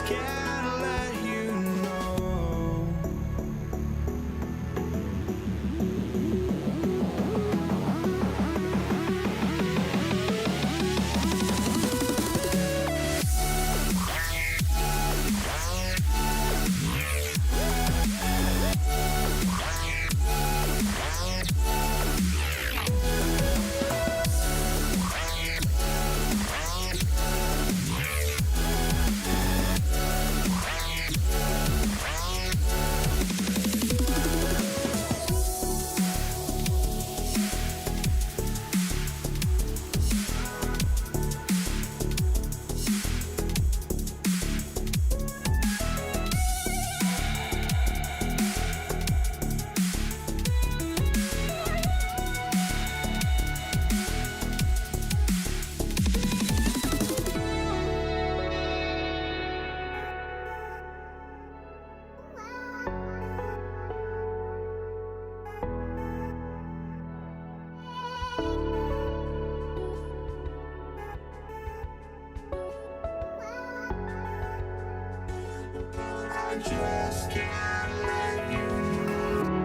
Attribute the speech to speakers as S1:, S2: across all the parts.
S1: can't let you know. I just can't let you know.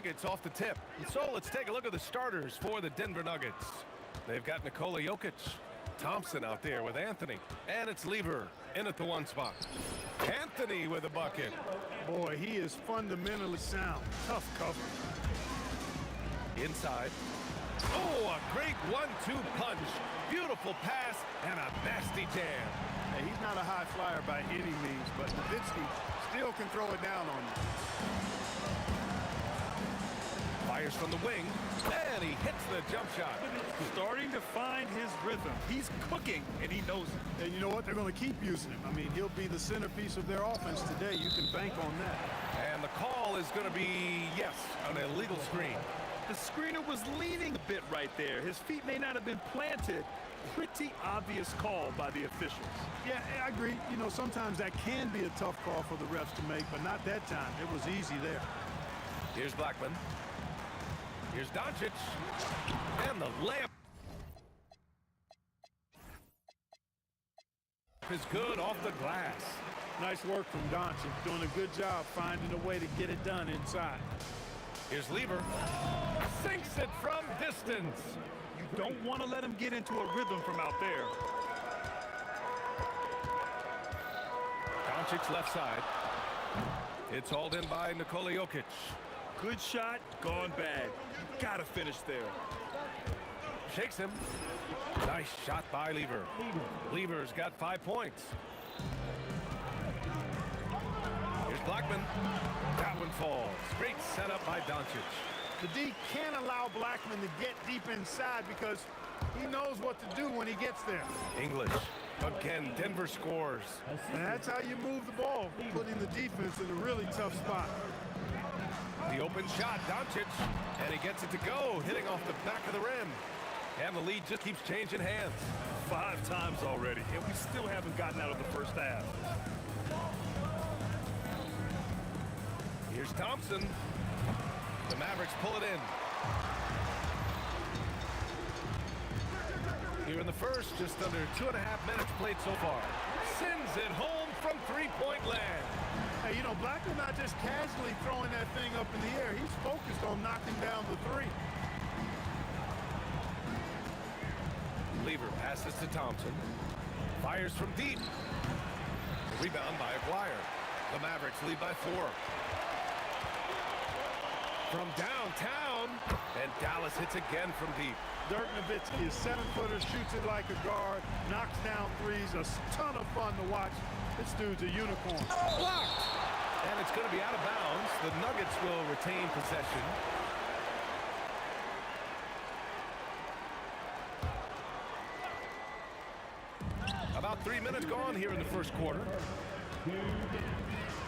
S2: Nuggets off the tip. So let's take a look at the starters for the Denver Nuggets. They've got Nikola Jokic, Thompson out there with Anthony, and it's Lever in at the 1 spot. Anthony with a bucket.
S3: Boy, he is fundamentally sound. Tough cover.
S2: Inside. Oh, a great 1-2 punch. Beautiful pass and a nasty jam.
S3: Hey, he's not a high flyer by any means, but Nowitzki still can throw it down on you.
S2: Fires from the wing, and he hits the jump shot.
S4: Starting to find his rhythm. He's cooking, and he knows it.
S3: And you know what? They're going to keep using him. I mean, he'll be the centerpiece of their offense today. You can bank on that.
S2: And the call is going to be, yes, an illegal screen.
S4: The screener was leaning a bit right there. His feet may not have been planted. Pretty obvious call by the officials.
S3: Yeah, I agree. You know, sometimes that can be a tough call for the refs to make, but not that time. It was easy there.
S2: Here's Blackman. Here's Doncic. And the layup is good off the glass.
S3: Nice work from Doncic. Doing a good job finding a way to get it done inside.
S2: Here's Lever. Sinks it from distance.
S4: You don't want to let him get into a rhythm from out there.
S2: Doncic's left side. It's hauled in by Nikola Jokic.
S4: Good shot, gone bad. Gotta finish there.
S2: Shakes him. Nice shot by Lever. Lever's got 5 points. Here's Blackman. That one falls. Great setup by Doncic.
S3: The D can't allow Blackman to get deep inside because he knows what to do when he gets there.
S2: English. Again, Denver scores.
S3: And that's how you move the ball, putting the defense in a really tough spot.
S2: The open shot, Doncic, and he gets it to go, hitting off the back of the rim. And the lead just keeps changing hands.
S4: 5 times already, and we still haven't gotten out of the first half.
S2: Here's Thompson. The Mavericks pull it in. Here in the first, just under 2.5 minutes played so far. Sends it home from three-point land.
S3: Hey, you know, Blackman's not just casually throwing that thing up in the air. He's focused on knocking down the three.
S2: Lever passes to Thompson. Fires from deep. Rebound by Aguirre. The Mavericks lead by 4. From downtown, and Dallas hits again from deep.
S3: Dirk Nowitzki is 7-footer, shoots it like a guard, knocks down threes. A ton of fun to watch. This dude's a unicorn.
S2: Blocked! And it's going to be out of bounds. The Nuggets will retain possession. About 3 minutes gone here in the first quarter.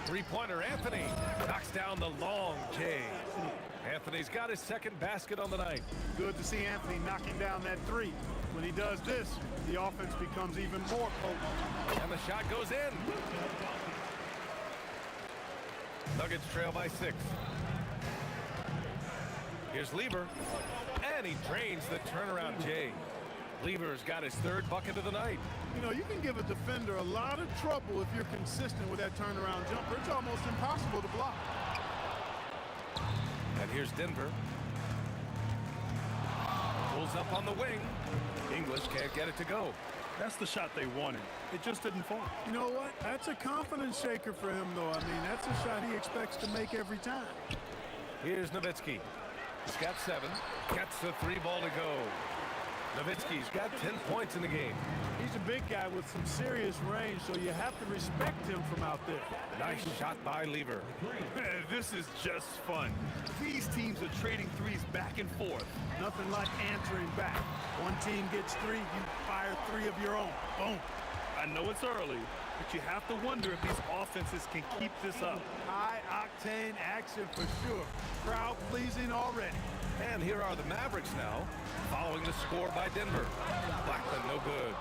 S2: Three-pointer, Anthony knocks down the long J. Anthony's got his second basket on the night.
S3: Good to see Anthony knocking down that three. When he does this, the offense becomes even more potent.
S2: And the shot goes in. Nuggets trail by 6. Here's Lever, and he drains the turnaround J. Lever's got his 3rd bucket of the night.
S3: You know, you can give a defender a lot of trouble if you're consistent with that turnaround jumper. It's almost impossible to block.
S2: And here's Denver. Pulls up on the wing. English can't get it to go.
S4: That's the shot they wanted. It just didn't fall.
S3: You know what? That's a confidence shaker for him, though. I mean, that's a shot he expects to make every time.
S2: Here's Nowitzki. He's got 7. Gets the 3 ball to go. Nowitzki's got 10 points in the game.
S3: He's a big guy with some serious range, so you have to respect him from out there.
S2: Nice shot by Lever.
S4: This is just fun. These teams are trading threes back and forth.
S3: Nothing like answering back. One team gets 3, you fire 3 of your own. Boom.
S4: I know it's early, but you have to wonder if these offenses can keep this up.
S3: High-octane action for sure. Crowd-pleasing already.
S2: And here are the Mavericks now, following the score by Denver. Blackman, no good.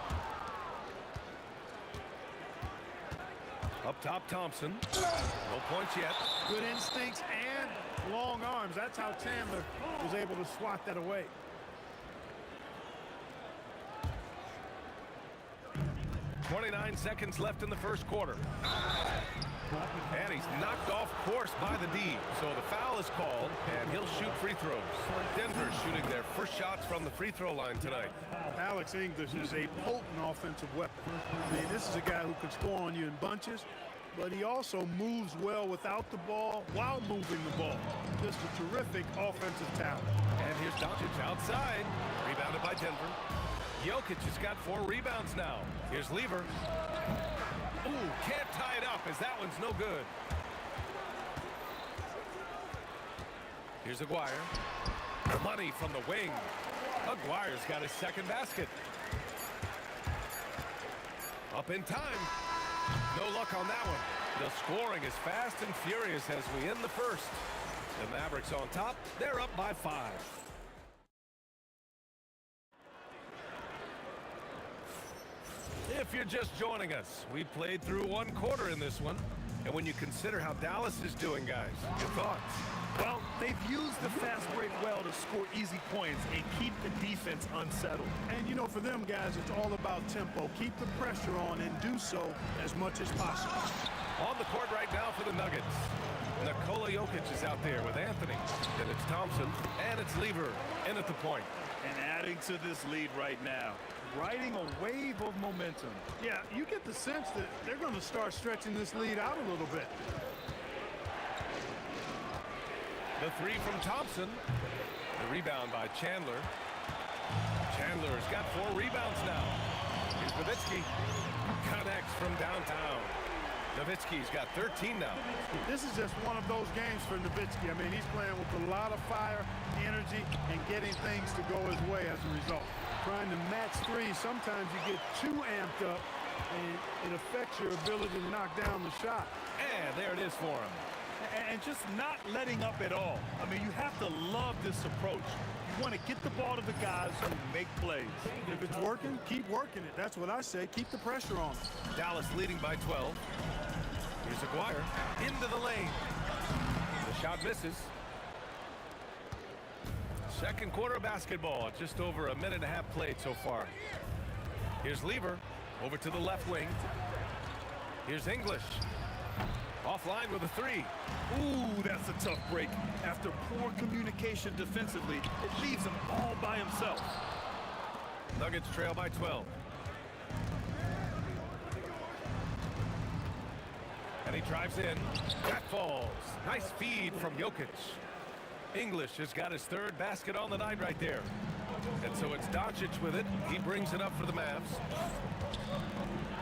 S2: Up top, Thompson. No points yet.
S3: Good instincts and long arms. That's how Chandler was able to swat that away.
S2: 29 seconds left in the first quarter. And he's knocked off course by the D. So the foul is called, and he'll shoot free throws. Denver's shooting their first shots from the free throw line tonight.
S3: Alex English is a potent offensive weapon. I mean, this is a guy who can score on you in bunches, but he also moves well without the ball while moving the ball. Just a terrific offensive talent.
S2: And here's Doncic outside. Rebounded by Denver. Jokic has got 4 rebounds now. Here's Lever. Ooh, can't tie it up as that one's no good. Here's Aguirre. Money from the wing. Aguirre's got his second basket. Up in time. No luck on that one. The scoring is fast and furious as we end the first. The Mavericks on top. They're up by 5. If you're just joining us, we played through 1 quarter in this one. And when you consider how Dallas is doing, guys, your thoughts?
S4: Well, they've used the fast break well to score easy points and keep the defense unsettled.
S3: And, you know, for them guys, it's all about tempo. Keep the pressure on and do so as much as possible.
S2: On the court right now for the Nuggets. Nikola Jokic is out there with Anthony. Then it's Thompson, and it's Lever in at the point.
S4: And adding to this lead right now, riding a wave of momentum.
S3: Yeah, you get the sense that they're going to start stretching this lead out a little bit.
S2: The 3 from Thompson. The rebound by Chandler. Chandler's got 4 rebounds now. Here's Nowitzki. Connects from downtown. Nowitzki's got 13 now.
S3: This is just one of those games for Nowitzki. I mean, he's playing with a lot of fire, energy, and getting things to go his way as a result. Trying to match 3, sometimes you get too amped up, and it affects your ability to knock down the shot.
S2: And there it is for him.
S4: And just not letting up at all. I mean, you have to love this approach. You want to get the ball to the guys who make plays.
S3: If it's working, keep working it. That's what I say. Keep the pressure on.
S2: Dallas leading by 12. Here's Aguirre into the lane. The shot misses. Second quarter basketball. Just over a minute and a half played so far. Here's Lever over to the left wing. Here's English. Offline with a 3.
S4: Ooh, that's a tough break. After poor communication defensively, it leaves him all by himself.
S2: Nuggets trail by 12. And he drives in. That falls. Nice feed from Jokic. English has got his 3rd basket on the night right there. And so it's Doncic with it. He brings it up for the Mavs.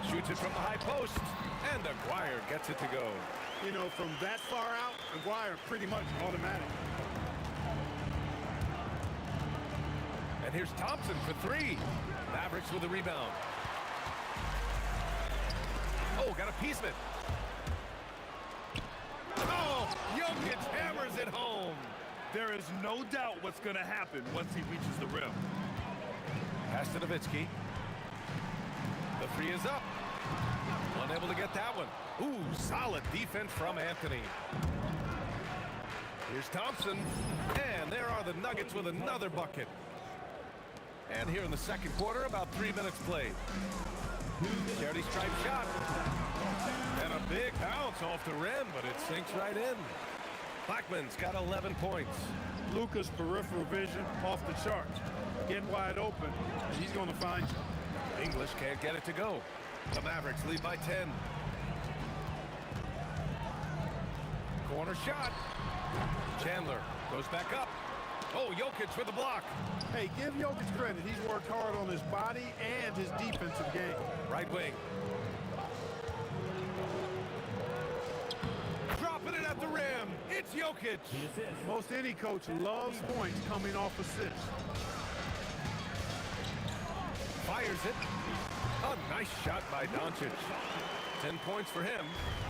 S2: Shoots it from the high post. And Aguirre gets it to go.
S3: You know, from that far out, Aguirre pretty much automatic.
S2: And here's Thompson for 3. Mavericks with a rebound. Oh, got a piece of it. Oh, Jokic hammers it home.
S4: There is no doubt what's going to happen once he reaches the rim.
S2: Pass to Nowitzki. The 3 is up. Unable to get that one. Ooh, solid defense from Anthony. Here's Thompson. And there are the Nuggets with another bucket. And here in the second quarter, about 3 minutes played. Charity stripe shot. And a big bounce off the rim, but it sinks right in. Blackman's got 11 points.
S3: Luka's peripheral vision off the charts. Get wide open, and he's going to find you.
S2: English can't get it to go. The Mavericks lead by 10. Corner shot. Chandler goes back up. Oh, Jokic for the block.
S3: Hey, give Jokic credit. He's worked hard on his body and his defensive game.
S2: Right wing. Dropping it at the rim. It's Jokic.
S3: Most any coach loves points coming off assists.
S2: Fires it. A nice shot by Doncic. 10 points for him.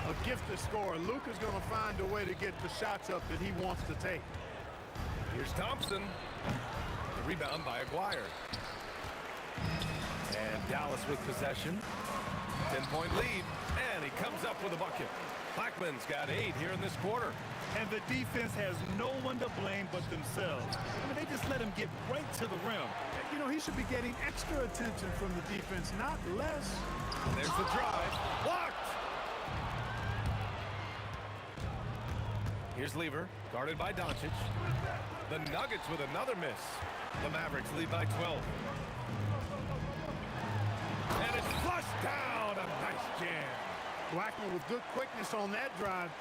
S3: A gifted scorer. Luka's going to find a way to get the shots up that he wants to take.
S2: Here's Thompson. The rebound by Aguirre. And Dallas with possession. 10-point lead. And he comes up with a bucket. Blackman's got 8 here in this quarter.
S4: And the defense has no one to blame but themselves. I mean, they just let him get right to the rim.
S3: You know, he should be getting extra attention from the defense, not less.
S2: There's the drive. Blocked! Here's Lever, guarded by Doncic. The Nuggets with another miss. The Mavericks lead by 12. And it's flushed down. A nice jam.
S3: Blackman with good quickness on that drive.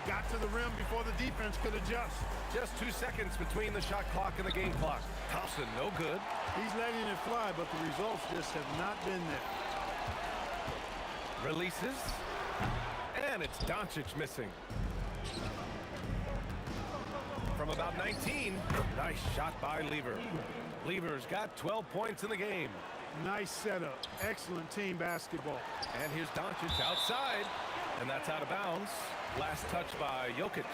S3: Got to the rim before the defense could adjust.
S2: Just 2 seconds between the shot clock and the game clock. Thompson, no good.
S3: He's letting it fly, but the results just have not been there.
S2: Releases. And it's Doncic missing. From about 19, nice shot by Lever. Lever's got 12 points in the game.
S3: Nice setup. Excellent team basketball.
S2: And here's Doncic outside, and that's out of bounds. Last touch by Jokic.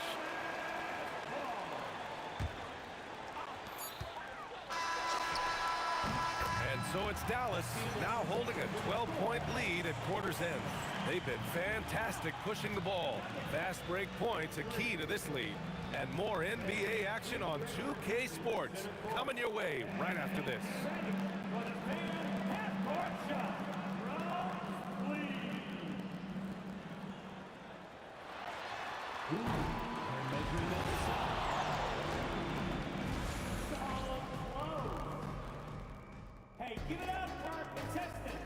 S2: And so it's Dallas now holding a 12-point lead at quarter's end. They've been fantastic pushing the ball. Fast break points a key to this lead. And more NBA action on 2K Sports coming your way right after this.
S5: Hey, give it up for our contestant.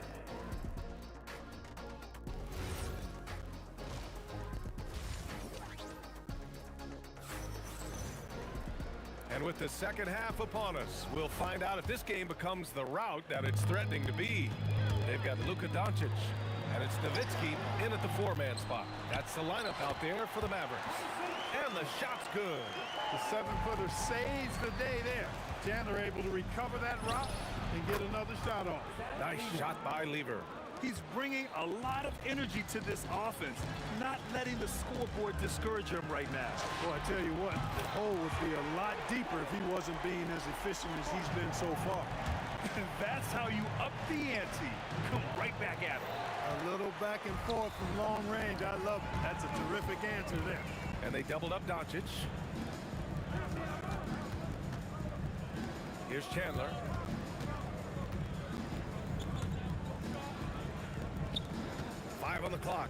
S2: And with the second half upon us, we'll find out if this game becomes the rout that it's threatening to be. They've got Luka Doncic, and it's Nowitzki in at the four-man spot. That's the lineup out there for the Mavericks. And the shot's good.
S3: The seven-footer saves the day there. Chandler able to recover that rock and get another shot off.
S2: Nice shot by Lever.
S4: He's bringing a lot of energy to this offense, not letting the scoreboard discourage him right now.
S3: Boy, I tell you what, the hole would be a lot deeper if he wasn't being as efficient as he's been so far.
S4: And that's how you up the ante. Come right back at him.
S3: A little back and forth from long range. I love it. That's a terrific answer there.
S2: And they doubled up Doncic. Here's Chandler. Five on the clock.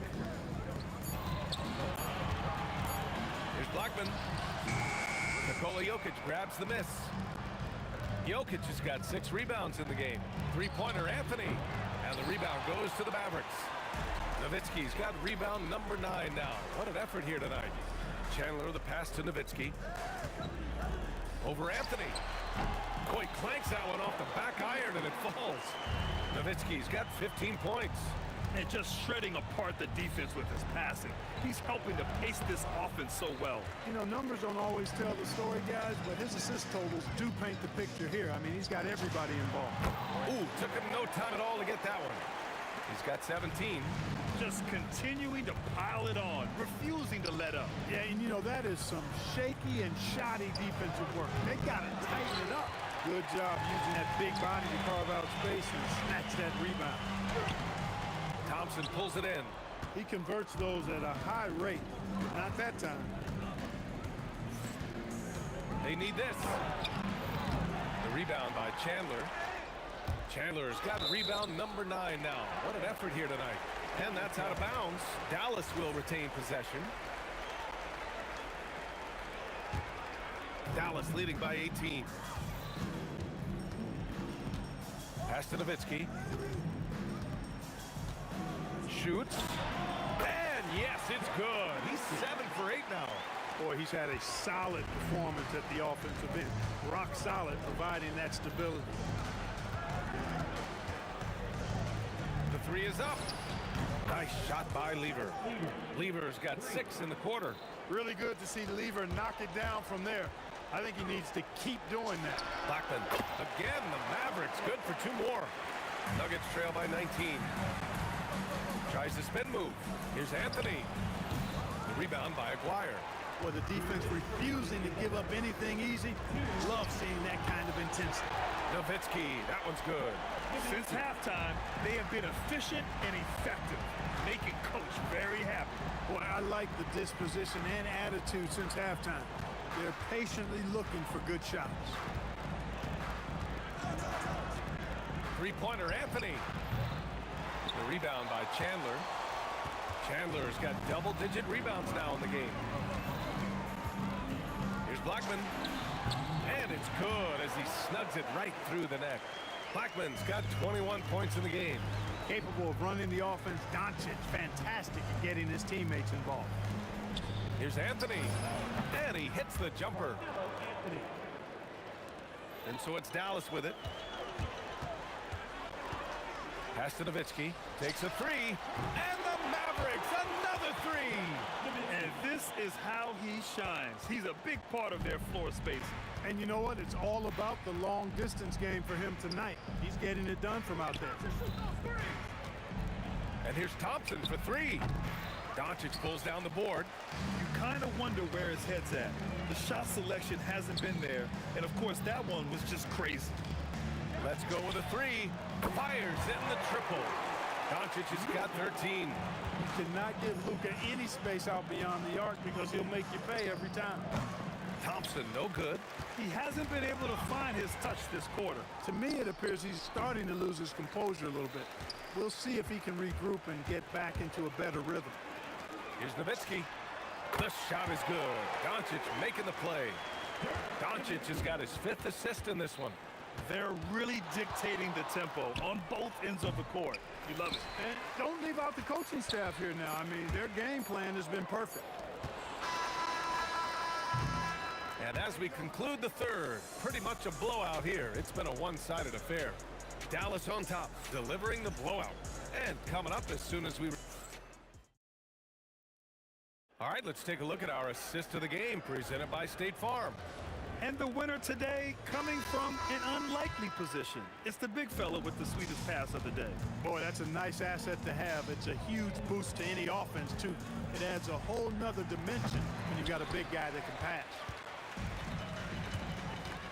S2: Here's Blackman. Nikola Jokic grabs the miss. Jokic has got 6 rebounds in the game. Three-pointer Anthony. And the rebound goes to the Mavericks. Nowitzki's got rebound number 9 now. What an effort here tonight. Chandler the pass to Nowitzki. Over Anthony. Boy, clanks that one off the back iron and it falls. Nowitzki's got 15 points.
S4: And just shredding apart the defense with his passing. He's helping to pace this offense so well.
S3: You know, numbers don't always tell the story, guys, but his assist totals do paint the picture here. I mean, he's got everybody involved.
S2: Ooh, took him no time at all to get that one. He's got 17.
S4: Just continuing to pile it on, refusing to let up.
S3: Yeah, and you know, that is some shaky and shoddy defensive work. They got to tighten it up. Good job using that big body to carve out space and snatch that rebound.
S2: Thompson pulls it in.
S3: He converts those at a high rate. Not that time.
S2: They need this. The rebound by Chandler. Chandler's got rebound number 9 now. What an effort here tonight. And that's out of bounds. Dallas will retain possession. Dallas leading by 18. Pass to Nowitzki. Shoots. And yes, it's good. He's 7 for 8 now.
S3: Boy, he's had a solid performance at the offensive end. Rock solid, providing that stability.
S2: The 3 is up. Nice shot by Lever. Lever's got 6 in the quarter.
S3: Really good to see Lever knock it down from there. I think he needs to keep doing that.
S2: Blackman. Again, the Mavericks good for 2 more. Nuggets trail by 19. Tries the spin move. Here's Anthony. The rebound by Aguirre.
S3: Well, the defense refusing to give up anything easy. Love seeing that kind of intensity.
S2: Nowitzki, that one's good.
S4: Since halftime, they have been efficient and effective, making Coach very happy.
S3: Boy, I like the disposition and attitude since halftime. They're patiently looking for good shots.
S2: The rebound by Chandler. Chandler's got double-digit rebounds now in the game. Here's Blackman. And it's good as he snugs it right through the net. Blackman's got 21 points in the game.
S3: Capable of running the offense. Doncic, fantastic at getting his teammates involved.
S2: Here's Anthony. And he hits the jumper. And so it's Dallas with it. Pass to Nowitzki. Takes a three. And the Mavericks, another three.
S4: And this is how he shines. He's a big part of their floor space.
S3: And you know what? It's all about the long distance game for him tonight. He's getting it done from out there.
S2: And here's Thompson for three. Doncic pulls down the board.
S4: You kind of wonder where his head's at. The shot selection hasn't been there. And, of course, that one was just crazy.
S2: Let's go with a three. Fires in the triple. Doncic has got 13.
S3: You cannot give Luka any space out beyond the arc because he'll make you pay every time.
S2: Thompson, no good.
S4: He hasn't been able to find his touch this quarter.
S3: To me, it appears he's starting to lose his composure a little bit. We'll see if he can regroup and get back into a better rhythm.
S2: Here's Nowitzki. The shot is good. Doncic making the play. Doncic has got his 5th assist in this one.
S4: They're really dictating the tempo on both ends of the court. You love it.
S3: And don't leave out the coaching staff here now. I mean, their game plan has been perfect.
S2: And as we conclude the third, pretty much a blowout here. It's been a one-sided affair. Dallas on top, delivering the blowout. And coming up as soon as we... All right, let's take a look at our assist of the game presented by State Farm.
S4: And the winner today coming from an unlikely position. It's the big fella with the sweetest pass of the day.
S3: Boy, that's a nice asset to have. It's a huge boost to any offense, too. It adds a whole nother dimension when you've got a big guy that can pass.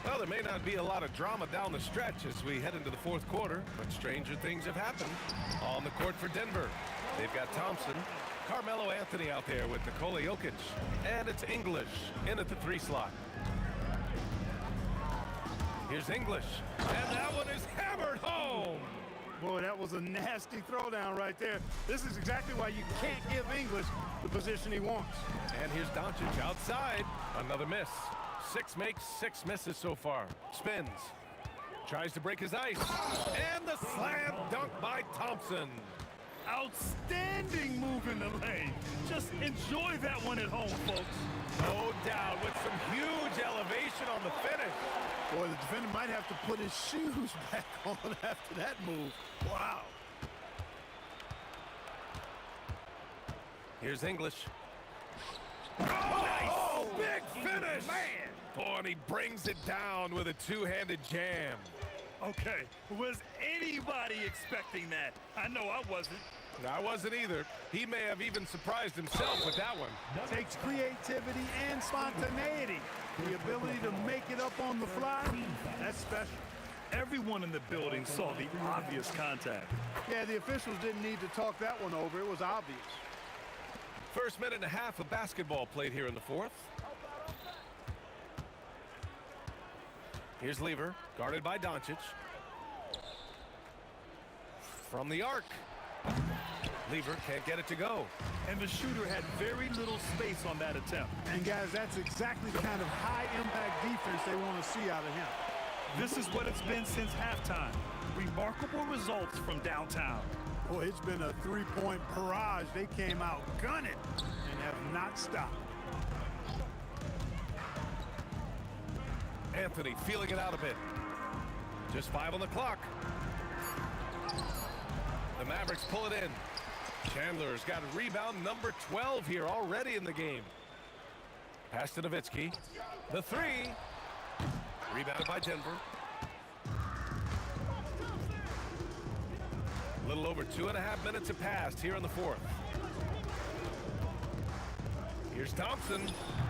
S2: Well, there may not be a lot of drama down the stretch as we head into the fourth quarter, but stranger things have happened on the court for Denver. They've got Thompson, Carmelo Anthony out there with Nikola Jokic, and it's English in at the 3 slot. Here's English, and that one is hammered home.
S3: Boy, that was a nasty throwdown right there. This is exactly why you can't give English the position he wants.
S2: And here's Doncic outside, another miss. 6 makes, 6 misses so far. Spins, tries to break his ice, and the slam dunk by Thompson.
S4: Outstanding move in the lane. Just enjoy that one at home, folks.
S2: No doubt, with some huge elevation on the finish.
S3: Boy, the defender might have to put his shoes back on after that move. Wow.
S2: Here's English. Oh, big finish! Man! Oh, and he brings it down with a two-handed jam.
S4: Okay, was anybody expecting that? I know I wasn't.
S2: I wasn't either. He may have even surprised himself with that one.
S3: Takes creativity and spontaneity. The ability to make it up on the fly, that's special.
S4: Everyone in the building saw the obvious contact.
S3: Yeah, the officials didn't need to talk that one over. It was obvious.
S2: First minute and a half of basketball played here in the fourth. Here's Lever, guarded by Doncic. From the arc. Lever can't get it to go.
S4: And the shooter had very little space on that attempt.
S3: And guys, that's exactly the kind of high-impact defense they want to see out of him.
S4: This is what it's been since halftime. Remarkable results from downtown.
S3: Boy, it's been a three-point barrage. They came out gunning and have not stopped.
S2: Anthony feeling it out a bit. Just 5 on the clock. The Mavericks pull it in. Chandler's got rebound number 12 here already in the game. Pass to Nowitzki. The 3. Rebounded by Denver. A little over 2.5 minutes have passed here in the fourth. Here's Thompson.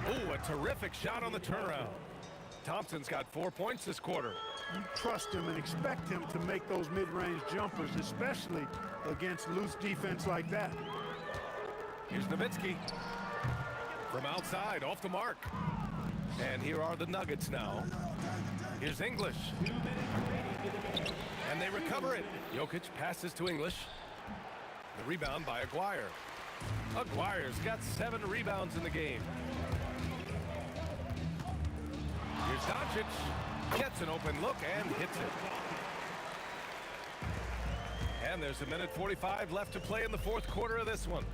S2: Ooh, a terrific shot on the turnaround. Thompson's got 4 points this quarter.
S3: You trust him and expect him to make those mid-range jumpers, especially against loose defense like that.
S2: Here's Nowitzki. From outside, off the mark. And here are the Nuggets now. Here's English. And they recover it. Jokic passes to English. The rebound by Aguirre. Aguirre's got 7 rebounds in the game. Here's Doncic. Gets an open look and hits it. And there's a minute 45 left to play in the fourth quarter of this one.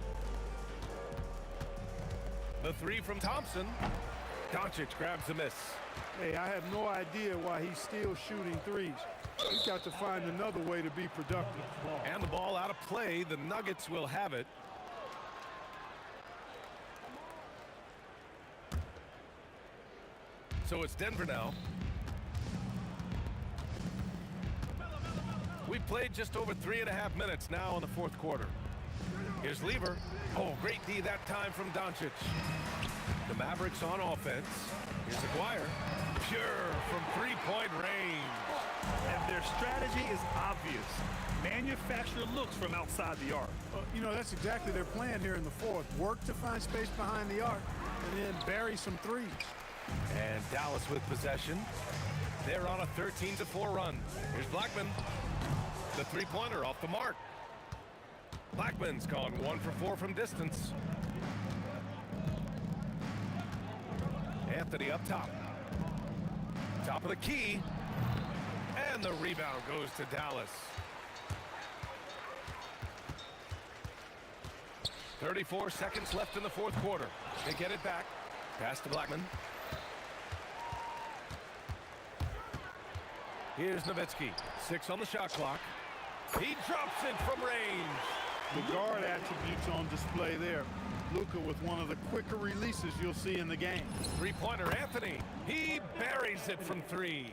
S2: The three from Thompson. Doncic grabs a miss.
S3: Hey, I have no idea why he's still shooting threes. He's got to find another way to be productive.
S2: And the ball out of play. The Nuggets will have it. So it's Denver now. We've played just over 3.5 minutes now in the fourth quarter. Here's Lever. Oh, great D that time from Doncic. The Mavericks on offense. Here's Aguirre. Pure from three-point range.
S4: And their strategy is obvious. Manufacture looks from outside the arc.
S3: You know, that's exactly their plan here in the fourth. Work to find space behind the arc and then bury some threes.
S2: And Dallas with possession. They're on a 13-4 run. Here's Blackman. The three-pointer off the mark. Blackman's gone 1 for 4 from distance. Anthony up top. Top of the key. And the rebound goes to Dallas. 34 seconds left in the fourth quarter. They get it back. Pass to Blackman. Here's Nowitzki. 6 on the shot clock. He drops it from range.
S3: The guard attributes on display there. Luka with one of the quicker releases you'll see in the game.
S2: Three-pointer Anthony. He buries it from 3.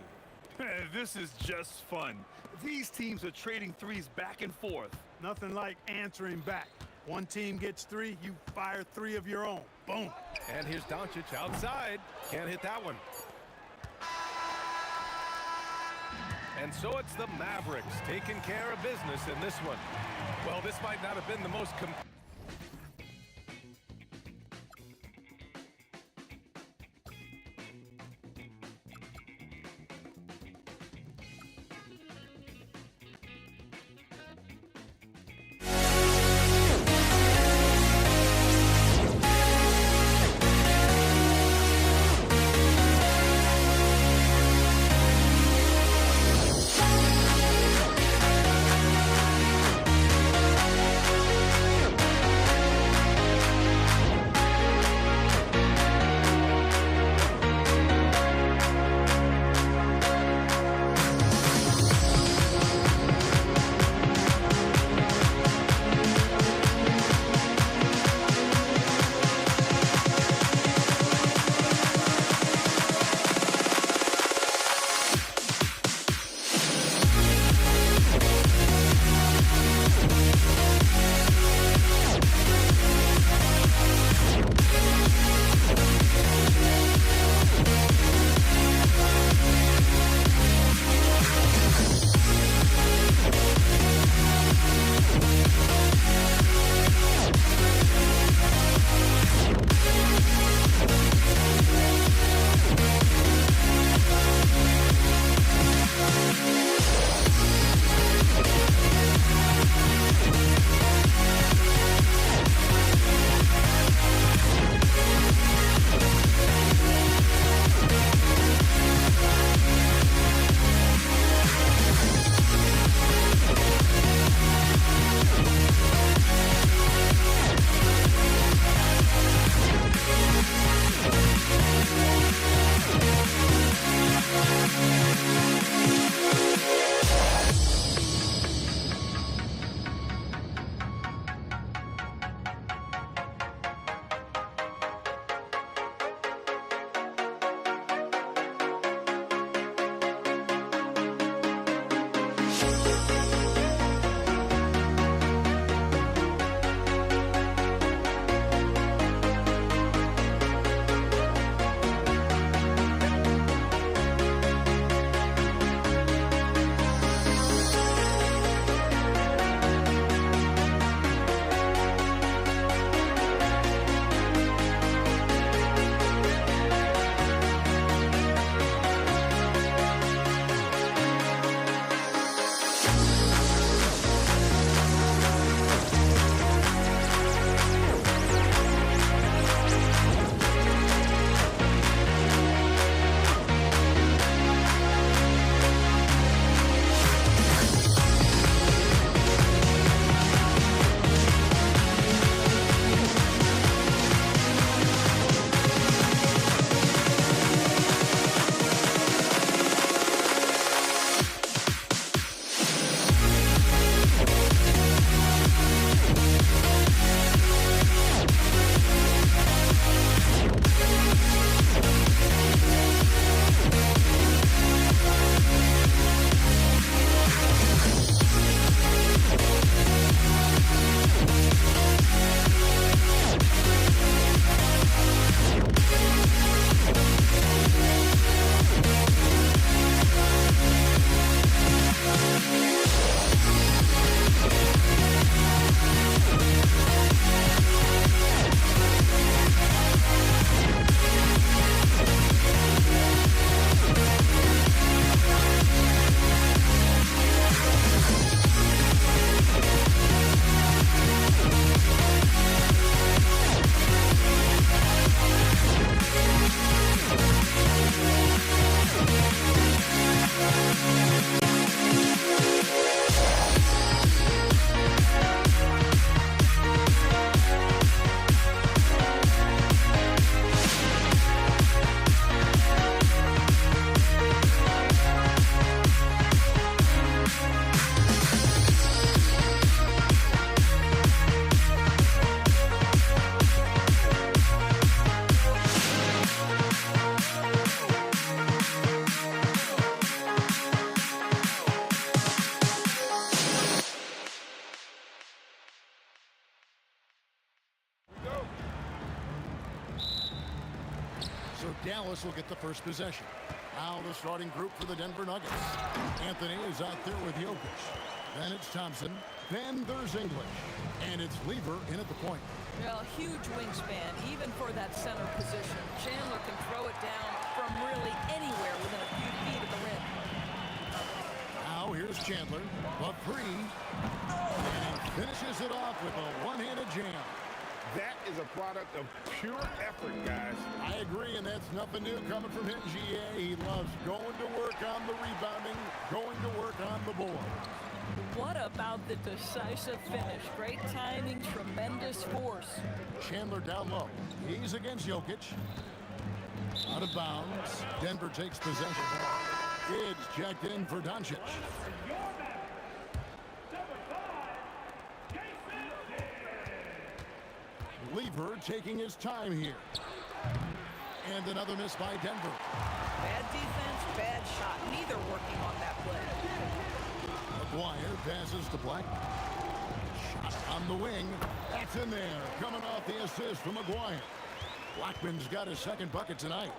S4: This is just fun. These teams are trading threes back and forth.
S3: Nothing like answering back. One team gets 3, you fire 3 of your own. Boom.
S2: And here's Doncic outside. Can't hit that one. And so it's the Mavericks taking care of business in this one. Well, this might not have been the most
S6: Dallas will get the first possession. Now the starting group for the Denver Nuggets. Anthony is out there with Jokic. Then it's Thompson. Then there's English. And it's Lever in at the point.
S7: Well, huge wingspan, even for that center position. Chandler can throw it down from really anywhere within a few feet of the rim.
S6: Now here's Chandler. A three. And he finishes it off with a one-handed jam.
S8: That is a product of pure effort, guys.
S6: I agree, and that's nothing new coming from him, GA. He loves going to work on the rebounding, going to work on the board.
S7: What about the decisive finish? Great timing, tremendous force.
S6: Chandler down low. He's against Jokic. Out of bounds. Denver takes possession. Kids checked in for Doncic. Lever taking his time here. And another miss by Denver.
S7: Bad defense, bad shot. Neither working on that play.
S6: McGuire passes to Black. Shot on the wing. That's in there. Coming off the assist from McGuire. Blackman's got his second bucket tonight.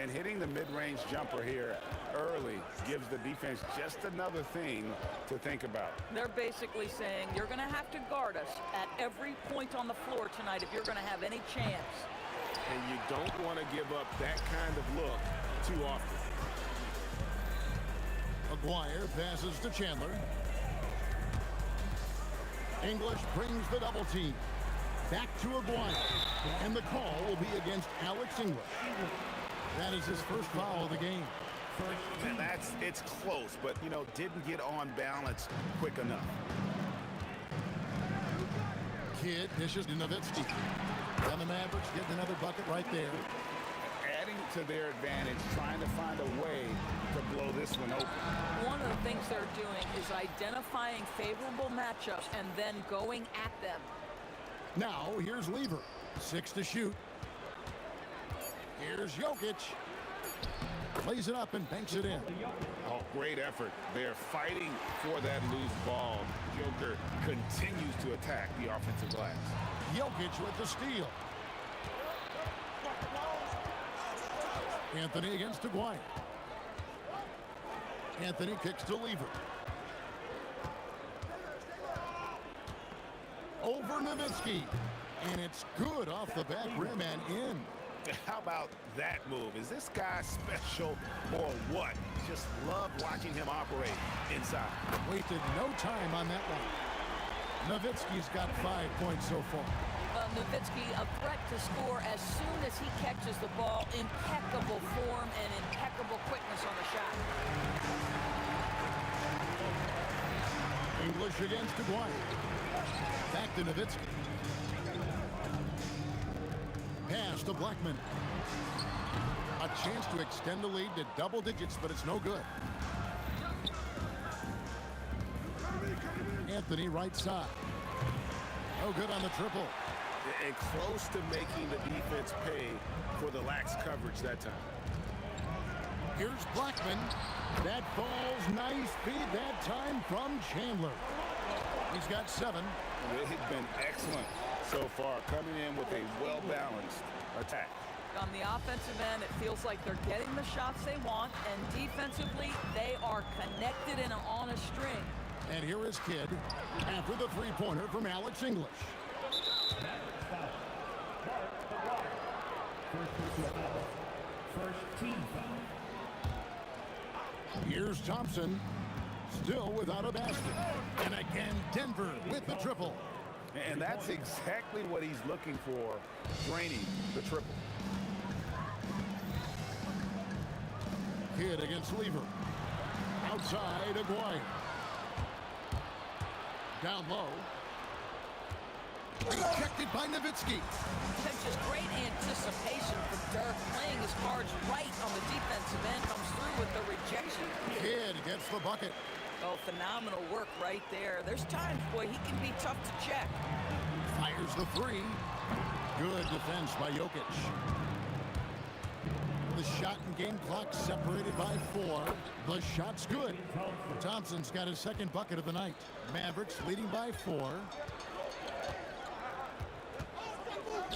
S8: And hitting the mid-range jumper here early gives the defense just another thing to think about.
S7: They're basically saying you're going to have to guard us at every point on the floor tonight if you're going to have any chance.
S8: And you don't want to give up that kind of look too often.
S6: McGuire passes to Chandler. English brings the double team. Back to Aguirre. And the call will be against Alex English. That is his first foul of the game.
S8: And it's close, but, you know, didn't get on balance quick enough.
S6: Kidd dishes to Nowitzki. And the Mavericks get another bucket right there.
S8: Adding to their advantage, trying to find a way to blow this one open.
S7: One of the things they're doing is identifying favorable matchups and then going at them.
S6: Now, here's Lever. 6 to shoot. Here's Jokic. Plays it up and banks it in.
S8: Oh, great effort. They're fighting for that loose ball. Joker continues to attack the offensive glass.
S6: Jokic with the steal. Anthony against Aguirre. Anthony kicks to Lever. Over Nowitzki. And it's good off the back rim and in.
S8: How about that move? Is this guy special or what? Just love watching him operate inside.
S6: Wasted no time on that one. Nowitzki's got 5 points so far.
S7: Nowitzki, a threat to score as soon as he catches the ball. Impeccable form and impeccable quickness on the shot.
S6: English against Aguirre. Back to Nowitzki. Pass to Blackman. A chance to extend the lead to double digits, but it's no good. Anthony right side. No good on the triple.
S8: And close to making the defense pay for the lax coverage that time.
S6: Here's Blackman. That falls nice feed that time from Chandler. He's got 7.
S8: They've been excellent so far, coming in with a well-balanced attack.
S7: On the offensive end, it feels like they're getting the shots they want, and defensively, they are connected and on a string.
S6: And here is Kidd after the three-pointer from Alex English.
S5: First team foul.
S6: Here's Thompson, still without a basket. And again, Denver with the triple.
S8: And that's exactly what he's looking for, draining the triple.
S6: Kidd against Lever. Outside, Aguirre. Down low. Rejected by Nowitzki.
S7: That's just great anticipation from Dirk, playing his cards right on the defensive end, comes through with the rejection.
S6: Kidd gets the bucket.
S7: Oh, phenomenal work right there. There's times, boy, he can be tough to check.
S6: Fires the 3. Good defense by Jokic. The shot and game clock separated by 4. The shot's good. Thompson's got his second bucket of the night. Mavericks leading by 4.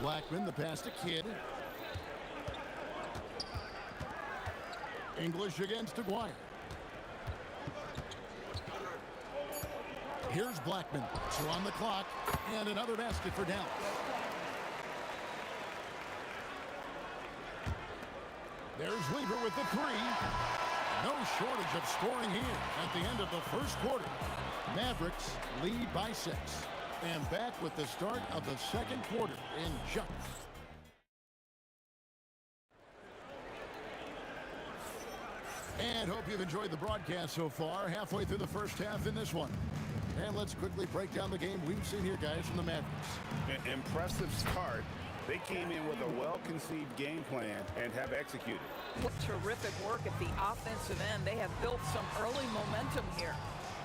S6: Blackman, the pass to Kidd. English against Aguirre. Here's Blackman. So on the clock, and another basket for Dallas. There's Lever with the three. No shortage of scoring here at the end of the first quarter. Mavericks lead by 6. And back with the start of the second quarter in just. And hope you've enjoyed the broadcast so far. Halfway through the first half in this one. And let's quickly break down the game we've seen here, guys, from the Mavericks.
S8: An impressive start. They came in with a well-conceived game plan and have executed.
S7: What terrific work at the offensive end. They have built some early momentum here.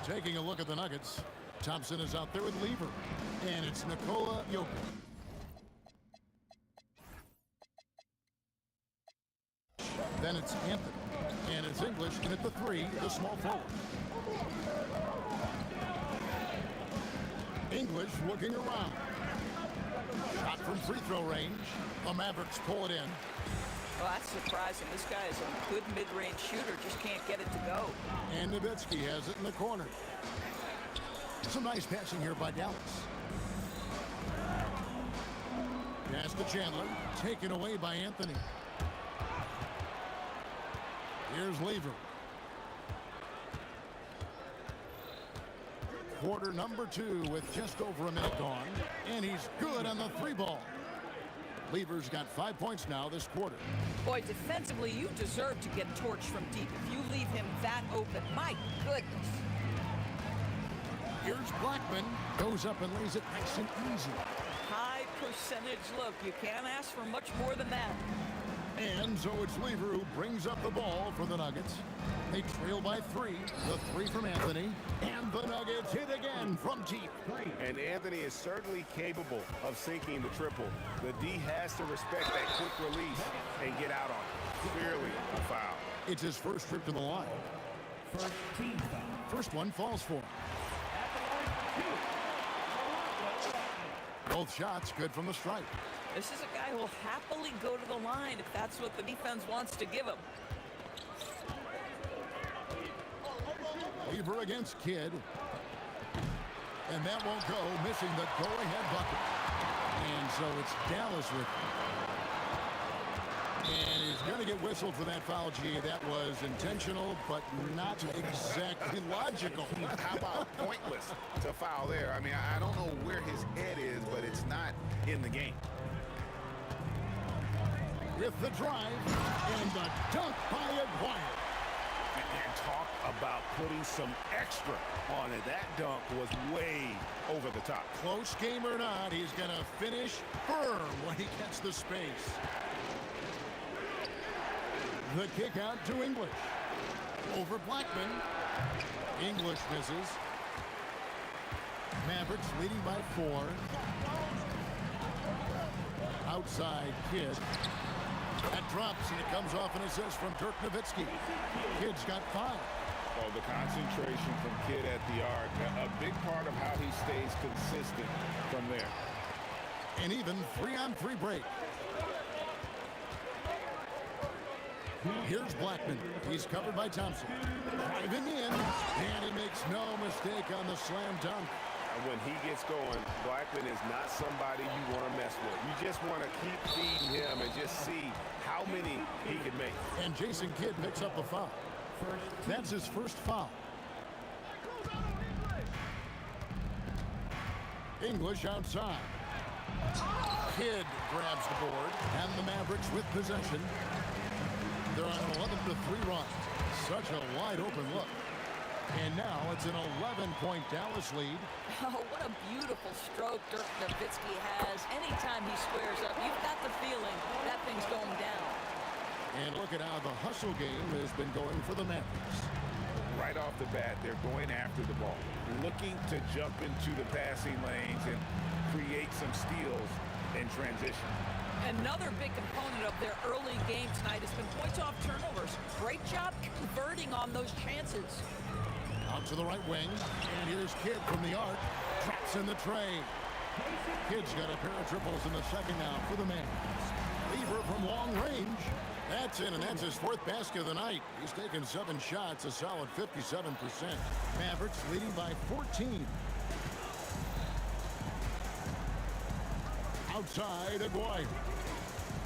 S6: Taking a look at the Nuggets. Thompson is out there with Lever. And it's Nikola Jokic. Then it's Anthony. And it's English in at the 3, the small forward. English looking around. Shot from free throw range. The Mavericks pull it in.
S7: Well, that's surprising. This guy is a good mid-range shooter, just can't get it to go.
S6: And Nowitzki has it in the corner. Some nice passing here by Dallas. Pass to Chandler, taken away by Anthony. Here's Lever. Quarter number 2 with just over a minute gone. And he's good on the 3 ball. Lever's got 5 points now this quarter.
S7: Boy, defensively, you deserve to get torched from deep if you leave him that open. My goodness.
S6: Here's Blackman. Goes up and lays it nice and easy.
S7: High percentage look. You can't ask for much more than that.
S6: And so it's Lever who brings up the ball for the Nuggets. They trail by 3. The 3 from Anthony. And the Nuggets hit again from deep.
S8: And Anthony is certainly capable of sinking the triple. The D has to respect that quick release and get out on it. Clearly a foul.
S6: It's his first trip to the line. First one falls for him. Both shots good from the stripe.
S7: This is a guy who will happily go to the line if that's what the defense wants to give him.
S6: Lever against Kidd. And that won't go, missing the go-ahead bucket. And so it's Dallas with it. And he's going to get whistled for that foul, G. That was intentional, but not exactly logical.
S8: How about pointless to foul there? I mean, I don't know where his head is, but it's not in the game.
S6: With the drive and the dunk by Aguirre.
S8: And talk about putting some extra on it. That dunk was way over the top.
S6: Close game or not, he's going to finish firm when he gets the space. The kick out to English. Over Blackman. English misses. Mavericks leading by 4. Outside Kidd. That drops, and it comes off an assist from Dirk Nowitzki. Kidd's got 5.
S8: Oh, the concentration from Kidd at the arc, a big part of how he stays consistent from there.
S6: And even 3-on-3 break. Here's Blackman. He's covered by Thompson. Driving in, and he makes no mistake on the slam dunk.
S8: When he gets going, Blackman is not somebody you want to mess with. You just want to keep feeding him and just see how many he can make.
S6: And Jason Kidd picks up the foul. That's his first foul. English outside. Kidd grabs the board, and the Mavericks with possession. They're on an 11-3 run. Such a wide open look. And now it's an 11-point Dallas lead.
S7: Oh, what a beautiful stroke Dirk Nowitzki has. Anytime he squares up, you've got the feeling that thing's going down.
S6: And look at how the hustle game has been going for the Mavericks.
S8: Right off the bat, they're going after the ball, looking to jump into the passing lanes and create some steals in transition.
S7: Another big component of their early game tonight has been points off turnovers. Great job converting on those chances.
S6: Out to the right wing, and here's Kidd from the arc. Drops in the tray. Kidd's got a pair of triples in the second now for the Mavericks. Lever from long range. That's in, and that's his fourth basket of the night. He's taken 7 shots, a solid 57%. Mavericks leading by 14. Outside, Aguirre.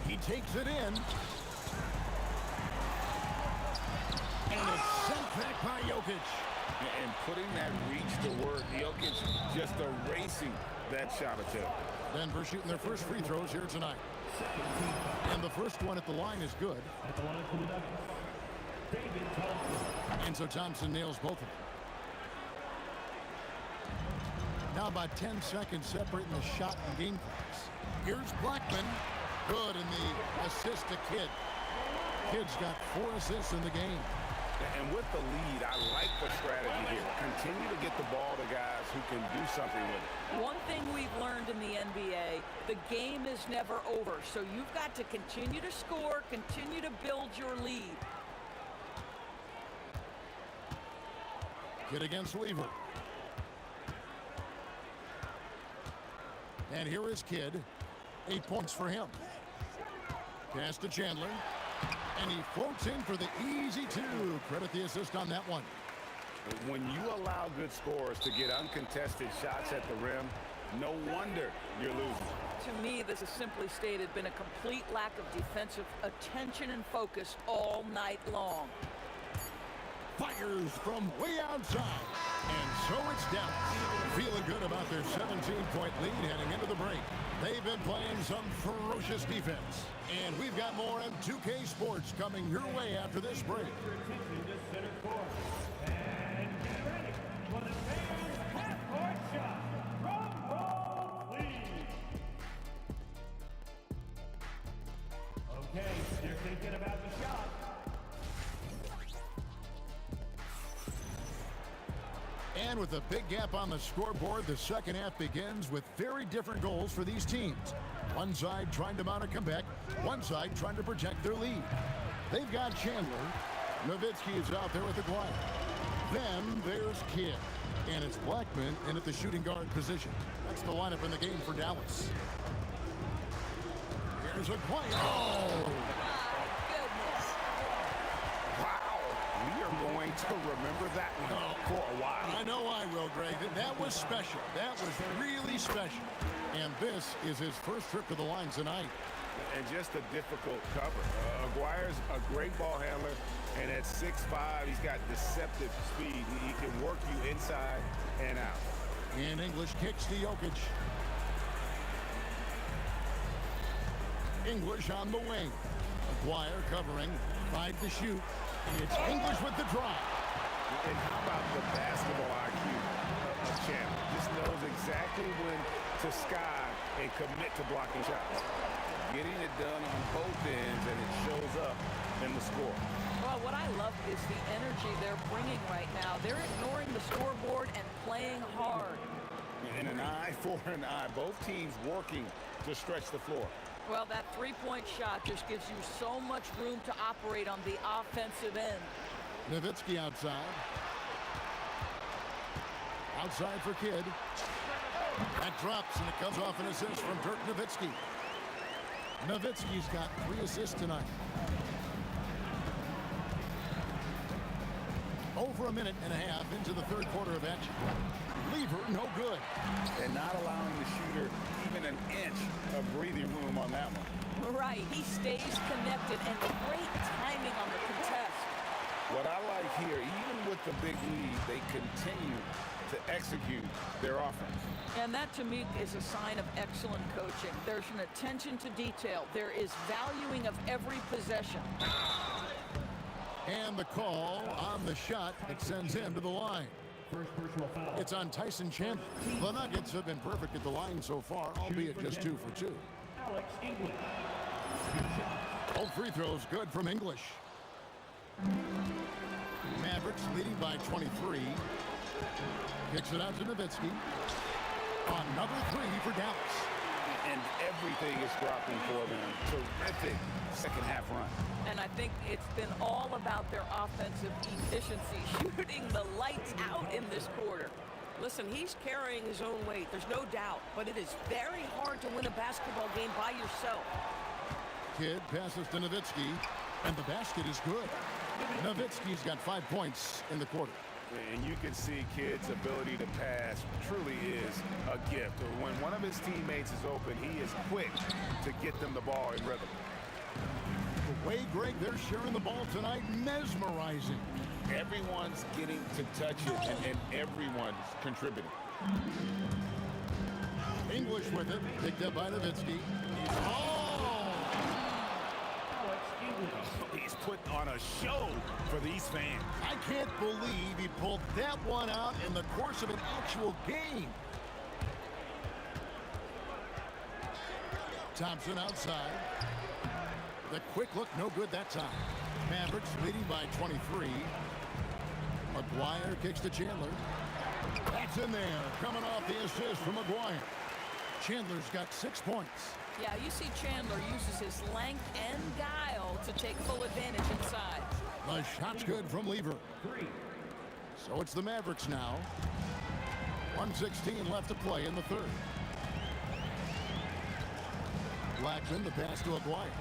S6: He takes it in. And it's sent back by Jokic.
S8: And putting that reach to work, Jokic just erasing that shot attempt.
S6: Denver shooting their first free throws here tonight. And the first one at the line is good. And so Thompson nails both of them. Now about 10 seconds separating the shot and game clocks. Here's Blackman. Good in the assist to Kidd. Kidd's got 4 assists in the game.
S8: And with the lead, I like the strategy here. Continue to get the ball to guys who can do something with it.
S7: One thing we've learned in the NBA, the game is never over. So you've got to continue to score, continue to build your lead.
S6: Kidd against Weaver. And here is Kidd. 8 points for him. Pass to Chandler. And he floats in for the easy 2. Credit the assist on that one.
S8: When you allow good scorers to get uncontested shots at the rim, no wonder you're losing.
S7: To me, this has simply stated been a complete lack of defensive attention and focus all night long.
S6: Fires from way outside. And so it's Dallas. Feeling good about their 17-point lead heading into the break. They've been playing some ferocious defense. And we've got more M2K Sports coming your way after this break.
S5: Okay, they're thinking about the shot.
S6: And with a big gap on the scoreboard, the second half begins with very different goals for these teams. One side trying to mount a comeback, one side trying to protect their lead. They've got Chandler. Nowitzki is out there with the Aguirre. Then there's Kidd. And it's Blackman in at the shooting guard position. That's the lineup in the game for Dallas. Here's Aguirre. Oh!
S8: We are going to remember that one for a while.
S6: I know I will, Greg. That was special. That was really special. And this is his first trip to the line tonight.
S8: And just a difficult cover. Aguirre's a great ball handler, and at 6'5", he's got deceptive speed. He can work you inside and out.
S6: And English kicks to Jokic. English on the wing. Aguirre covering, 5 to shoot. It's English with the drive.
S8: And how about the basketball IQ of Chandler? Just knows exactly when to sky and commit to blocking shots. Getting it done on both ends, and it shows up in the score.
S7: Well, what I love is the energy they're bringing right now. They're ignoring the scoreboard and playing hard.
S8: And an eye for an eye. Both teams working to stretch the floor.
S7: Well, that three-point shot just gives you so much room to operate on the offensive end.
S6: Nowitzki outside. Outside for Kidd. That drops, and it comes off an assist from Dirk Nowitzki. Nowitzki's got 3 assists tonight. Over a minute and a half into the third quarter of action. Lever, no good.
S8: And not allowing the shooter even an inch of breathing room on that one.
S7: Right, he stays connected, and great timing on the contest.
S8: What I like here, even with the big lead, they continue to execute their offense.
S7: And that, to me, is a sign of excellent coaching. There's an attention to detail. There is valuing of every possession.
S6: And the call on the shot that sends him to the line.
S5: First personal foul.
S6: It's on Tyson Chandler. The Nuggets have been perfect at the line so far, albeit just 2 for 2.
S5: Alex English.
S6: Both free throws good from English. Mavericks leading by 23. Kicks it out to Nowitzki. Another 3 for Dallas.
S8: And everything is dropping for them. Terrific second half run.
S7: And I think it's been all about their offensive efficiency, shooting the lights out in this quarter.
S9: Listen, he's carrying his own weight, there's no doubt, but it is very hard to win a basketball game by yourself.
S6: Kidd passes to Nowitzki, and the basket is good. Nowitzki's got 5 points in the quarter.
S8: And you can see Kidd's ability to pass truly is a gift. When one of his teammates is open, he is quick to get them the ball in rhythm.
S6: The way, Greg, they're sharing the ball tonight, mesmerizing.
S8: Everyone's getting to touch it, and everyone's contributing.
S6: English with it, picked up by Nowitzki. Oh!
S8: He's put on a show for these fans.
S6: I can't believe he pulled that one out in the course of an actual game. Thompson outside. The quick look, no good that time. Mavericks leading by 23. McGuire kicks to Chandler. That's in there, coming off the assist from McGuire. Chandler's got 6 points.
S7: Yeah, you see Chandler uses his length and guile to take full advantage inside.
S6: The shot's good from Lever. So it's the Mavericks now. 1:16 left to play in the third. Blackman, the pass to Aguirre.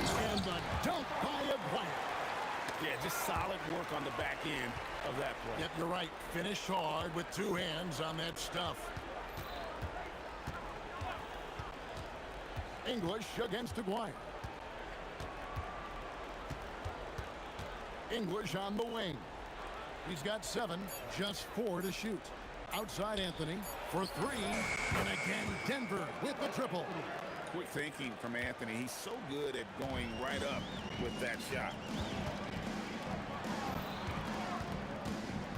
S6: And the dunk by Aguirre.
S8: Yeah, just solid work on the back end of that play.
S6: Yep, you're right. Finish hard with 2 hands on that stuff. English against Aguirre. English on the wing. He's got 7, just 4 to shoot. Outside Anthony for 3, and again Denver with the triple.
S8: Quick thinking from Anthony. He's so good at going right up with that shot.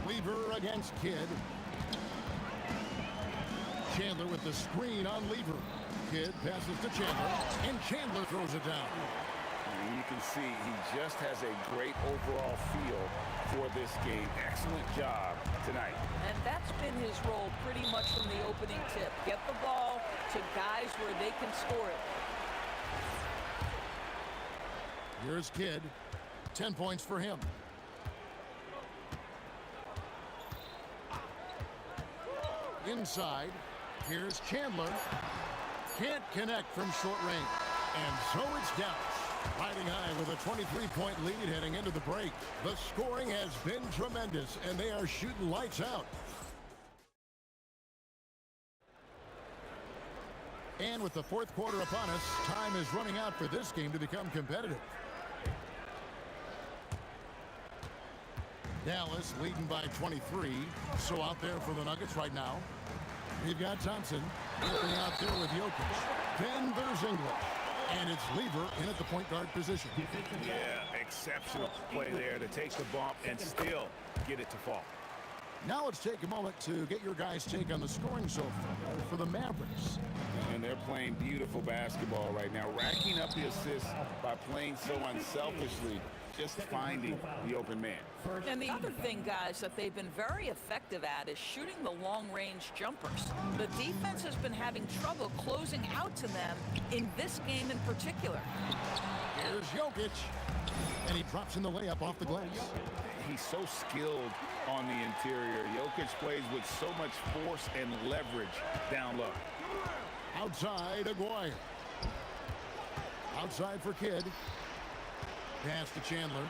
S6: Lever against Kidd. Chandler with the screen on Lever. Kidd passes to Chandler, and Chandler throws it down.
S8: And you can see he just has a great overall feel for this game. Excellent job tonight.
S7: And that's been his role pretty much from the opening tip. Get the ball to guys where they can score it.
S6: Here's Kidd. 10 points for him. Inside. Here's Chandler. Can't connect from short range. And so it's Dallas, riding high with a 23-point lead heading into the break. The scoring has been tremendous, and they are shooting lights out. And with the fourth quarter upon us, time is running out for this game to become competitive. Dallas leading by 23. So out there for the Nuggets right now. We've got Thompson working out there with Jokic. Then there's English. And it's Lever in at the point guard position.
S8: Yeah, exceptional play there to take the bump and still get it to fall.
S6: Now let's take a moment to get your guys' take on the scoring so far for the Mavericks.
S8: And they're playing beautiful basketball right now, racking up the assists by playing so unselfishly, just finding the open man.
S7: And the other thing, guys, that they've been very effective at is shooting the long-range jumpers. The defense has been having trouble closing out to them in this game in particular.
S6: Here's Jokic. And he drops in the layup off the glass.
S8: He's so skilled on the interior. Jokic plays with so much force and leverage down low.
S6: Outside, Aguirre. Outside for Kidd. Pass to Chandler.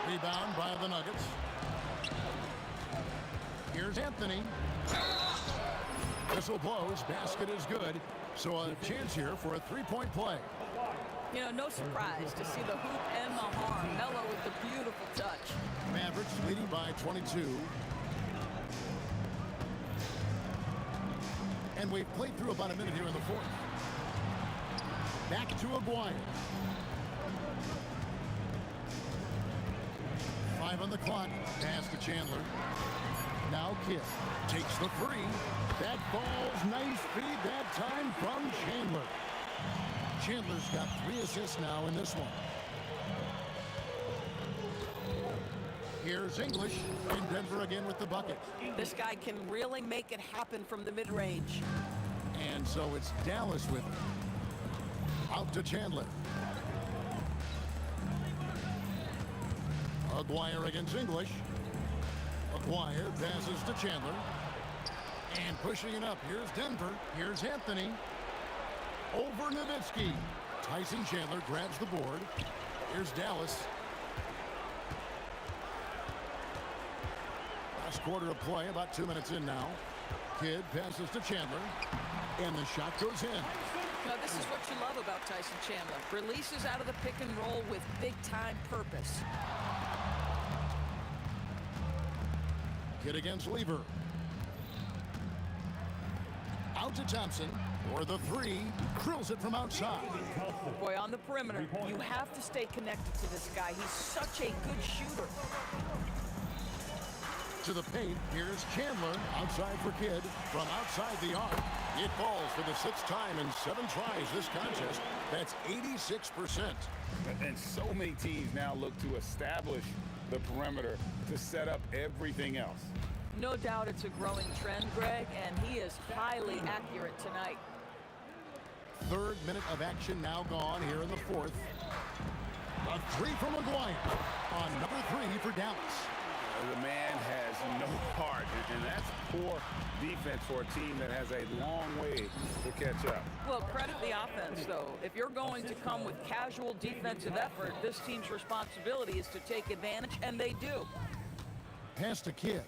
S6: Rebound by the Nuggets. Here's Anthony. Whistle blows. Basket is good. So a chance here for a three-point play.
S7: You know, no surprise to see the hoop and the harm. Melo with the beautiful touch.
S6: Mavericks leading by 22. And we've played through about a minute here in the fourth. Back to Aguirre. 5 on the clock. Pass to Chandler. Now Kidd takes the three. That falls. Nice feed that time from Chandler. Chandler's got 3 assists now in this one. Here's English, and Denver again with the bucket.
S7: This guy can really make it happen from the mid-range.
S6: And so it's Dallas with it. Out to Chandler. Aguirre against English. Aguirre passes to Chandler. And pushing it up. Here's Denver. Here's Anthony. Over Nowitzki. Tyson Chandler grabs the board. Here's Dallas. Last quarter of play, about 2 minutes in now. Kidd passes to Chandler. And the shot goes in.
S7: Now, this is what you love about Tyson Chandler. Releases out of the pick and roll with big-time purpose.
S6: Kidd against Lever. Out to Thompson. For the three. Drills it from outside.
S7: Boy, on the perimeter, you have to stay connected to this guy. He's such a good shooter.
S6: To the paint. Here's Chandler. Outside for Kidd. From outside the arc. It falls for the 6th time in 7 tries this contest. That's 86%.
S8: And so many teams now look to establish the perimeter to set up everything else.
S7: No doubt it's a growing trend, Greg, and he is highly accurate tonight.
S6: 3rd minute of action now gone here in the 4th. A three from McGuire. On number 3 for Dallas.
S8: The man has no heart, and that's poor defense for a team that has a long way to catch up.
S7: Well, credit the offense, though. If you're going to come with casual defensive effort, this team's responsibility is to take advantage, and they do.
S6: Pass to Kidd.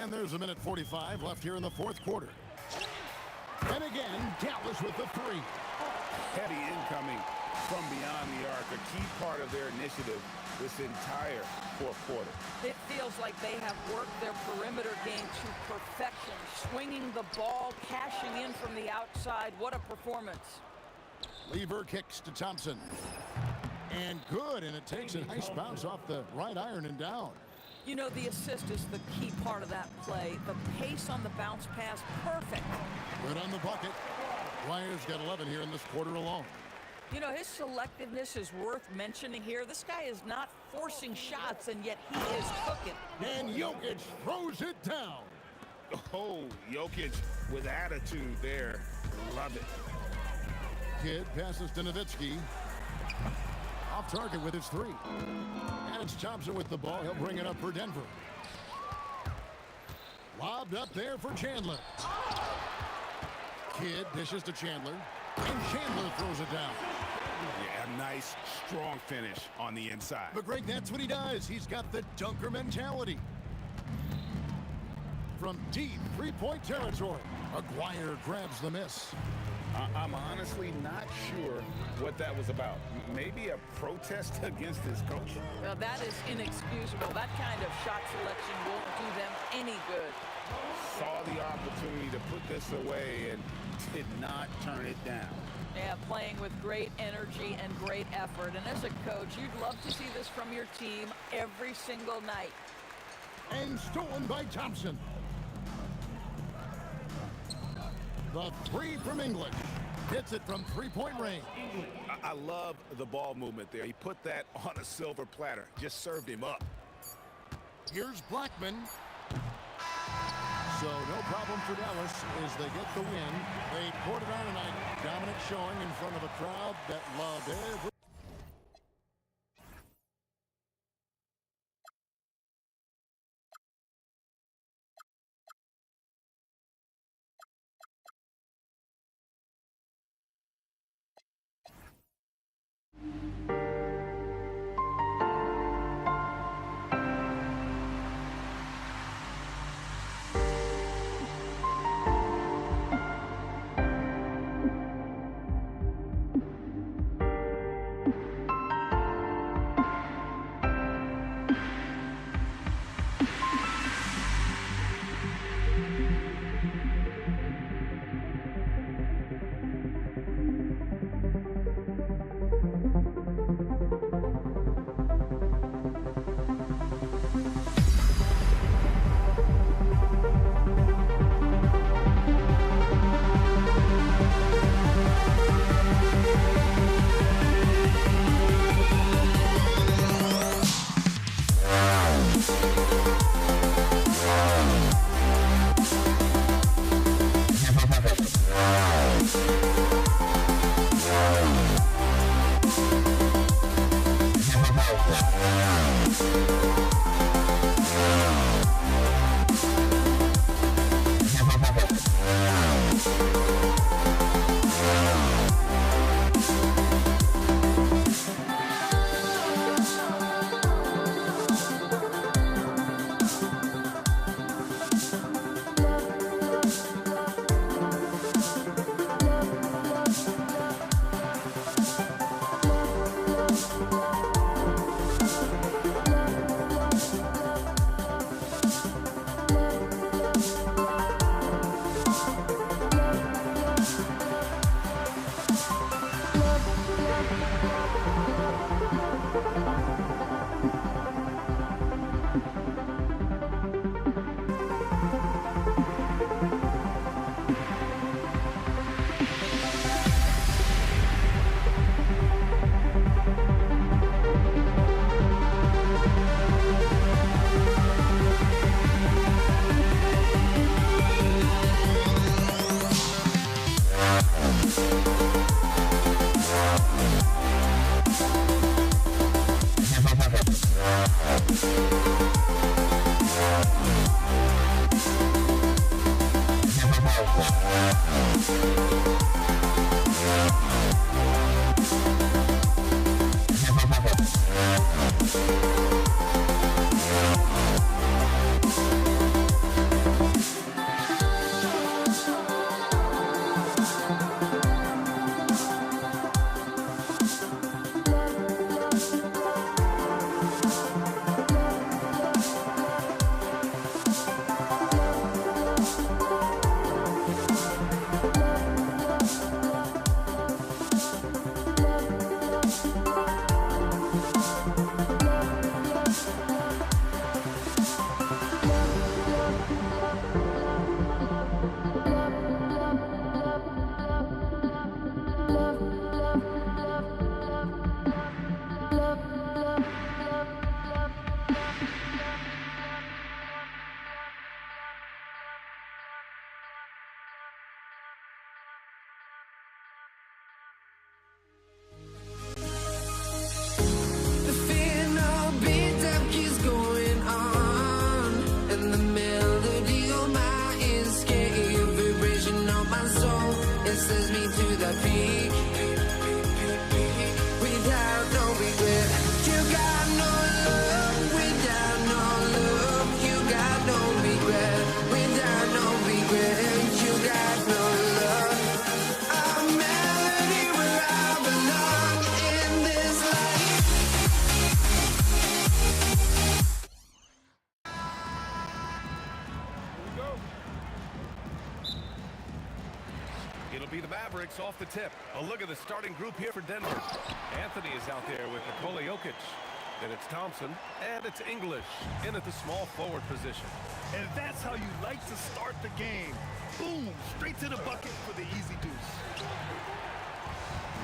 S6: And there's a minute 45 left here in the 4th quarter. And again, Dallas with the three.
S8: Heavy incoming from beyond the arc, a key part of their initiative this entire 4th quarter.
S7: It feels like they have worked their perimeter game to perfection, swinging the ball, cashing in from the outside. What a performance.
S6: Lever kicks to Thompson. And good, and it takes a nice bounce off the right iron and down.
S7: You know, the assist is the key part of that play. The pace on the bounce pass, perfect.
S6: Good on the bucket. Dwyer's got 11 here in this quarter alone.
S7: You know, his selectiveness is worth mentioning here. This guy is not forcing shots, and yet he is cooking.
S6: And Jokic throws it down.
S8: Oh, Jokic with attitude there. Love it.
S6: Kidd passes to Nowitzki. Off target with his three. And it's Thompson with the ball. He'll bring it up for Denver. Lobbed up there for Chandler. Kidd dishes to Chandler. And Chandler throws it down.
S8: Yeah, nice, strong finish on the inside.
S6: But Greg, that's what he does. He's got the dunker mentality. From deep three-point territory, Aguirre grabs the miss.
S8: I'm honestly not sure what that was about. Maybe a protest against his coach?
S7: Now, that is inexcusable. That kind of shot selection won't do them any good.
S8: Saw the opportunity to put this away and did not turn it down.
S7: Yeah, playing with great energy and great effort. And as a coach, you'd love to see this from your team every single night.
S6: And stolen by Thompson. The three from English. Hits it from three-point range.
S8: I love the ball movement there. He put that on a silver platter. Just served him up.
S6: Here's Blackman. So no problem for Dallas as they get the win. They poured it on tonight. Dominant showing in front of a crowd that loved every
S1: The fear no beat up keeps going on, and the melody on my ears, scary vibration on my soul. It sends me to the peak without no regret. You got no love without no love. You got no regret without no regret. You got no love. A melody where I belong in this life.
S2: It'll be the Mavericks off the tip. A look at the starting group here for Denver. Anthony is out there with Nikola Jokic. Then it's Thompson, and it's English in at the small forward position.
S4: And that's how you like to start the game. Boom, straight to the bucket for the easy deuce.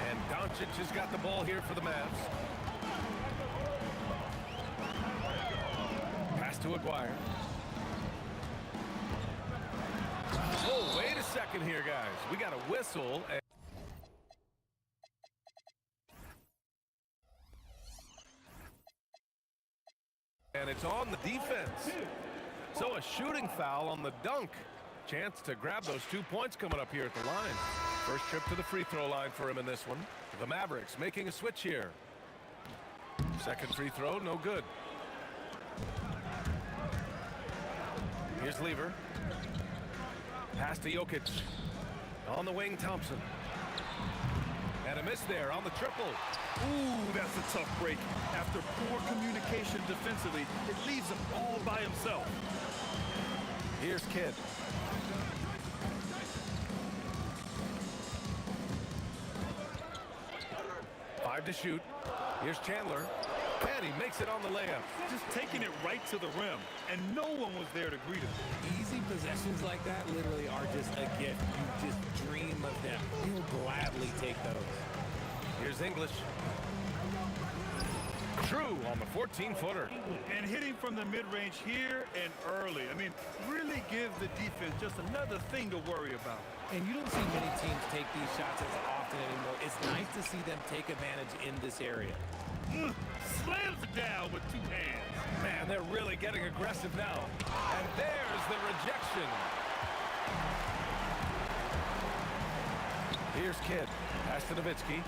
S2: And Doncic has got the ball here for the Mavs. Pass to Aguirre. Oh, wait a second here, guys. We got a whistle. And it's on the defense. So a shooting foul on the dunk. Chance to grab those 2 points coming up here at the line. First trip to the free throw line for him in this one. The Mavericks making a switch here. Second free throw, no good. Here's Lever. Pass to Jokic. On the wing, Thompson. And a miss there on the triple.
S4: Ooh, that's a tough break. After poor communication defensively, it leaves him all by himself.
S2: Here's Kidd. Five to shoot. Here's Chandler. And he makes it on the layup.
S4: Just taking it right to the rim, and no one was there to greet him.
S10: Easy possessions like that literally are just a gift. You just dream of them. You'll gladly take those.
S2: Here's English. True on the 14-footer.
S4: And hitting from the mid-range here and early. I mean, really give the defense just another thing to worry about.
S10: And you don't see many teams take these shots as often anymore. It's nice to see them take advantage in this area.
S4: Slams it down with two hands.
S2: Man, they're really getting aggressive now. And there's the rejection. Here's Kidd. Pass to Nowitzki.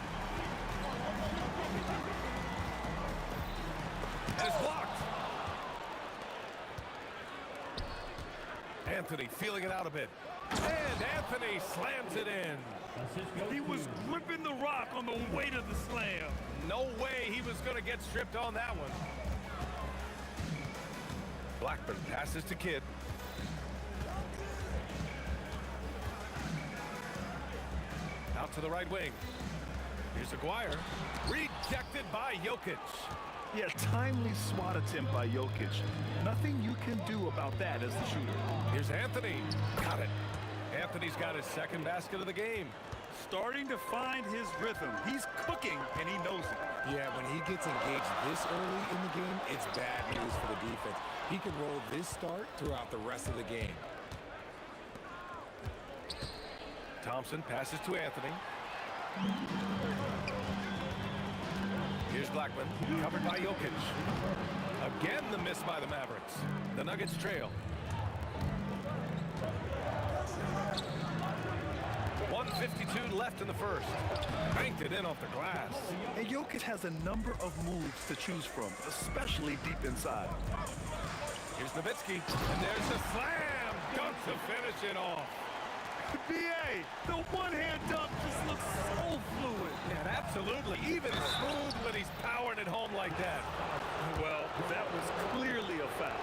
S2: And it's blocked. Anthony feeling it out a bit. And Anthony slams it in.
S4: He was gripping the rock on the weight of the slam.
S2: No way he was going to get stripped on that one. Blackburn passes to Kidd. Out to the right wing. Here's Aguirre. Rejected by Jokic.
S4: Yeah, timely swat attempt by Jokic. Nothing you can do about that as the shooter.
S2: Here's Anthony. Got it. Anthony's got his second basket of the game.
S4: Starting to find his rhythm. He's cooking, and he knows it.
S10: Yeah, when he gets engaged this early in the game, it's bad news for the defense. He can roll this start throughout the rest of the game.
S2: Thompson passes to Anthony. Here's Blackman, covered by Jokic. Again, the miss by the Mavericks. The Nuggets trail. 1:52 left in the first. Banked it in off the glass.
S4: And Jokic has a number of moves to choose from, especially deep inside.
S2: Here's Nowitzki, and there's the slam dunk to finish it off.
S4: BA, the one-hand dunk just looks so fluid.
S2: Yeah, absolutely. Even smooth when he's powering it home like that.
S4: Well, that was clearly a foul.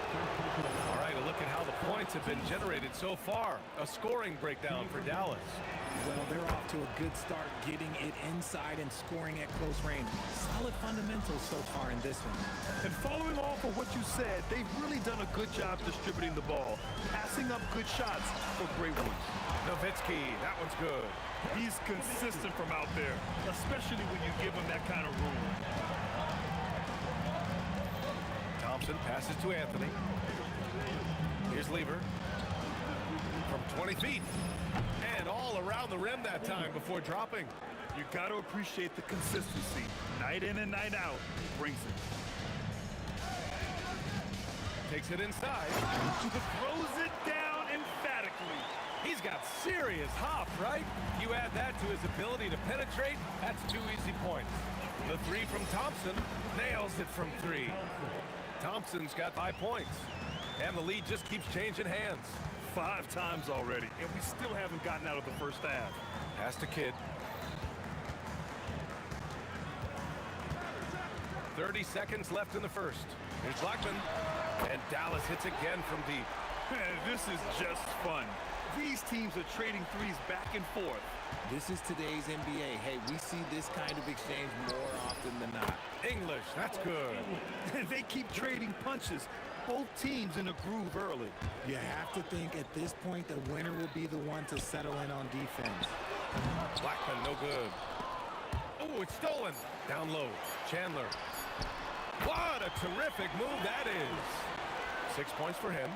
S2: All right, a look at how the points have been generated so far. A scoring breakdown for Dallas.
S10: Well, they're off to a good start getting it inside and scoring at close range. Solid fundamentals so far in this one.
S4: And following off of what you said, they've really done a good job distributing the ball, passing up good shots for great ones.
S2: Nowitzki, that one's good.
S4: He's consistent from out there, especially when you give him that kind of room.
S2: Thompson passes to Anthony. Here's Lever. From 20 feet. And all around the rim that time before dropping.
S4: You got to appreciate the consistency. Night in and night out, brings it.
S2: Takes it inside.
S4: Throws it down emphatically.
S2: He's got serious hop, right? You add that to his ability to penetrate, that's 2 easy points. The three from Thompson nails it from 3. Thompson's got 5 points. And the lead just keeps changing hands.
S4: 5 times already, and we still haven't gotten out of the first half.
S2: Pass to Kidd. 30 seconds left in the first. Here's Blackman. And Dallas hits again from deep.
S4: This is just fun. These teams are trading threes back and forth.
S10: This is today's NBA. Hey, we see this kind of exchange more often than not.
S2: English, that's good.
S4: They keep trading punches. Both teams in a groove early.
S10: You have to think at this point the winner will be the one to settle in on defense.
S2: Blackman, no good. Oh, it's stolen. Down low. Chandler. What a terrific move that is. 6 points for him.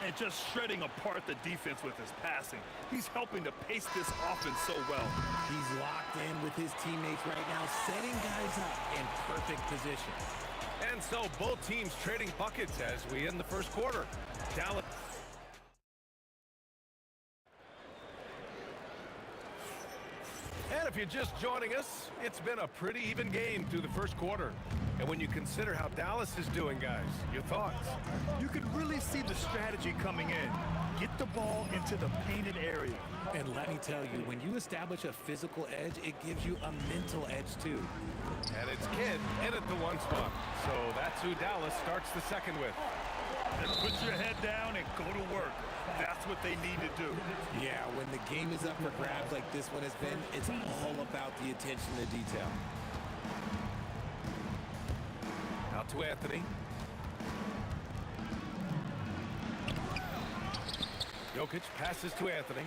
S4: And just shredding apart the defense with his passing. He's helping to pace this offense so well.
S10: He's locked in with his teammates right now, setting guys up in perfect position.
S2: And so both teams trading buckets as we end the first quarter. Dallas. And if you're just joining us, it's been a pretty even game through the first quarter. And when you consider how Dallas is doing, guys, your thoughts?
S4: You can really see the strategy coming in. Get the ball into the painted area.
S10: And let me tell you, when you establish a physical edge, it gives you a mental edge too.
S2: And it's Kidd in at the 1 spot. So that's who Dallas starts the second with.
S4: And put your head down and go to work. That's what they need to do.
S10: Yeah, when the game is up for grabs like this one has been, it's all about the attention to detail.
S2: Out to Anthony. Jokic passes to Anthony.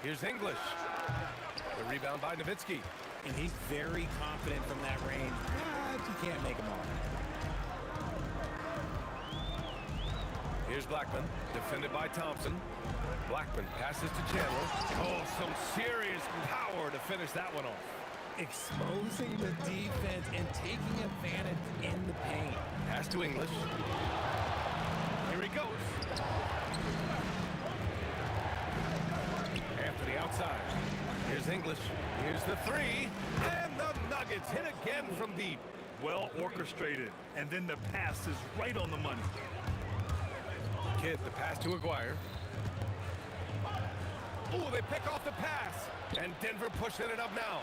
S2: Here's English. The rebound by Nowitzki.
S10: And he's very confident from that range, but you can't make him all.
S2: Here's Blackman, defended by Thompson. Blackman passes to Chandler. Oh, some serious power to finish that one off.
S10: Exposing the defense and taking advantage in the paint.
S2: Pass to English. Here he goes. Anthony outside. Here's English. Here's the 3. And the Nuggets hit again from deep.
S4: Well orchestrated. And then the pass is right on the money.
S2: Kidd, the pass to Aguirre. Oh, they pick off the pass. And Denver pushing it up now.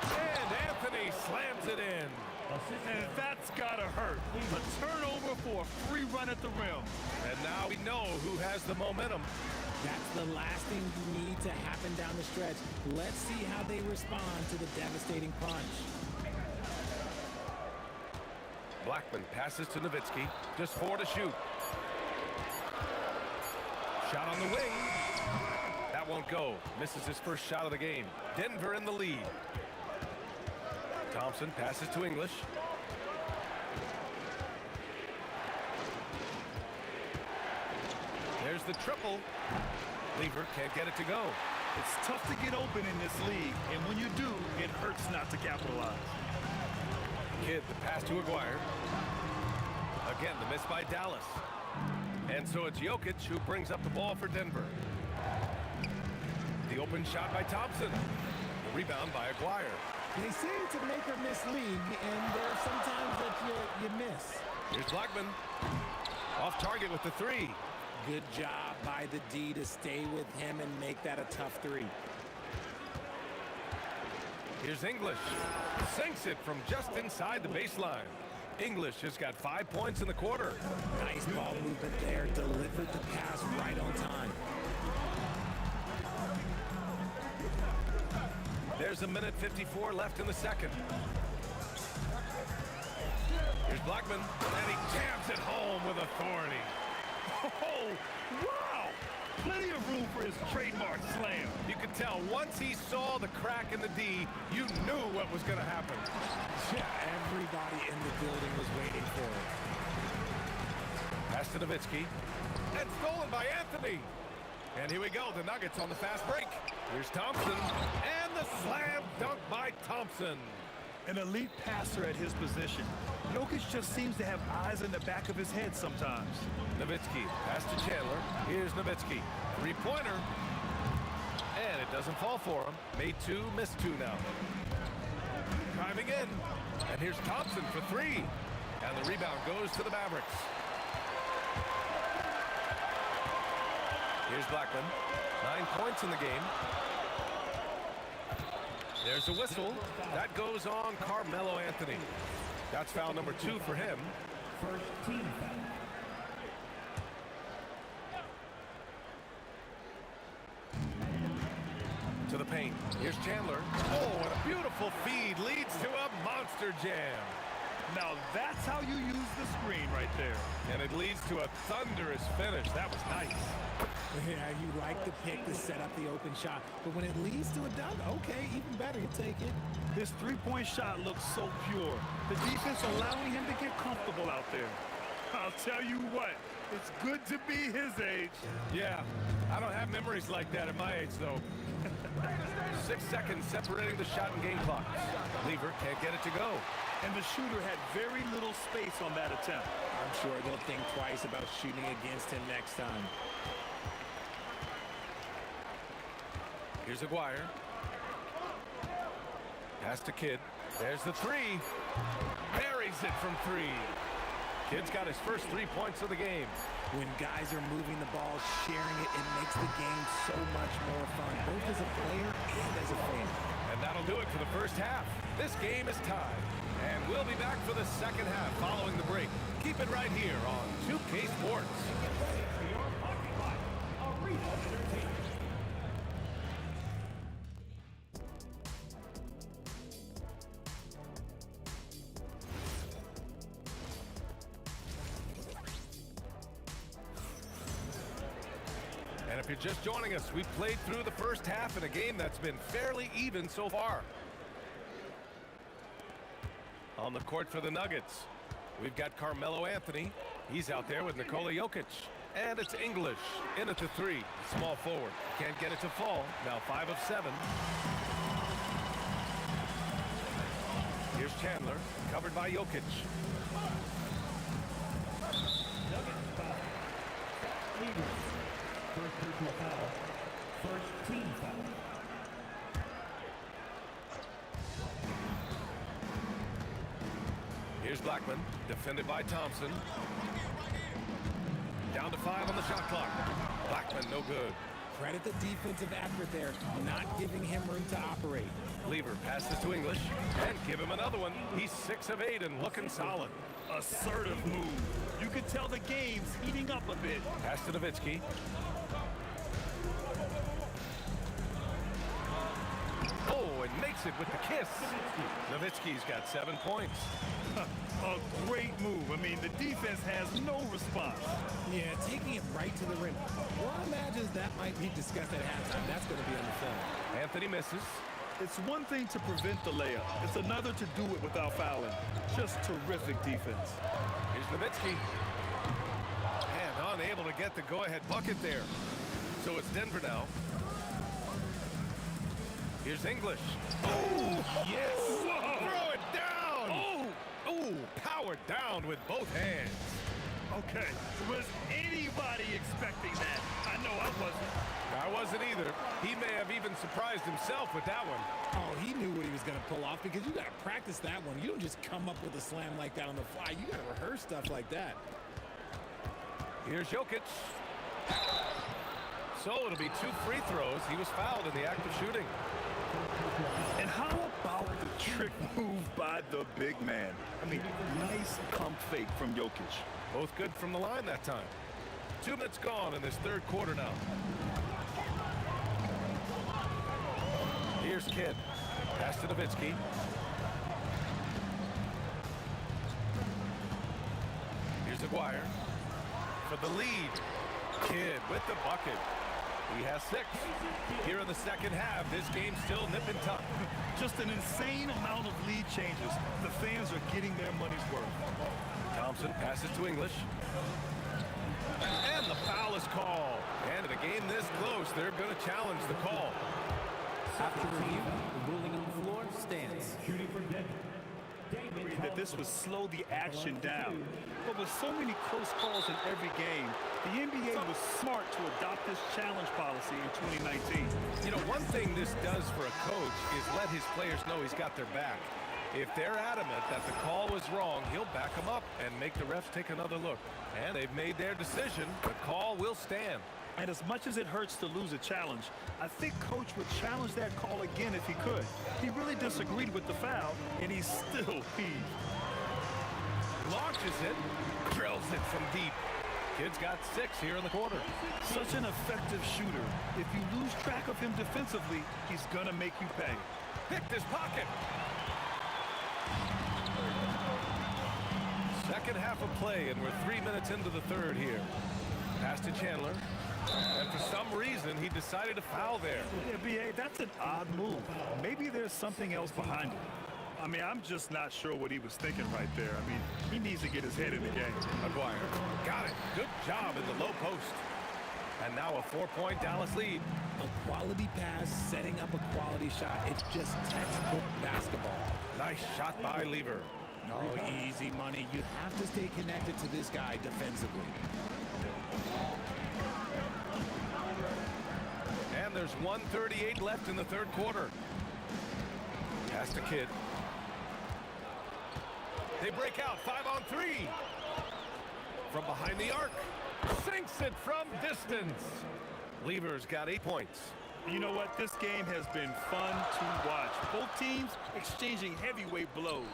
S2: And Anthony slams it in.
S4: And that's gotta hurt. A turnover for a free run at the rim.
S2: And now we know who has the momentum.
S11: That's the last thing you need to happen down the stretch. Let's see how they respond to the devastating punch.
S2: Blackman passes to Nowitzki. Just 4 to shoot. Shot on the wing. That won't go. Misses his first shot of the game. Denver in the lead. Thompson passes to English. There's the triple. Lever can't get it to go.
S4: It's tough to get open in this league, and when you do, it hurts not to capitalize.
S2: Kidd, the pass to Aguirre. Again, the miss by Dallas. And so it's Jokic who brings up the ball for Denver. The open shot by Thompson. The rebound by Aguirre.
S11: They say it's a make or miss league, and there are some times that you miss.
S2: Here's Blackman. Off target with the 3.
S11: Good job by the D to stay with him and make that a tough 3.
S2: Here's English. Sinks it from just inside the baseline. English has got 5 points in the quarter.
S11: Nice ball movement there. Delivered the pass right on time.
S2: There's a minute 54 left in the second. Here's Blackman, and he jams it home with authority.
S4: Oh, wow! Plenty of room for his trademark slam.
S2: You could tell once he saw the crack in the D, you knew what was going to happen.
S11: Yeah, everybody in the building was waiting for it.
S2: Pass to Nowitzki. And stolen by Anthony. And here we go, the Nuggets on the fast break. Here's Thompson. And the slam dunk by Thompson.
S4: An elite passer at his position. Jokic just seems to have eyes in the back of his head sometimes.
S2: Nowitzki, pass to Chandler. Here's Nowitzki. 3-pointer. And it doesn't fall for him. Made 2, missed 2 now. Driving in. And here's Thompson for 3. And the rebound goes to the Mavericks. Here's Blackman. 9 points in the game. There's a whistle. That goes on Carmelo Anthony. That's foul number 2 for him.
S5: First team foul.
S2: To the paint. Here's Chandler. Oh, and a beautiful feed leads to a monster jam.
S4: Now that's how you use the screen right there.
S2: And it leads to a thunderous finish. That was nice.
S11: Yeah, you like the pick to set up the open shot, but when it leads to a dunk, okay, even better, you take it.
S4: His three-point shot looks so pure. The defense allowing him to get comfortable out there. I'll tell you what, it's good to be his age.
S2: Yeah, I don't have memories like that at my age, though. 6 seconds separating the shot and game clock. Lever can't get it to go.
S4: And the shooter had very little space on that attempt.
S11: I'm sure they'll think twice about shooting against him next time.
S2: Here's Aguirre. Pass to Kidd. There's the 3. Buries it from 3. Kidd's got his first 3 points of the game.
S11: When guys are moving the ball, sharing it, it makes the game so much more fun, both as a player and as a fan.
S2: And that'll do it for the first half. This game is tied. And we'll be back for the second half following the break. Keep it right here on 2K Sports.
S5: Your parking lot, Arena Entertainment.
S2: And if you're just joining us, we've played through the first half in a game that's been fairly even so far. On the court for the Nuggets, we've got Carmelo Anthony. He's out there with Nikola Jokic. And it's English in at the 3. Small forward. Can't get it to fall. Now 5 of 7. Here's Chandler, covered by Jokic.
S5: Nuggets foul. Eagles. First personal foul. First team foul.
S2: Here's Blackman, defended by Thompson. Down to 5 on the shot clock. Blackman, no good.
S11: Credit the defensive effort there, not giving him room to operate.
S2: Lever passes to English, and give him another one. He's 6 of 8 and looking solid.
S4: Assertive move. You could tell the game's heating up a bit.
S2: Pass to Nowitzki. makes it with the kiss. Nowitzki's got 7 points.
S4: A great move. I mean, the defense has no response.
S11: Yeah, taking it right to the rim. One imagines that might be discussed at halftime. That's going to be on the film.
S2: Anthony misses.
S4: It's one thing to prevent the layup. It's another to do it without fouling. Just terrific defense.
S2: Here's Nowitzki. And unable to get the go-ahead bucket there. So it's Denver now. Here's English. Oh, yes!
S4: Whoa.
S2: Throw it down! Oh, powered down with both hands.
S4: Okay, was anybody expecting that? I know I wasn't.
S2: I wasn't either. He may have even surprised himself with that one.
S11: Oh, he knew what he was going to pull off because you got to practice that one. You don't just come up with a slam like that on the fly. You got to rehearse stuff like that.
S2: Here's Jokic. So it'll be 2 free throws. He was fouled in the act of shooting.
S4: And how about the trick move by the big man? I mean, nice pump fake from Jokic.
S2: Both good from the line that time. 2 minutes gone in this third quarter now. Here's Kidd. Pass to Nowitzki. Here's Aguirre. For the lead. Kidd with the bucket. He has 6. Here in the second half, this game's still nip and tuck.
S4: Just an insane amount of lead changes. The fans are getting their money's worth.
S2: Thompson passes to English. And the foul is called. And in a game this close, they're going to challenge the call.
S5: After review, the ruling on the floor stands. Shooting for Denver.
S4: That this would slow the action down. But with so many close calls in every game, the NBA was smart to adopt this challenge policy in 2019.
S2: You know, one thing this does for a coach is let his players know he's got their back. If they're adamant that the call was wrong, he'll back them up and make the refs take another look. And they've made their decision. The call will stand.
S4: And as much as it hurts to lose a challenge, I think Coach would challenge that call again if he could. He really disagreed with the foul, and he's still peeved.
S2: Launches it, drills it from deep. Kid's got 6 here in the quarter.
S4: Such an effective shooter. If you lose track of him defensively, he's gonna make you pay.
S2: Picked his pocket. Second half of play, and we're 3 minutes into the third here. Pass to Chandler. And for some reason, he decided to foul there.
S4: Yeah, B.A., that's an odd move. Maybe there's something else behind it. I mean, I'm just not sure what he was thinking right there. I mean, he needs to get his head in the game.
S2: Aguirre got it. Good job in the low post. And now a 4-point Dallas lead.
S11: A quality pass, setting up a quality shot. It's just textbook basketball.
S2: Nice shot by Lever.
S11: No, easy money. You have to stay connected to this guy defensively.
S2: And there's 1:38 left in the third quarter. Pass to Kidd. They break out 5-on-3. From behind the arc. Sinks it from distance. Lever's got 8 points.
S4: You know what? This game has been fun to watch. Both teams exchanging heavyweight blows.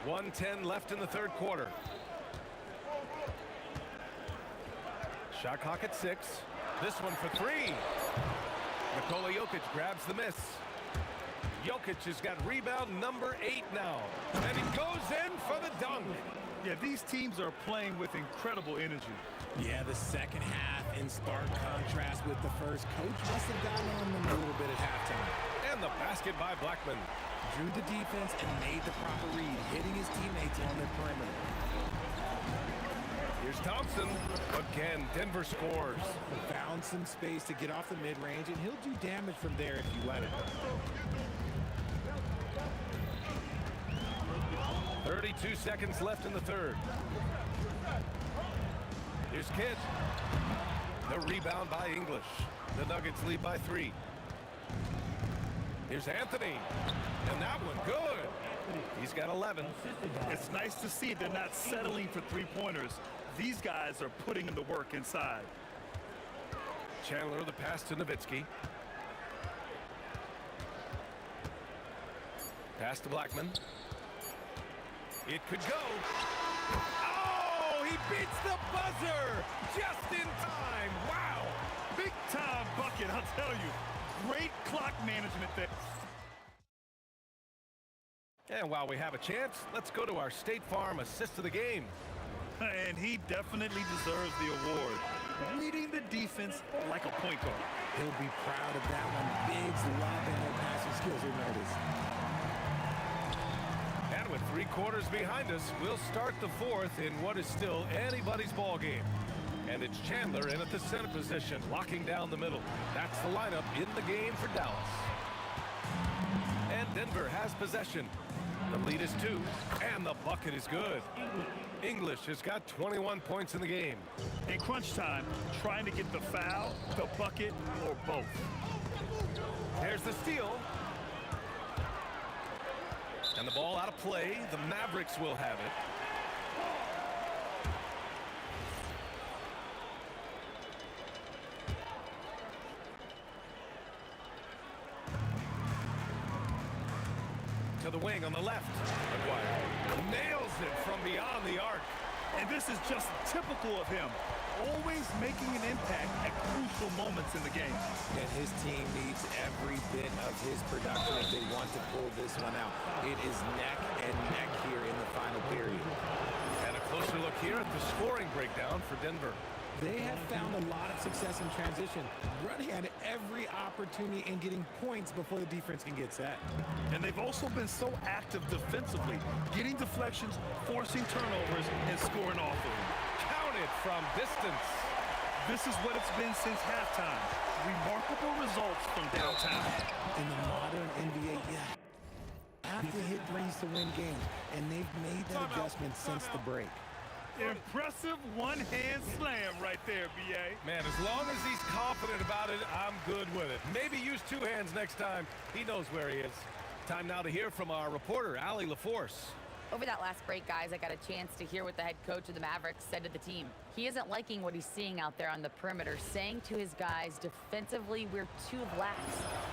S2: 1:10 left in the third quarter. Shot clock at 6. This one for 3. Nikola Jokic grabs the miss. Jokic has got rebound number 8 now. And he goes in for the dunk.
S4: Yeah, these teams are playing with incredible energy.
S11: Yeah, the second half in stark contrast with the first. Coach must have gotten on them a little bit at halftime.
S2: And the basket by Blackman.
S11: Drew the defense and made the proper read, hitting his teammates on the perimeter.
S2: Here's Thompson. Again, Denver scores.
S11: Found some space to get off the mid-range, and he'll do damage from there if you let it.
S2: 32 seconds left in the third. Here's Kidd. The rebound by English. The Nuggets lead by 3. Here's Anthony. And that one good. He's got 11.
S4: It's nice to see they're not settling for three-pointers. These guys are putting in the work inside.
S2: Chandler the pass to Nowitzki. Pass to Blackman. It could go. Oh, he beats the buzzer just in time. Wow.
S4: Big time bucket, I'll tell you. Great clock management there.
S2: And while we have a chance, let's go to our State Farm assist of the game.
S4: And he definitely deserves the award. Leading the defense like a point guard.
S11: He'll be proud of that one. Biggs loving their passing skills are noticed.
S2: And with 3 quarters behind us, we'll start the fourth in what is still anybody's ball game. And it's Chandler in at the center position, locking down the middle. That's the lineup in the game for Dallas. And Denver has possession. The lead is 2, and the bucket is good. English has got 21 points in the game.
S4: In crunch time, trying to get the foul, the bucket, or both.
S2: There's the steal. And the ball out of play. The Mavericks will have it. To the wing on the left. McGuire nails it from beyond the arc.
S4: And this is just typical of him. Always making an impact at crucial moments in the game.
S11: And his team needs every bit of his production if they want to pull this one out. It is neck and neck here in the final period.
S2: And a closer look here at the scoring breakdown for Denver.
S11: They have found a lot of success in transition, running at every opportunity and getting points before the defense can get set.
S4: And they've also been so active defensively, getting deflections, forcing turnovers, and scoring off of them.
S2: Counted from distance.
S4: This is what it's been since halftime. Remarkable results from downtown.
S11: In the modern NBA, have to hit threes to win games, and they've made that adjustment since the break.
S4: Impressive one-hand slam right there, B.A.
S2: Man, as long as he's confident about it, I'm good with it. Maybe use 2 hands next time. He knows where he is. Time now to hear from our reporter, Allie LaForce.
S12: Over that last break, guys, I got a chance to hear what the head coach of the Mavericks said to the team. He isn't liking what he's seeing out there on the perimeter, saying to his guys, defensively, we're too lax,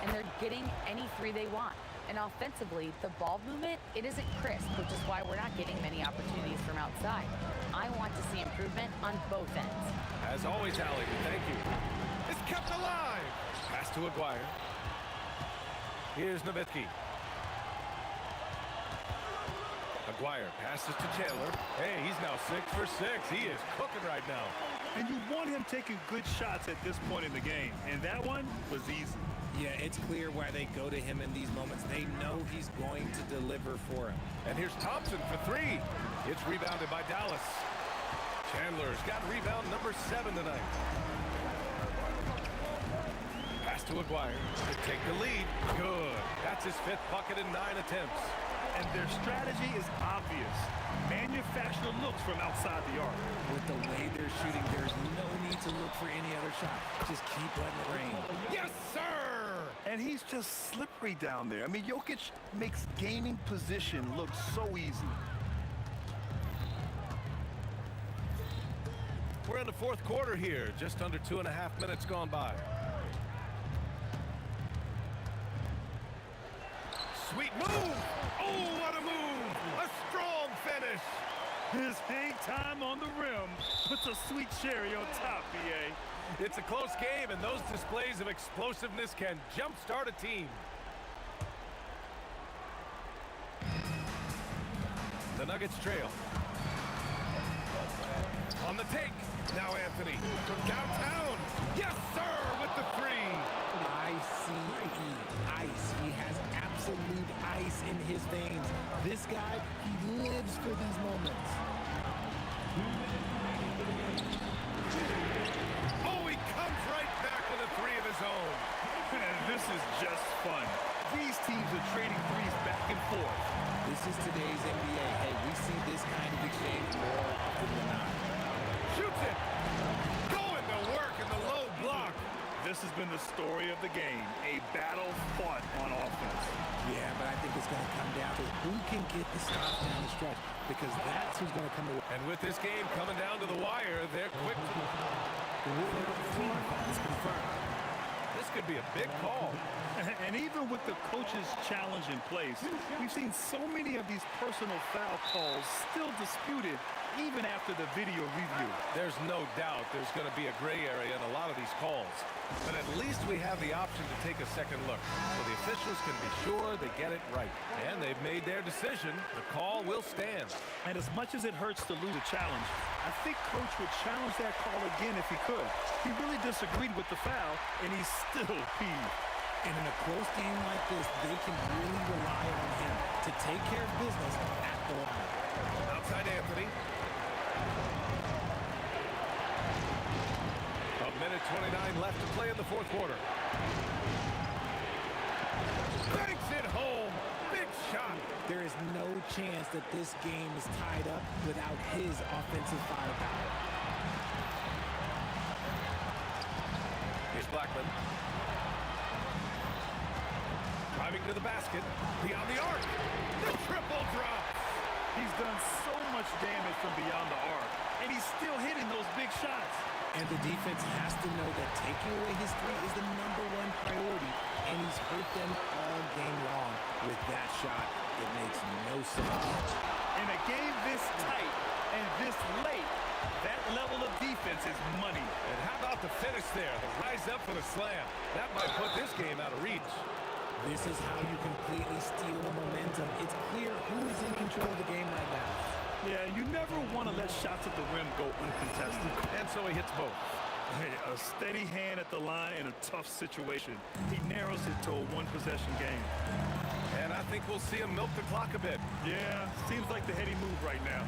S12: and they're getting any 3 they want. And offensively, the ball movement, it isn't crisp, which is why we're not getting many opportunities from outside. I want to see improvement on both ends.
S2: As always, Allie, thank you. It's kept alive. Pass to Aguirre. Here's Nowitzki. Aguirre passes to Chandler. Hey, he's now 6 for 6. He is cooking right now.
S4: And you want him taking good shots at this point in the game. And that one was easy.
S11: Yeah, it's clear why they go to him in these moments. They know he's going to deliver for him.
S2: And here's Thompson for 3. It's rebounded by Dallas. Chandler's got rebound number 7 tonight. Pass to Aguirre to take the lead. Good. That's his 5th bucket in 9 attempts.
S4: And their strategy is obvious. Manufacture looks from outside the arc.
S11: With the way they're shooting, there's no need to look for any other shot. Just keep letting it rain.
S2: Yes, sir!
S4: And he's just slippery down there. I mean, Jokic makes gaining position look so easy.
S2: We're in the 4th quarter here. Just under 2.5 minutes gone by. Sweet move! Oh, what a move! A strong finish!
S4: His hang time on the rim puts a sweet cherry on top, B.A.
S2: It's a close game, and those displays of explosiveness can jumpstart a team. The Nuggets trail. On the take. Now Anthony from downtown. Yes, sir, with the 3.
S11: Ice. He has absolute ice in his veins. This guy, he lives for these moments.
S2: Oh, he comes right back with a 3 of his own.
S4: And this is just fun. These teams are trading threes back and forth.
S11: This is today's NBA. Hey, we see this kind of exchange more often than not.
S2: Shoots it. Going to work in the low block.
S4: This has been the story of the game, a battle fought on offense.
S11: Yeah, but I think it's going to come down to who can get the stops down the stretch, because that's who's going to come to work.
S2: And with this game coming down to the wire, they're quick.
S11: The is confirmed.
S2: This could be a big call.
S4: And even with the coach's challenge in place, we've seen so many of these personal foul calls still disputed even after the video review.
S2: There's no doubt there's going to be a gray area in a lot of these calls. But at least we have the option to take a second look, so the officials can be sure they get it right. And they've made their decision. The call will stand.
S4: And as much as it hurts to lose a challenge, I think Coach would challenge that call again if he could. He really disagreed with the foul, and he's still peeved.
S11: And in a close game like this, they can really rely on him to take care of business at the line.
S2: Outside Anthony. A minute 29 left to play in the fourth quarter. Banks it home. Big shot.
S11: There is no chance that this game is tied up without his offensive firepower.
S2: Here's Blackman. Driving to the basket. Beyond the arc. The triple drop.
S4: He's done so much damage from beyond the arc, and he's still hitting those big shots.
S11: And the defense has to know that taking away his three is the #1 priority, and he's hurt them all game long with that shot. It makes no sense.
S4: In a game this tight and this late, that level of defense is money.
S2: And how about the finish there? The rise up for the slam. That might put this game out of reach.
S11: This is how you completely steal the momentum. It's clear who is in control of the game right now.
S4: Yeah, you never want to let shots at the rim go uncontested.
S2: And so he hits both.
S4: Hey, a steady hand at the line in a tough situation. He narrows it to a one-possession game.
S2: And I think we'll see him milk the clock a bit.
S4: Yeah, seems like the heady move right now.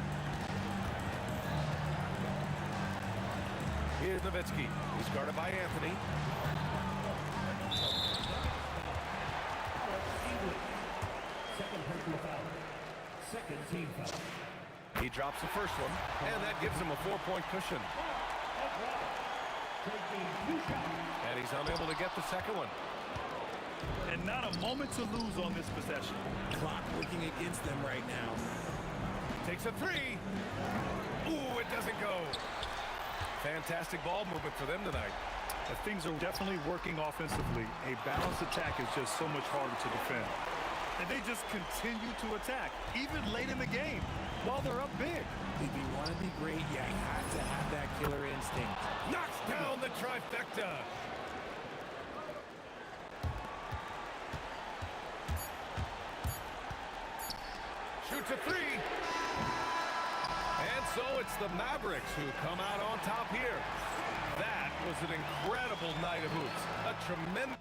S2: Here's Nowitzki. He's guarded by Anthony.
S5: Second team foul.
S2: He drops the first one, and that gives him a 4-point cushion. And he's unable to get the second one.
S4: And not a moment to lose on this possession.
S11: Clock working against them right now.
S2: Takes a three. Ooh, it doesn't go. Fantastic ball movement for them tonight.
S4: Things are definitely working offensively. A balanced attack is just so much harder to defend. And they just continue to attack, even late in the game, while they're up big.
S11: If you want to be great, you have to have that killer instinct.
S2: Knocks down the trifecta. Shoots a three. And so it's the Mavericks who come out on top here. That was an incredible night of hoops. A tremendous...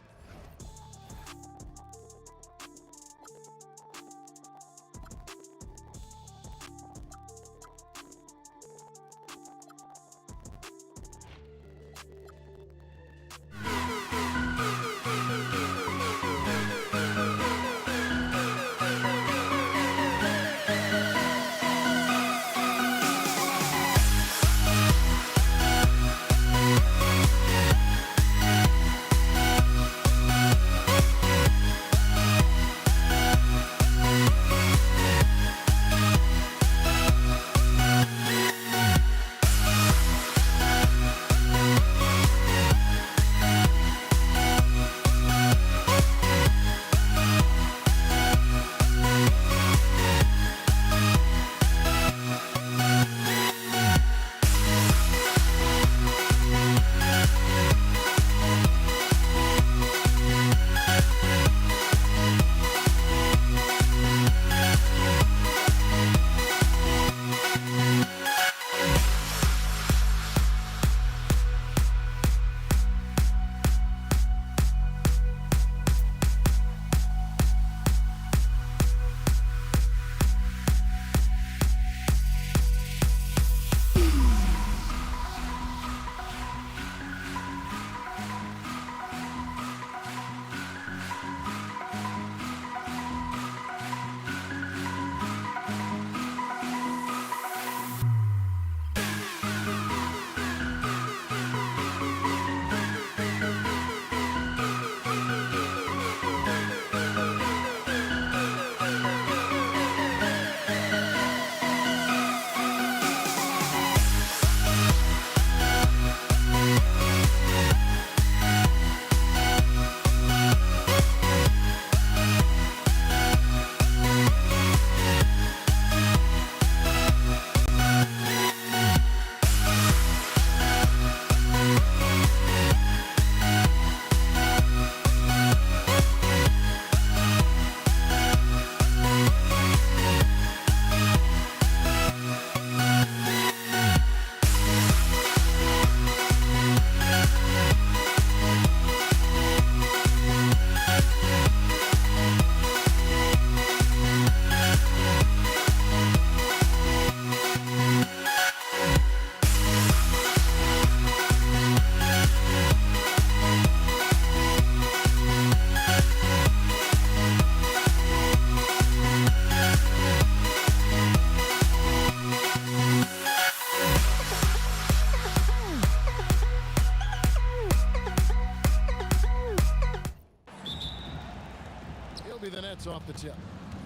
S6: be the Nets off the tip.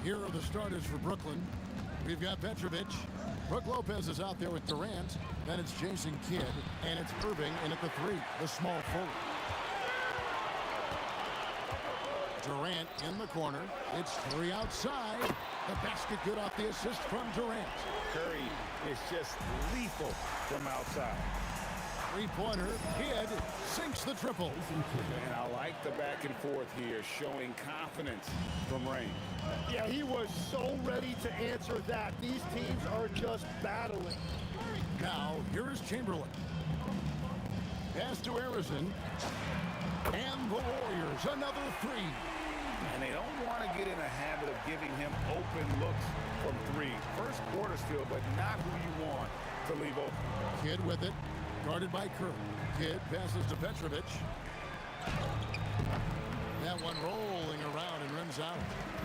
S6: Here are the starters for Brooklyn. We've got Petrovic. Brook Lopez is out there with Durant. Then it's Jason Kidd. And it's Irving in at the 3, the small forward. Durant in the corner. It's Curry outside. The basket good off the assist from Durant.
S8: Curry is just lethal from outside.
S6: Three-pointer. Kidd sinks the triple.
S8: And I like the back and forth here, showing confidence from Rain.
S3: Yeah, he was so ready to answer that. These teams are just battling.
S6: Now, here is Chamberlain. Pass to Harrison. And the Warriors, another 3.
S8: And they don't want to get in a habit of giving him open looks from 3. First quarter still, but not who you want to leave open.
S6: Kidd with it. Guarded by Curry. Kidd passes to Petrovic. That one rolling around and rims out.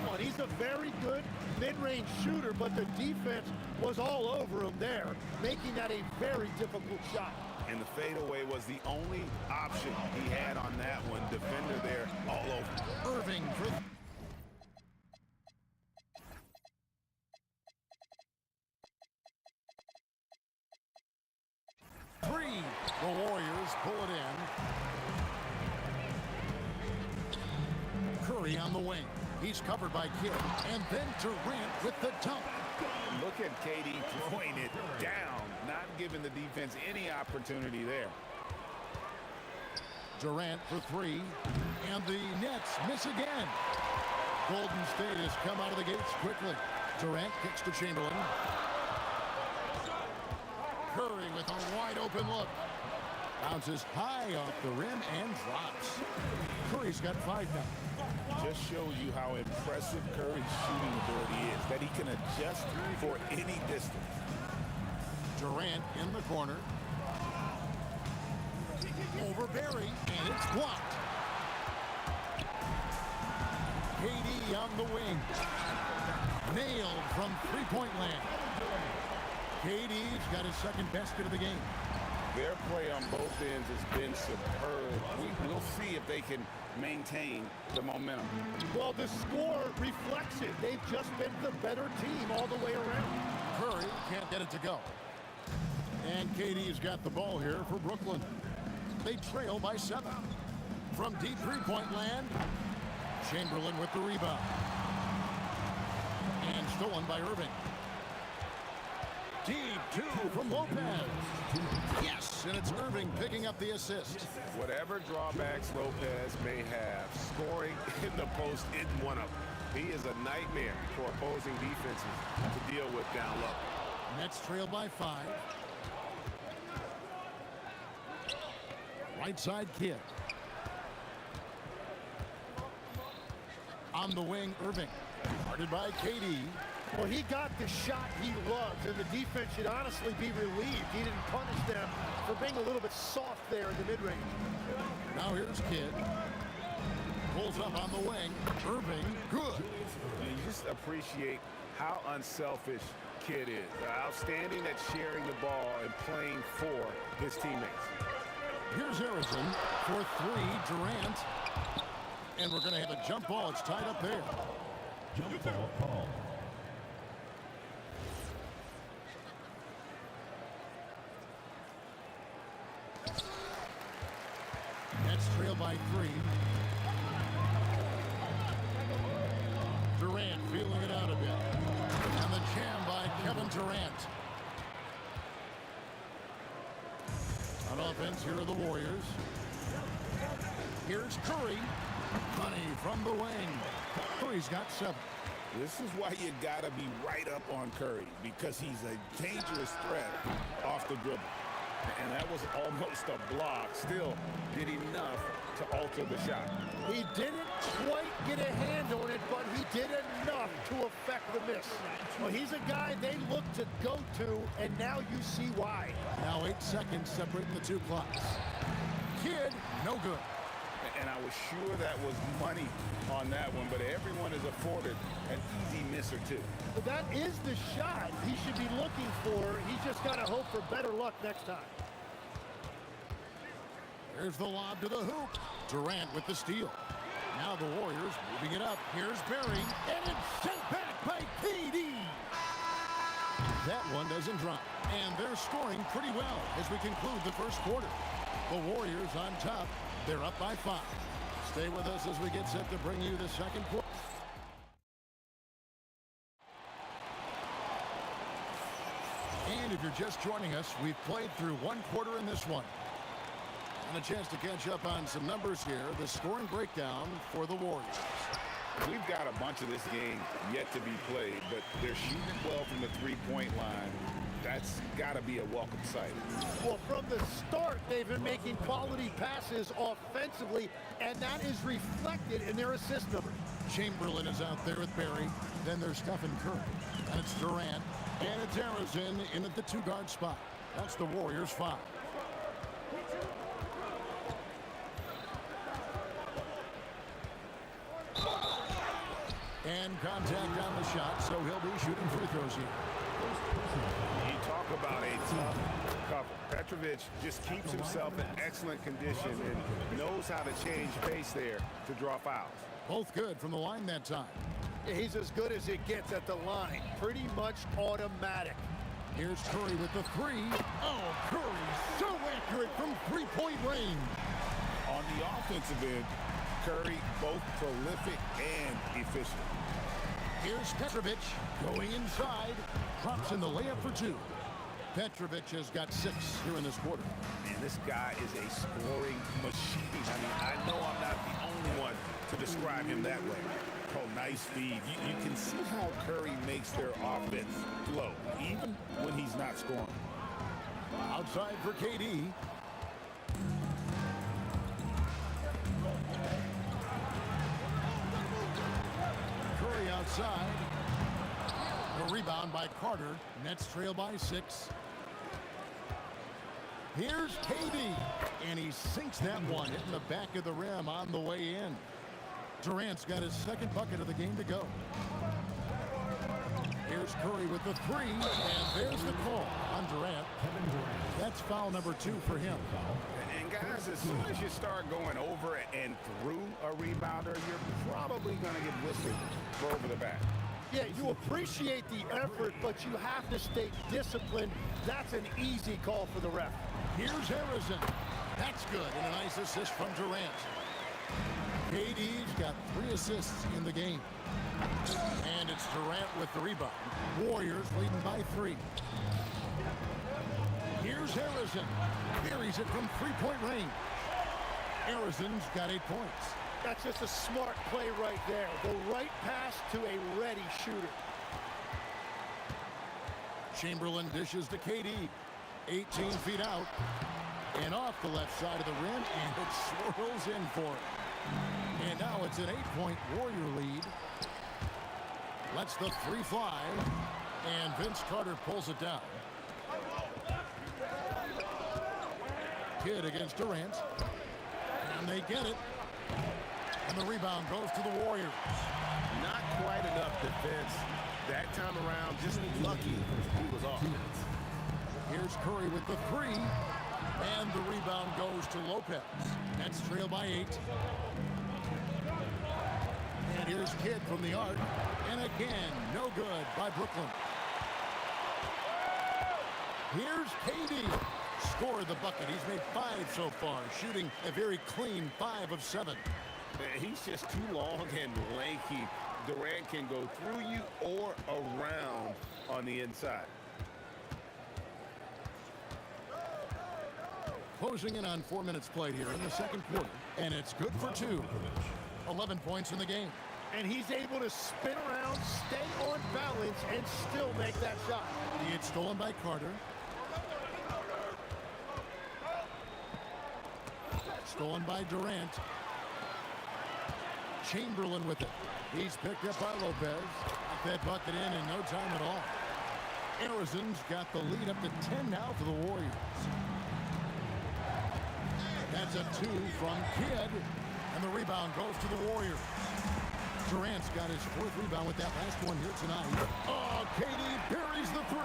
S3: Well, he's a very good mid-range shooter, but the defense was all over him there, making that a very difficult shot.
S8: And the fadeaway was the only option he had on that one. Defender there all over.
S6: Irving for... three. The Warriors pull it in. Curry on the wing. He's covered by Kidd. And then Durant with the dunk.
S8: Look at KD throwing it down, not giving the defense any opportunity there.
S6: Durant for 3. And the Nets miss again. Golden State has come out of the gates quickly. Durant kicks to Chamberlain. Curry with a wide open look. Bounces high off the rim and drops. Curry's got 5 now.
S8: Just shows you how impressive Curry's shooting ability is, that he can adjust for any distance.
S6: Durant in the corner. Over Barry, and it's blocked. KD on the wing. Nailed from three-point land. KD's got his second basket of the game.
S8: Their play on both ends has been superb. We'll see if they can maintain the momentum.
S3: Well, the score reflects it. They've just been the better team all the way around.
S6: Curry can't get it to go. And KD's got the ball here for Brooklyn. They trail by 7. From deep three-point land, Chamberlain with the rebound. And stolen by Irving. Deep 2 from Lopez. Yes, and it's Irving picking up the assist.
S8: Whatever drawbacks Lopez may have, scoring in the post isn't one of them. He is a nightmare for opposing defenses to deal with down low.
S6: Nets trail by 5. Right side Kidd. On the wing, Irving. Guarded by KD.
S3: Well, he got the shot he loves, and the defense should honestly be relieved. He didn't punish them for being a little bit soft there in the mid-range.
S6: Now here's Kidd. Pulls up on the wing. Irving, good.
S8: You just appreciate how unselfish Kidd is. Outstanding at sharing the ball and playing for his teammates.
S6: Here's Harrison for 3, Durant. And we're going to have a jump ball. It's tied up there.
S5: Jump ball call.
S6: Nets trail by 3. Durant feeling it out a bit. And the jam by Kevin Durant. On offense, here are the Warriors. Here's Curry. Money from the wing. Curry's got 7.
S8: This is why you got to be right up on Curry, because he's a dangerous threat off the dribble. And that was almost a block. Still did enough to alter the shot.
S3: He didn't quite get a hand on it, but he did enough to affect the miss. Well, he's a guy they look to go to, and now you see why.
S6: Now 8 seconds separating the 2 clocks. Kidd, no good.
S8: And I was sure that was money on that one, but everyone is afforded an easy miss or 2.
S3: But that is the shot he should be looking for. He's just got to hope for better luck next time.
S6: There's the lob to the hoop. Durant with the steal. Now the Warriors moving it up. Here's Barry, and it's sent back by KD. That one doesn't drop, and they're scoring pretty well as we conclude the first quarter. The Warriors on top. They're up by 5. Stay with us as we get set to bring you the second quarter. And if you're just joining us, we've played through one quarter in this one. And a chance to catch up on some numbers here. The scoring breakdown for the Warriors.
S8: We've got a bunch of this game yet to be played, but they're shooting well from the three-point line. That's got to be a welcome sight.
S13: Well, from the start, they've been making quality passes offensively, and that is reflected in their assist numbers.
S6: Chamberlain is out there with Barry. Then there's Stephen Curry. And it's Durant. And it's Harrison in at the 2-guard spot. That's the Warriors' 5. And contact on the shot, so he'll be shooting free throws here.
S8: You talk about a tough cover. Petrovic just keeps himself in excellent condition and knows how to change pace there to draw fouls.
S6: Both good from the line that time.
S13: He's as good as it gets at the line. Pretty much automatic.
S6: Here's Curry with the 3. Oh, Curry so accurate from three-point range.
S8: On the offensive end, Curry both prolific and efficient.
S6: Here's Petrovic going inside. Drops in the layup for 2. Petrovic has got 6 here in this quarter.
S8: Man, this guy is a scoring machine. I mean, I know I'm not the only one to describe him that way. Oh, nice feed. You can see how Curry makes their offense flow, even when he's not scoring.
S6: Outside for KD. Curry outside. A rebound by Carter. Nets trail by 6. Here's KD. And he sinks that one, hitting the back of the rim on the way in. Durant's got his second bucket of the game to go. Here's Curry with the 3, and there's the call on Durant. That's foul number 2 for him.
S8: And guys, as soon as you start going over and through a rebounder, you're probably going to get whistled for over the back.
S13: Yeah, you appreciate the effort, but you have to stay disciplined. That's an easy call for the ref.
S6: Here's Harrison. That's good, and a nice assist from Durant. KD's got 3 assists in the game. And it's Durant with the rebound. Warriors leading by 3. Here's Harrison. Buries it from three-point range. Harrison's got 8 points.
S13: That's just a smart play right there. The right pass to a ready shooter.
S6: Chamberlain dishes to KD. 18 feet out. And off the left side of the rim, and it swirls in for him. And now it's an 8-point Warrior lead. Lets the 3 fly. And Vince Carter pulls it down. Kidd against Durant. And they get it. And the rebound goes to the Warriors.
S8: Not quite enough defense that time around. Just lucky he was off.
S6: Here's Curry with the 3. And the rebound goes to Lopez. Nets trail by 8. And here's Kidd from the arc. And again, no good by Brooklyn. Here's KD. Scored the bucket. He's made 5 so far, shooting a very clean 5 of 7.
S8: He's just too long and lanky. Durant can go through you or around on the inside.
S6: Closing in on 4 minutes played here in the second quarter. And it's good for 2. 11 points in the game.
S13: And he's able to spin around, stay on balance, and still make that shot.
S6: It's stolen by Carter. Stolen by Durant. Chamberlain with it. He's picked up by Lopez. Got that bucket in no time at all. Harrison's got the lead up to 10 now for the Warriors. That's a 2 from Kidd. And the rebound goes to the Warriors. Durant's got his 4th rebound with that last one here tonight. Oh, KD buries the 3.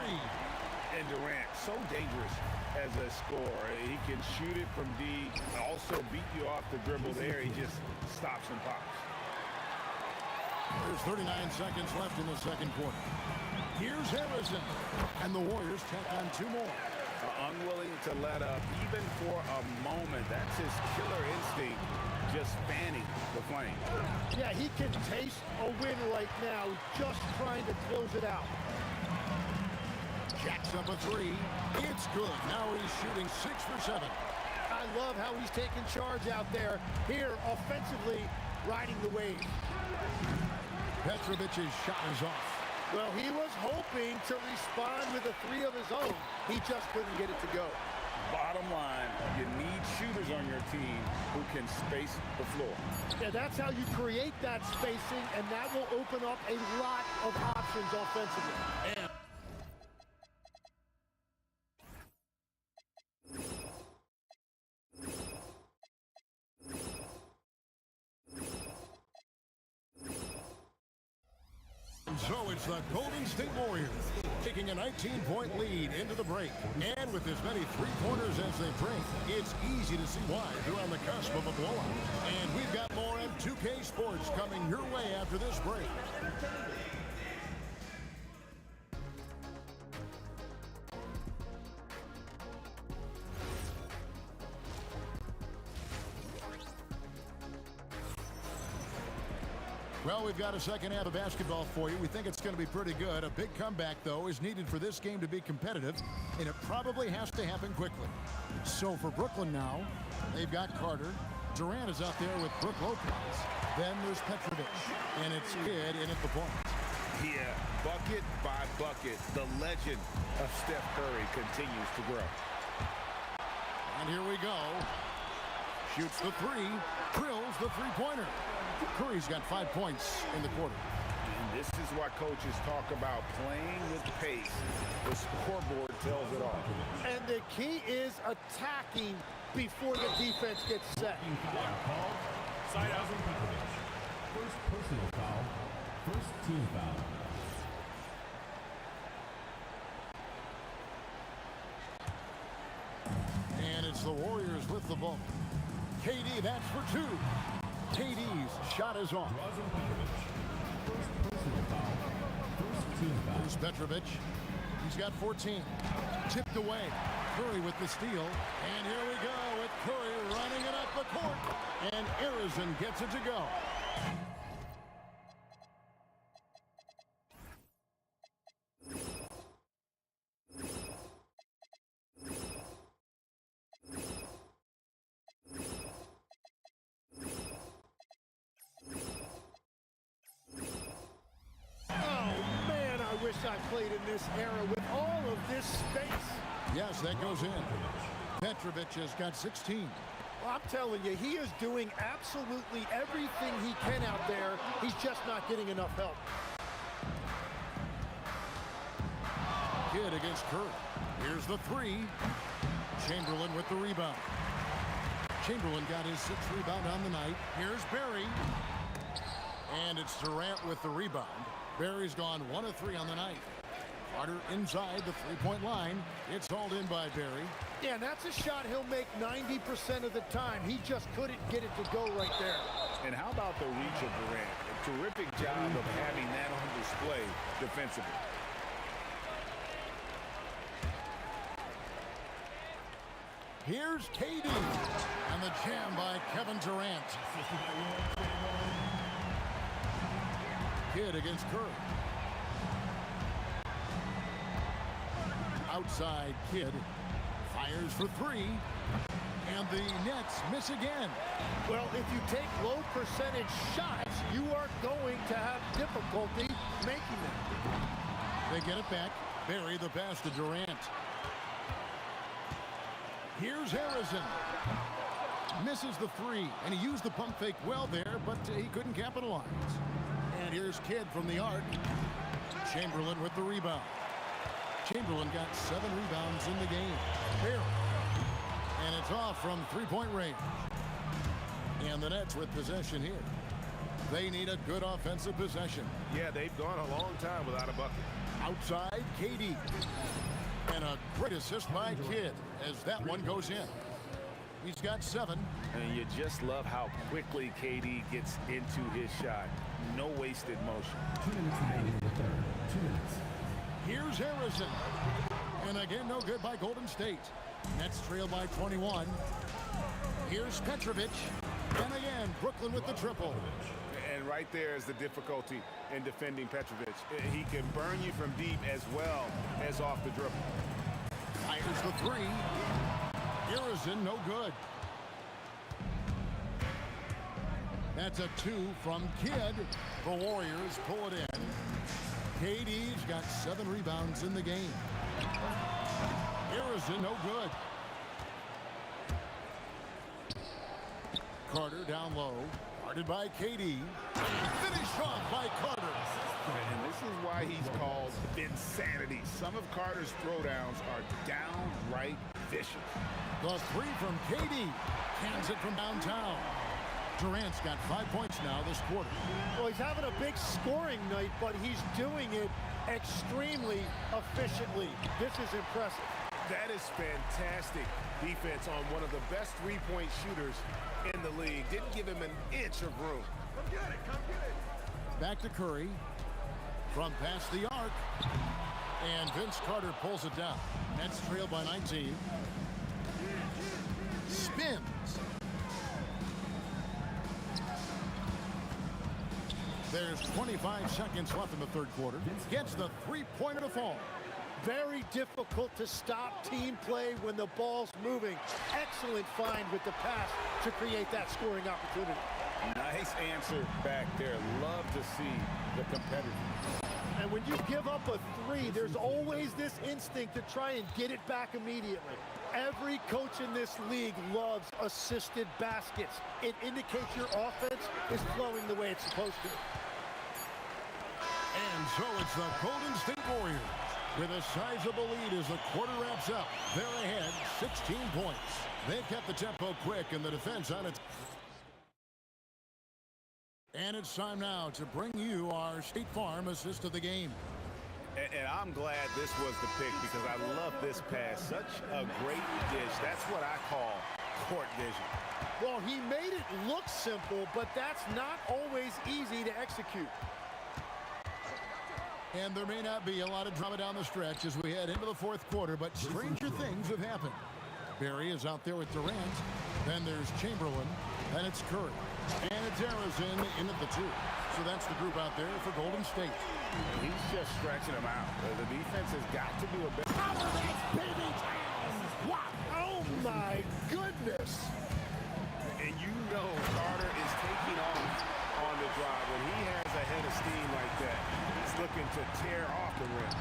S8: And Durant, so dangerous as a scorer. He can shoot it from deep, also beat you off the dribble there. He just stops and pops.
S6: There's 39 seconds left in the second quarter. Here's Harrison. And the Warriors tack on 2 more.
S8: Unwilling to let up even for a moment. That's his killer instinct, just fanning the flame.
S13: Yeah, he can taste a win right now, just trying to close it out.
S6: Jacks up a 3. It's good. Now he's shooting 6 for 7.
S13: I love how he's taking charge out there. Here, offensively, riding the wave.
S6: Petrovic's shot is off.
S13: Well, he was hoping to respond with a 3 of his own. He just couldn't get it to go.
S8: Bottom line, you need shooters on your team who can space the floor.
S13: Yeah, that's how you create that spacing, and that will open up a lot of options offensively.
S6: And so it's the Golden State Warriors taking a 19-point lead into the break. And with as many three-pointers as they bring, it's easy to see why they're on the cusp of a blowout. And we've got more M2K Sports coming your way after this break. Well, we've got a second half of basketball for you. We think it's going to be pretty good. A big comeback, though, is needed for this game to be competitive, and it probably has to happen quickly. So for Brooklyn now, they've got Carter. Durant is out there with Brook Lopez. Then there's Petrovic, and it's Kidd in at the point.
S8: Yeah, bucket by bucket, the legend of Steph Curry continues to grow.
S6: And here we go. Shoots the 3, drills the three-pointer. Curry's got 5 points in the quarter.
S8: And this is why coaches talk about playing with pace. The scoreboard tells it all.
S13: And the key is attacking before the defense gets set.
S5: Side out. First personal foul. First team foul.
S6: And it's the Warriors with the ball. KD, that's for 2. KD's shot is off. Here's Petrovic. He's got 14. Tipped away. Curry with the steal. And here we go with Curry running it up the court. And Arizon gets it to go.
S13: I played in this era with all of this space.
S6: Yes, that goes in. Petrovic has got 16.
S13: Well, I'm telling you, he is doing absolutely everything he can out there. He's just not getting enough help.
S6: Kidd against Curry. Here's the 3. Chamberlain with the rebound. Chamberlain got his 6th rebound on the night. Here's Barry. And it's Durant with the rebound. Barry's gone 1 of 3 on the night. Carter inside the three-point line. It's hauled in by Barry.
S13: Yeah, and that's a shot he'll make 90% of the time. He just couldn't get it to go right there.
S8: And how about the reach of Durant? A terrific job of having that on display defensively.
S6: Here's KD. And the jam by Kevin Durant. Kidd against Curry. Outside Kidd. Fires for 3. And the Nets miss again.
S13: Well, if you take low percentage shots, you are going to have difficulty making them.
S6: They get it back. Barry the pass to Durant. Here's Harrison. Misses the 3, and he used the pump fake well there, but he couldn't capitalize. And here's Kidd from the arc. Chamberlain with the rebound. Chamberlain got 7 rebounds in the game. Barry. And it's off from three-point range. And the Nets with possession here. They need a good offensive possession.
S2: Yeah, they've gone a long time without a bucket.
S6: Outside, KD. And a great assist by Kidd as that one goes in. He's got 7.
S8: And you just love how quickly KD gets into his shot. No wasted motion.
S5: 2 minutes remaining in the third. 2 minutes.
S6: Here's Harrison. And again, no good by Golden State. Nets trail by 21. Here's Petrovic. And again, Brooklyn with the triple.
S8: And right there is the difficulty in defending Petrovic. He can burn you from deep as well as off the dribble.
S6: Fires the 3. Harrison, no good. That's a 2 from Kidd. The Warriors pull it in. KD's got 7 rebounds in the game. Harrison, no good. Carter down low. Guarded by KD. Finished off by Carter.
S8: And this is why he's called Insanity. Some of Carter's throwdowns are downright vicious.
S6: The 3 from KD. Cans it from downtown. Durant's got 5 points now this quarter.
S13: Well, he's having a big scoring night, but he's doing it extremely efficiently. This is impressive.
S8: That is fantastic defense on one of the best three-point shooters in the league. Didn't give him an inch of room. Come get it, come get it.
S6: Back to Curry. From past the arc. And Vince Carter pulls it down. Nets trail by 19. Spins. There's 25 seconds left in the third quarter. Gets the three-pointer to fall.
S13: Very difficult to stop team play when the ball's moving. Excellent find with the pass to create that scoring opportunity.
S8: Nice answer back there. Love to see the competitiveness.
S13: And when you give up a 3, there's always this instinct to try and get it back immediately. Every coach in this league loves assisted baskets. It indicates your offense is flowing the way it's supposed to.
S6: And so it's the Golden State Warriors with a sizable lead as the quarter wraps up. They're ahead 16 points. They've kept the tempo quick and the defense on its. And it's time now to bring you our State Farm assist of the game.
S8: And I'm glad this was the pick because I love this pass. Such a great dish. That's what I call court vision.
S13: Well, he made it look simple, but that's not always easy to execute.
S6: And there may not be a lot of drama down the stretch as we head into the fourth quarter, but stranger things have happened. Barry is out there with Durant. Then there's Chamberlain, and it's Curry. And it's Harrison in at the 2. So that's the group out there for Golden State.
S8: He's just stretching them out. The defense has got to do a better.
S13: Wow. Oh, my goodness.
S8: And you know Carter is taking off on the drive. When he has a head of steam like that, he's looking to tear off the rim.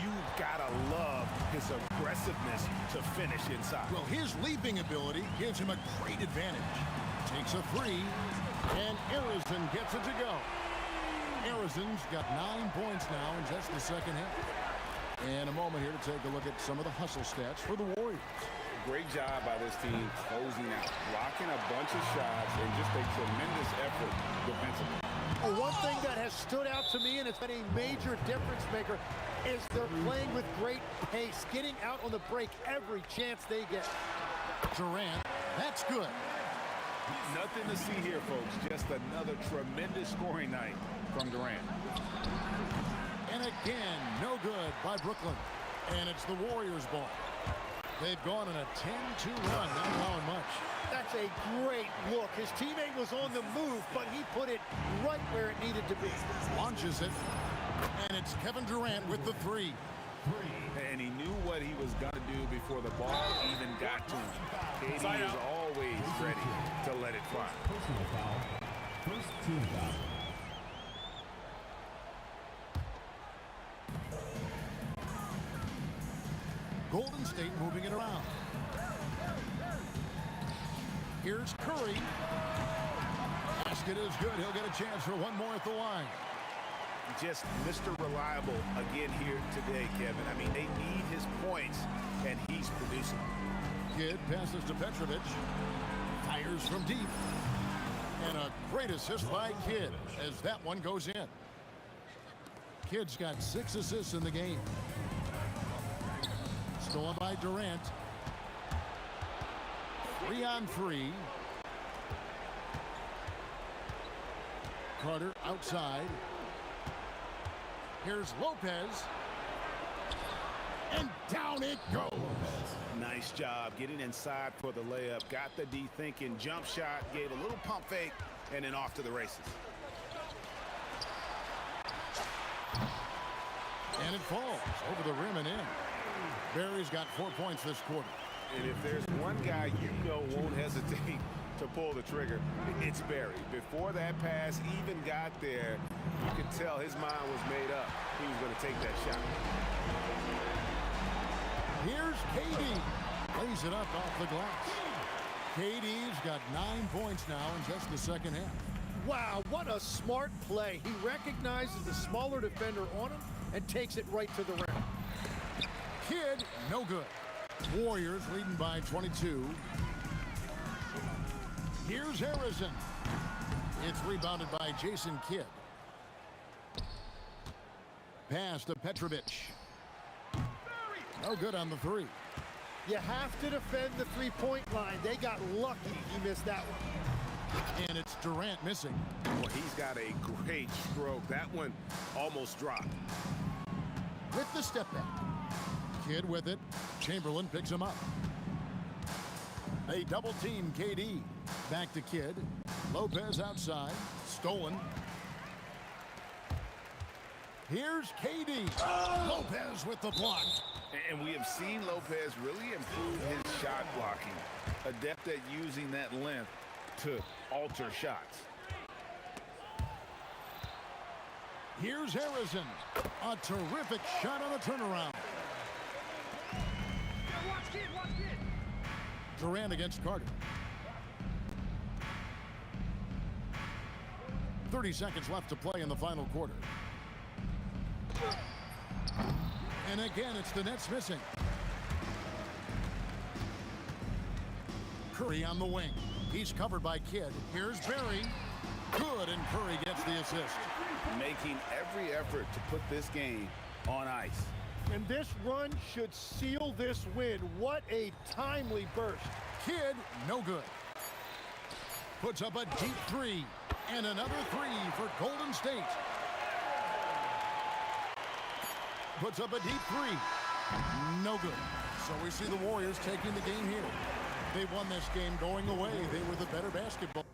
S8: You've got to love his aggressiveness to finish inside.
S6: Well, his leaping ability gives him a great advantage. Takes a 3, and Harrison gets it to go. Harrison's got 9 points now in just the second half. And a moment here to take a look at some of the hustle stats for the Warriors.
S8: Great job by this team closing out, blocking a bunch of shots, and just a tremendous effort defensively.
S13: Well, one thing that has stood out to me, and it's been a major difference maker, is they're playing with great pace, getting out on the break every chance they get.
S6: Durant, that's good.
S8: Nothing to see here, folks. Just another tremendous scoring night from Durant.
S6: And again, no good by Brooklyn. And it's the Warriors' ball. They've gone on a 10-2 run, not allowing much.
S13: That's a great look. His teammate was on the move, but he put it right where it needed to be.
S6: Launches it, and it's Kevin Durant with the 3.
S8: And he knew what he was going to do before the ball even got to him. KD is always ready to let it fly.
S5: Personal foul. First team foul.
S6: Golden State moving it around. Here's Curry. Basket is good. He'll get a chance for one more at the line.
S8: Just Mr. Reliable again here today, Kevin. I mean, they need his points, and he's producing.
S6: Kidd passes to Petrovic. Fires from deep. And a great assist by Kidd as that one goes in. Kidd's got 6 assists in the game. Stolen by Durant. 3-on-3. Carter outside. Here's Lopez. And down it goes.
S8: Nice job getting inside for the layup. Got the D thinking. Jump shot. Gave a little pump fake. And then off to the races.
S6: And it falls over the rim and in. Barry's got 4 points this quarter.
S8: And if there's one guy you know won't hesitate to pull the trigger, it's Barry. Before that pass even got there, you could tell his mind was made up. He was going to take that shot.
S6: Here's KD. Lays it up off the glass. KD's got 9 points now in just the second half.
S13: Wow, what a smart play. He recognizes the smaller defender on him and takes it right to the rim.
S6: Kidd, no good. Warriors leading by 22. Here's Harrison. It's rebounded by Jason Kidd. Pass to Petrovic. No good on the three.
S13: You have to defend the three-point line. They got lucky he missed that one.
S6: And it's Durant missing.
S8: Well, he's got a great stroke. That one almost dropped.
S6: With the step back. Kidd with it. Chamberlain picks him up. They double team KD. Back to Kidd. Lopez outside. Stolen. Here's KD. Lopez with the block.
S8: And we have seen Lopez really improve his shot blocking. Adept at using that length to alter shots.
S6: Here's Harrison. A terrific shot on the turnaround. Durant against Carter. 30 seconds left to play in the final quarter. And again, it's the Nets missing. Curry on the wing. He's covered by Kidd. Here's Barry. Good, and Curry gets the assist.
S8: Making every effort to put this game on ice.
S13: And this run should seal this win. What a timely burst.
S6: Kidd, no good. Puts up a deep three. And another three for Golden State. Puts up a deep three. No good. So we see the Warriors taking the game here. They won this game going away. They were the better basketball.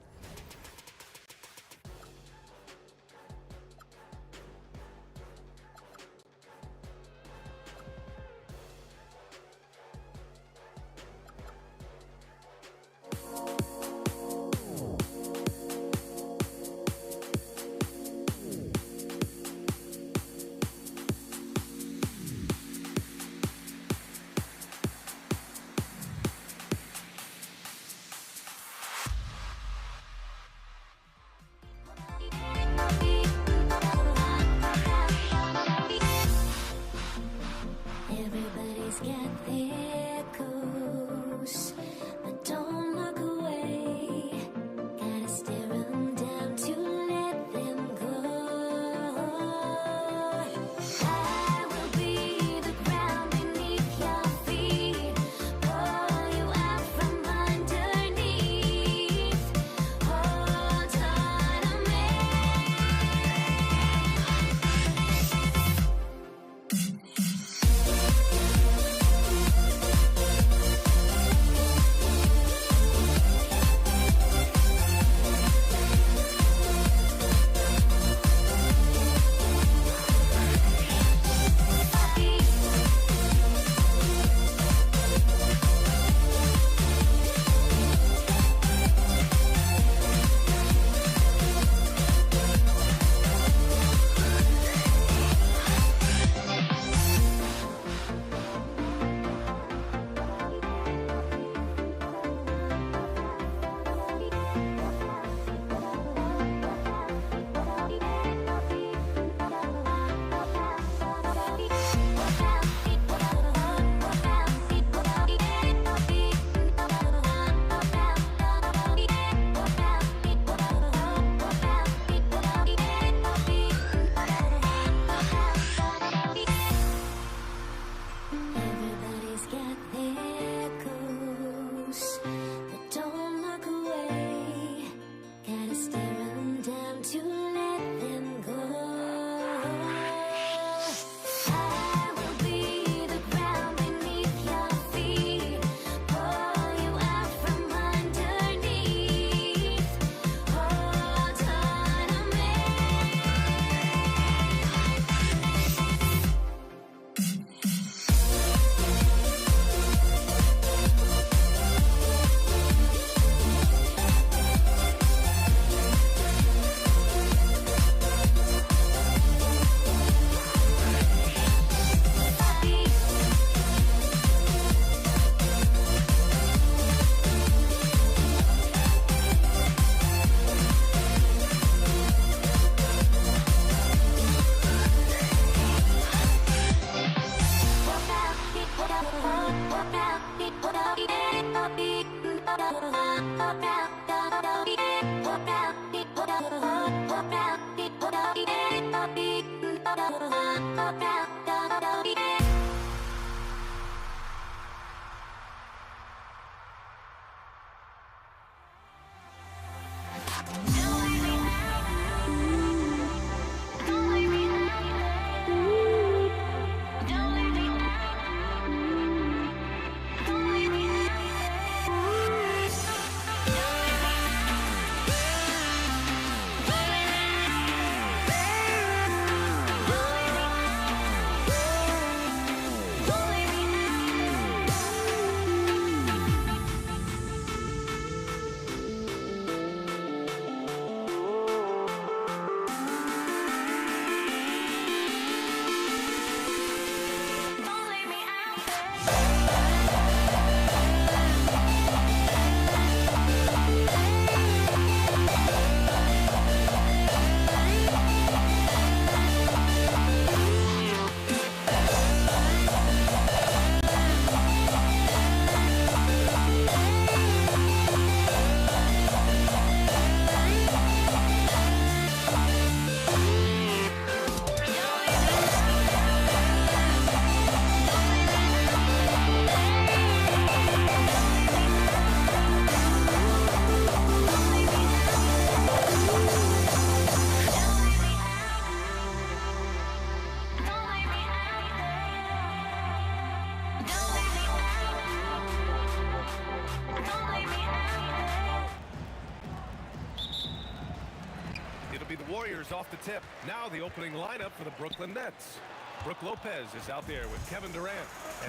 S2: It'll be the Warriors off the tip. Now the opening lineup for the Brooklyn Nets. Brooke Lopez is out there with Kevin Durant.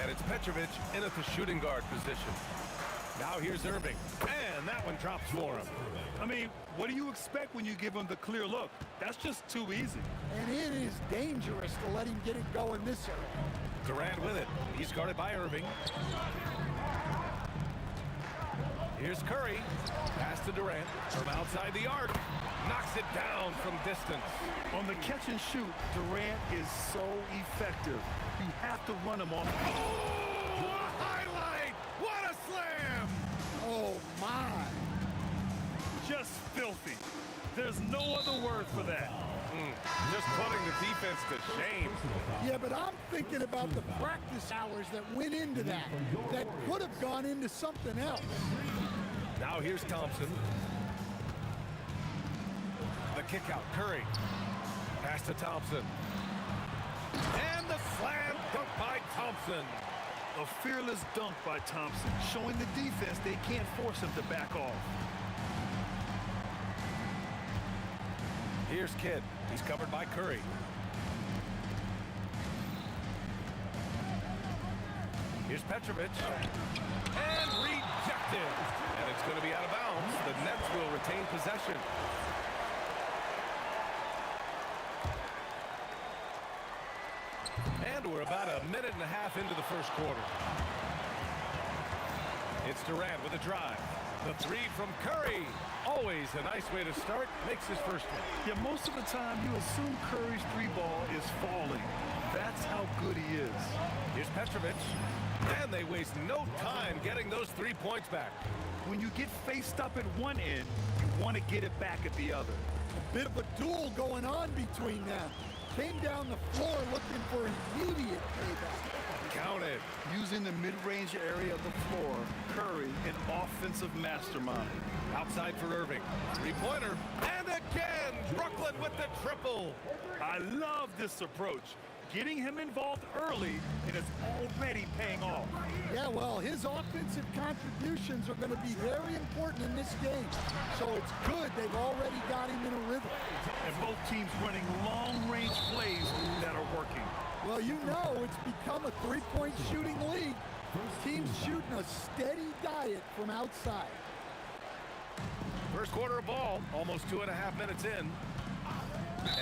S2: And it's Petrovic in at the shooting guard position. Now here's Irving. And that one drops for him.
S4: I mean, what do you expect when you give him the clear look? That's just too easy.
S13: And it is dangerous to let him get it going this early.
S2: Durant with it. He's guarded by Irving. Here's Curry. Pass to Durant from outside the arc. Knocks it down from distance.
S4: On the catch and shoot, Durant is so effective. You have to run him off.
S2: Oh, what a highlight! What a slam!
S13: Oh, my.
S4: Just filthy. There's no other word for that.
S2: Just putting the defense to shame.
S13: Yeah, but I'm thinking about the practice hours that went into that could have gone into something else.
S2: Now here's Thompson. The kick out, Curry. Pass to Thompson. And the slam dunk by Thompson.
S4: A fearless dunk by Thompson, showing the defense they can't force him to back off.
S2: Here's Kidd. He's covered by Curry. Here's Petrovic. And rejected. And it's going to be out of bounds. The Nets will retain possession. And we're about a minute and a half into the first quarter. It's Durant with a drive. The three from Curry. Always a nice way to start. Makes his first one.
S4: Yeah, most of the time you assume Curry's three ball is falling. That's how good he is.
S2: Here's Petrovic. And they waste no time getting those 3 points back.
S4: When you get faced up at one end, you want to get it back at the other.
S13: A bit of a duel going on between them. Came down the floor looking for immediate payback.
S2: Counted.
S4: Using the mid-range area of the floor, Curry, an offensive mastermind.
S2: Outside for Irving. Three-pointer. And again, Brooklyn with the triple.
S4: I love this approach. Getting him involved early, and it's already paying off.
S13: Yeah, well, his offensive contributions are going to be very important in this game. So it's good they've already got him in a rhythm.
S4: And both teams running long-range plays that are working.
S13: Well, you know, it's become a three-point shooting league. Teams shooting a steady diet from outside.
S2: First quarter of ball, almost 2.5 minutes in.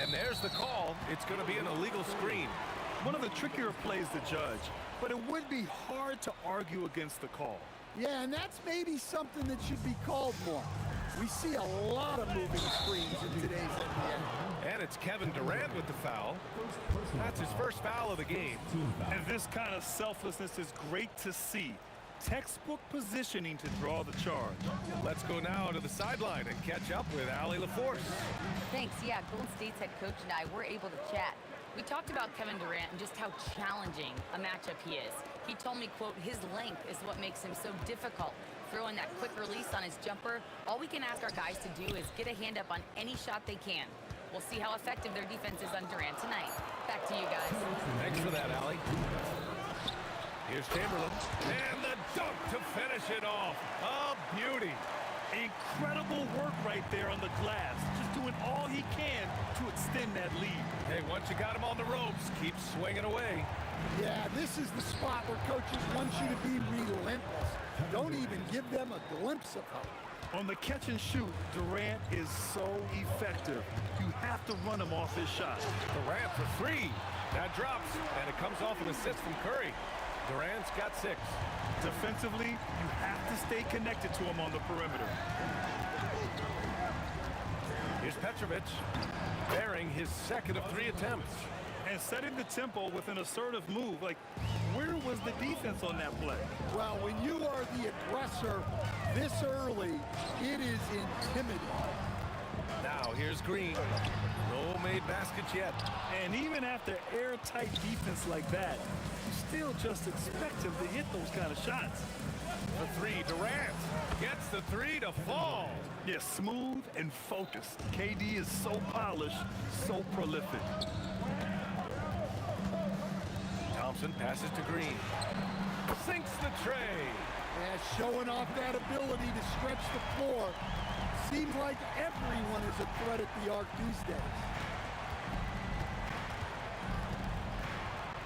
S2: And there's the call. It's going to be an illegal screen.
S4: One of the trickier plays to judge, but it would be hard to argue against the call.
S13: Yeah, and that's maybe something that should be called more. We see a lot of moving screens in today's NBA.
S2: And it's Kevin Durant with the foul. That's his first foul of the game.
S4: And this kind of selflessness is great to see. Textbook positioning to draw the charge.
S2: Let's go now to the sideline and catch up with Allie LaForce.
S12: Thanks. Yeah, Golden State's head coach and I were able to chat. We talked about Kevin Durant and just how challenging a matchup he is. He told me, quote, his length is what makes him so difficult. Throwing that quick release on his jumper, all we can ask our guys to do is get a hand up on any shot they can. We'll see how effective their defense is on Durant tonight. Back to you guys.
S2: Thanks for that, Allie. Here's Chamberlain. And the dunk to finish it off. A beauty.
S4: Incredible work right there on the glass. Just doing all he can to extend that lead.
S2: Hey, once you got him on the ropes, keep swinging away.
S13: Yeah, this is the spot where coaches want you to be relentless. Don't even give them a glimpse of hope.
S4: On the catch and shoot, Durant is so effective. You have to run him off his shot.
S2: Durant for three. That drops, and it comes off an assist from Curry. Durant's got 6.
S4: Defensively, you have to stay connected to him on the perimeter.
S2: Here's Petrovic, bearing his second of 3 attempts.
S4: And setting the tempo with an assertive move. Like, where was the defense on that play?
S13: Well, when you are the aggressor this early, it is intimidating.
S2: Now here's Green. No made baskets yet.
S4: And even after airtight defense like that, you still just expect him to hit those kind of shots.
S2: The 3, Durant gets the 3 to fall.
S4: Yeah, smooth and focused. KD is so polished, so prolific.
S2: Thompson passes to Green. Sinks the tray.
S13: Yeah, showing off that ability to stretch the floor. Seems like everyone is a threat at the arc these days.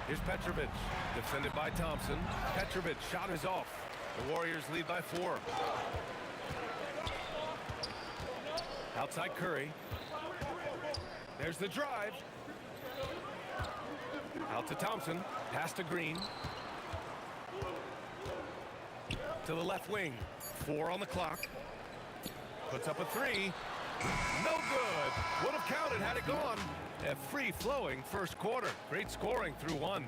S2: Here's Petrovic, defended by Thompson. Petrovic shot is off. The Warriors lead by 4. Outside Curry. There's the drive. Out to Thompson. Pass to Green. To the left wing. 4 on the clock. Puts up a 3. No good. Would have counted had it gone. A free-flowing first quarter. Great scoring through 1.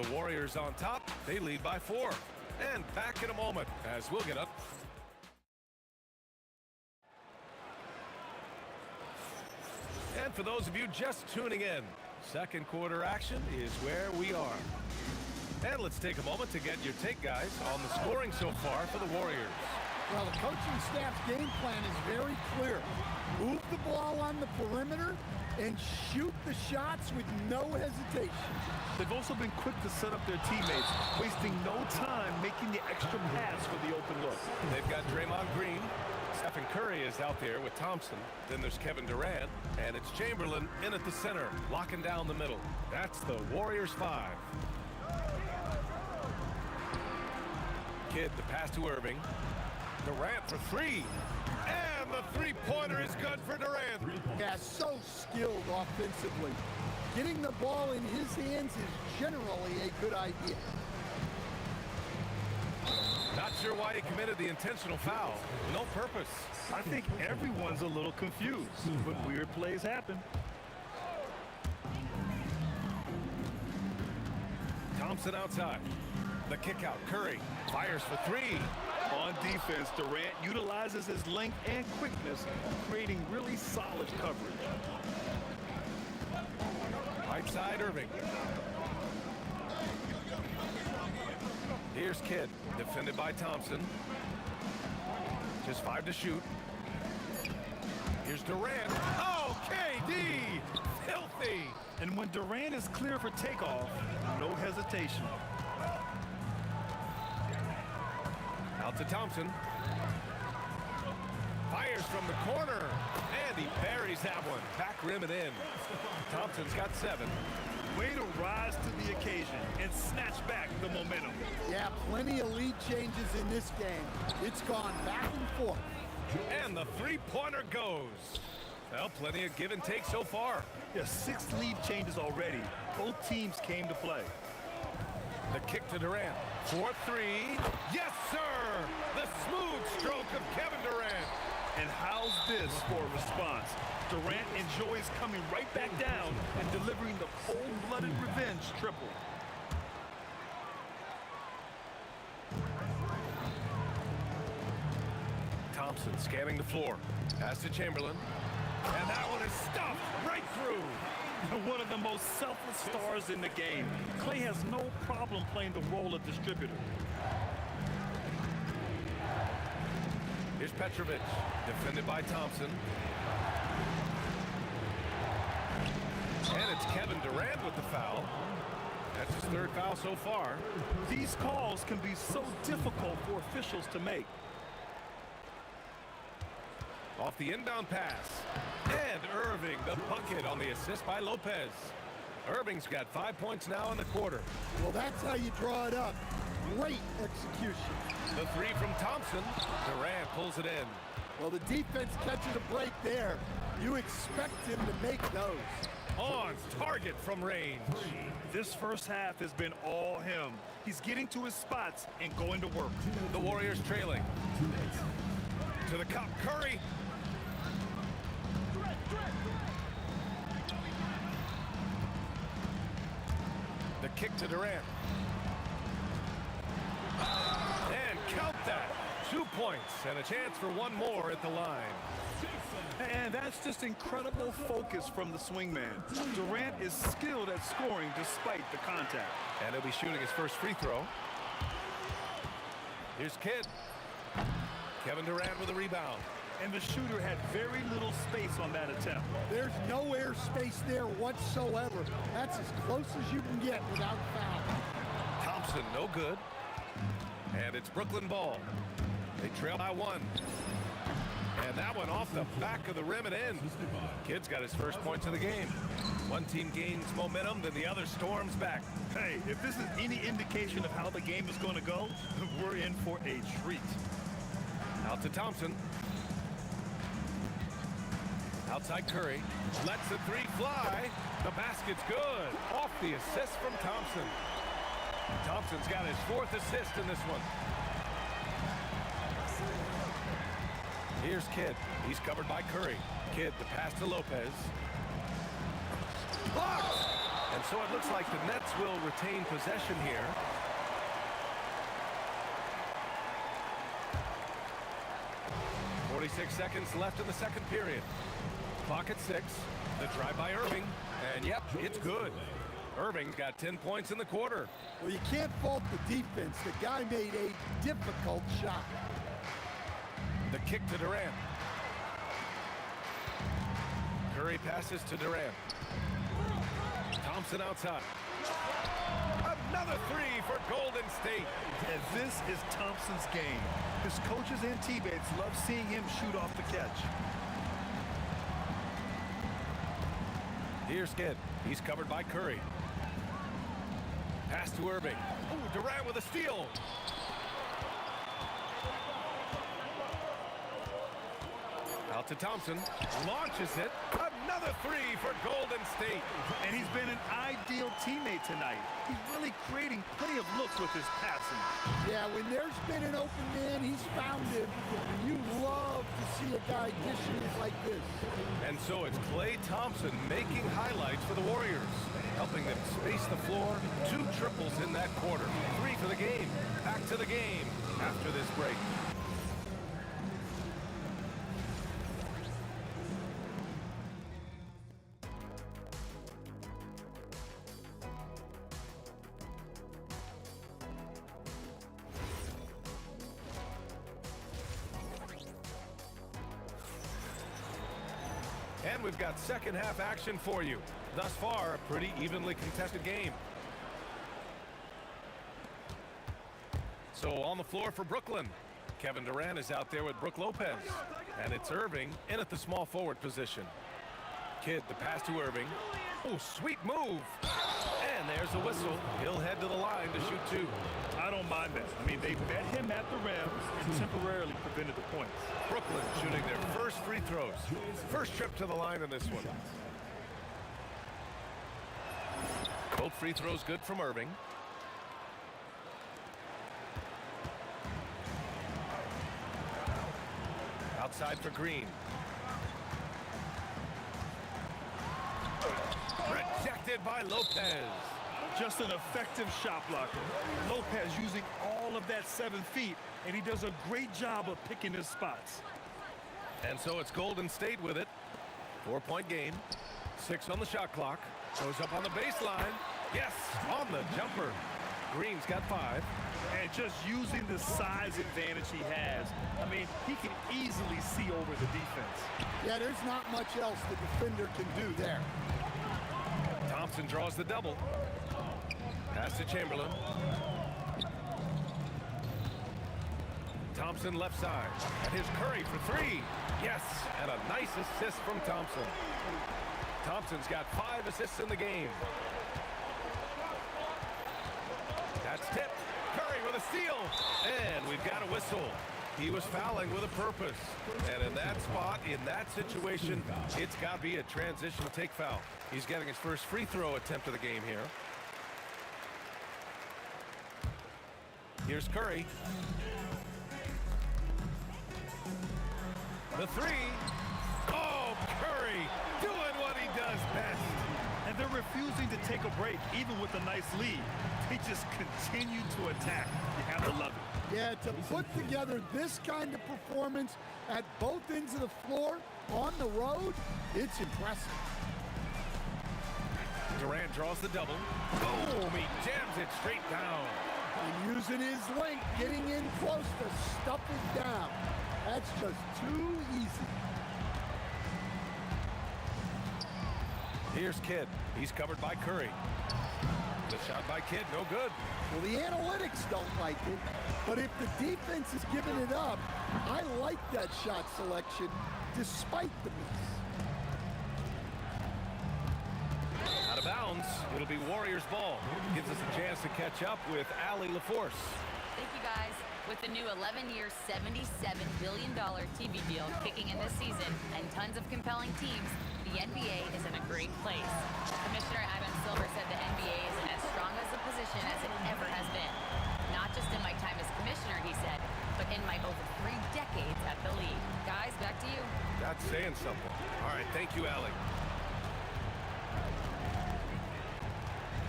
S2: The Warriors on top. They lead by 4. And back in a moment as we'll get up. And for those of you just tuning in, second quarter action is where we are. And let's take a moment to get your take, guys, on the scoring so far for the Warriors.
S13: Well, the coaching staff's game plan is very clear. Move the ball on the perimeter and shoot the shots with no hesitation.
S4: They've also been quick to set up their teammates, wasting no time making the extra pass for the open look.
S2: They've got Draymond Green. Stephen Curry is out there with Thompson. Then there's Kevin Durant. And it's Chamberlain in at the center, locking down the middle. That's the Warriors 5. Kidd, the pass to Irving. Durant for 3. And the three-pointer is good for Durant.
S13: Yeah, so skilled offensively. Getting the ball in his hands is generally a good idea.
S2: Not sure why he committed the intentional foul. No purpose.
S4: I think everyone's a little confused, but weird plays happen.
S2: Thompson outside. The kick out. Curry fires for 3.
S4: On defense, Durant utilizes his length and quickness, creating really solid coverage.
S2: Right side, Irving. Here's Kidd, defended by Thompson. Just 5 to shoot. Here's Durant. Oh, KD! Filthy!
S4: And when Durant is clear for takeoff, no hesitation.
S2: Out to Thompson. Fires from the corner. And he buries that one. Back rim and in. Thompson's got 7.
S4: Way to rise to the occasion and snatch back the momentum.
S13: Yeah, plenty of lead changes in this game. It's gone back and forth.
S2: And the three-pointer goes. Well, plenty of give and take so far.
S4: Yeah, 6 lead changes already. Both teams came to play.
S2: The kick to Durant. 4-3. Yes, sir! The smooth stroke of Kevin Durant.
S4: And how's this for a response? Durant enjoys coming right back down and delivering the cold-blooded revenge triple.
S2: Thompson scanning the floor. Pass to Chamberlain. And that one is stuffed right through.
S4: One of the most selfless stars in the game. Clay has no problem playing the role of distributor.
S2: Here's Petrovic, defended by Thompson. And it's Kevin Durant with the foul. That's his third foul so far.
S4: These calls can be so difficult for officials to make.
S2: Off the inbound pass. And Irving, the bucket on the assist by Lopez. Irving's got 5 points now in the quarter.
S13: Well, that's how you draw it up. Great execution.
S2: The three from Thompson. Durant pulls it in.
S13: Well, the defense catches a break there. You expect him to make those.
S2: On target from range.
S4: This first half has been all him. He's getting to his spots and going to work.
S2: The Warriors trailing. To the cup, Curry. The kick to Durant. And count that. 2 points and a chance for one more at the line.
S4: And that's just incredible focus from the swingman. Durant is skilled at scoring despite the contact.
S2: And he'll be shooting his first free throw. Here's Kidd. Kevin Durant with a rebound.
S4: And the shooter had very little space on that attempt.
S13: There's no air space there whatsoever. That's as close as you can get without foul.
S2: Thompson, no good. And it's Brooklyn ball. They trail by one. And that one off the back of the rim and in. Kidd's got his first points of the game. One team gains momentum, then the other storms back.
S4: Hey, if this is any indication of how the game is going to go, we're in for a treat.
S2: Out to Thompson. Outside Curry. Lets the three fly. The basket's good. Off the assist from Thompson. Thompson's got his fourth assist in this one. Here's Kidd. He's covered by Curry. Kidd, the pass to Lopez. Blocked! And so it looks like the Nets will retain possession here. .46 seconds left in the second period. Clock at 6. The drive by Irving. And yep, it's good. Irving's got 10 points in the quarter.
S13: Well, you can't fault the defense. The guy made a difficult shot.
S2: The kick to Durant. Curry passes to Durant. Thompson outside. Another three for Golden State.
S4: And this is Thompson's game. His coaches and teammates love seeing him shoot off the catch.
S2: Here's Kidd. He's covered by Curry. Pass to Irving. Ooh, Durant with a steal. Out to Thompson. Launches it. Another three for Golden State.
S4: And he's been an ideal teammate tonight. He's really creating plenty of looks with his passing.
S13: Yeah, when there's been an open man, he's found it. And you love to see a guy dishing it like this.
S2: And so it's Klay Thompson making highlights for the Warriors, helping them space the floor. 2 triples in that quarter. 3 for the game. Back to the game after this break. And we've got second half action for you. Thus far, a pretty evenly contested game. So on the floor for Brooklyn. Kevin Durant is out there with Brook Lopez. And it's Irving in at the small forward position. Kidd, the pass to Irving. Oh, sweet move. And there's the whistle. He'll head to the line to shoot 2.
S4: I don't mind that. I mean, they met him at the rim and temporarily prevented the points.
S2: Brooklyn shooting their first free throws. First trip to the line in this one. Both free throws good from Irving. Outside for Green. Rejected by Lopez.
S4: Just an effective shot blocker. Lopez using all of that 7 feet, and he does a great job of picking his spots.
S2: And so it's Golden State with it. 4-point game. 6 on the shot clock. Goes up on the baseline. Yes, on the jumper. Green's got 5.
S4: And just using the size advantage he has, I mean, he can easily see over the defense.
S6: Yeah, there's not much else the defender can do there.
S2: Thompson draws the double. Pass to Chamberlain. Thompson left side. And here's Curry for 3. Yes, and a nice assist from Thompson. Thompson's got 5 assists in the game. That's tipped. Curry with a steal. And we've got a whistle. He was fouling with a purpose. And in that spot, in that situation, it's got to be a transition take foul. He's getting his first free throw attempt of the game here. Here's Curry. The 3. Oh, Curry doing what he does best.
S4: And they're refusing to take a break, even with a nice lead. They just continue to attack. You have to love it.
S6: Yeah, to put together this kind of performance at both ends of the floor on the road, it's impressive.
S2: Durant draws the double. Boom, he jams it straight down.
S6: And using his length, getting in close to stuff it down. That's just too easy.
S2: Here's Kidd. He's covered by Curry. The shot by Kidd, no good.
S6: Well, the analytics don't like it, but if the defense is giving it up, I like that shot selection despite the miss.
S2: Out of bounds. It'll be Warriors ball. Gives us a chance to catch up with Allie LaForce.
S12: Thank you, guys. With the new 11-year, $77 billion TV deal kicking in this season and tons of compelling teams, the NBA is in a great place. Commissioner Adam Silver said the NBA is in as strong as a position as it ever has been. Not just in my time as commissioner, he said, but in my over 3 decades at the league. Guys, back to you.
S2: That's saying something. All right, thank you, Allie.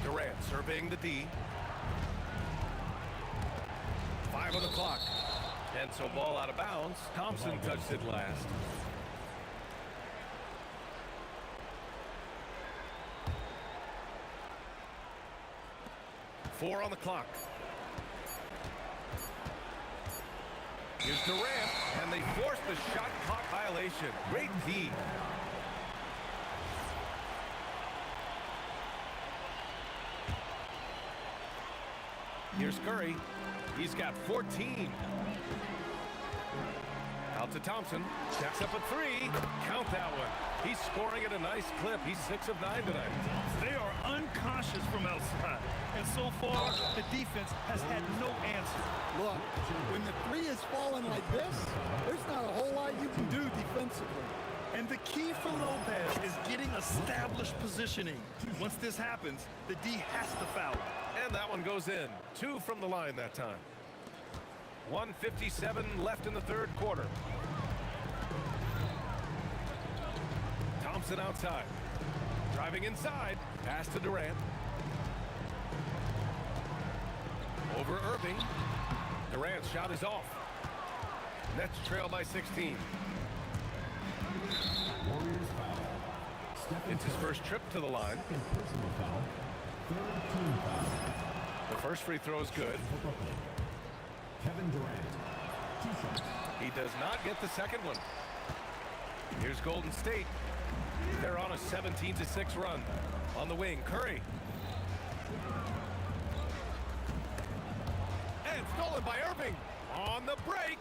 S2: Durant surveying the D. 5 on the clock. And so ball out of bounds. Thompson touched it last. Four on the clock. Here's Durant, and they force the shot clock violation. Great D. Here's Curry. He's got 14. Out to Thompson. Checks up a 3. Count that one. He's scoring at a nice clip. He's 6 of 9 tonight.
S4: They are unconscious from outside. And so far, the defense has had no answer.
S6: Look, when the 3 is falling like this, there's not a whole lot you can do defensively.
S4: And the key for Lopez is getting established positioning. Once this happens, the D has to foul.
S2: And that one goes in. 2 from the line that time. 1:57 left in the third quarter. Thompson outside. Driving inside. Pass to Durant. Over Irving. Durant's shot is off. Nets trail by 16.
S5: Warriors foul.
S2: It's his first trip to the line.
S5: Personal foul. Third team foul.
S2: The first free throw is good.
S5: Kevin Durant. 2 shots.
S2: He does not get the second one. Here's Golden State. They're on a 17-6 run. On the wing, Curry. And stolen by Irving. On the break.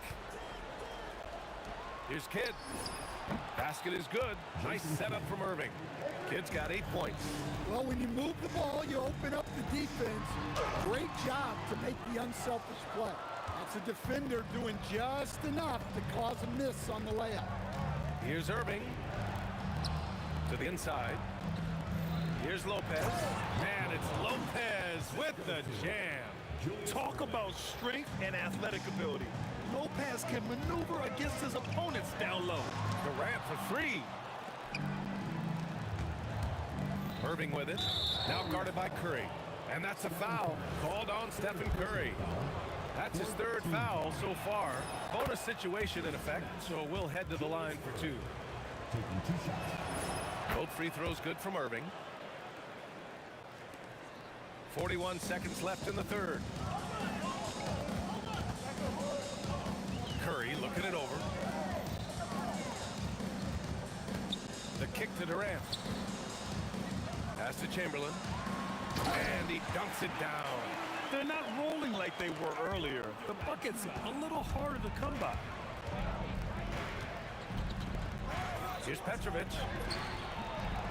S2: Here's Kidd. Basket is good. Nice setup from Irving. Kidd's got 8 points.
S6: Well, when you move the ball, you open up the defense. Great job to make the unselfish play. That's a defender doing just enough to cause a miss on the layup.
S2: Here's Irving. To the inside. Here's Lopez. And it's Lopez with the jam.
S4: Talk about strength and athletic ability. Lopez can maneuver against his opponents down low.
S2: Durant for 3. Irving with it. Now guarded by Curry. And that's a foul called on Stephen Curry. That's his 3rd foul so far. Bonus situation in effect, so we'll head to the line for 2.
S5: Taking 2 shots.
S2: Both free throws good from Irving. 41 seconds left in the third. Curry looking it over. The kick to Durant. Pass to Chamberlain. And he dunks it down.
S4: They're not rolling like they were earlier. The bucket's a little harder to come by.
S2: Here's Petrovic.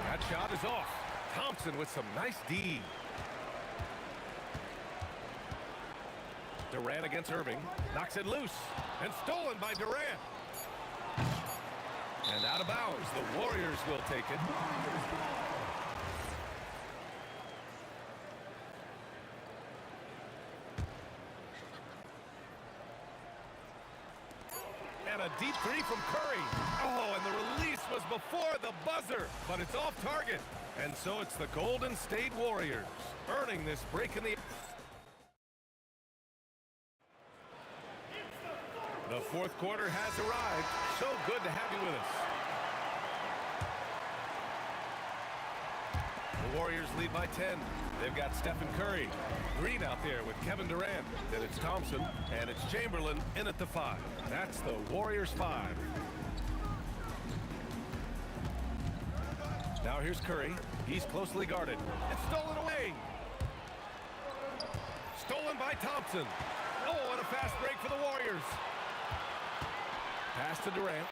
S2: That shot is off. Thompson with some nice D. Durant against Irving. Knocks it loose. And stolen by Durant. And out of bounds. The Warriors will take it. And a deep three from Curry. Oh, and the release was before the buzzer, but it's off target. And so it's the Golden State Warriors earning this break in the... The fourth quarter has arrived. So good to have you with us. The Warriors lead by 10. They've got Stephen Curry. Green out there with Kevin Durant. Then it's Thompson, and it's Chamberlain in at the 5. That's the Warriors 5. Now here's Curry. He's closely guarded. It's stolen away. Stolen by Thompson. Oh, and a fast break for the Warriors. Pass to Durant.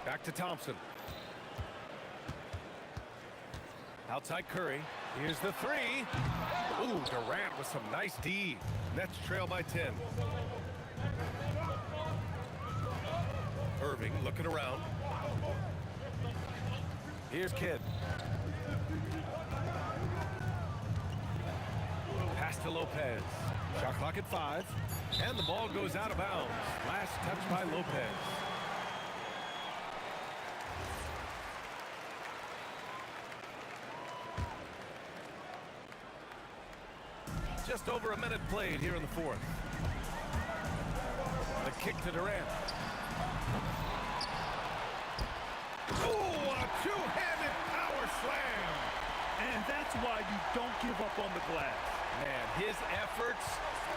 S2: Back to Thompson. Outside Curry. Here's the three. Ooh, Durant with some nice D. Nets trail by 10. Irving looking around. Here's Kidd. Pass to Lopez. Shot clock at 5. And the ball goes out of bounds. Last touch by Lopez. Just over a minute played here in the fourth. The kick to Durant. Oh, a two-handed power slam.
S4: And that's why you don't give up on the glass.
S2: Man, his efforts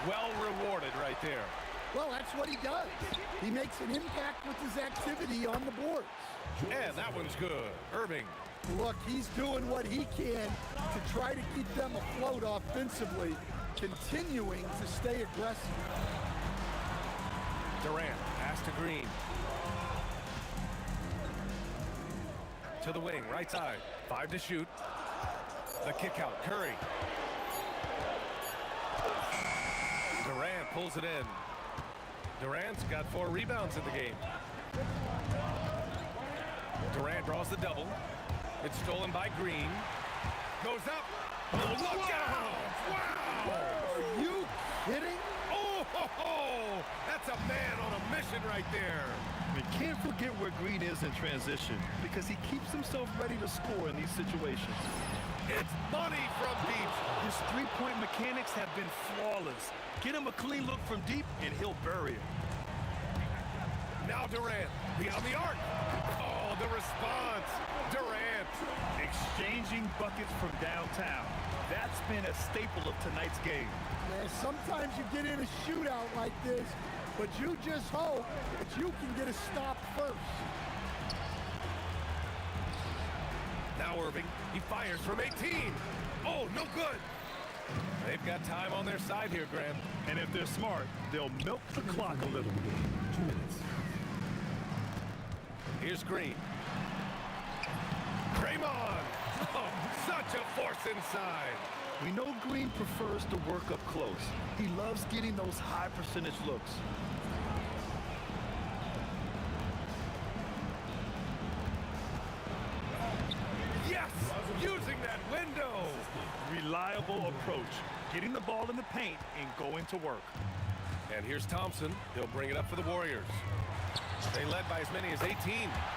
S2: well rewarded right there.
S13: Well, that's what he does. He makes an impact with his activity on the boards.
S2: And that one's good. Irving.
S13: Look, he's doing what he can to try to keep them afloat offensively, continuing to stay aggressive.
S2: Durant, pass to Green. To the wing, right side. 5 to shoot. The kick out, Curry. Durant pulls it in. Durant's got 4 rebounds in the game. Durant draws the double. It's stolen by Green. Goes up. Oh, look out! Wow!
S13: Are you kidding?
S2: Oh, ho, ho! That's a man on a mission right there.
S4: You can't forget where Green is in transition because he keeps himself ready to score in these situations.
S2: It's money from deep.
S4: His three-point mechanics have been flawless. Get him a clean look from deep, and he'll bury it.
S2: Now Durant, beyond the arc. Oh, the response. Durant.
S4: Exchanging buckets from downtown. That's been a staple of tonight's game.
S13: Man, sometimes you get in a shootout like this, but you just hope that you can get a stop first.
S2: Now Irving, he fires from 18. Oh, no good. They've got time on their side here, Graham.
S4: And if they're smart, they'll milk the clock a little.
S5: 2 minutes.
S2: Here's Green. Draymond. Oh, such a force inside.
S4: We know Green prefers to work up close. He loves getting those high percentage looks.
S2: Yes, using that window.
S4: Reliable approach. Getting the ball in the paint and going to work.
S2: And here's Thompson. He'll bring it up for the Warriors. They led by as many as 18.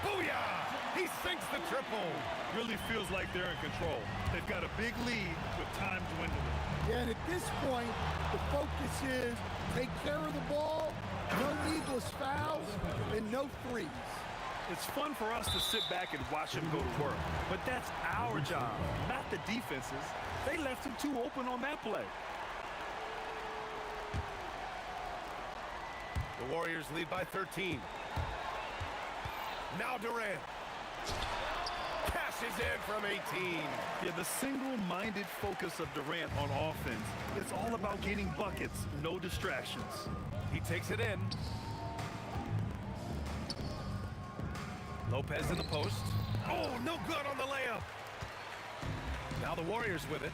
S2: Booyah! He sinks the triple.
S4: Really feels like they're in control. They've got a big lead with time dwindling.
S13: Yeah, and at this point, the focus is take care of the ball
S6: No needless fouls and no threes.
S4: It's fun for us to sit back and watch him go to work, but that's our job, not the defense's. They left him too open on that play.
S2: The Warriors lead by 13. Now Durant. Cashes in from 18.
S4: Yeah, the single-minded focus of Durant on offense. It's all about getting buckets, no distractions.
S2: He takes it in. Lopez in the post. Oh, no good on the layup. Now the Warriors with it.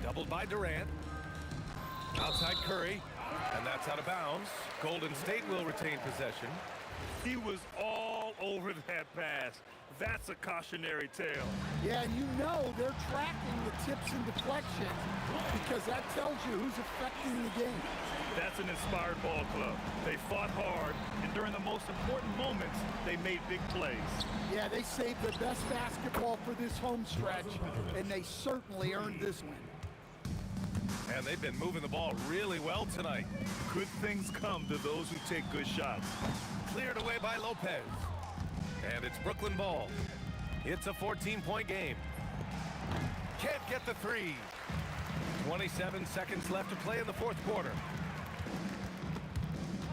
S2: Doubled by Durant. Outside Curry. And that's out of bounds. Golden State will retain possession.
S4: He was all over that pass. That's a cautionary tale.
S6: Yeah, and you know they're tracking the tips and deflections because that tells you who's affecting the game.
S4: That's an inspired ball club. They fought hard, and during the most important moments, they made big plays.
S6: Yeah, they saved the best basketball for this home stretch, and they certainly earned this win.
S2: And they've been moving the ball really well tonight.
S4: Good things come to those who take good shots.
S2: Cleared away by Lopez. And it's Brooklyn ball. It's a 14-point game. Can't get the three. 27 seconds left to play in the fourth quarter.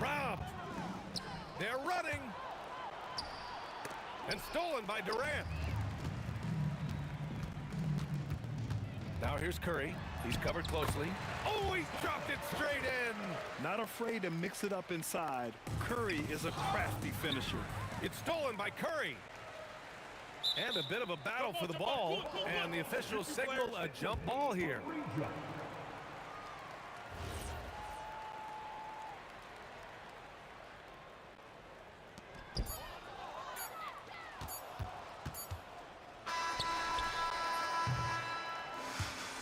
S2: Robbed. They're running. And stolen by Durant. Now here's Curry. He's covered closely. Oh, he's dropped it straight in.
S4: Not afraid to mix it up inside. Curry is a crafty finisher.
S2: It's stolen by Curry. And a bit of a battle for the ball. And the officials signal a jump ball here.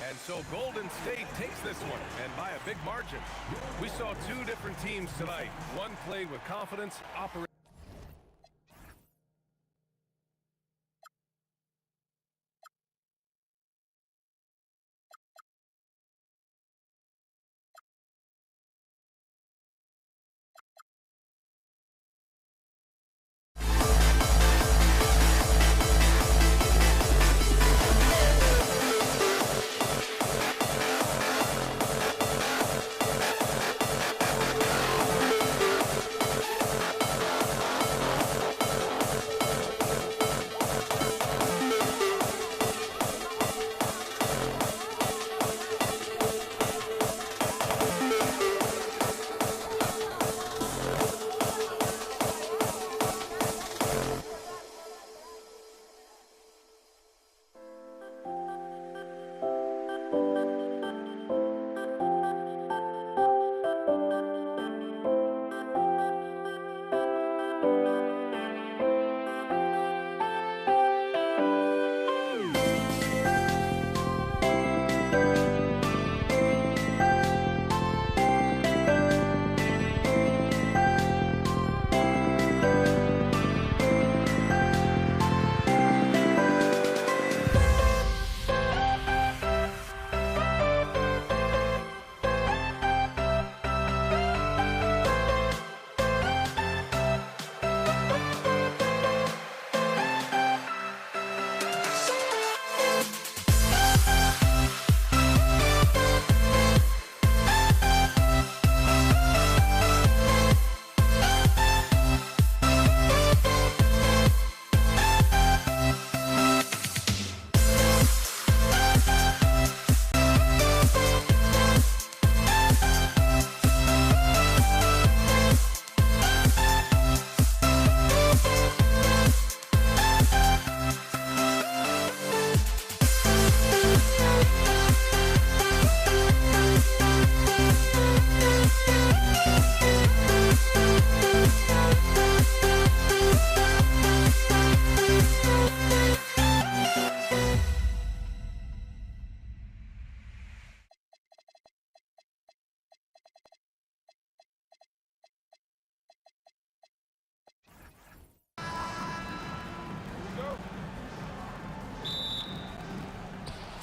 S2: And so Golden State takes this one, and by a big margin. We saw two different teams tonight. One played with confidence, operating.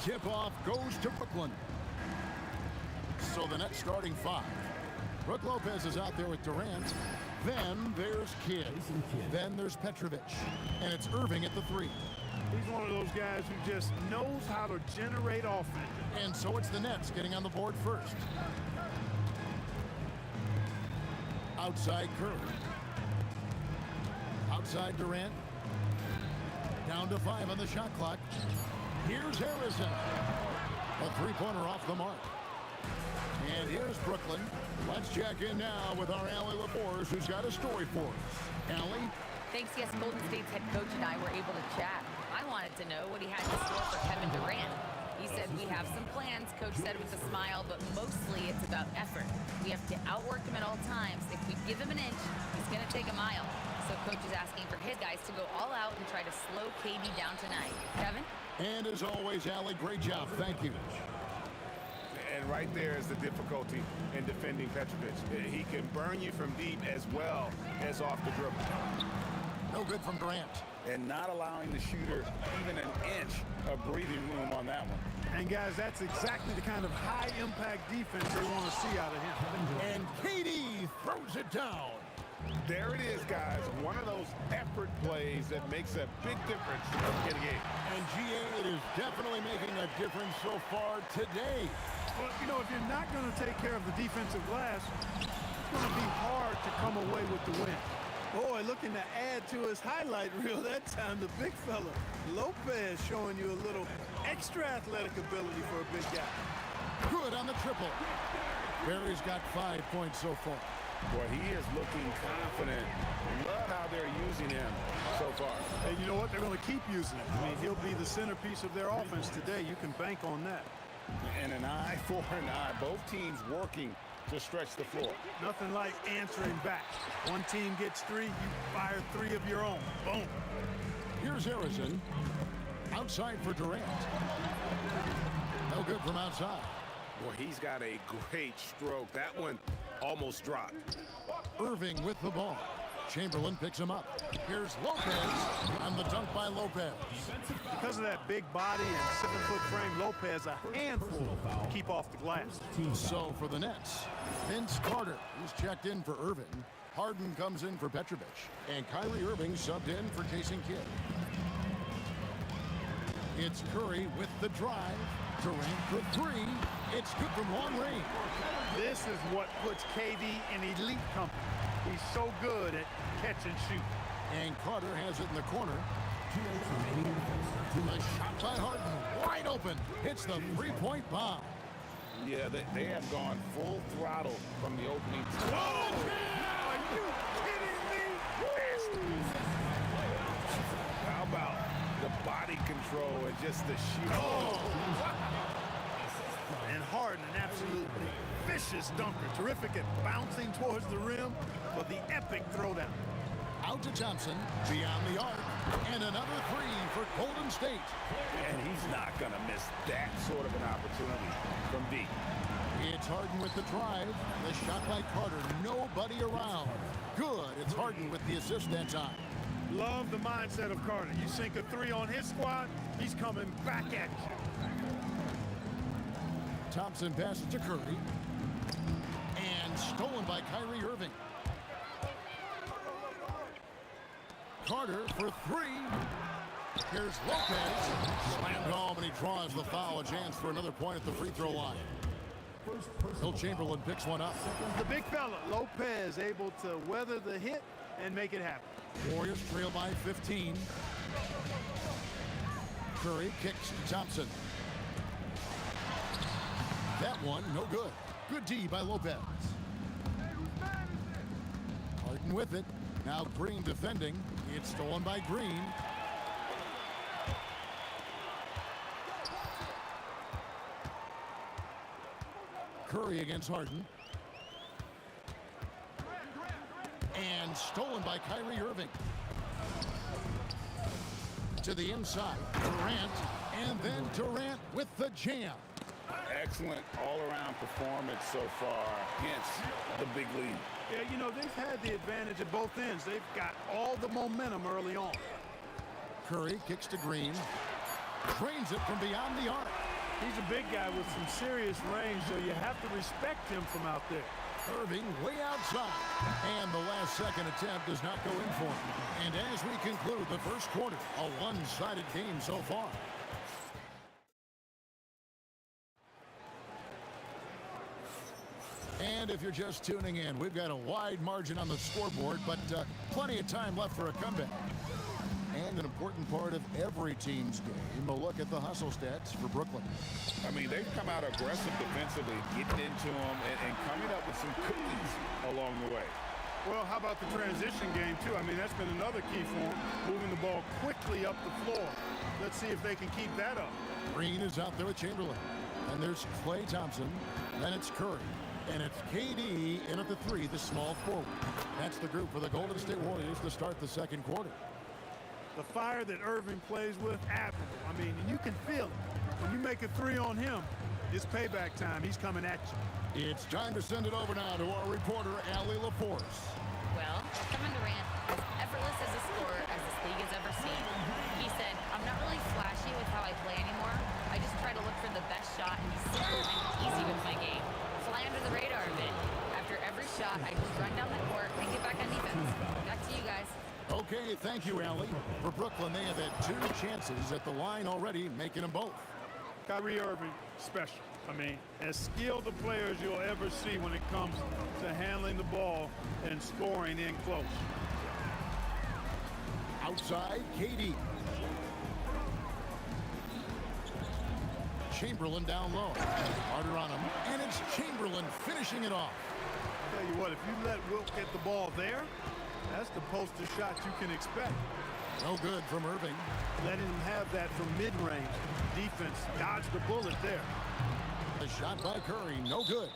S6: Tip-off goes to Brooklyn. So the net starting five. Brook Lopez is out there with Durant. Then there's Kidd. Then there's Petrovic. And it's Irving at the 3.
S3: He's one of those guys who just knows how to generate offense.
S6: And so it's the Nets getting on the board first. Outside Curry. Outside Durant. Down to 5 on the shot clock. Here's Harrison. A three-pointer off the mark. And here's Brooklyn. Let's check in now with our Allie Laforce, who's got a story for us. Allie?
S12: Thanks, yes, Golden State's head coach and I were able to chat. I wanted to know what he had in store for Kevin Durant. He said, we have some plans, Coach said with a smile, but mostly it's about effort. We have to outwork him at all times. If we give him an inch, he's going to take a mile. So Coach is asking for his guys to go all out and try to slow KD down tonight. Kevin?
S6: And as always, Allie, great job. Thank you.
S8: And right there is the difficulty in defending Petrovic. He can burn you from deep as well as off the dribble.
S6: No good from Durant.
S8: And not allowing the shooter even an inch of breathing room on that one.
S3: And guys, that's exactly the kind of high-impact defense they want to see out of him.
S6: And KD throws it down.
S8: There it is, guys. One of those effort plays that makes a big difference in a game.
S6: And GA, it is definitely making a difference so far today.
S3: Well, you know, if you're not going to take care of the defensive glass, it's going to be hard to come away with the win.
S14: Boy, looking to add to his highlight reel that time, the big fella. Lopez showing you a little extra athletic ability for a big guy.
S6: Good on the triple. Barry's got 5 points so far.
S8: Boy, he is looking confident. Love how they're using him so far.
S3: And you know what? They're going to keep using him. I mean, he'll be the centerpiece of their offense today. You can bank on that.
S8: And an eye for an eye. Both teams working to stretch the floor.
S3: Nothing like answering back. One team gets 3, you fire 3 of your own. Boom.
S6: Here's Harrison. Outside for Durant. No good from outside.
S8: Boy, he's got a great stroke. That one almost dropped.
S6: Irving with the ball. Chamberlain picks him up. Here's Lopez, and the dunk by Lopez.
S3: Because of that big body and 7-foot frame, Lopez a handful to keep off the glass.
S6: So for the Nets, Vince Carter is checked in for Irving. Harden comes in for Petrovic. And Kyrie Irving subbed in for Jason Kidd. It's Curry with the drive. Durant for 3. It's good from long range.
S3: This is what puts KD in elite company. He's so good at catch and shoot.
S6: And Carter has it in the corner. A shot by Harden, wide open. Hits the three-point bomb.
S8: Yeah, they have gone full throttle from the opening.
S3: Oh, are you kidding me?
S8: How about the body control and just the shoot?
S3: And Harden, an absolutely vicious dunker. Terrific at bouncing towards the rim, but the epic throwdown.
S6: Out to Thompson, beyond the arc, and another 3 for Golden State.
S8: And he's not going to miss that sort of an opportunity from deep.
S6: It's Harden with the drive. The shot by Carter, nobody around. Good, it's Harden with the assist that time.
S3: Love the mindset of Carter. You sink a 3 on his squad, he's coming back at you.
S6: Thompson passes to Curry. And stolen by Kyrie Irving. Carter for 3. Here's Lopez. Slammed home, and he draws the foul. A chance for another point at the free throw line. Bill Chamberlain picks one up.
S3: The big fella, Lopez, able to weather the hit and make it happen.
S6: Warriors trail by 15. Curry kicks to Thompson. That one, no good. Good D by Lopez. Harden with it. Now Green defending. It's stolen by Green. Curry against Harden. And stolen by Kyrie Irving. To the inside. Durant. And then Durant with the jam.
S8: Excellent all-around performance so far, hence the big lead.
S3: Yeah, you know, they've had the advantage at both ends. They've got all the momentum early on.
S6: Curry kicks to Green. Drains it from beyond the arc.
S3: He's a big guy with some serious range, so you have to respect him from out there.
S6: Irving way outside. And the last-second attempt does not go in for him. And as we conclude the first quarter, a one-sided game so far. And if you're just tuning in, we've got a wide margin on the scoreboard, but plenty of time left for a comeback. And an important part of every team's game, a look at the hustle stats for Brooklyn.
S8: I mean, they've come out aggressive defensively, getting into them and coming up with some cookies along the way.
S3: Well, how about the transition game, too? I mean, that's been another key for them, moving the ball quickly up the floor. Let's see if they can keep that up.
S6: Green is out there with Chamberlain. And there's Klay Thompson. Then it's Curry. And it's KD in at the three, the small forward. That's the group for the Golden State Warriors to start the second quarter.
S3: The fire that Irving plays with, admirable. I mean, you can feel it. When you make a three on him, it's payback time. He's coming at you.
S6: It's time to send it over now to our reporter, Allie LaForce.
S12: Well, Kevin Durant, as effortless as a scorer as this league has ever seen. He said, I'm not really flashy with how I play anymore. I just try to look for the best shot and be simple and easy with my game. Fly under the radar a bit. After every shot, I just run down the court and get back on defense. Back to you guys.
S6: Okay, thank you, Allie. For Brooklyn, they have had 2 chances at the line already, making them both.
S3: Kyrie Irving, special. I mean, as skilled a player as you'll ever see when it comes to handling the ball and scoring in close.
S6: Outside, KD. Chamberlain down low. Harder on him, and it's Chamberlain finishing it off.
S3: I'll tell you what, if you let Wilt get the ball there, that's the poster shot you can expect.
S6: No good from Irving.
S3: Letting him have that from mid-range. Defense dodged the bullet there.
S6: The shot by Curry, no good.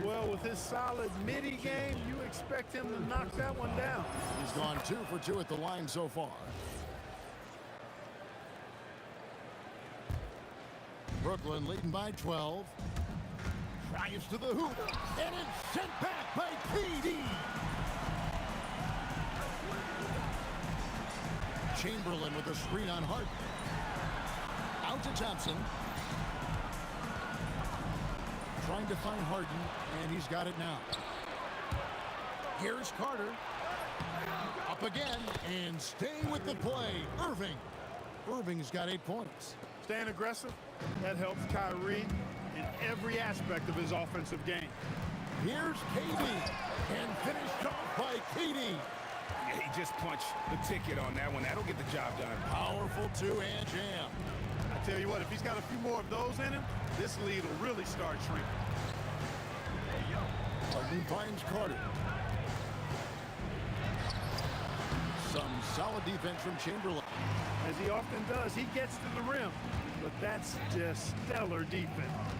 S3: Well, with his solid midi game, you expect him to knock that one down.
S6: He's gone 2 for 2 at the line so far. Brooklyn leading by 12. Drives to the hoop, and it's sent back by KD. Chamberlain with a screen on Harden. Out to Thompson. Trying to find Harden, and he's got it now. Here's Carter. Up again, and staying with the play, Irving. Irving's got 8 points.
S3: Staying aggressive, that helps Kyrie in every aspect of his offensive game.
S6: Here's KD, and finished off by KD.
S8: Yeah, he just punched the ticket on that one. That'll get the job done.
S6: Powerful 2-hand jam.
S3: I tell you what, if he's got a few more of those in him, this lead will really start shrinking.
S6: Harden finds Carter. Some solid defense from Chamberlain.
S3: As he often does, he gets to the rim, but that's just stellar defense.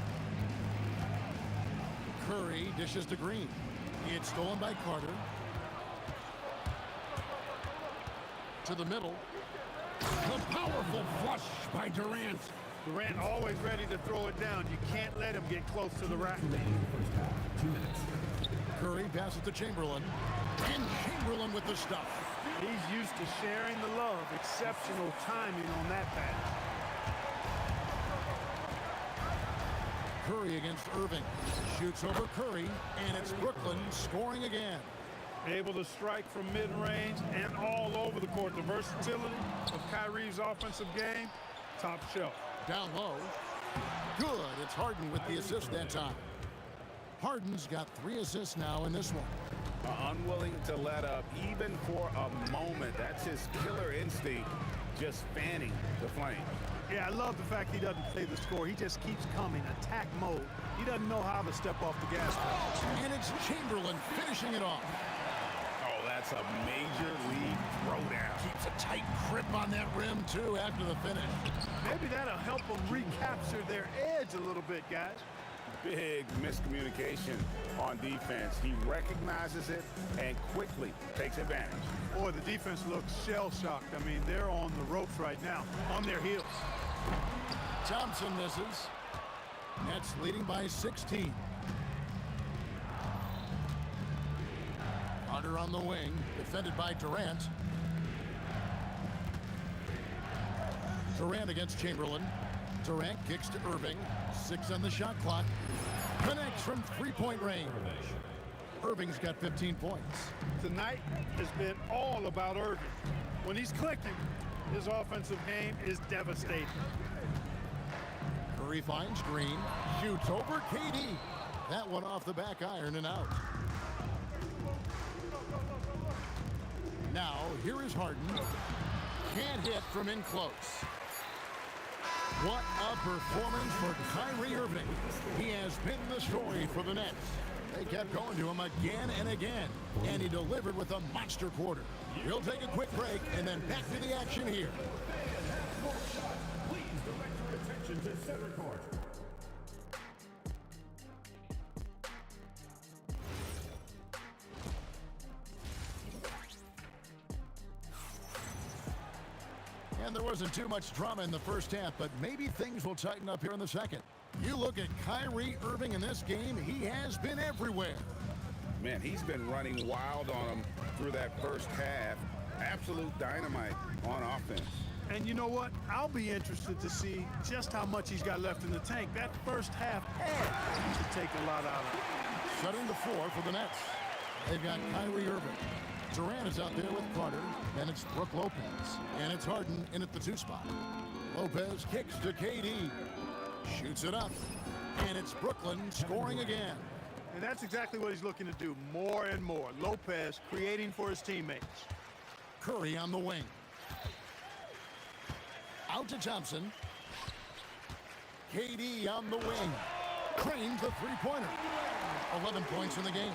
S6: Curry dishes to Green. It's stolen by Carter. To the middle. The powerful flush by Durant.
S3: Durant always ready to throw it down. You can't let him get close to the rack.
S6: Curry passes to Chamberlain. And Chamberlain with the stuff.
S3: He's used to sharing the love. Exceptional timing on that pass.
S6: Curry against Irving. Shoots over Curry, and it's Brooklyn scoring again.
S3: Able to strike from mid-range and all over the court. The versatility of Kyrie's offensive game, top shelf.
S6: Down low. Good. It's Harden with the assist that time. Harden's got 3 assists now in this one.
S8: Unwilling to let up even for a moment. That's his killer instinct, just fanning the flame.
S3: Yeah, I love the fact he doesn't play the score. He just keeps coming, attack mode. He doesn't know how to step off the gas pedal.
S6: And it's Chamberlain finishing it off.
S8: Oh, that's a major league throwdown.
S6: Keeps a tight grip on that rim, too, after the finish.
S3: Maybe that'll help them recapture their edge a little bit, guys.
S8: Big miscommunication on defense. He recognizes it and quickly takes advantage.
S3: Boy, the defense looks shell-shocked. I mean, they're on the ropes right now, on their heels.
S6: Thompson misses. Nets leading by 16. Carter on the wing, defended by Durant. Durant against Chamberlain. Durant kicks to Irving. 6 on the shot clock. Connects from 3-point range. Irving's got 15 points.
S3: Tonight has been all about Irving. When he's clicking, his offensive game is devastating.
S6: Curry finds Green, shoots over KD. That one off the back iron and out. Now, here is Harden. Can't hit from in close. What a performance for Kyrie Irving. He has been the story for the Nets. They kept going to him again and again, and he delivered with a monster quarter. We'll take a quick break and then back to the action here.
S15: Please direct your attention to center court.
S6: And there wasn't too much drama in the first half, but maybe things will tighten up here in the second. You look at Kyrie Irving in this game, he has been everywhere.
S8: Man, he's been running wild on him through that first half. Absolute dynamite on offense.
S3: And you know what? I'll be interested to see just how much he's got left in the tank. That first half had to take a lot out of it.
S6: Shutting the floor for the Nets. They've got Kyrie Irving. Durant is out there with Carter, and it's Brook Lopez. And it's Harden in at the 2 spot. Lopez kicks to KD. Shoots it up. And it's Brooklyn scoring again.
S3: And that's exactly what he's looking to do, more and more. Lopez creating for his teammates.
S6: Curry on the wing. Out to Thompson. KD on the wing. Cranes the three-pointer. 11 points in the game.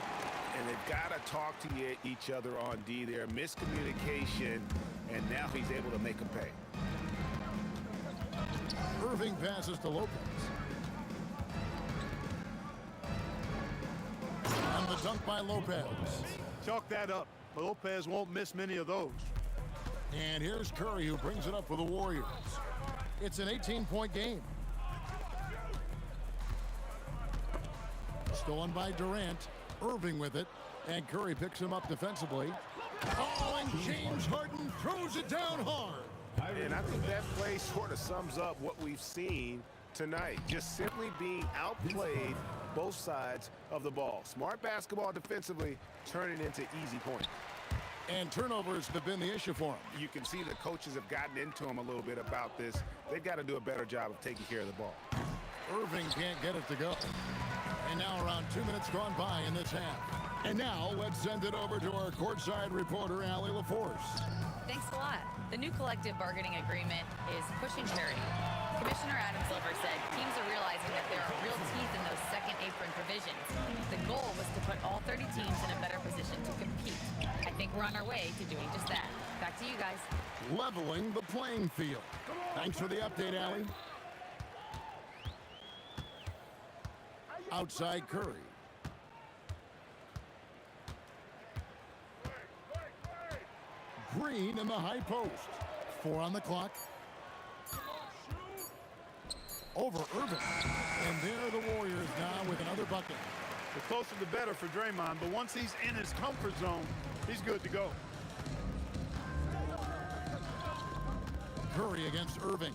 S8: And they've got to talk to each other on D there. Miscommunication, and now he's able to make them pay.
S6: Irving passes to Lopez. And the dunk by Lopez.
S3: Chalk that up. Lopez won't miss many of those.
S6: And here's Curry, who brings it up for the Warriors. It's an 18-point game. Stolen by Durant. Irving with it. And Curry picks him up defensively. Oh, and James Harden throws it down hard.
S8: And I think that play sort of sums up what we've seen tonight. Just simply being outplayed both sides of the ball. Smart basketball defensively turning into easy points.
S6: And turnovers have been the issue for him.
S8: You can see the coaches have gotten into him a little bit about this. They've got to do a better job of taking care of the ball.
S6: Irving can't get it to go. And now around 2 minutes gone by in this half. And now let's send it over to our courtside reporter, Allie LaForce.
S12: Thanks a lot. The new collective bargaining agreement is pushing parity. Commissioner Adam Silver said teams are realizing that there are real teeth in those second apron provisions. The goal was to put all 30 teams in a better position to compete. I think we're on our way to doing just that. Back to you guys.
S6: Leveling the playing field. Thanks for the update, Allie. Outside Curry. Green in the high post. 4 on the clock. Over Irving. And there are the Warriors now with another bucket.
S3: The closer the better for Draymond, but once he's in his comfort zone, he's good to go.
S6: Curry against Irving.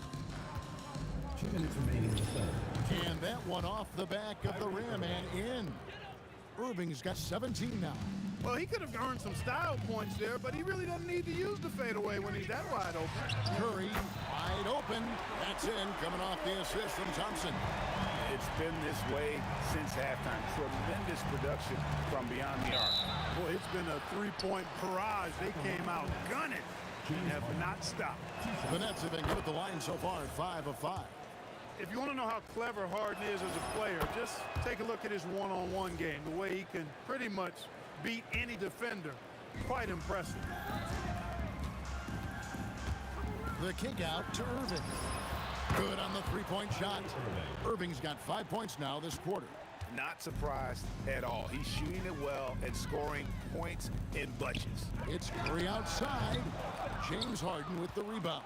S15: 2 minutes remaining in the third.
S6: And that one off the back of the rim and in. Irving's got 17 now.
S3: Well, he could have earned some style points there, but he really doesn't need to use the fadeaway when he's that wide open.
S6: Curry wide open. That's in, coming off the assist from Thompson.
S8: It's been this way since halftime. Tremendous production from beyond the arc.
S3: Boy, it's been a three-point barrage. They came out gunning and have not stopped.
S6: The Nets have been good at the line so far, 5 of 5.
S3: If you want to know how clever Harden is as a player, just take a look at his one-on-one game, the way he can pretty much beat any defender. Quite impressive.
S6: The kick out to Irving. Good on the three-point shot. Irving's got 5 points now this quarter.
S8: Not surprised at all. He's shooting it well and scoring points in bunches.
S6: It's Curry outside. James Harden with the rebound.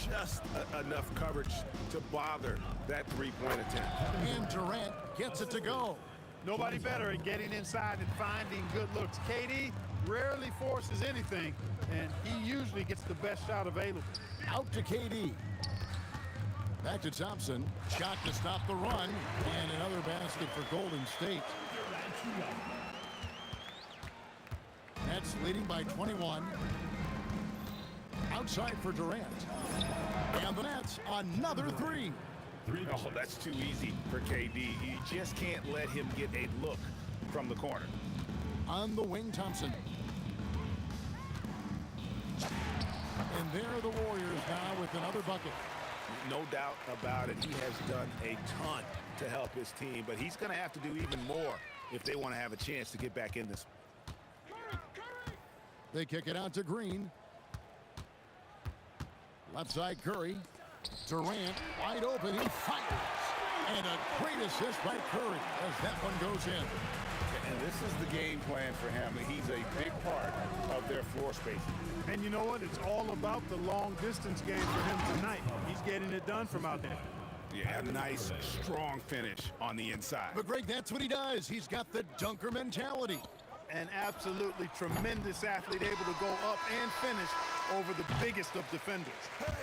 S8: Just enough coverage to bother that three-point attempt.
S6: And Durant gets it to go.
S3: Nobody better at getting inside and finding good looks. KD rarely forces anything, and he usually gets the best shot available.
S6: Out to KD. Back to Thompson. Shot to stop the run. And another basket for Golden State. Nets leading by 21. Outside for Durant. And the Nets, another three.
S8: Oh, that's too easy for KD. You just can't let him get a look from the corner.
S6: On the wing, Thompson. And there are the Warriors now with another bucket.
S8: No doubt about it. He has done a ton to help his team, but he's going to have to do even more if they want to have a chance to get back in this.
S6: They kick it out to Green. Left side, Curry. Durant, wide open, he fires. And a great assist by Curry as that one goes in.
S8: And this is the game plan for him. He's a big part of their floor spacing.
S3: And you know what? It's all about the long distance game for him tonight. He's getting it done from out there.
S8: Yeah, a nice, strong finish on the inside.
S6: But Greg, that's what he does. He's got the dunker mentality.
S3: An absolutely tremendous athlete, able to go up and finish over the biggest of defenders.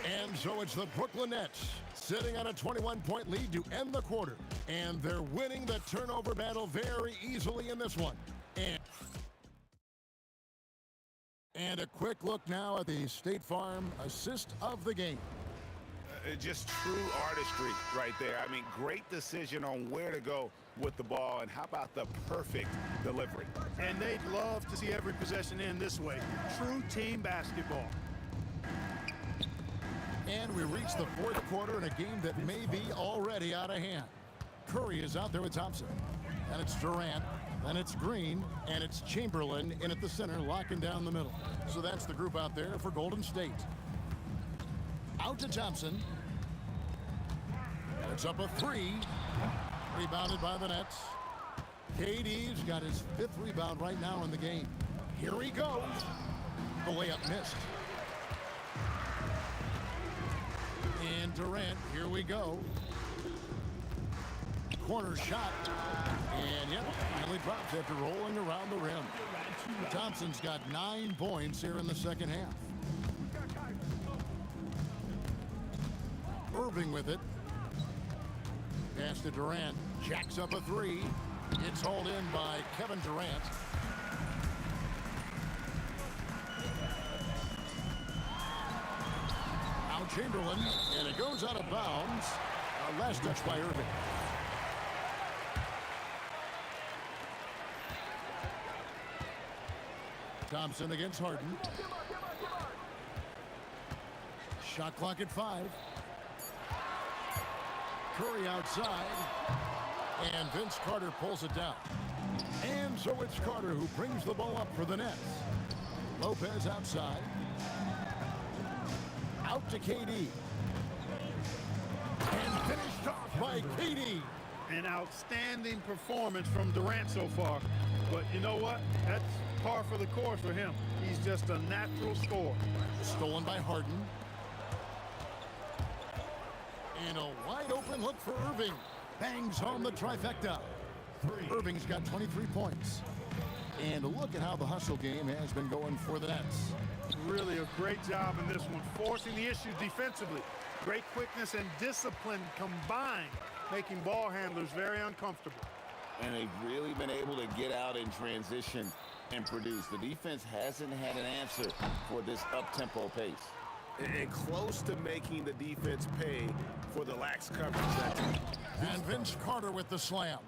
S6: And so it's the Brooklyn Nets sitting on a 21-point lead to end the quarter. And they're winning the turnover battle very easily in this one. And a quick look now at the State Farm assist of the game.
S8: Just true artistry right there. I mean, great decision on where to go with the ball, and how about the perfect delivery?
S3: And they'd love to see every possession end this way. True team basketball.
S6: And we reach the fourth quarter in a game that may be already out of hand. Curry is out there with Thompson. And it's Durant. Then it's Green. And it's Chamberlain in at the center, locking down the middle. So that's the group out there for Golden State. Out to Thompson. It's up a three. Rebounded by the Nets. KD's got his fifth rebound right now in the game. Here he goes. The layup missed. And Durant, here we go. Corner shot. And yep, finally drops after rolling around the rim. Thompson's got 9 points here in the second half. Irving with it. Pass to Durant. Jacks up a three. It's hauled in by Kevin Durant. Now Chamberlain, and it goes out of bounds. Last touch by Irving. Thompson against Harden. Shot clock at 5. Curry outside, and Vince Carter pulls it down. And so it's Carter who brings the ball up for the Nets. Lopez outside. Out to KD. And finished off by KD.
S3: An outstanding performance from Durant so far. But you know what? That's par for the course for him. He's just a natural scorer.
S6: Stolen by Harden. And a wide open look for Irving. Bangs home the trifecta. Irving's got 23 points. And look at how the hustle game has been going for the Nets.
S3: Really a great job in this one, forcing the issue defensively. Great quickness and discipline combined, making ball handlers very uncomfortable.
S8: And they've really been able to get out in transition and produce. The defense hasn't had an answer for this up-tempo pace. And close to making the defense pay for the lax coverage.
S6: And Vince Carter with the slam.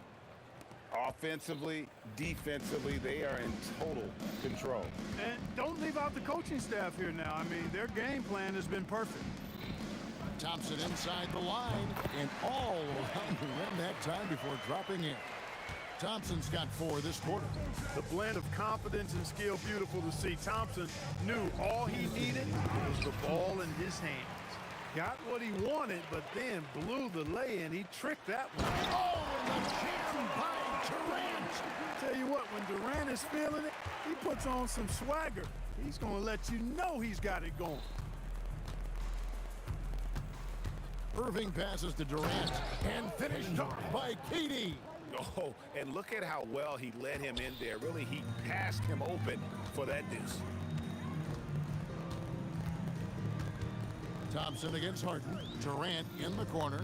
S8: Offensively, defensively, they are in total control.
S3: And don't leave out the coaching staff here now. I mean, their game plan has been perfect.
S6: Thompson inside the line and all around the rim that time before dropping in. Thompson's got 4 this quarter.
S3: The blend of confidence and skill, beautiful to see. Thompson knew all he needed was the ball in his hands. Got what he wanted, but then blew the lay-in. He tricked that one.
S6: Oh, and the jam by Durant.
S3: Tell you what, when Durant is feeling it, he puts on some swagger. He's going to let you know he's got it going.
S6: Irving passes to Durant and finished off by KD.
S8: Oh, and look at how well he led him in there. Really, he passed him open for that deuce.
S6: Thompson against Harden. Durant in the corner.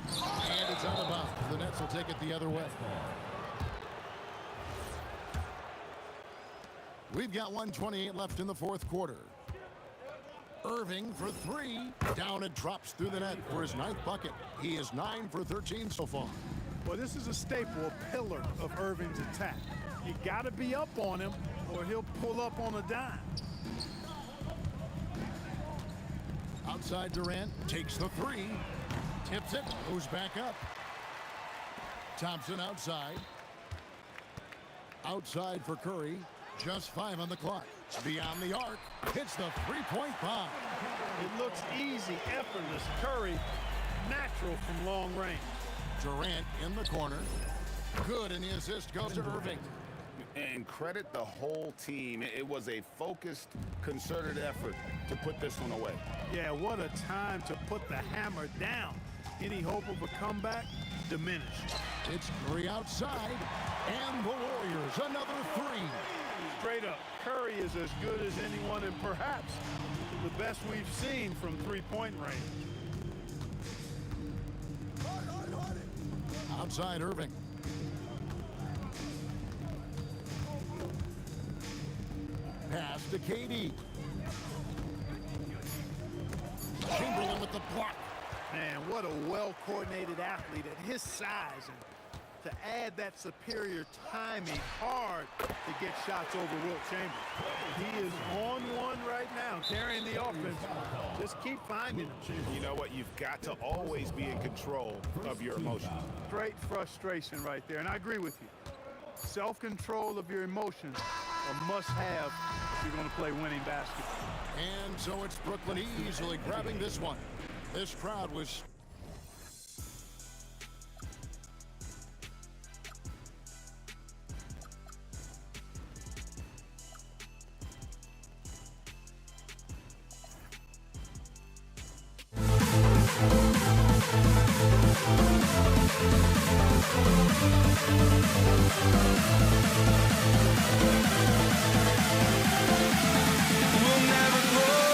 S6: And it's out of bounds. The Nets will take it the other way. We've got 1:28 left in the fourth quarter. Irving for three. Down and drops through the net for his 9th bucket. He is 9 for 13 so far.
S3: Well, this is a staple, a pillar of Irving's attack. You got to be up on him or he'll pull up on a dime.
S6: Outside Durant takes the three. Tips it. Goes back up. Thompson outside. Outside for Curry. Just 5 on the clock. Beyond the arc. Hits the three-point bomb.
S3: It looks easy, effortless. Curry, natural from long range.
S6: Durant in the corner. Good, and the assist goes to Irving.
S8: And credit the whole team. It was a focused, concerted effort to put this one away.
S3: Yeah, what a time to put the hammer down. Any hope of a comeback? Diminished.
S6: It's Curry outside, and the Warriors another three.
S3: Straight up, Curry is as good as anyone and perhaps the best we've seen from three-point range.
S6: Outside Irving. Pass to KD. Chamberlain with the block.
S3: Man, what a well-coordinated athlete at his size. And to add that superior timing, hard to get shots over Wilt Chamberlain. He is on one right now, carrying the offense. Just keep finding him.
S8: You know what? You've got to always be in control of your emotions.
S3: Great frustration right there, and I agree with you. Self-control of your emotions, a must-have if you're going to play winning basketball.
S6: And so it's Brooklyn easily grabbing this one. This crowd was...
S1: We'll never grow.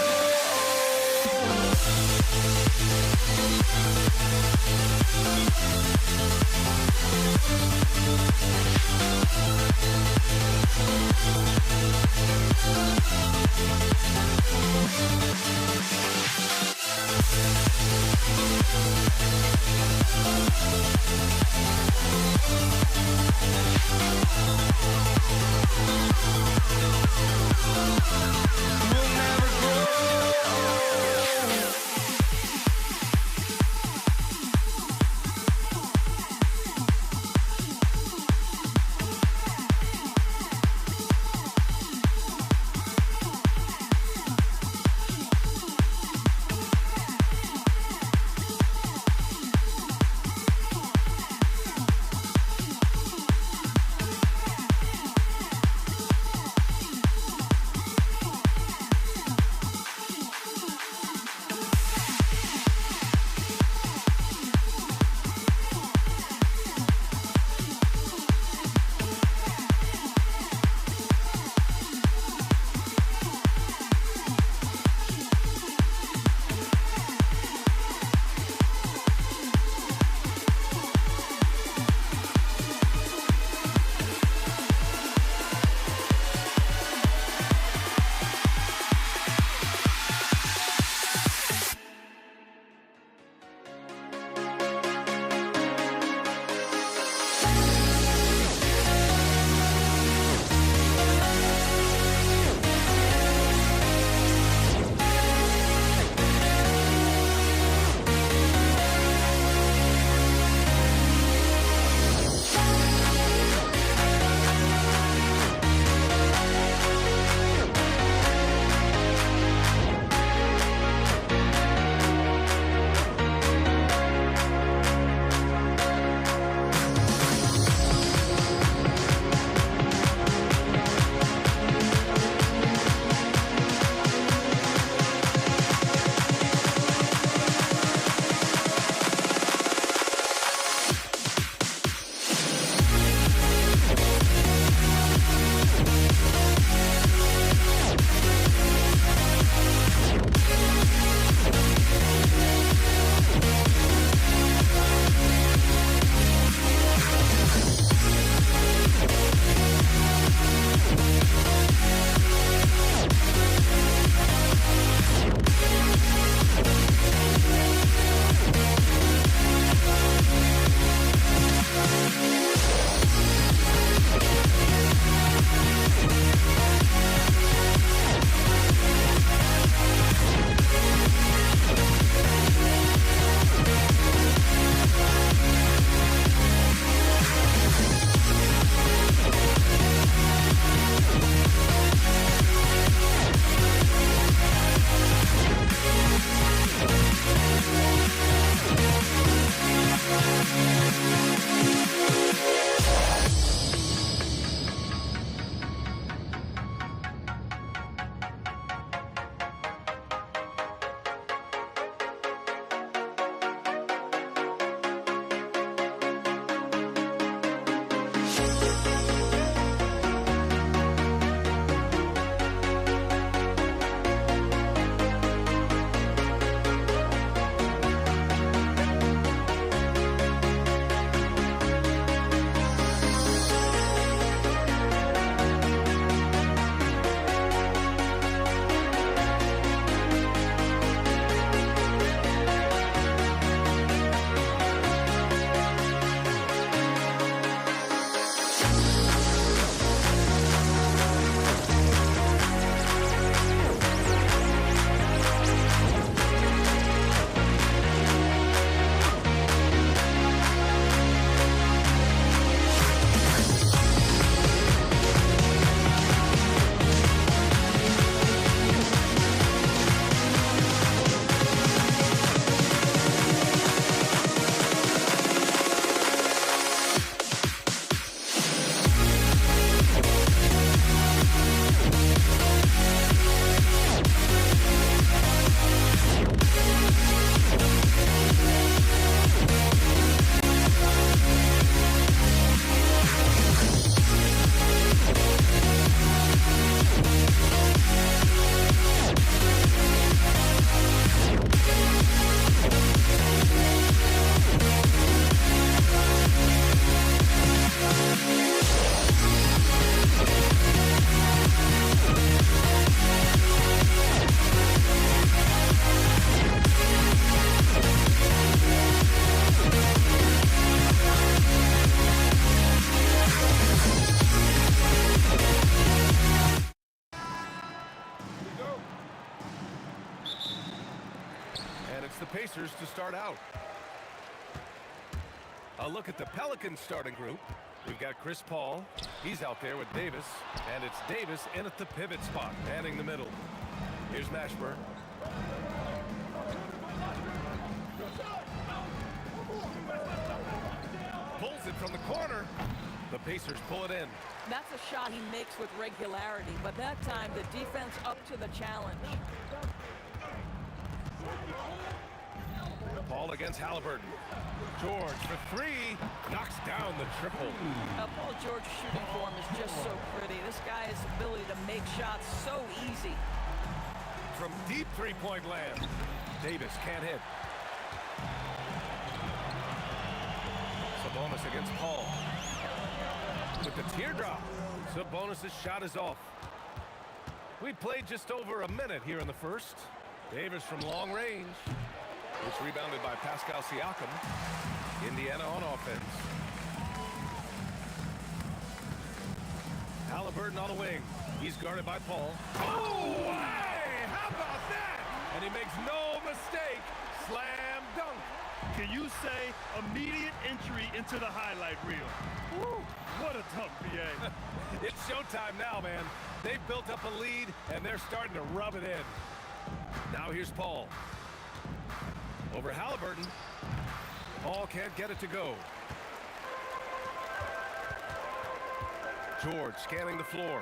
S2: it's the Pacers to start out. A look at the Pelicans starting group. We've got Chris Paul. He's out there with Davis. And it's Davis in at the pivot spot, manning the middle. Here's Mashburn. Pulls it from the corner. The Pacers pull it in.
S7: That's a shot he makes with regularity, but that time the defense up to the challenge.
S2: Paul against Halliburton. George for three. Knocks down the triple.
S7: Paul George's shooting form is just so pretty. This guy has the ability to make shots so easy.
S2: From deep three-point land. Davis can't hit. Sabonis against Paul. With the teardrop. Sabonis' shot is off. We played just over a minute here in the first. Davis from long range. It's rebounded by Pascal Siakam. Indiana on offense. Halliburton on the wing. He's guarded by Paul. Oh, hey! How about that? And he makes no mistake. Slam dunk.
S4: Can you say immediate entry into the highlight reel? Woo, what a dunk, BA.
S2: It's showtime now, man. They've built up a lead, and they're starting to rub it in. Now here's Paul. Over Halliburton. Paul can't get it to go. George scanning the floor.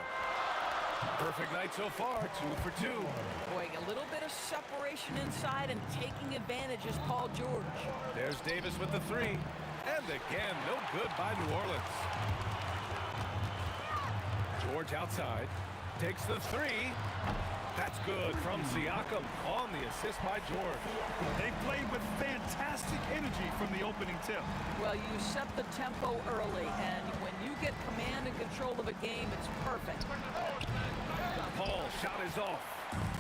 S2: Perfect night so far, 2 for 2.
S7: Boy, a little bit of separation inside and taking advantage is Paul George.
S2: There's Davis with the three. And again, no good by New Orleans. George outside. Takes the three. That's good from Siakam on the assist by George.
S4: They played with fantastic energy from the opening tip.
S7: Well, you set the tempo early, and when you get command and control of a game, it's perfect.
S2: Paul shot is off.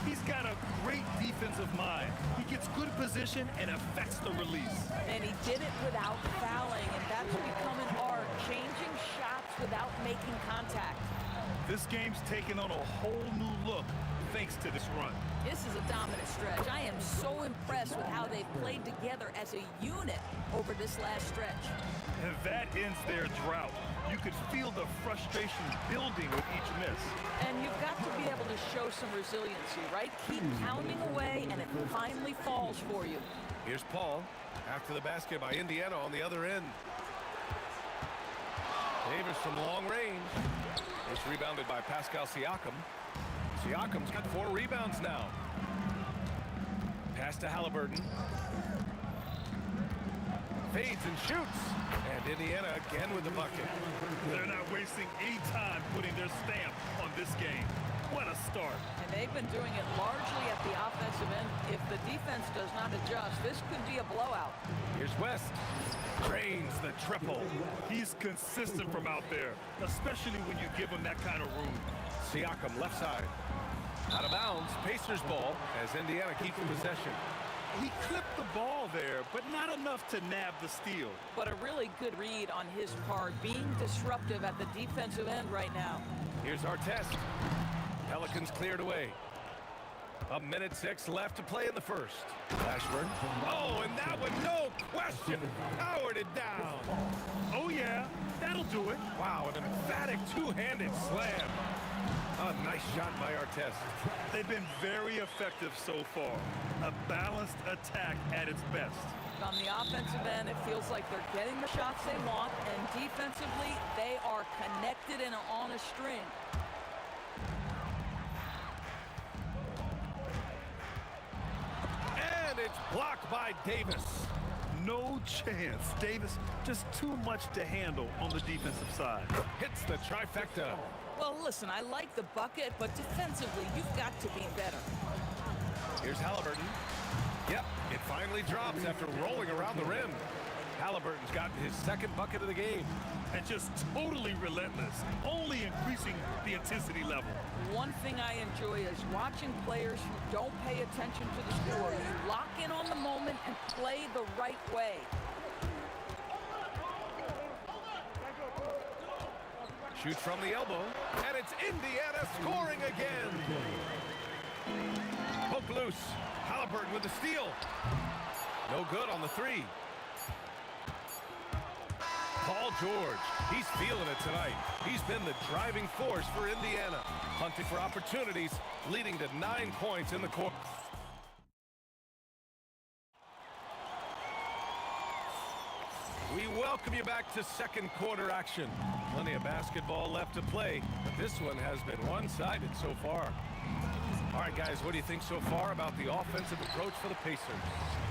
S4: He's got a great defensive mind. He gets good position and affects the release.
S7: And he did it without fouling, and that's become an art, changing shots without making contact.
S4: This game's taken on a whole new look thanks to this run.
S7: This is a dominant stretch. I am so impressed with how they've played together as a unit over this last stretch.
S4: And that ends their drought. You could feel the frustration building with each miss.
S7: And you've got to be able to show some resiliency, right? Keep pounding away, and it finally falls for you.
S2: Here's Paul. After the basket by Indiana on the other end. Davis from long range. It's rebounded by Pascal Siakam. Siakam's got 4 rebounds now. Pass to Halliburton. Fades and shoots. And Indiana again with the bucket.
S4: They're not wasting any time putting their stamp on this game. What a start.
S7: And they've been doing it largely at the offensive end. If the defense does not adjust, this could be a blowout.
S2: Here's West. Drains the triple.
S4: He's consistent from out there, especially when you give him that kind of room.
S2: Siakam left side. Out of bounds. Pacers ball as Indiana keeps the possession.
S4: He clipped the ball there, but not enough to nab the steal.
S7: But a really good read on his part, being disruptive at the defensive end right now.
S2: Here's our test. Pelicans cleared away. 1:06 left to play in the first. Ashburn. Oh, and that one, no question, powered it down.
S4: Oh, yeah, that'll do it.
S2: Wow, an emphatic two-handed slam. A nice shot by Artest.
S4: They've been very effective so far. A balanced attack at its best.
S7: On the offensive end, it feels like they're getting the shots they want, and defensively, they are connected and on a string.
S2: And it's blocked by Davis.
S4: No chance. Davis, just too much to handle on the defensive side.
S2: Hits the trifecta.
S7: Well, listen, I like the bucket, but defensively, you've got to be better.
S2: Here's Halliburton. Yep, it finally drops after rolling around the rim. Halliburton's gotten his second bucket of the game.
S4: And just totally relentless, only increasing the intensity level.
S7: One thing I enjoy is watching players who don't pay attention to the score. You lock in on the moment and play the right way.
S2: Shoots from the elbow, and it's Indiana scoring again. Poke broke loose. Halliburton with the steal. No good on the three. Paul George, he's feeling it tonight. He's been the driving force for Indiana, hunting for opportunities, leading to 9 points in the court. We welcome you back to second quarter action. Plenty of basketball left to play, but this one has been one-sided so far. All right, guys, what do you think so far about the offensive approach for the Pacers?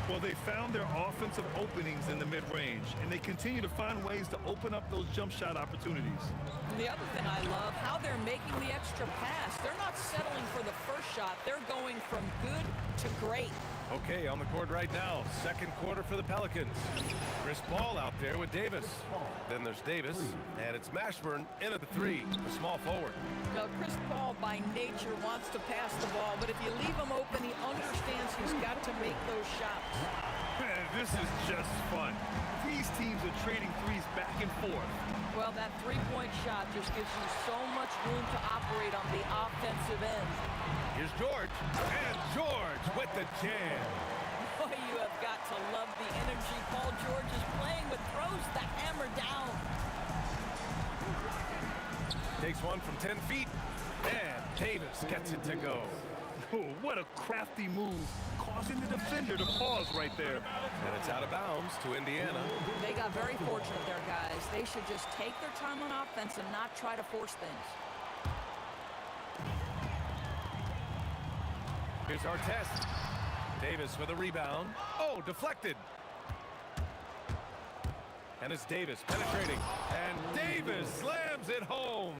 S4: Well, they found their offensive openings in the mid-range, and they continue to find ways to open up those jump shot opportunities.
S7: And the other thing I love, how they're making the extra pass. They're not settling for the first shot. They're going from good to great.
S2: Okay, on the court right now, second quarter for the Pelicans. Chris Paul out there with Davis. Then there's Davis, and it's Mashburn in at the three, the small forward.
S7: Now, Chris Paul, by nature, wants to pass the ball, but if you leave him open, he understands he's got to make those shots.
S4: Man, this is just fun. These teams are trading threes back and forth.
S7: Well, that three-point shot just gives you so much room to operate on the offensive end.
S2: Here's George, and George with the jam.
S7: Boy, you have got to love the energy Paul George is playing, but throws the hammer down.
S2: Takes one from 10 feet, and Davis gets it to go.
S4: Oh, what a crafty move, causing the defender to pause right there.
S2: And it's out of bounds to Indiana.
S7: They got very fortunate there, guys. They should just take their time on offense and not try to force things.
S2: Here's our test. Davis with a rebound. Oh, deflected. And it's Davis penetrating. And Davis slams it home.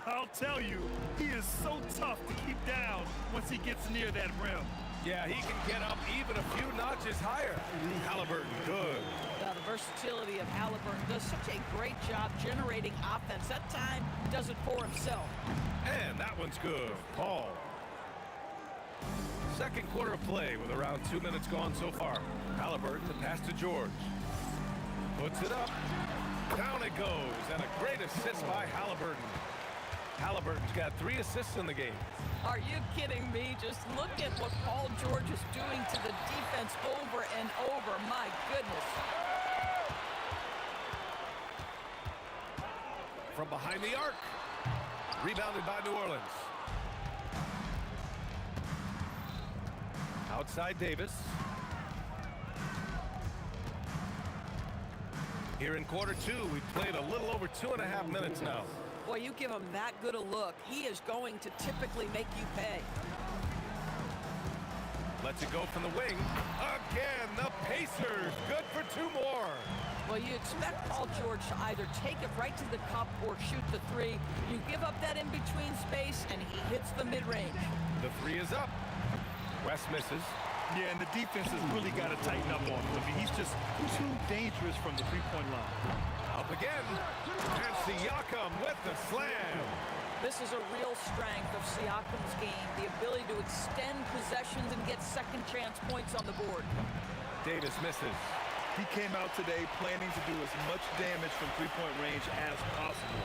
S4: I'll tell you, he is so tough to keep down once he gets near that rim.
S2: Yeah, he can get up even a few notches higher. Halliburton, good.
S7: Now, the versatility of Halliburton does such a great job generating offense. That time does it for himself.
S2: And that one's good. Paul. Second quarter of play with around 2 minutes gone so far. Halliburton, the pass to George. Puts it up. Down it goes. And a great assist by Halliburton. Halliburton's got 3 assists in the game.
S7: Are you kidding me? Just look at what Paul George is doing to the defense over and over. My goodness.
S2: From behind the arc. Rebounded by New Orleans. Outside Davis. Here in quarter two, we've played a little over 2.5 minutes now.
S7: Boy, you give him that good a look, he is going to typically make you pay.
S2: Lets it go from the wing. Again, the Pacers. Good for 2 more.
S7: Well, you expect Paul George to either take it right to the cup or shoot the three. You give up that in-between space, and he hits the mid-range.
S2: The 3 is up. West misses.
S4: Yeah, and the defense has really got to tighten up on him. I mean, he's just too dangerous from the three-point line.
S2: Up again. And Siakam with the slam.
S7: This is a real strength of Siakam's game, the ability to extend possessions and get second chance points on the board.
S2: Davis misses.
S4: He came out today planning to do as much damage from three-point range as possible.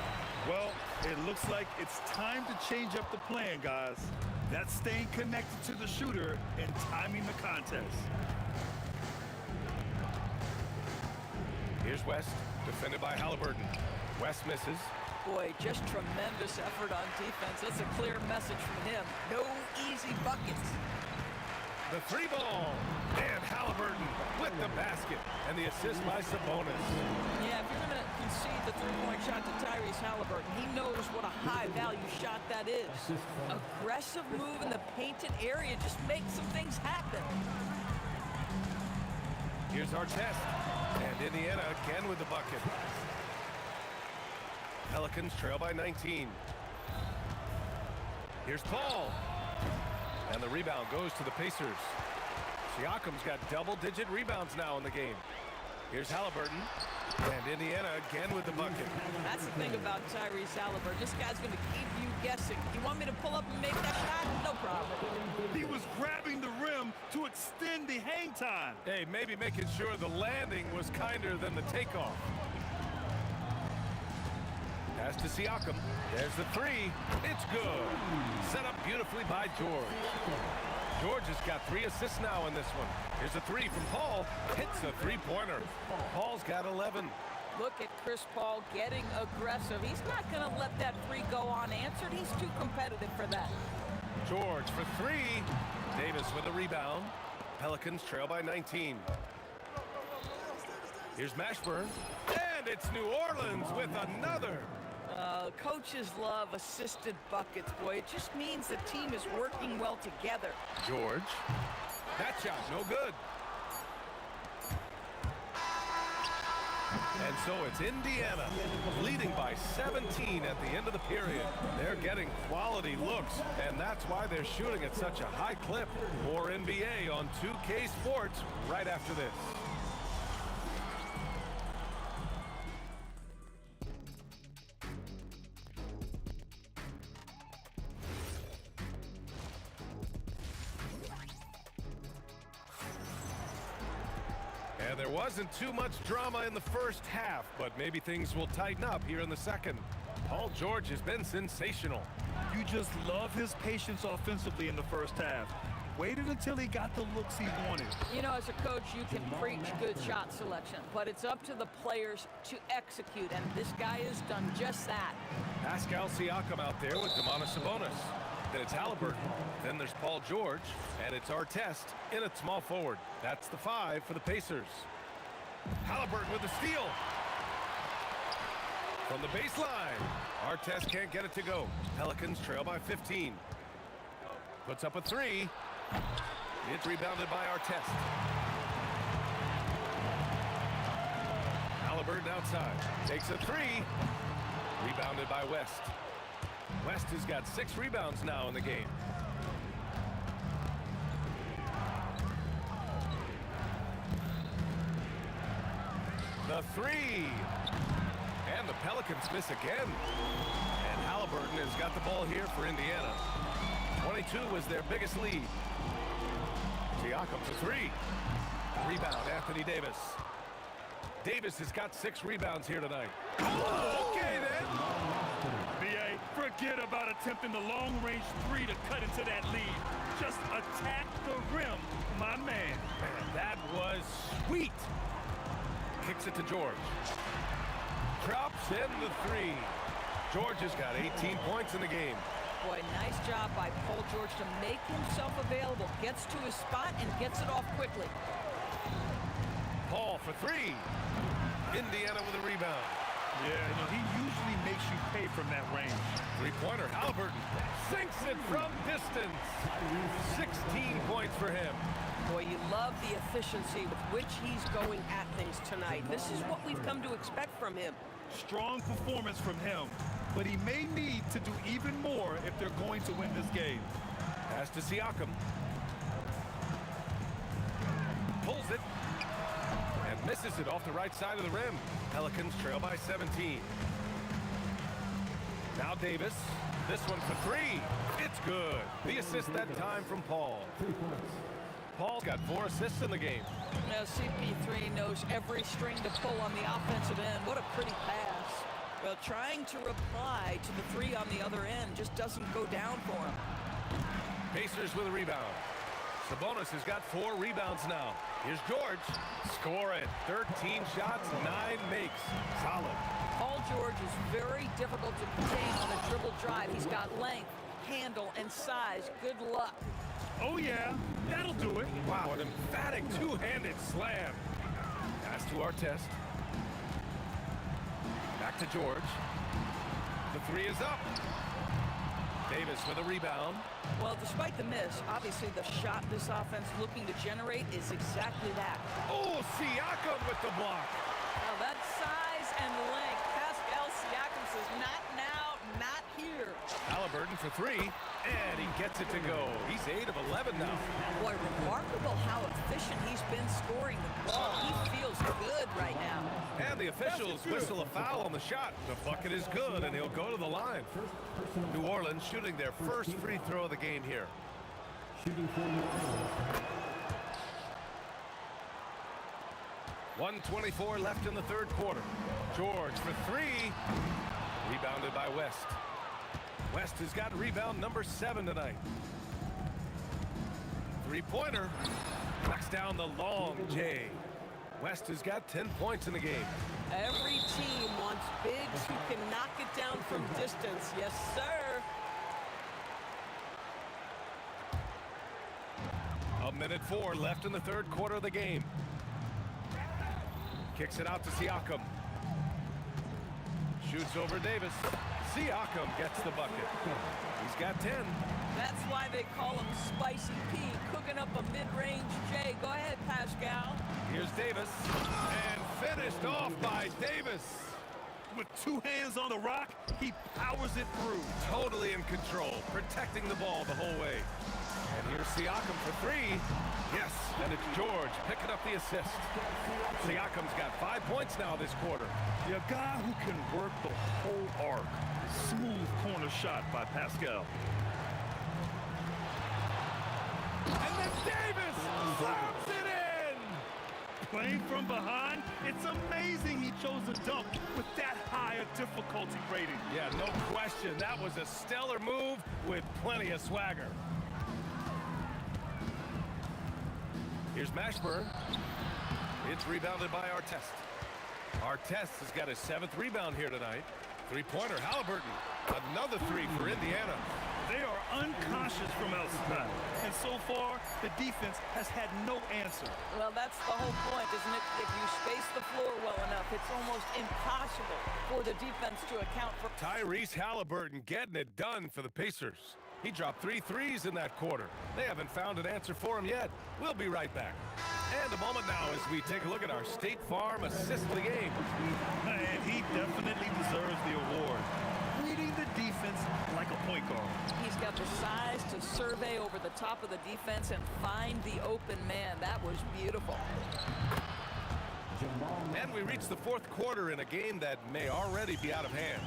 S4: Well, it looks like it's time to change up the plan, guys. That's staying connected to the shooter and timing the contest.
S2: Here's West, defended by Halliburton. West misses.
S7: Boy, just tremendous effort on defense. That's a clear message from him. No easy buckets.
S2: The 3 ball. And Halliburton with the basket. And the assist by Sabonis.
S7: Yeah, if you're going to concede the three-point shot to Tyrese Halliburton, he knows what a high-value shot that is. Aggressive move in the painted area just makes some things happen.
S2: Here's our test. And Indiana again with the bucket. Pelicans trail by 19. Here's Paul. And the rebound goes to the Pacers. Siakam's got double-digit rebounds now in the game. Here's Halliburton. And Indiana again with the bucket.
S7: That's the thing about Tyrese Halliburton. This guy's going to keep you guessing. You want me to pull up and make that shot? No problem.
S4: He was grabbing the rim to extend the hang time.
S2: Hey, maybe making sure the landing was kinder than the takeoff. Pass to Siakam. There's the 3. It's good. Set up beautifully by George. George has got 3 assists now in this one. Here's a 3 from Paul. Hits a three-pointer. Paul's got 11.
S7: Look at Chris Paul getting aggressive. He's not going to let that 3 go unanswered. He's too competitive for that.
S2: George for 3. Davis with a rebound. Pelicans trail by 19. Here's Mashburn. And it's New Orleans with another.
S9: Coaches love assisted buckets, boy. It just means the team is working well together.
S2: George. That shot, no good. And so it's Indiana leading by 17 at the end of the period. They're getting quality looks, and that's why they're shooting at such a high clip. More NBA on 2K Sports right after this. And there wasn't too much drama in the first half, but maybe things will tighten up here in the second. Paul George has been sensational.
S4: You just love his patience offensively in the first half. Waited until he got the looks he wanted.
S7: You know, as a coach, you can preach good shot selection, but it's up to the players to execute, and this guy has done just that.
S2: Pascal Siakam out there with Domantas Sabonis. Then it's Halliburton. Then there's Paul George. And it's Artest in at small forward. That's the 5 for the Pacers. Halliburton with the steal. From the baseline. Artest can't get it to go. Pelicans trail by 15. Puts up a 3. It's rebounded by Artest. Halliburton outside. Takes a 3. Rebounded by West. West has got 6 rebounds now in the game. The 3. And the Pelicans miss again. And Halliburton has got the ball here for Indiana. 22 was their biggest lead. Siakam for 3. Rebound, Anthony Davis. Davis has got 6 rebounds here tonight. Oh, okay then.
S4: BA, forget about attempting the long-range 3 to cut into that lead. Just attack the rim, my man.
S2: Man, that was sweet. Kicks it to George. Drops in the 3. George has got 18 points in the game.
S7: Boy, nice job by Paul George to make himself available. Gets to his spot and gets it off quickly.
S2: Paul for 3. Indiana with a rebound.
S4: Yeah, you know, he usually makes you pay from that range.
S2: Three-pointer, Halliburton sinks it from distance. 16 points for him.
S9: Boy, you love the efficiency with which he's going at things tonight. This is what we've come to expect from him.
S4: Strong performance from him, but he may need to do even more if they're going to win this game.
S2: Pass to Siakam. Pulls it. And misses it off the right side of the rim. Pelicans trail by 17. Now Davis. This one for 3. It's good. The assist that time from Paul. Paul's got 4 assists in the game.
S7: Now CP3 knows every string to pull on the offensive end. What a pretty pass. Well, trying to reply to the 3 on the other end just doesn't go down for him.
S2: Pacers with a rebound. Sabonis has got 4 rebounds now. Here's George. Score it. 13 shots, 9 makes. Solid.
S7: Paul George is very difficult to contain on a dribble drive. He's got length, handle, and size. Good luck.
S4: Oh, yeah. That'll do it.
S2: Wow, an emphatic two-handed slam. Pass to Artest. Back to George. The 3 is up. Davis with a rebound.
S7: Well, despite the miss, obviously the shot this offense looking to generate is exactly that.
S2: Oh, Siakam with the block.
S7: Now that size and length, Pascal Siakam says, not now, not here.
S2: Halliburton for 3, and he gets it to go. He's 8 of 11 now.
S7: Boy, remarkable how efficient he's been scoring the ball. He feels good right now.
S2: And the officials whistle a foul on the shot. The bucket is good, and he'll go to the line. New Orleans shooting their first free throw of the game here.
S15: Shooting for New Orleans.
S2: 1:24 left in the third quarter. George for 3. Rebounded by West. West has got rebound number 7 tonight. Three-pointer. Knocks down the long J. West has got 10 points in the game.
S9: Every team wants bigs who can knock it down from distance. Yes, sir.
S2: A minute 4 left in the third quarter of the game. Kicks it out to Siakam. Shoots over Davis. Siakam gets the bucket. He's got 10.
S7: That's why they call him Spicy P, cooking up a mid-range J. Go ahead, Pascal.
S2: Here's Davis. And finished off by Davis.
S4: With two hands on the rock, he powers it through.
S2: Totally in control, protecting the ball the whole way. And here's Siakam for 3. Yes, and it's George picking up the assist. Siakam's got 5 points now this quarter.
S4: A guy who can work the whole arc. Smooth corner shot by Pascal.
S2: And then Davis slams it in!
S4: Playing from behind, it's amazing he chose a dunk with that high a difficulty rating.
S2: Yeah, no question. That was a stellar move with plenty of swagger. Here's Mashburn. It's rebounded by Artest. Artest has got his 7th rebound here tonight. Three-pointer, Halliburton. Another 3 for Indiana.
S4: They are unconscious from outside. And so far, the defense has had no answer.
S7: Well, that's the whole point, isn't it? If you space the floor well enough, it's almost impossible for the defense to account for.
S2: Tyrese Halliburton getting it done for the Pacers. He dropped 3 threes in that quarter. They haven't found an answer for him yet. We'll be right back. And a moment now as we take a look at our State Farm assist of the game.
S4: And he definitely deserves the award. Reading the defense like a point guard.
S7: He's got the size to survey over the top of the defense and find the open man. That was beautiful.
S2: And we reach the fourth quarter in a game that may already be out of hand.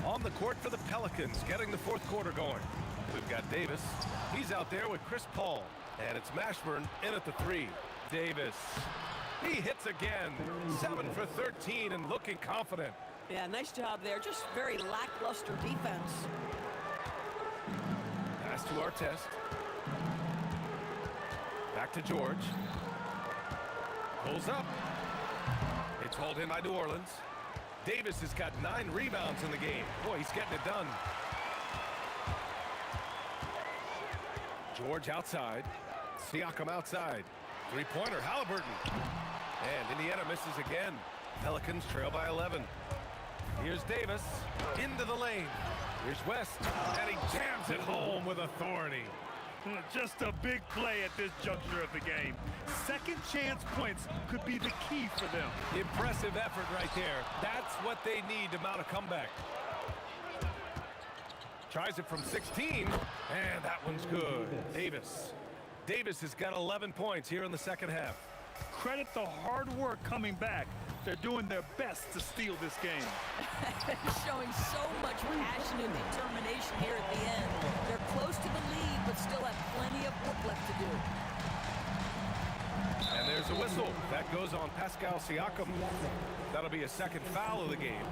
S2: On the court for the Pelicans, getting the fourth quarter going. We've got Davis. He's out there with Chris Paul. And it's Mashburn in at the 3. Davis. He hits again. 7 for 13 and looking confident.
S9: Yeah, nice job there. Just very lackluster defense.
S2: Pass to Artest. Back to George. Pulls up. It's hauled in by New Orleans. Davis has got 9 rebounds in the game. Boy, he's getting it done. George outside. Siakam outside. Three-pointer, Halliburton. And Indiana misses again. Pelicans trail by 11. Here's Davis into the lane. Here's West, and he jams it home with authority.
S4: Just a big play at this juncture of the game. Second chance points could be the key for them.
S2: Impressive effort right there. That's what they need to mount a comeback. Tries it from 16, and that one's good. Davis has got 11 points here in the second half.
S4: Credit the hard work coming back. They're doing their best to steal this game.
S7: Showing so much passion and determination here at the end. They're close to the lead, but still have plenty of work left to do.
S2: And there's a whistle. That goes on Pascal Siakam. That'll be a second foul of the game.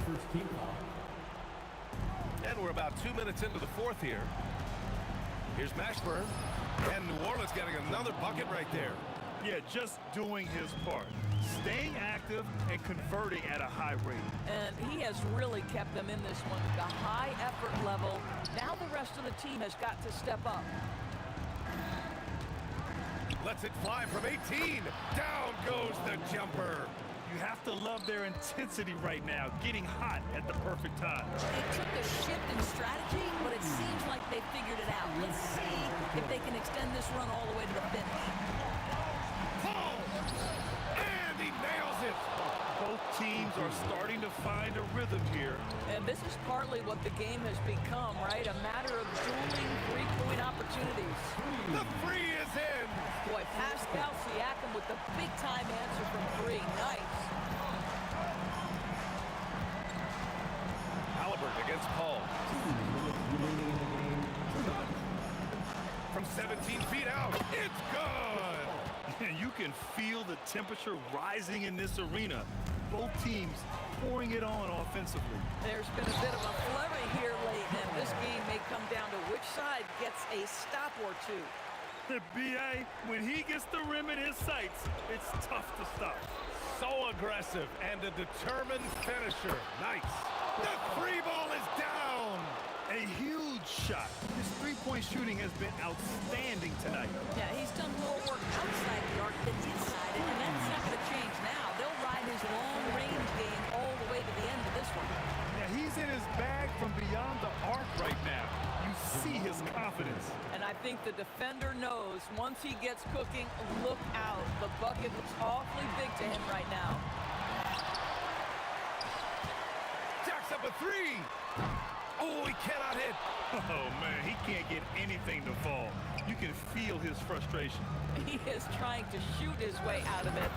S15: First team foul.
S2: And we're about 2 minutes into the fourth here. Here's Mashburn. And New Orleans getting another bucket right there.
S4: Yeah, just doing his part. Staying active and converting at a high rate.
S7: And he has really kept them in this one. The high effort level. Now the rest of the team has got to step up.
S2: Lets it fly from 18. Down goes the jumper.
S4: You have to love their intensity right now, getting hot at the perfect time.
S7: It took a shift in strategy, but it seems like they figured it out. Let's see if they can extend this run all the way to the finish.
S2: Paul! And he nails it!
S4: Both teams are starting to find a rhythm here.
S7: And this is partly what the game has become, right? A matter of dueling three-point opportunities.
S2: The three is in!
S7: Boy, Pascal Siakam with the big-time answer from 3. Nice.
S2: Halliburton against Paul. From 17 feet out, it's good!
S4: And you can feel the temperature rising in this arena. Both teams pouring it on offensively.
S7: There's been a bit of a flurry here late, and this game may come down to which side gets a stop or two.
S4: B.A., when he gets the rim in his sights, it's tough to stop.
S2: So aggressive and a determined finisher. Nice. The free ball is down.
S4: A huge shot. His three-point shooting has been outstanding tonight.
S7: Yeah, he's done more work outside the arc than inside it, and that's not going to change now. They'll ride his long-range game all the way to the end of this one.
S4: Yeah, he's in his bag from beyond the arc right now. You see his confidence.
S7: And I think the defender knows once he gets cooking, look out. The bucket looks awfully big to him right now.
S2: Jacks up a three. Oh, he cannot hit.
S4: Oh, man, he can't get anything to fall. You can feel his frustration.
S7: He is trying to shoot his way out of it,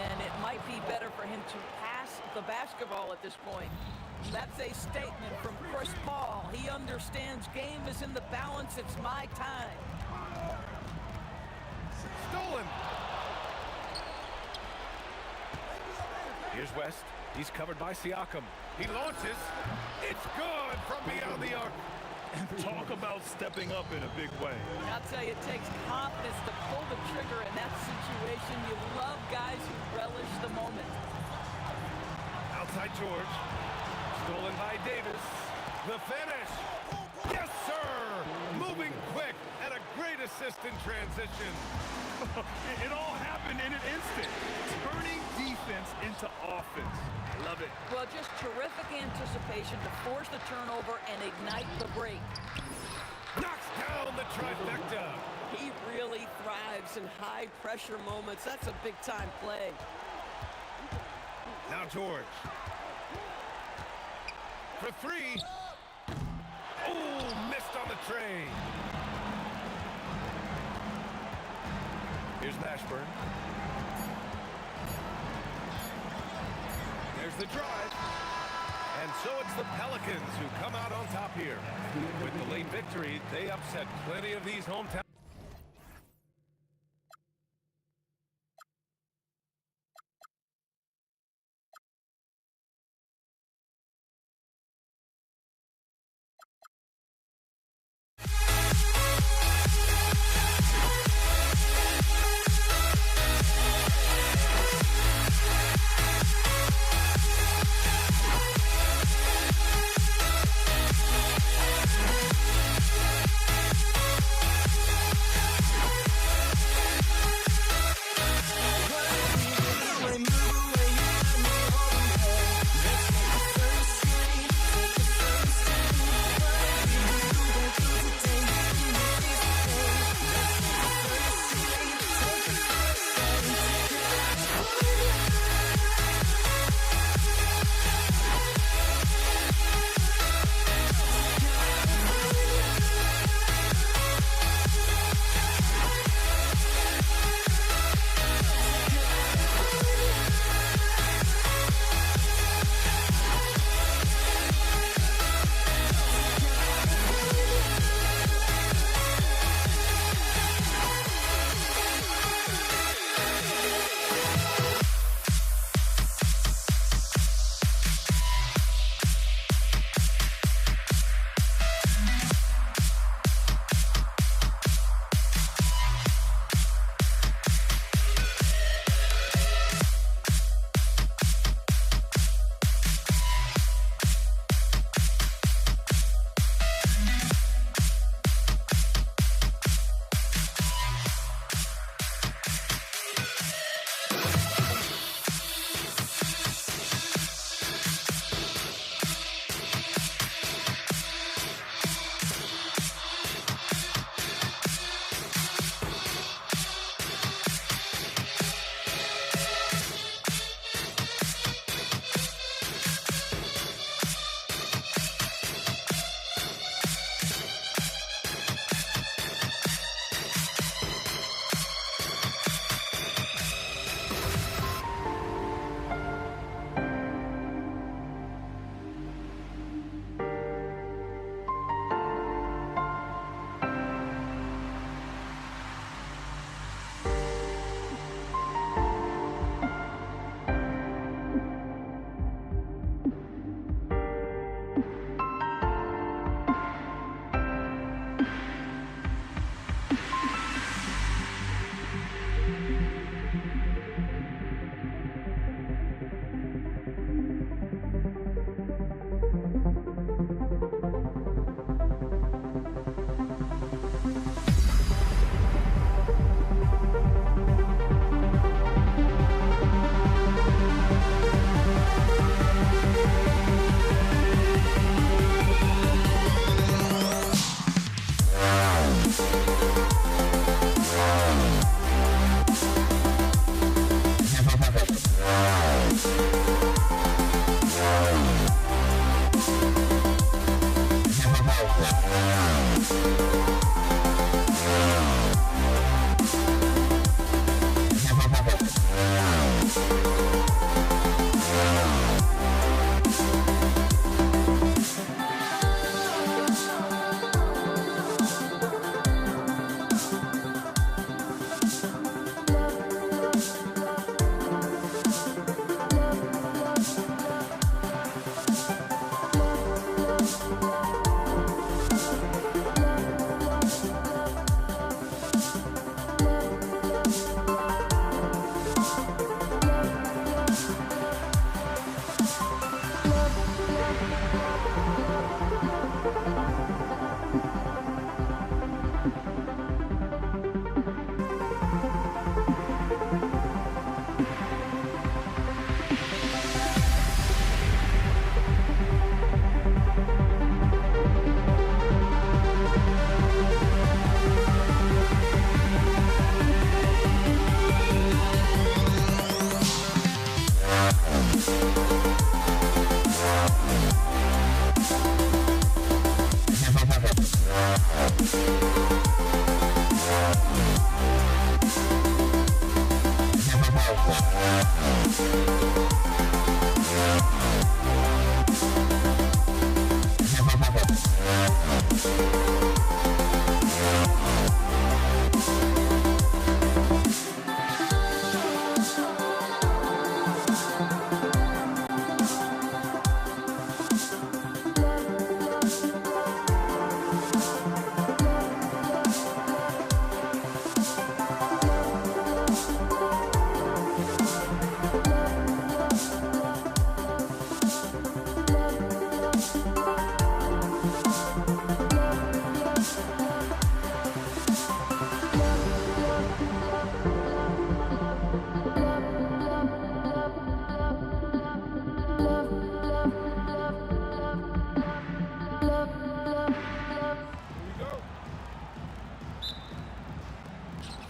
S7: and it might be better for him to pass the basketball at this point. That's a statement from Chris Paul. He understands game is in the balance. It's my time.
S2: Stolen. Here's West. He's covered by Siakam. He launches. It's good from beyond the arc.
S4: And talk about stepping up in a big way.
S7: I'll tell you, it takes confidence to pull the trigger in that situation. You love guys who relish the moment.
S2: Outside George. Stolen by Davis. The finish. Yes, sir. Moving quick and a great assist in transition.
S4: It all happened in an instant. Turning defense into offense. Love it.
S7: Well, just terrific anticipation to force the turnover and ignite the break.
S2: Knocks down the trifecta.
S9: He really thrives in high-pressure moments. That's a big-time play.
S2: Now George. For three. Oh, missed on the tray. Here's Mashburn. There's the drive. And so it's the Pelicans who come out on top here. With the late victory, they upset plenty of these hometown.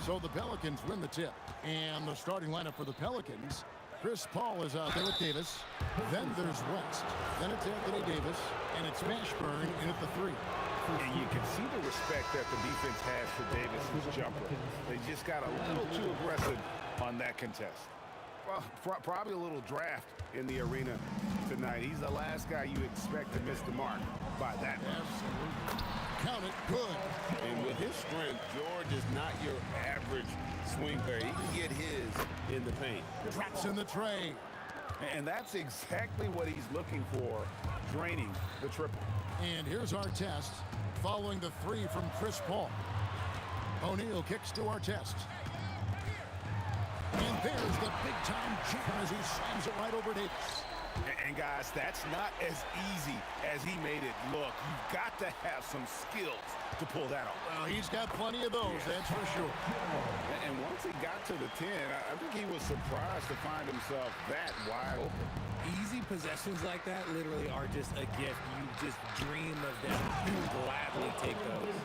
S6: So the Pelicans win the tip. And the starting lineup for the Pelicans, Chris Paul is out there with Davis. Then there's West. Then it's Anthony Davis. And it's Mashburn in at the 3.
S8: And you can see the respect that the defense has for Davis's jumper. They just got a little too aggressive on that contest. Well, probably a little draft in the arena tonight. He's the last guy you expect to miss the mark by that much.
S6: Absolutely. Count it. Good.
S8: And with his strength, George is not your average swing player. He can get his in the paint.
S6: Drops in the tray.
S8: And that's exactly what he's looking for, draining the triple.
S6: And here's our test, following the 3 from Chris Paul. O'Neal kicks to our test. And there's the big-time jumper as he slams it right over Davis.
S8: And guys, that's not as easy as he made it look. You've got to have some skills to pull that off.
S6: Well, he's got plenty of those, that's for sure.
S8: And once he got to the 10, I think he was surprised to find himself that wide open.
S11: Easy possessions like that literally are just a gift. You just dream of them. You gladly take those.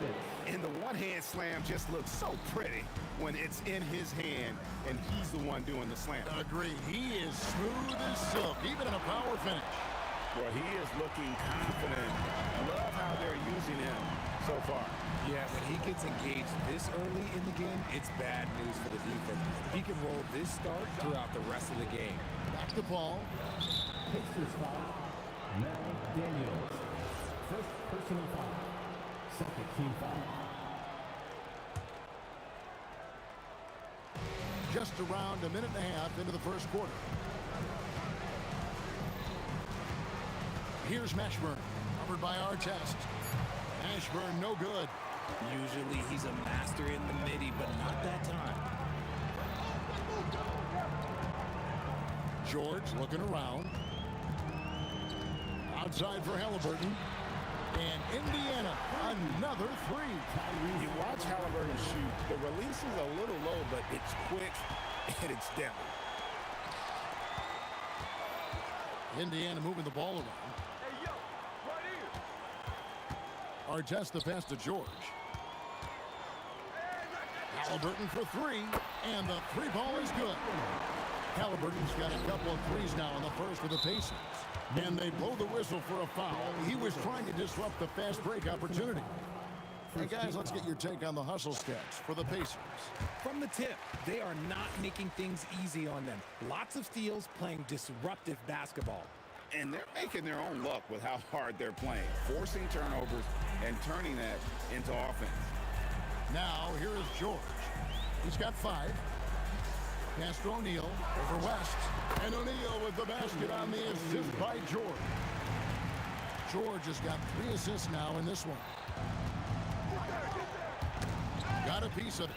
S8: And the one-hand slam just looks so pretty when it's in his hand and he's the one doing the slam.
S6: Agreed. He is smooth as silk, even in a power finish.
S8: Well, he is looking confident. Love how they're using him so far.
S11: Yeah, when he gets engaged this early in the game, it's bad news for the defense. He can roll this start throughout the rest of the game.
S6: Back to Paul.
S15: Pacers foul. Mel Daniels. First personal foul. Second team foul.
S6: Just around a minute and a half into the first quarter. Here's Mashburn, covered by Artest. Mashburn, no good.
S11: Usually he's a master in the midi, but not that time.
S6: George looking around. Outside for Halliburton. And Indiana, another 3.
S8: You watch Halliburton shoot. The release is a little low, but it's quick and it's deadly.
S6: Indiana moving the ball around. Artest the pass to George. Halliburton for 3, and the 3 ball is good. Halliburton's got a couple of threes now in the first for the Pacers. And they blow the whistle for a foul. He was trying to disrupt the fast break opportunity. And guys, let's get your take on the hustle stats for the Pacers.
S11: From the tip, they are not making things easy on them. Lots of steals, playing disruptive basketball.
S8: And they're making their own luck with how hard they're playing, forcing turnovers and turning that into offense.
S6: Now, here is George. He's got 5. Pass to O'Neal over West. And O'Neal with the basket on the assist by George. George has got 3 assists now in this one. Got a piece of it.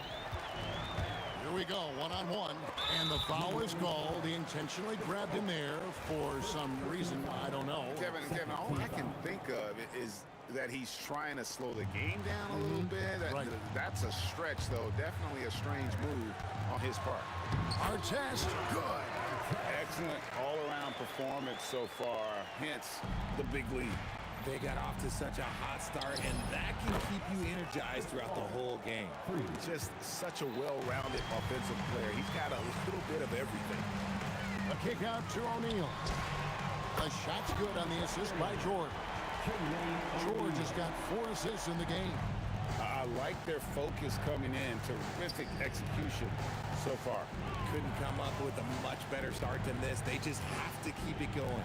S6: Here we go, one-on-one. And the foul is called. He intentionally grabbed him there for some reason. I don't know.
S8: Kevin, all I can think of is that he's trying to slow the game down a little bit. That's a stretch, though. Definitely a strange move on his part.
S6: Artest, good.
S8: Excellent all-around performance so far, hence the big lead.
S11: They got off to such a hot start, and that can keep you energized throughout the whole game.
S8: Just such a well-rounded offensive player. He's got a little bit of everything.
S6: A kick out to O'Neal. The shot's good on the assist by George. George has got 4 assists in the game.
S8: I like their focus coming in. Terrific execution so far.
S11: couldn't come up with a much better start than this. They just have to keep it going.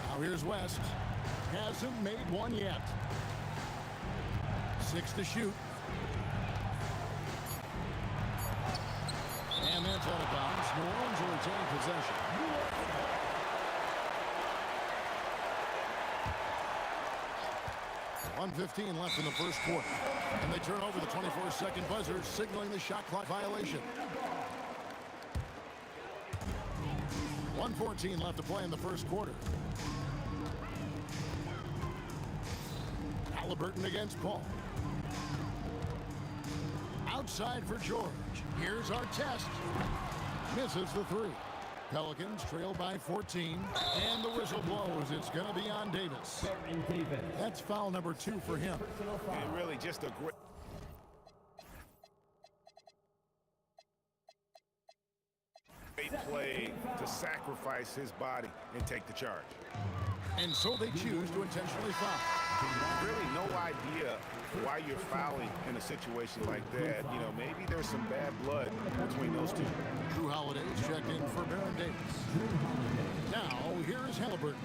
S6: Now here's West. Hasn't made one yet. 6 to shoot. And that's out of bounds. New Orleans will retain possession. 1:15 left in the first quarter. And they turn over the 24-second buzzer, signaling the shot clock violation. 1:14 left to play in the first quarter. Halliburton against Paul. Outside for George. Here's our test. Misses the three. Pelicans trail by 14. And the whistle blows. It's going to be on Davis. That's foul number 2 for him.
S8: And really just a great play to sacrifice his body and take the charge.
S6: And so they choose to intentionally foul.
S8: Really no idea why you're fouling in a situation like that. You know, maybe there's some bad blood between those two.
S6: Drew Holiday's checked in for Baron Davis. Now, here's Halliburton.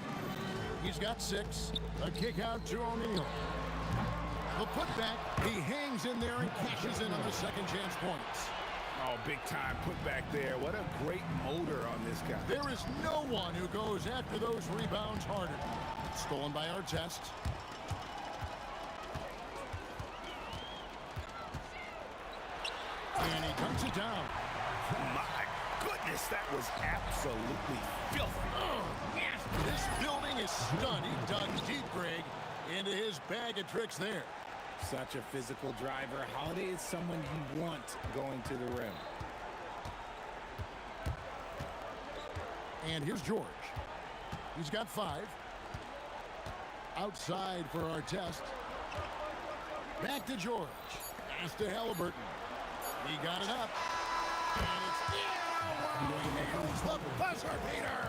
S6: He's got 6. A kick out to O'Neal. The putback, he hangs in there and cashes in on the second chance points.
S8: Oh, big time putback there. What a great motor on this guy.
S6: There is no one who goes after those rebounds harder. Stolen by Artest. And he dunks it down.
S8: My goodness, that was absolutely filthy.
S6: Oh, yes. This building is stunned. He dug deep, Greg, into his bag of tricks there.
S11: Such a physical driver. Holiday is someone you want going to the rim.
S6: And here's George. He's got 5. Outside for Artest. Back to George. Pass to Halliburton. He got it up. And it's the buzzer beater.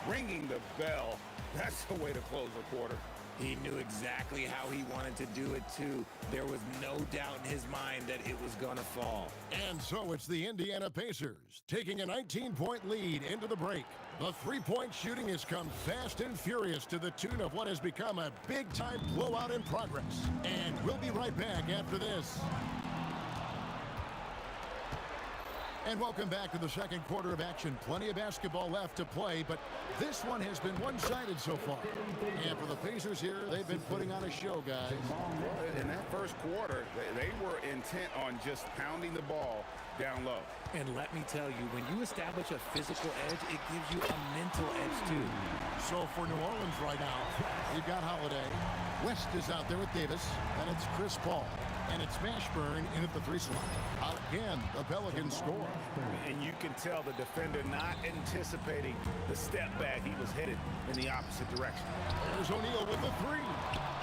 S8: Ringing the bell. That's the way to close a quarter.
S11: He knew exactly how he wanted to do it, too. There was no doubt in his mind that it was going to fall.
S6: And so it's the Indiana Pacers taking a 19-point lead into the break. The three-point shooting has come fast and furious to the tune of what has become a big-time blowout in progress. And we'll be right back after this. And welcome back to the second quarter of action. Plenty of basketball left to play, but this one has been one-sided so far. And for the Pacers here, they've been putting on a show, guys.
S8: In that first quarter, they were intent on just pounding the ball down low.
S11: And let me tell you, when you establish a physical edge, it gives you a mental edge, too.
S6: So for New Orleans right now, you've got Holiday. West is out there with Davis, and it's Chris Paul. And it's Mashburn in at the 3 slot. Again, the Pelicans score.
S8: And you can tell the defender not anticipating the step back. He was headed in the opposite direction.
S6: There's O'Neal with the 3.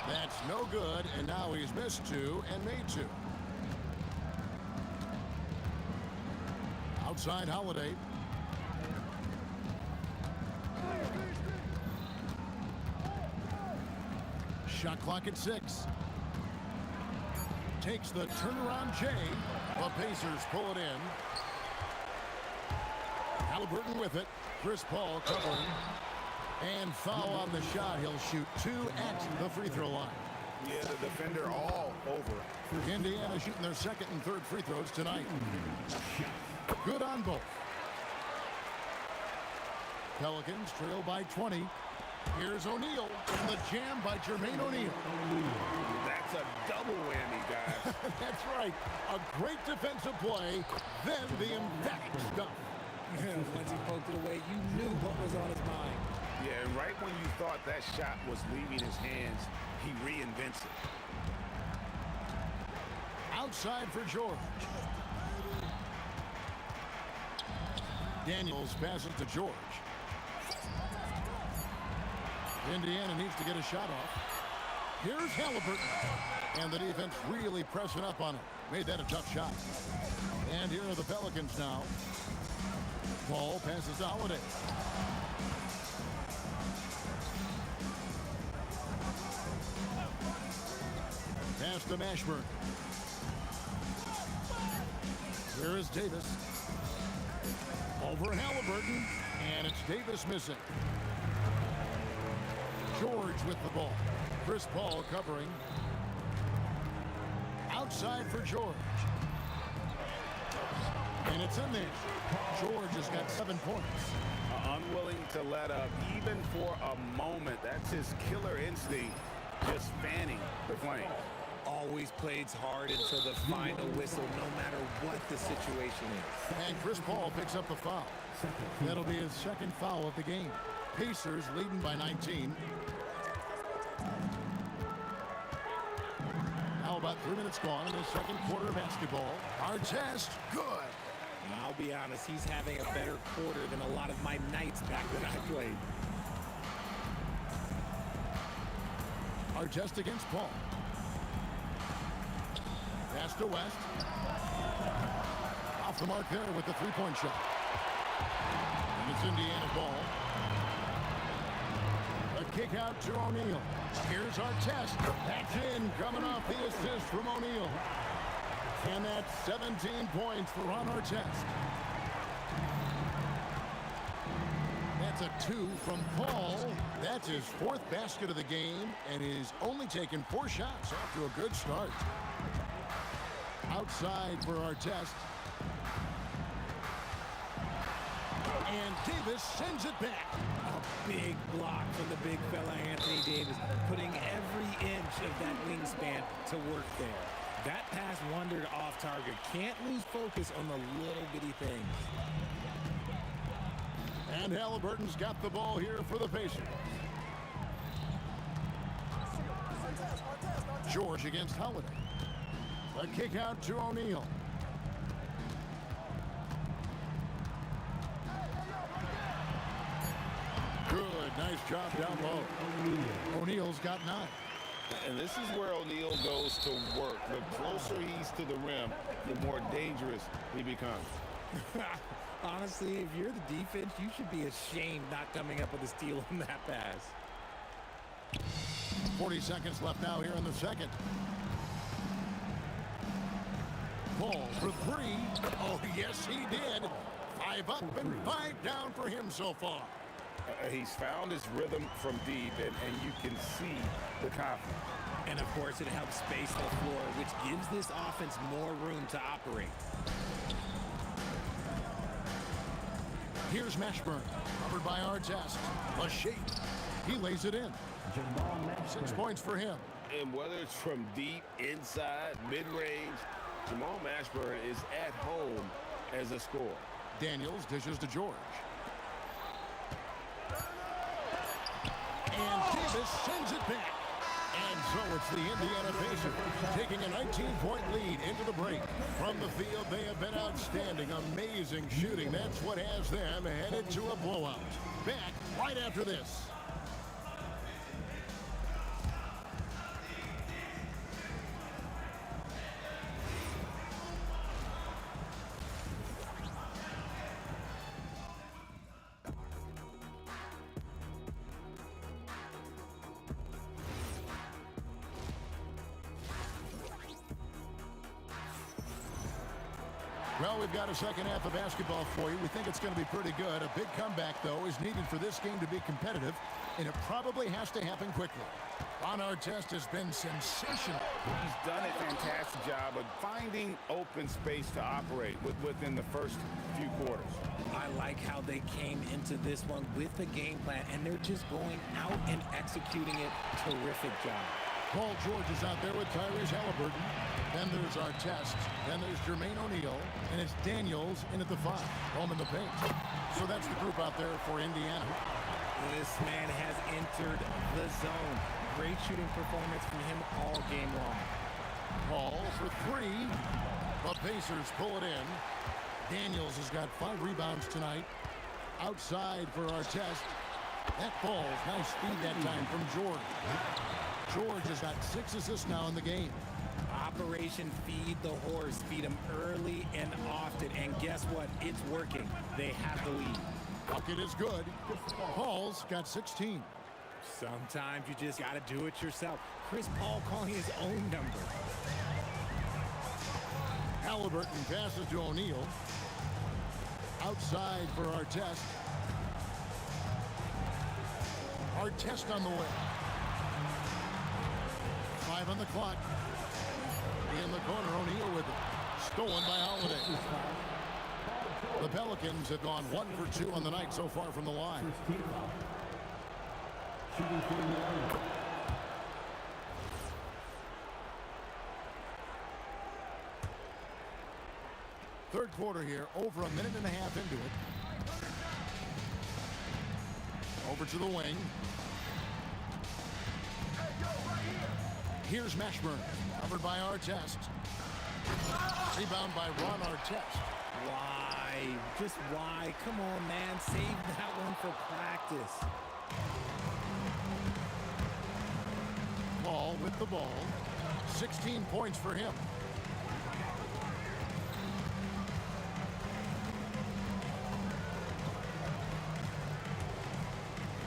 S6: That's no good, and now he's missed 2 and made 2. Outside Holiday. Shot clock at 6. Takes the turnaround J. The Pacers pull it in. Halliburton with it. Chris Paul covering. And foul on the shot. He'll shoot 2 at the free throw line.
S8: Yeah, the defender all over.
S6: Indiana shooting their second and third free throws tonight. Good on both. Pelicans trail by 20. Here's O'Neal, and the jam by Jermaine O'Neal.
S8: That's a double whammy, guys.
S6: That's right. A great defensive play, then the emphatic stuff.
S11: Once he poked it away, you knew what was on his mind.
S8: Yeah, and right when you thought that shot was leaving his hands, he reinvents it.
S6: Outside for George. Daniels passes to George. Indiana needs to get a shot off. Here's Halliburton. And the defense really pressing up on him. Made that a tough shot. And here are the Pelicans now. Paul passes to Holiday. Pass to Mashburn. Here is Davis. Over Halliburton, and it's Davis missing. George with the ball. Chris Paul covering. Outside for George. And it's in there. George has got 7 points.
S8: Unwilling to let up even for a moment. That's his killer instinct, just fanning the flame.
S11: Always plays hard until the final whistle, no matter what the situation is.
S6: And Chris Paul picks up the foul. That'll be his second foul of the game. Pacers leading by 19. Now about 3 minutes gone in the second quarter of basketball. Artest, good.
S11: I'll be honest, he's having a better quarter than a lot of my nights back when I played.
S6: Artest against Paul. Pass to West. Off the mark there with the three-point shot. And it's Indiana ball. A kick out to O'Neal. Here's Artest. That's in, coming off the assist from O'Neal. And that's 17 points for Ron Artest. That's a 2 from Paul. That's his 4th basket of the game, and he's only taken 4 shots after a good start. Outside for Artest. And Davis sends it back.
S11: A big block from the big fella Anthony Davis, putting every inch of that wingspan to work there. That pass wandered off target. Can't lose focus on the little bitty things.
S6: And Halliburton's got the ball here for the Pacers. George against Holiday. A kick out to O'Neal. Good, nice job down low. O'Neal's got 9.
S8: And this is where O'Neal goes to work. The closer he's to the rim, the more dangerous he becomes.
S11: Honestly, if you're the defense, you should be ashamed not coming up with a steal on that pass.
S6: 40 seconds left now here in the second. Paul for 3. Oh, yes, he did. 5 up and 5 down for him so far.
S8: He's found his rhythm from deep, and you can see the confidence.
S11: And, of course, it helps space the floor, which gives this offense more room to operate.
S6: Here's Mashburn, covered by Artest. A shape. He lays it in. 6 points for him.
S8: And whether it's from deep, inside, mid-range, Jamal Mashburn is at home as a scorer.
S6: Daniels dishes to George. And Davis sends it back. And so it's the Indiana Pacers taking a 19-point lead into the break. From the field, they have been outstanding. Amazing shooting. That's what has them headed to a blowout. Back right after this. Well, we've got a second half of basketball for you. We think it's going to be pretty good. A big comeback, though, is needed for this game to be competitive, and it probably has to happen quickly. Ron Artest has been sensational.
S8: He's done a fantastic job of finding open space to operate within the first few quarters.
S11: I like how they came into this one with the game plan, and they're just going out and executing it. Terrific job.
S6: Paul George is out there with Tyrese Halliburton. Then there's Artest. Then there's Jermaine O'Neal. And it's Daniels in at the 5. Home in the paint. So that's the group out there for Indiana.
S11: This man has entered the zone. Great shooting performance from him all game long.
S6: Paul for 3. The Pacers pull it in. Daniels has got 5 rebounds tonight. Outside for Artest. That falls. Nice speed that time from George. George has got 6 assists now in the game.
S11: Operation Feed the Horse. Feed him early and often. And guess what? It's working. They have the lead.
S6: Bucket is good. Paul's got 16.
S11: Sometimes you just got to do it yourself. Chris Paul calling his own number.
S6: Halliburton passes to O'Neal. Outside for Artest. Artest on the way. 5 on the clock. In the corner, O'Neal with it. Stolen by Holiday. The Pelicans have gone 1 for 2 on the night so far from the line. Third quarter here, over a minute and a half into it. Over to the wing. Here's Mashburn, covered by Artest. Rebound by Ron Artest.
S11: Why? Just why? Come on, man. Save that one for practice.
S6: Paul with the ball. 16 points for him.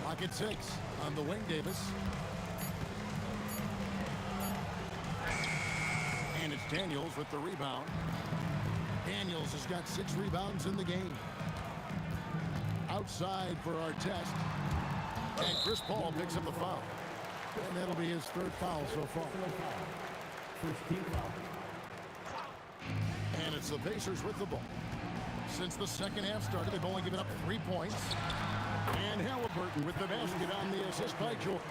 S6: Clock at 6 on the wing, Davis. And it's Daniels with the rebound. Daniels has got 6 rebounds in the game. Outside for Artest. And Chris Paul picks up the foul. And that'll be his 3rd foul so far. And it's the Pacers with the ball. Since the second half started, they've only given up 3 points. And Halliburton with the basket on the assist by George.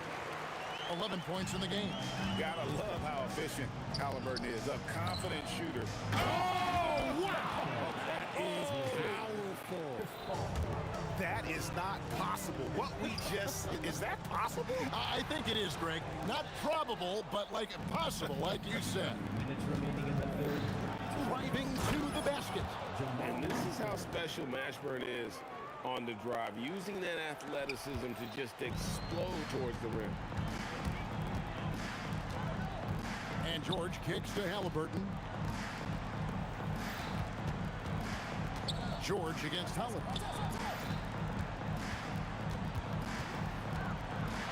S6: 11 points in the game.
S8: Gotta love how efficient Halliburton is. A confident shooter.
S6: Oh, wow!
S11: That is powerful.
S4: That is not possible. What we just... Is that possible?
S6: I think it is, Greg. Not probable, but like possible, like you said. Driving to the basket.
S8: And this is how special Mashburn is on the drive. Using that athleticism to just explode towards the rim.
S6: And George kicks to Halliburton. George against Halliburton.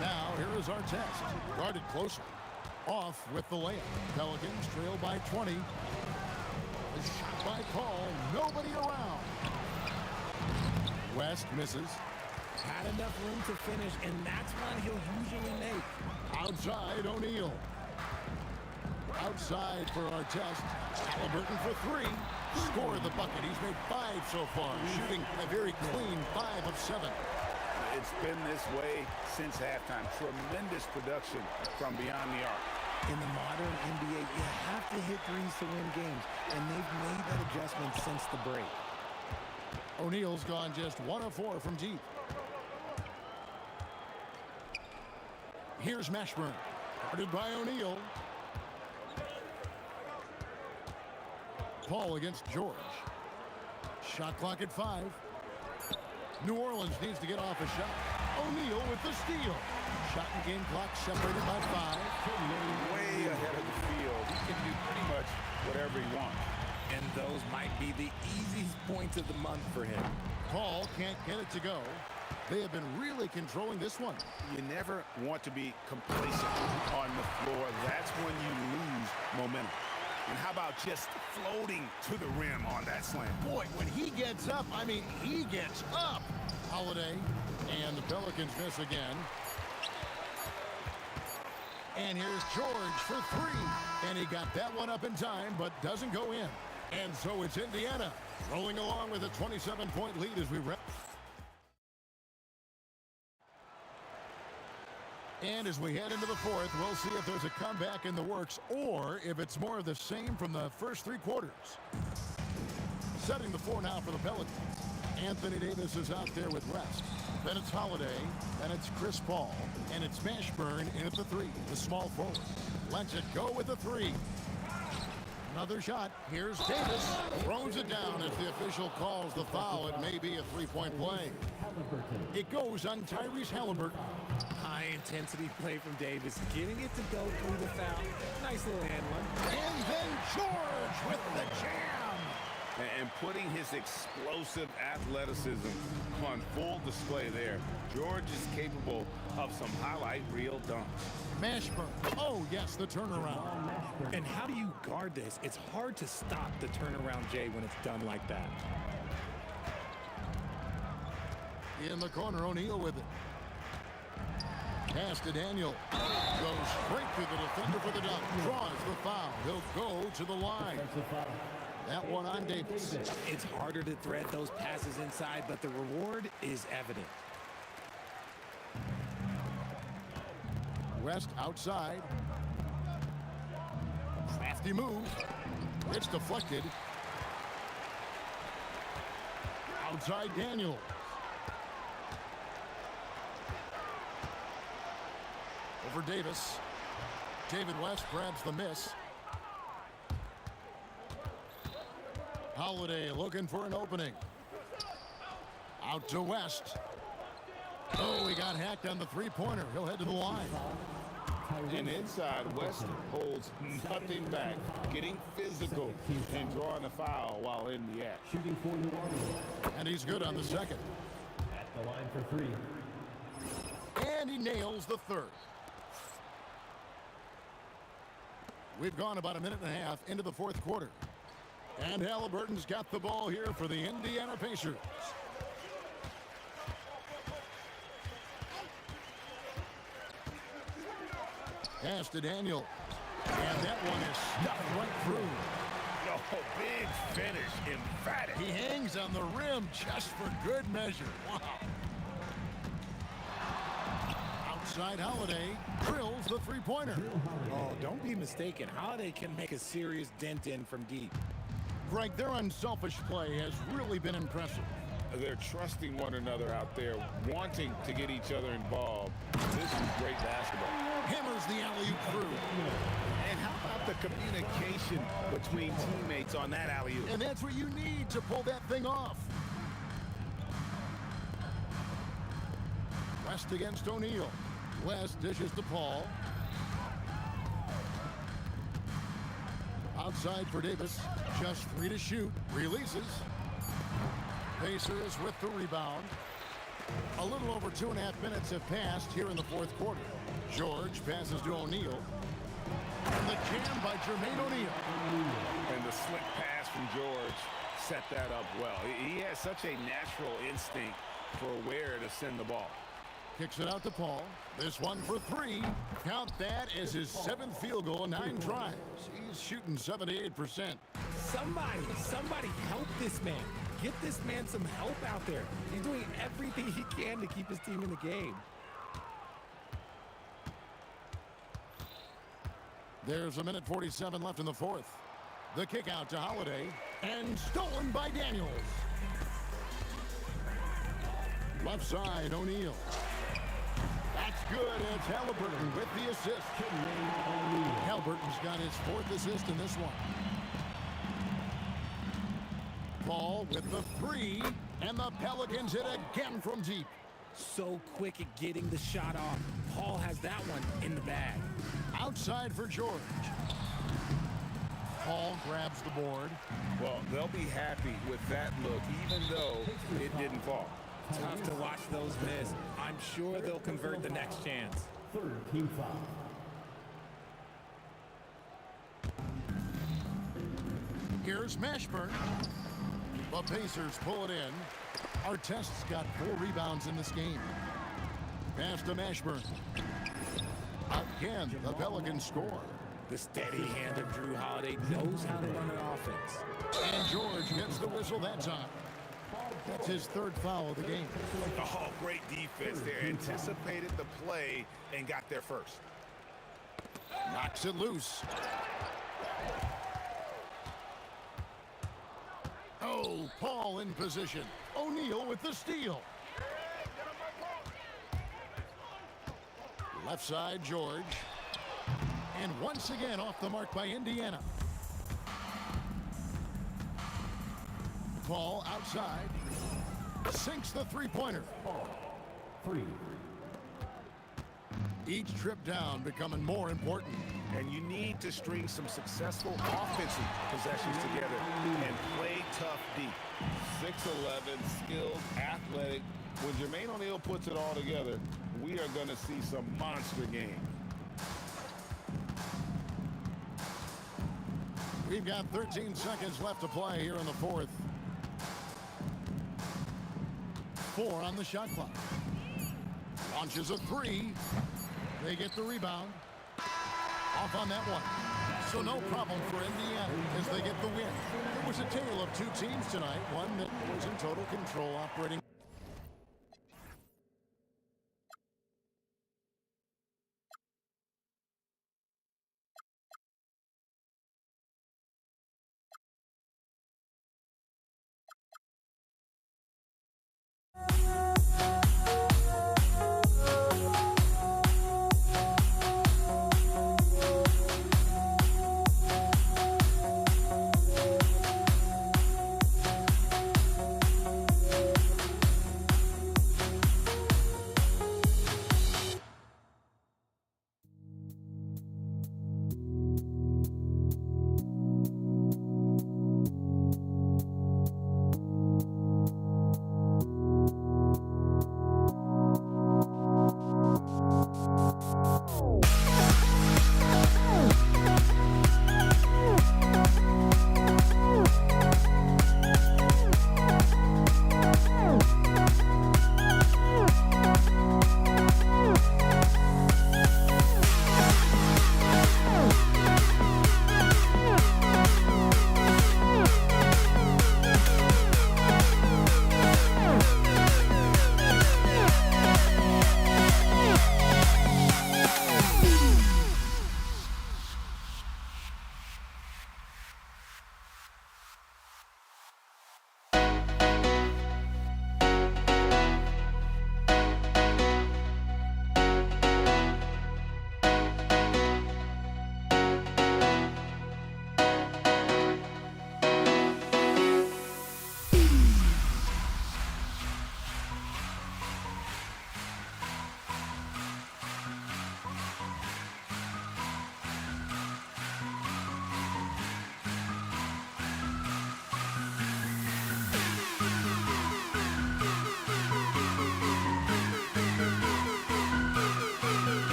S6: Now, here is Artest. Guarded closely. Off with the layup. Pelicans trail by 20. A shot by Paul. Nobody around. West misses.
S11: Had enough room to finish, and that's one he'll usually make.
S6: Outside, O'Neal. Outside for Artest. Halliburton for 3. Score the bucket. He's made 5 so far. Shooting a very clean 5 of 7.
S8: It's been this way since halftime. Tremendous production from beyond the arc.
S11: In the modern NBA, you have to hit threes to win games, and they've made that adjustment since the break.
S6: O'Neal's gone just 1 of 4 from deep. Here's Mashburn. Guarded by O'Neal. Paul against George. Shot clock at 5. New Orleans needs to get off a shot. O'Neal with the steal. Shot and game clock separated by 5.
S8: Way ahead of the field. He can do pretty much whatever he wants.
S11: And those might be the easiest points of the month for him.
S6: Paul can't get it to go. They have been really controlling this one.
S8: You never want to be complacent on the floor. That's when you lose momentum. And how about just floating to the rim on that slam?
S6: Boy, when he gets up, I mean, he gets up. Holiday, and the Pelicans miss again. And here's George for 3. And he got that one up in time, but doesn't go in. And so it's Indiana rolling along with a 27-point lead as we wrap. And as we head into the 4th, we'll see if there's a comeback in the works or if it's more of the same from the first 3 quarters. Setting the 4 now for the Pelicans. Anthony Davis is out there with rest. Then it's Holiday. Then it's Chris Paul. And it's Mashburn in at the 3, the small forward. Lets it go with the 3. Another shot. Here's Davis. Throws it down as the official calls the foul. It may be a 3-point play. It goes on Tyrese Halliburton.
S11: High-intensity play from Davis, getting it to go through the foul. Nice little handling.
S6: And then George with the jam.
S8: And putting his explosive athleticism on full display there. George is capable of some highlight reel dunks.
S6: Mashburn. Oh, yes, the turnaround.
S11: And how do you guard this? It's hard to stop the turnaround, Jay, when it's done like that.
S6: In the corner, O'Neal with it. Pass to Daniel. Goes straight through the defender for the dunk. Draws the foul. He'll go to the line. That one on Davis.
S11: It's harder to thread those passes inside, but the reward is evident.
S6: West outside. Crafty move. It's deflected. Outside Daniel. Over Davis. David West grabs the miss. Holiday looking for an opening. Out to West. Oh, he got hacked on the three-pointer. He'll head to the line.
S8: And inside, West holds nothing back, getting physical and drawing a foul while in the act.
S15: Shooting for New Orleans.
S6: And he's good on the second.
S15: At the line for three.
S6: And he nails the third. We've gone about a minute and a half into the fourth quarter. And Halliburton's got the ball here for the Indiana Pacers. Pass to Daniel. And that one is snuffed right through.
S4: Oh, big finish, emphatic.
S6: He hangs on the rim just for good measure. Wow. Outside Holiday drills the three-pointer.
S11: Oh, don't be mistaken. Holiday can make a serious dent in from deep.
S6: Greg, their unselfish play has really been impressive.
S8: They're trusting one another out there, wanting to get each other involved. This is great basketball.
S6: Hammers the alley-oop through.
S8: And how about the communication between teammates on that alley-oop?
S6: And that's what you need to pull that thing off. West against O'Neal. West dishes to Paul. Outside for Davis. Just 3 to shoot. Releases. Pacers with the rebound. A little over 2.5 minutes have passed here in the fourth quarter. George passes to O'Neal. And the jam by Jermaine O'Neal.
S8: And the slick pass from George set that up well. He has such a natural instinct for where to send the ball.
S6: Kicks it out to Paul. This one for 3. Count that as his 7th field goal in 9 tries. He's shooting 78%.
S11: Somebody help this man. Get this man some help out there. He's doing everything he can to keep his team in the game.
S6: There's a minute 47 left in the fourth. The kick out to Holiday. And stolen by Daniels. Left side, O'Neal. That's good. It's Halliburton with the assist. Halliburton's got his 4th assist in this one. Paul with the 3. And the Pelicans hit again from deep.
S11: So quick at getting the shot off. Paul has that one in the bag.
S6: Outside for George. Paul grabs the board.
S8: Well, they'll be happy with that look, even though it didn't fall.
S11: Tough to watch those miss. I'm sure they'll convert the next chance.
S15: Third team foul.
S6: Here's Mashburn. The Pacers pull it in. Artest's got 4 rebounds in this game. Pass to Mashburn. Again, the Pelicans score.
S11: The steady hand of Drew Holiday knows how to run an offense.
S6: And George gets the whistle that time. That's his 3rd foul of the game.
S4: Oh, great defense there. Anticipated the play and got there first.
S6: Knocks it loose. Oh, Paul in position. O'Neal with the steal. Left side, George. And once again off the mark by Indiana. Paul outside. Sinks the three-pointer.
S15: 3.
S6: Each trip down becoming more important.
S8: And you need to string some successful offensive possessions together and play tough deep. 6'11", skilled, athletic. When Jermaine O'Neal puts it all together, we are going to see some monster games.
S6: We've got 13 seconds left to play here in the fourth. 4 on the shot clock. Launches a 3. They get the rebound. Off on that one. So no problem for Indiana as they get the win. It was a tale of two teams tonight. One that was in total control operating.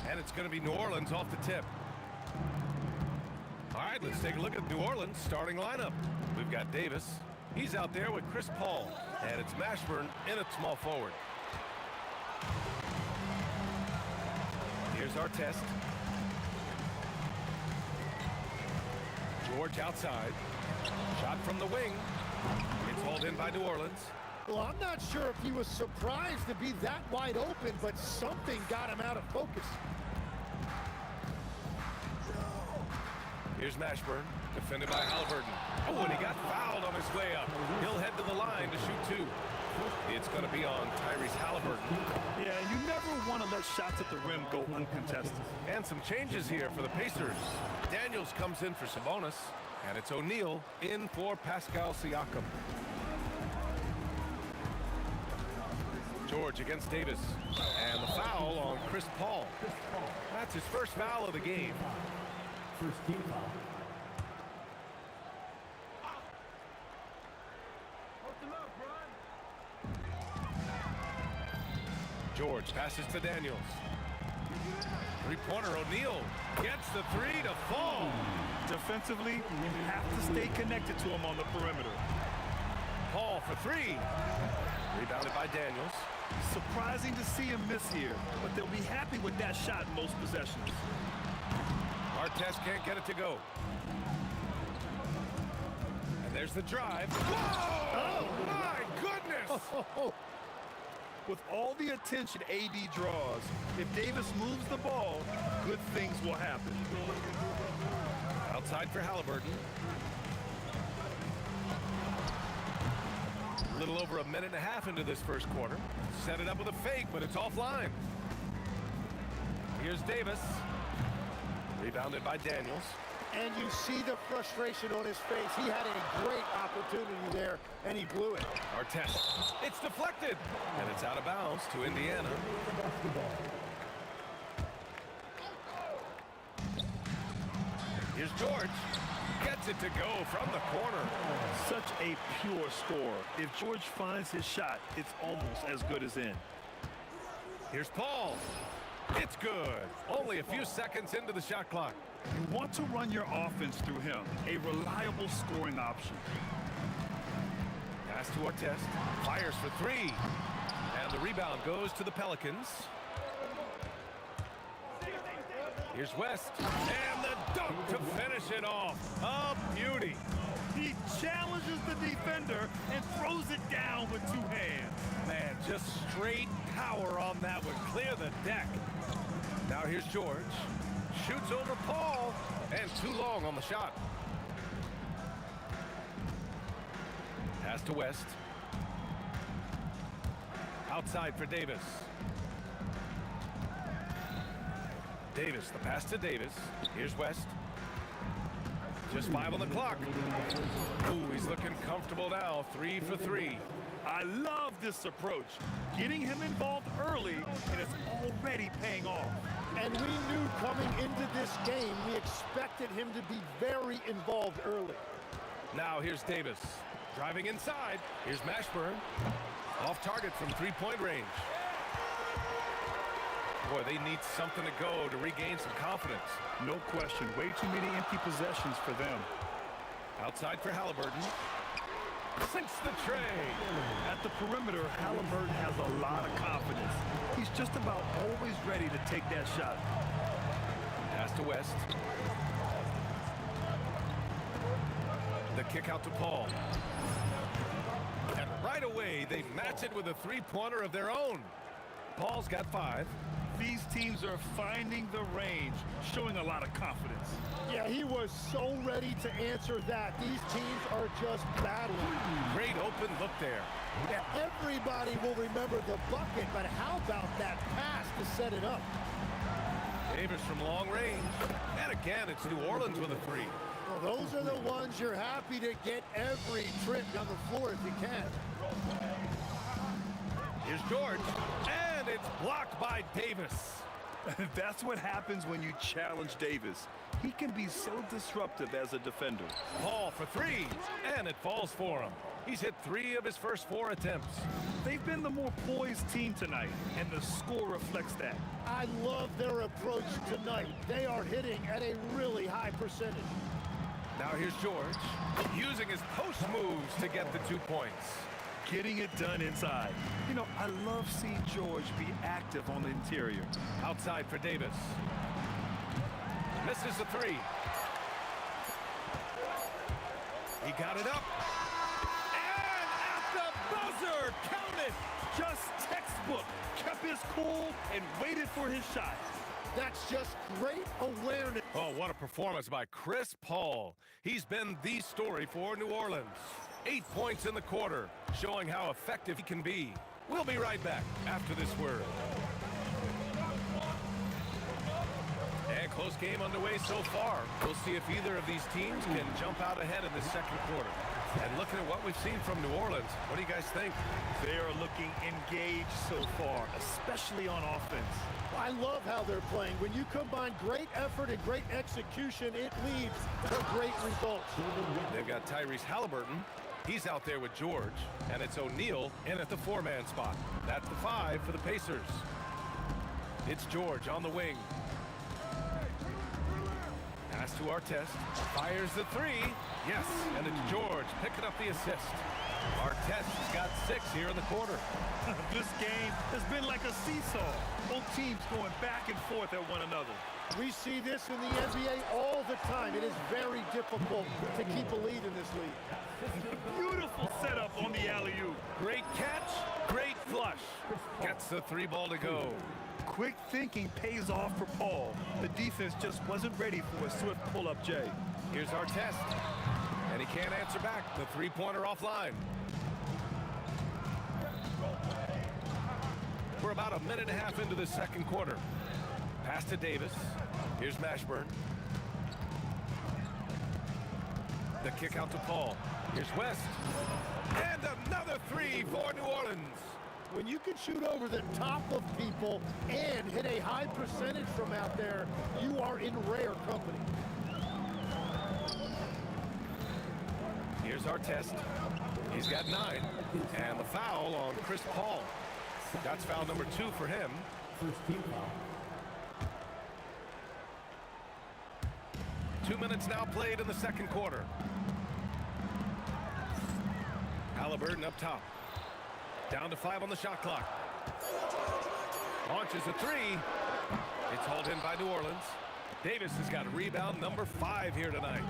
S2: And it's going to be New Orleans off the tip. All right, let's take a look at New Orleans' starting lineup. We've got Davis. He's out there with Chris Paul. And it's Mashburn in at small forward. Here's our test. George outside. Shot from the wing. It's hauled in by New Orleans.
S13: Well, I'm not sure if he was surprised to be that wide open, but something got him out of focus.
S2: Here's Mashburn, defended by Halliburton. Oh, and he got fouled on his way up. He'll head to the line to shoot two. It's going to be on Tyrese Halliburton.
S4: Yeah, you never want to let shots at the rim go uncontested.
S2: And some changes here for the Pacers. Daniels comes in for Sabonis, and it's O'Neal in for Pascal Siakam. George against Davis. And the foul on Chris Paul. That's his first foul of the game.
S15: First team foul.
S2: George passes to Daniels. Three-pointer, O'Neal gets the three to fall.
S4: Defensively, you have to stay connected to him on the perimeter.
S2: Paul for three. Rebounded by Daniels.
S4: Surprising to see him miss here, but they'll be happy with that shot in most possessions.
S2: Artest can't get it to go. And there's the drive. Whoa! Oh, my goodness!
S4: With all the attention AD draws, if Davis moves the ball, good things will happen.
S2: Outside for Halliburton. A little over a minute and a half into this first quarter. Set it up with a fake, but it's offline. Here's Davis. Rebounded by Daniels.
S13: And you see the frustration on his face. He had a great opportunity there, and he blew it.
S2: Artest. It's deflected. And it's out of bounds to Indiana. Here's George. Gets it to go from the corner.
S4: Such a pure score. If George finds his shot, it's almost as good as in.
S2: Here's Paul. It's good. Only a few seconds into the shot clock.
S4: You want to run your offense through him, a reliable scoring option.
S2: Pass to Artest. Fires for three. And the rebound goes to the Pelicans. Here's West. And the dunk to finish it off. A beauty.
S4: He challenges the defender and throws it down with two hands.
S2: Man, just straight power on that one. Clear the deck. Now here's George. Shoots over Paul. And too long on the shot. Pass to West. Outside for Davis. Davis, the pass to Davis. Here's West. Just 5 on the clock. Ooh, he's looking comfortable now. 3 for 3.
S4: I love this approach. Getting him involved early, and it's already paying off.
S13: And we knew coming into this game, we expected him to be very involved early.
S2: Now here's Davis. Driving inside. Here's Mashburn. Off target from three-point range. Boy, they need something to go to regain some confidence.
S4: No question. Way too many empty possessions for them.
S2: Outside for Halliburton. Sinks the tray.
S4: At the perimeter, Halliburton has a lot of confidence. He's just about always ready to take that shot.
S2: Pass to West. The kick out to Paul. And right away, they match it with a three-pointer of their own. Paul's got 5.
S4: These teams are finding the range, showing a lot of confidence.
S13: Yeah, he was so ready to answer that. These teams are just battling.
S2: Great open look there.
S13: Yeah, everybody will remember the bucket, but how about that pass to set it up?
S2: Davis from long range. And again, it's New Orleans with a 3.
S13: Well, those are the ones you're happy to get every trip down the floor if you can.
S2: Here's George. And it's blocked by Davis.
S4: That's what happens when you challenge Davis. He can be so disruptive as a defender.
S2: Paul for 3. And it falls for him. He's hit 3 of his first 4 attempts.
S4: They've been the more poised team tonight, and the score reflects that.
S13: I love their approach tonight. They are hitting at a really high percentage.
S2: Now here's George, using his post moves to get the 2 points.
S4: Getting it done inside. You know, I love seeing George be active on the interior.
S2: Outside for Davis. Misses the 3. He got it up. And at the buzzer, count it.
S4: Just textbook. Kept his cool and waited for his shot.
S13: That's just great awareness.
S2: Oh, what a performance by Chris Paul. He's been the story for New Orleans. 8 points in the quarter, showing how effective he can be. We'll be right back after this word. And close game underway so far. We'll see if either of these teams can jump out ahead in the second quarter. And looking at what we've seen from New Orleans, what do you guys think?
S4: They are looking engaged so far, especially on offense.
S13: I love how they're playing. When you combine great effort and great execution, it leads to great results.
S2: They've got Tyrese Halliburton. He's out there with George, and it's O'Neal in at the 4-man spot. That's the 5 for the Pacers. It's George on the wing. Pass to Artest. Fires the 3. Yes, and it's George picking up the assist. Artest has got 6 here in the quarter.
S4: This game has been like a seesaw. Both teams going back and forth at one another.
S13: We see this in the NBA all the time. It is very difficult to keep a lead in this league.
S4: Beautiful setup on the alley-oop.
S2: Great catch, great flush. Gets the 3 ball to go.
S4: Quick thinking pays off for Paul. The defense just wasn't ready for a swift pull-up Jay.
S2: Here's Artest, and he can't answer back. The 3-pointer offline. We're about a minute and a half into the second quarter. Pass to Davis. Here's Mashburn. The kick out to Paul. Here's West. And another 3 for New Orleans.
S13: When you can shoot over the top of people and hit a high percentage from out there, you are in rare company.
S2: Here's Artest. He's got 9. And the foul on Chris Paul. That's foul number 2 for him.
S15: First team foul.
S2: 2 minutes now played in the second quarter. Halliburton up top. Down to 5 on the shot clock. Launches a 3. It's hauled in by New Orleans. Davis has got a rebound number 5 here tonight.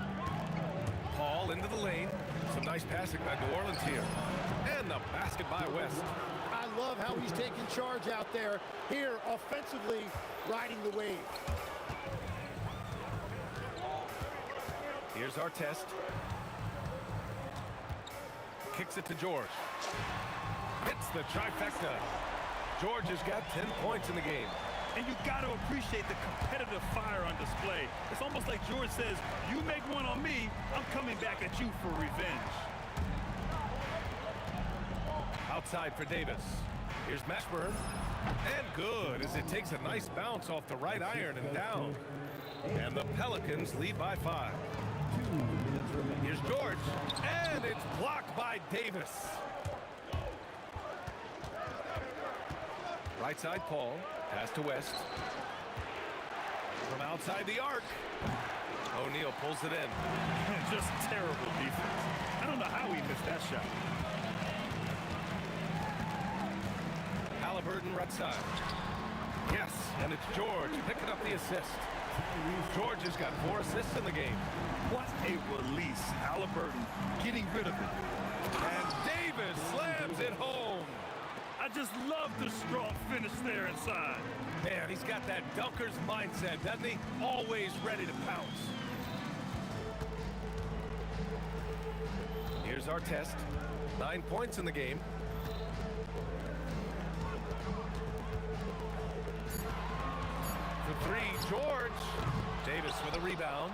S2: Paul into the lane. Some nice passing by New Orleans here. And the basket by West.
S13: I love how he's taking charge out there. Here, offensively, riding the wave.
S2: Here's Artest. Kicks it to George. Hits the trifecta. George has got 10 points in the game.
S4: And you got to appreciate the competitive fire on display. It's almost like George says, you make one on me, I'm coming back at you for revenge.
S2: Outside for Davis. Here's Mashburn. And good, as it takes a nice bounce off the right iron and down. And the Pelicans lead by 5. Here's George. And it's blocked by Davis. Right side, Paul. Pass to West. From outside the arc. O'Neal pulls it in.
S4: Just terrible defense. I don't know how he missed that shot.
S2: Halliburton right side. Yes, and it's George picking up the assist. George has got 4 assists in the game.
S4: What a release. Halliburton getting rid of it.
S2: And Davis slams it home.
S4: I just love the strong finish there inside.
S2: Man, he's got that dunker's mindset, doesn't he? Always ready to pounce. Here's Artest. 9 points in the game. For 3, George. Davis with a rebound.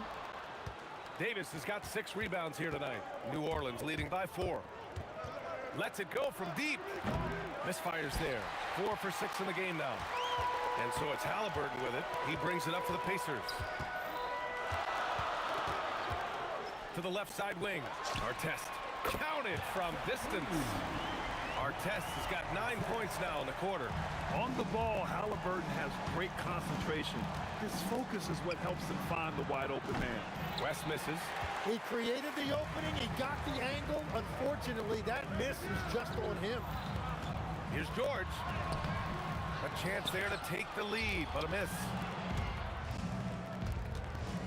S2: Davis has got 6 rebounds here tonight. New Orleans leading by 4. Lets it go from deep. Misfires there. 4 for 6 in the game now. And so it's Halliburton with it. He brings it up for the Pacers. To the left side wing. Artest. Counted from distance. Artest has got 9 points now in the quarter.
S4: On the ball, Halliburton has great concentration. His focus is what helps him find the wide open man.
S2: West misses.
S13: He created the opening. He got the angle. Unfortunately, that miss is just on him.
S2: Here's George. A chance there to take the lead, but a miss.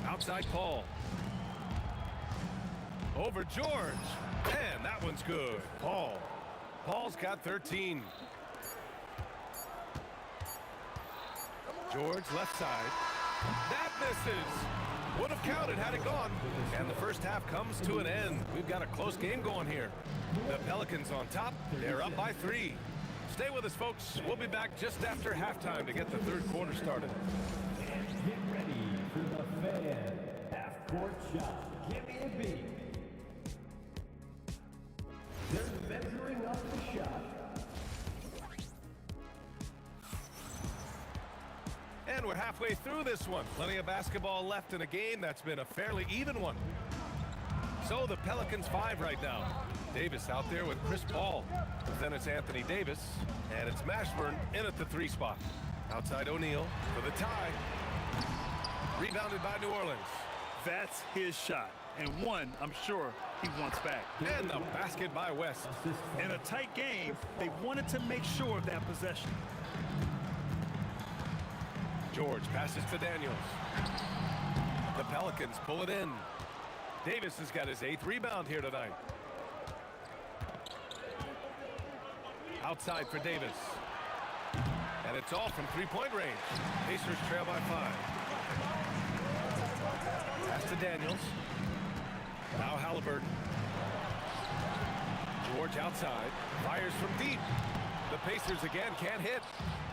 S2: Outside Paul. Over George. And that one's good. Paul's got 13. George left side. That misses. Would have counted had it gone. And the first half comes to an end. We've got a close game going here. The Pelicans on top. They're up by 3. Stay with us, folks. We'll be back just after halftime to get the third quarter started.
S15: Get ready for the fan half-court shot. Give me a beat.
S2: halfway through this one. Plenty of basketball left in a game that's been a fairly even one. So the Pelicans 5 right now. Davis out there with Chris Paul. Then it's Anthony Davis, and it's Mashburn in at the 3 spot. Outside O'Neal for the tie. Rebounded by New Orleans.
S4: That's his shot, and one I'm sure he wants back.
S2: And the basket by West.
S4: In a tight game, they wanted to make sure of that possession.
S2: George passes to Daniels. The Pelicans pull it in. Davis has got his 8th rebound here tonight. Outside for Davis. And it's all from 3-point range. Pacers trail by 5. Pass to Daniels. Now Halliburton. George outside. Fires from deep. The Pacers again can't hit.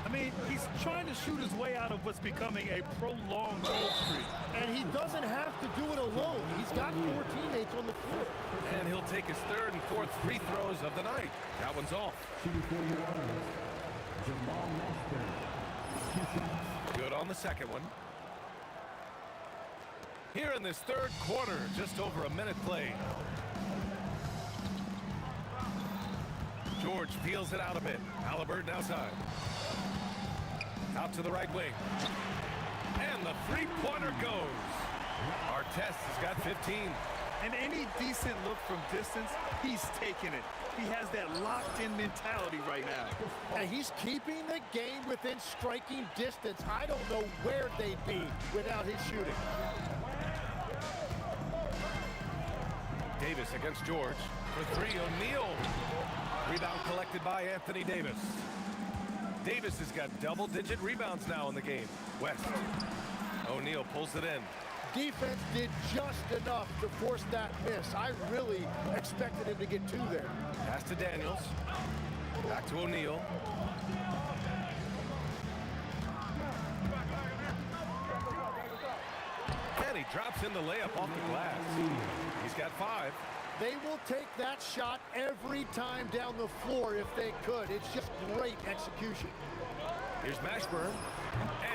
S4: I mean, he's trying to shoot his way out of what's becoming a prolonged goal streak.
S13: And he doesn't have to do it alone. He's got 4 teammates on the floor.
S2: And he'll take his 3rd and 4th free throws of the night. That one's off. Good on the second one. Here in this 3rd quarter, just over a minute played. George peels it out a bit. Halliburton outside. Out to the right wing. And the 3-pointer goes. Artest has got 15.
S4: And any decent look from distance, he's taking it. He has that locked-in mentality right now.
S13: And he's keeping the game within striking distance. I don't know where they'd be without his shooting.
S2: Davis against George. For 3, O'Neal. Rebound collected by Anthony Davis. Davis has got double-digit rebounds now in the game. West. O'Neal pulls it in.
S13: Defense did just enough to force that miss. I really expected him to get 2 there.
S2: Pass to Daniels. Back to O'Neal. And he drops in the layup off the glass. He's got 5.
S13: They will take that shot every time down the floor if they could. It's just great execution.
S2: Here's Mashburn.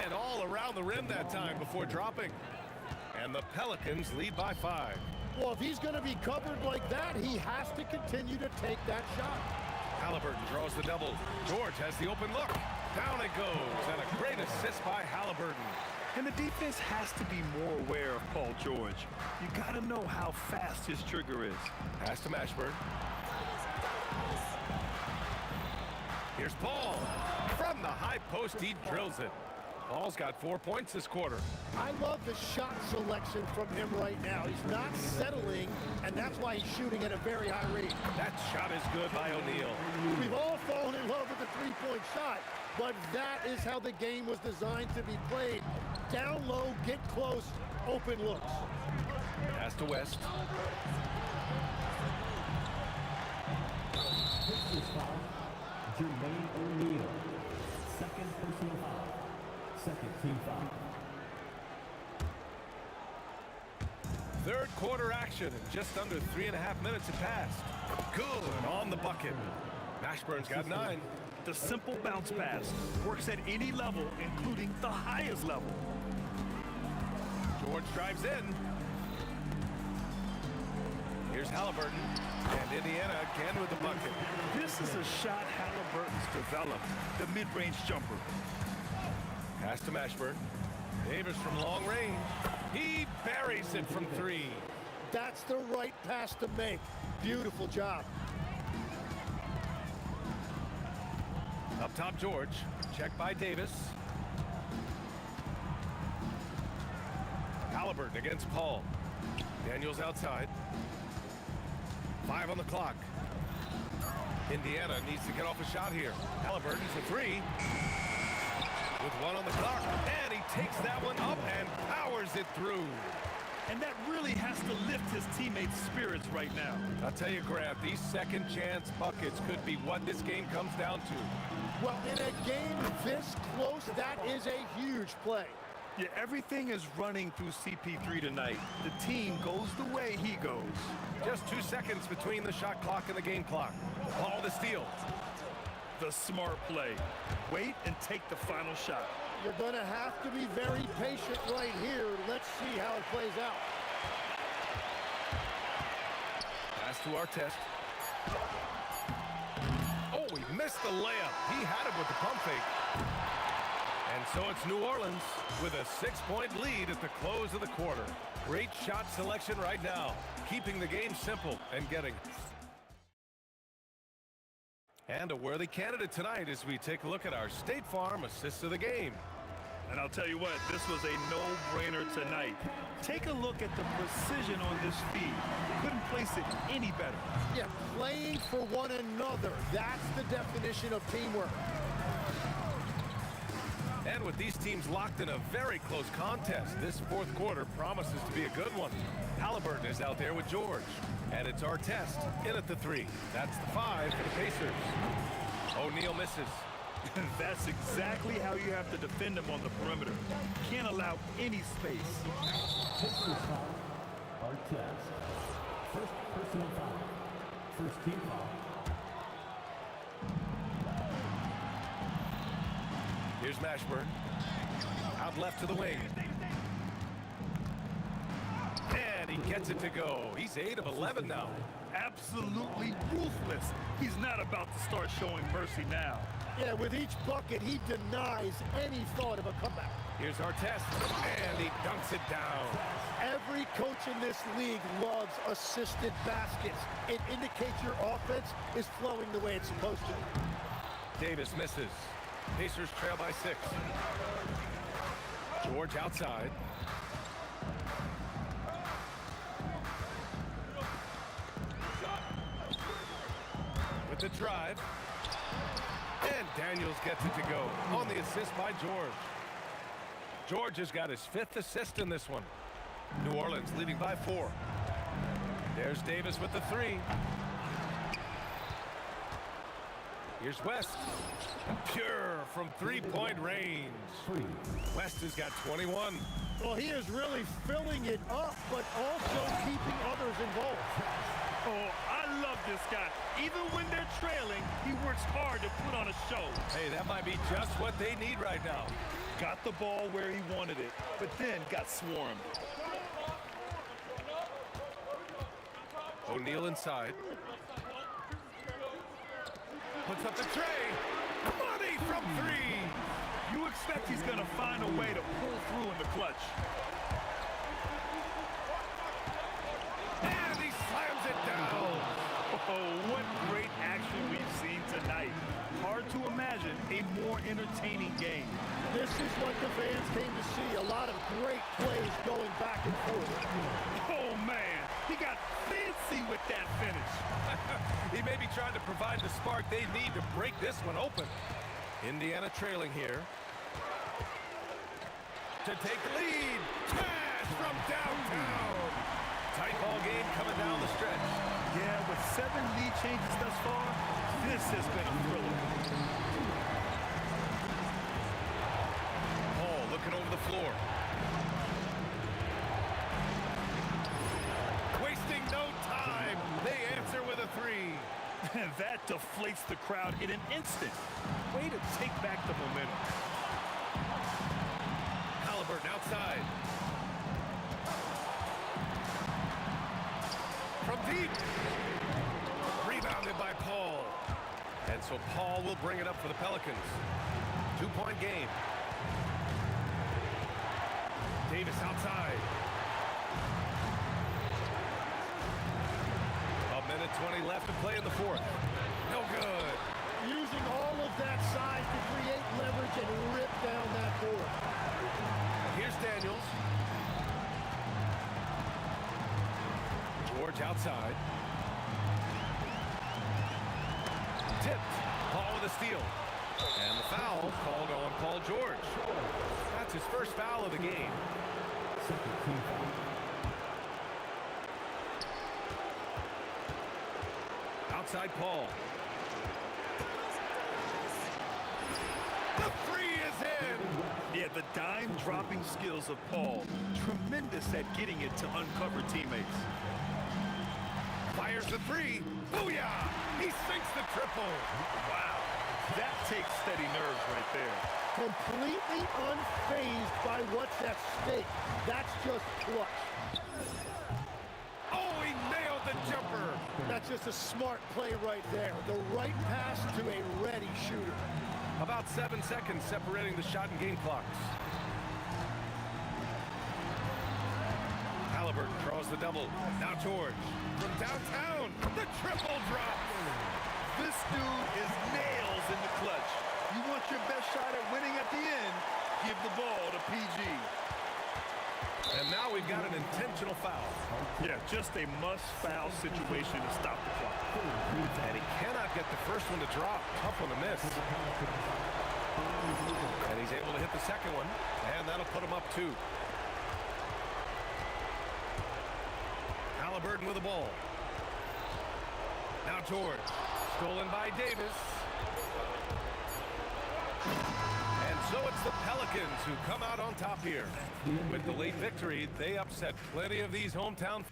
S2: And all around the rim that time before dropping. And the Pelicans lead by 5.
S13: Well, if he's going to be covered like that, he has to continue to take that shot.
S2: Halliburton draws the double. George has the open look. Down it goes. And a great assist by Halliburton.
S4: And the defense has to be more aware of Paul George. You got to know how fast his trigger is.
S2: Pass to Mashburn. Here's Paul. From the high post, he drills it. Paul's got 4 points this quarter.
S13: I love the shot selection from him right now. He's not settling, and that's why he's shooting at a very high rate.
S2: That shot is good by O'Neal.
S13: We've all fallen in love with the 3-point shot, but that is how the game was designed to be played. Down low, get close, open looks.
S2: Pass to West.
S15: Jermaine O'Neal. Second personal foul. Second team foul.
S2: 3rd quarter action, and just under 3.5 minutes have passed. Good on the bucket. Mashburn's got 9.
S4: The simple bounce pass works at any level, including the highest level.
S2: George drives in. Here's Halliburton, and Indiana again with the bucket.
S4: This is a shot Halliburton's developed, the mid-range jumper.
S2: Pass to Mashburn. Davis from long range. He buries it from 3.
S13: That's the right pass to make. Beautiful job.
S2: Up top, George. Check by Davis. Halliburton against Paul. Daniels outside. 5 on the clock. Indiana needs to get off a shot here. Halliburton for 3. With 1 on the clock. And he takes that one up and powers it through.
S4: And that really has to lift his teammates' spirits right now.
S2: I'll tell you, Grant, these second chance buckets could be what this game comes down to.
S13: Well, in a game this close, that is a huge play.
S4: Yeah, everything is running through CP3 tonight. The team goes the way he goes.
S2: Just 2 seconds between the shot clock and the game clock. Paul the steal.
S4: The smart play. Wait and take the final shot.
S13: You're going to have to be very patient right here. Let's see how it plays out.
S2: Pass to Artest. Oh, he missed the layup. He had it with the pump fake. And so it's New Orleans with a 6-point lead at the close of the quarter. Great shot selection right now, keeping the game simple and getting. And a worthy candidate tonight as we take a look at our State Farm assists of the game.
S4: And I'll tell you what, this was a no-brainer tonight. Take a look at the precision on this feed. Couldn't place it any better.
S13: Yeah, playing for one another. That's the definition of teamwork.
S2: And with these teams locked in a very close contest, this fourth quarter promises to be a good one. Halliburton is out there with George. And it's Artest in at the 3. That's the 5 for the Pacers. O'Neal misses.
S4: That's exactly how you have to defend him on the perimeter. Can't allow any space.
S15: Pacers foul. Artest. First personal foul. First team foul.
S2: Here's Mashburn. Out left to the wing. And he gets it to go. He's 8 of 11 now.
S4: Absolutely ruthless. He's not about to start showing mercy now.
S13: Yeah, with each bucket, he denies any thought of a comeback.
S2: Here's Artest, and he dunks it down.
S13: Every coach in this league loves assisted baskets. It indicates your offense is flowing the way it's supposed to.
S2: Davis misses. Pacers trail by 6. George outside. With the drive. And Daniels gets it to go on the assist by George. George has got his 5th assist in this one. New Orleans leading by 4. There's Davis with the 3. Here's West. Pure from 3-point range. West has got 21.
S13: Well, he is really filling it up, but also keeping others involved.
S4: Oh, I love this guy. Even when they're trailing, he works hard to put on a show.
S2: Hey, that might be just what they need right now.
S4: Got the ball where he wanted it, but then got swarmed.
S2: O'Neal inside. Puts up the tray. Money from 3.
S4: You expect he's going to find a way to pull through in the clutch.
S2: And he slams it down.
S4: Oh, what great action we've seen tonight. Hard to imagine a more entertaining game.
S13: This is what the fans came to see. A lot of great plays going back and forth.
S4: Oh, man. He got fancy with that finish.
S2: He may be trying to provide the spark they need to break this one open. Indiana trailing here. To take the lead. Smash from downtown. Tight ball game coming down the stretch.
S4: Yeah, with 7 lead changes thus far, this has been a thriller.
S2: Paul looking over the floor. Wasting no time. They answer with a 3.
S4: And that deflates the crowd in an instant. Way to take back the momentum.
S2: Halliburton outside. From deep. Rebounded by Paul. And so Paul will bring it up for the Pelicans. 2-point game. Davis outside. A minute 20 left to play in the 4th. No good.
S13: Using all of that size to create leverage and rip down that board.
S2: Here's Daniels. George outside. Tipped. Paul with a steal. And the foul called on Paul George. That's his first foul of the game.
S15: Second team foul.
S2: Outside Paul. The 3 is in.
S4: Yeah, the dime-dropping skills of Paul. Tremendous at getting it to uncover teammates.
S2: Fires the 3. Booyah! He sinks the triple.
S4: Wow, that takes steady nerves right there.
S13: completely unfazed by what's at stake. That's just clutch.
S2: Oh, he nailed the jumper.
S13: That's just a smart play right there. The right pass to a ready shooter.
S2: About 7 seconds separating the shot and game clocks. Halliburton draws the double. Now George from downtown. The triple drop.
S4: This dude is nails in the clutch. You want your best shot at winning at the end, give the ball to PG.
S2: And now we've got an intentional foul.
S4: Yeah, just a must-foul situation to stop the clock.
S2: And he cannot get the first one to drop. Tough one to miss. And he's able to hit the second one. And that'll put him up 2. Halliburton with the ball. Now George. Stolen by Davis. And so it's the Pelicans who come out on top here. With the late victory, they upset plenty of these hometown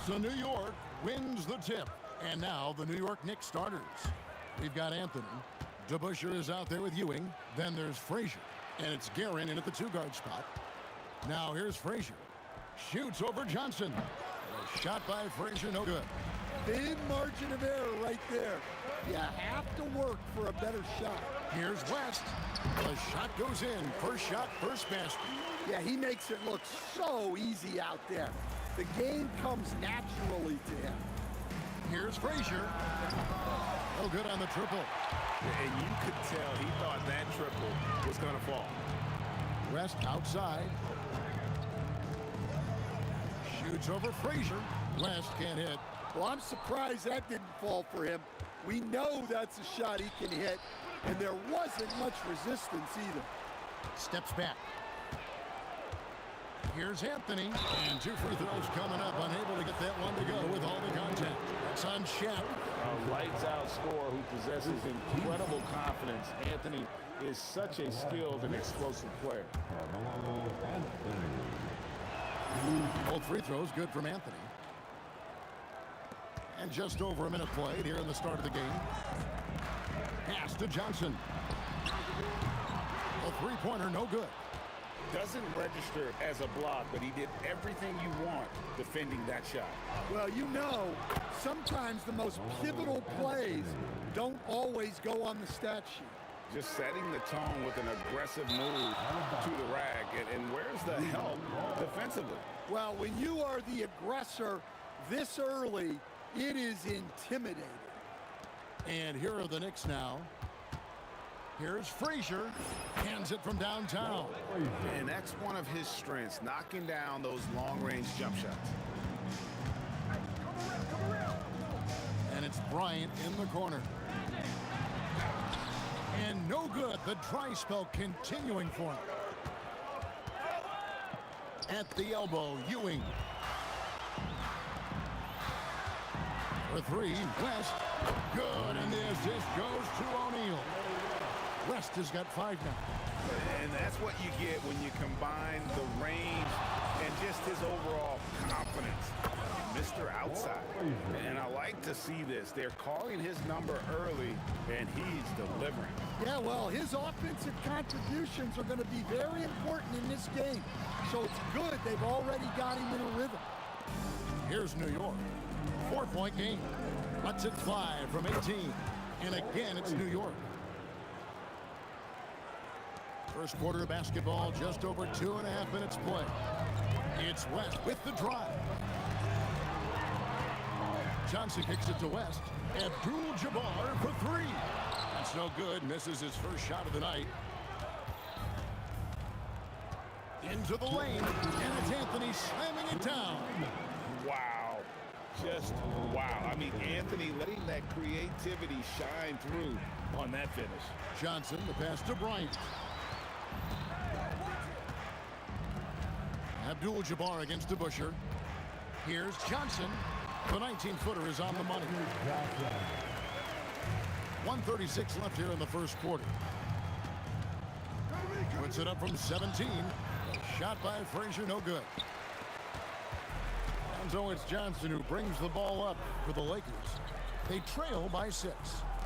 S6: So New York wins the tip. And now the New York Knicks starters. We've got Anthony. DeBusschere is out there with Ewing. Then there's Frazier. And it's Guerin in at the two-guard spot. Now here's Frazier. Shoots over Johnson. A shot by Frazier, no good.
S13: Big margin of error right there. You have to work for a better shot.
S6: Here's West. The shot goes in. First shot, first basket.
S13: Yeah, he makes it look so easy out there. The game comes naturally to him.
S6: Here's Frazier. No good on the triple.
S8: And you could tell he thought that triple was going to fall.
S6: West outside. Shoots over Frazier. West can't hit.
S13: Well, I'm surprised that didn't fall for him. We know that's a shot he can hit, and there wasn't much resistance either.
S6: Steps back. Here's Anthony. And two free throws coming up. Unable to get that one to go with all the contact. It's on Shaq.
S8: A lights-out scorer who possesses incredible confidence. Anthony is such a skilled and explosive player.
S6: Both free throws good from Anthony. And just over a minute played here in the start of the game. Pass to Johnson. A three-pointer, no good.
S8: Doesn't register as a block, but he did everything you want defending that shot.
S13: Well, you know, sometimes the most pivotal plays don't always go on the stat sheet.
S8: Just setting the tone with an aggressive move to the rack. And where's the help defensively?
S13: Well, when you are the aggressor this early, it is intimidating.
S6: And here are the Knicks now. Here's Frazier. Hands it from downtown.
S8: And that's one of his strengths, knocking down those long-range jump shots.
S6: And it's Bryant in the corner. And no good. The dry spell continuing for him. At the elbow, Ewing. For three, West. Good, and the assist goes to O'Neal. West has got 5 now.
S8: And that's what you get when you combine the range and just his overall confidence. Mr. Outside. And I like to see this. They're calling his number early, and he's delivering.
S13: Yeah, well, his offensive contributions are going to be very important in this game. So it's good they've already got him in a rhythm.
S6: Here's New York. 4-point game. Lets it fly from 18. And again, it's New York. First quarter of basketball, just over 2.5 minutes play. It's West with the drive. Johnson kicks it to West. Abdul-Jabbar for three. That's no good. Misses his first shot of the night. Into the lane. And it's Anthony slamming it down.
S8: Wow. Just wow. I mean, Anthony letting that creativity shine through on that finish.
S6: Johnson, the pass to Bryant. Abdul-Jabbar against DeBusschere. Here's Johnson. The 19-footer is on the money. 1:36 left here in the first quarter. Puts it up from 17. A shot by Frazier, no good. And so it's Johnson who brings the ball up for the Lakers. They trail by 6.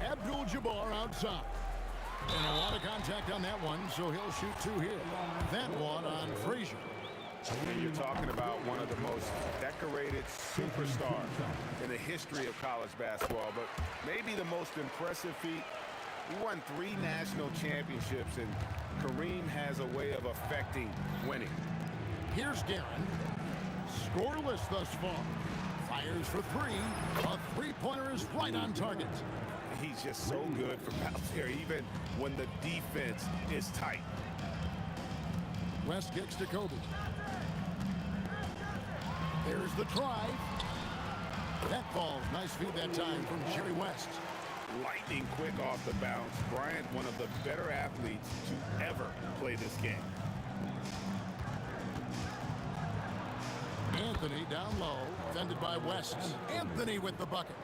S6: Abdul-Jabbar outside. And a lot of contact on that one, so he'll shoot 2 here. That one on Frazier.
S8: And you're talking about one of the most decorated superstars in the history of college basketball, but maybe the most impressive feat. He won 3 national championships, and Kareem has a way of affecting winning.
S6: Here's Guerin. Scoreless thus far. Fires for 3. A three-pointer is right on target.
S8: He's just so good from out there, even when the defense is tight.
S6: West kicks to Kobe. There's the drive. That falls. Nice feed that time from Jerry West.
S8: Lightning quick off the bounce. Bryant, one of the better athletes to ever play this game.
S6: Anthony down low, defended by West. Anthony with the bucket.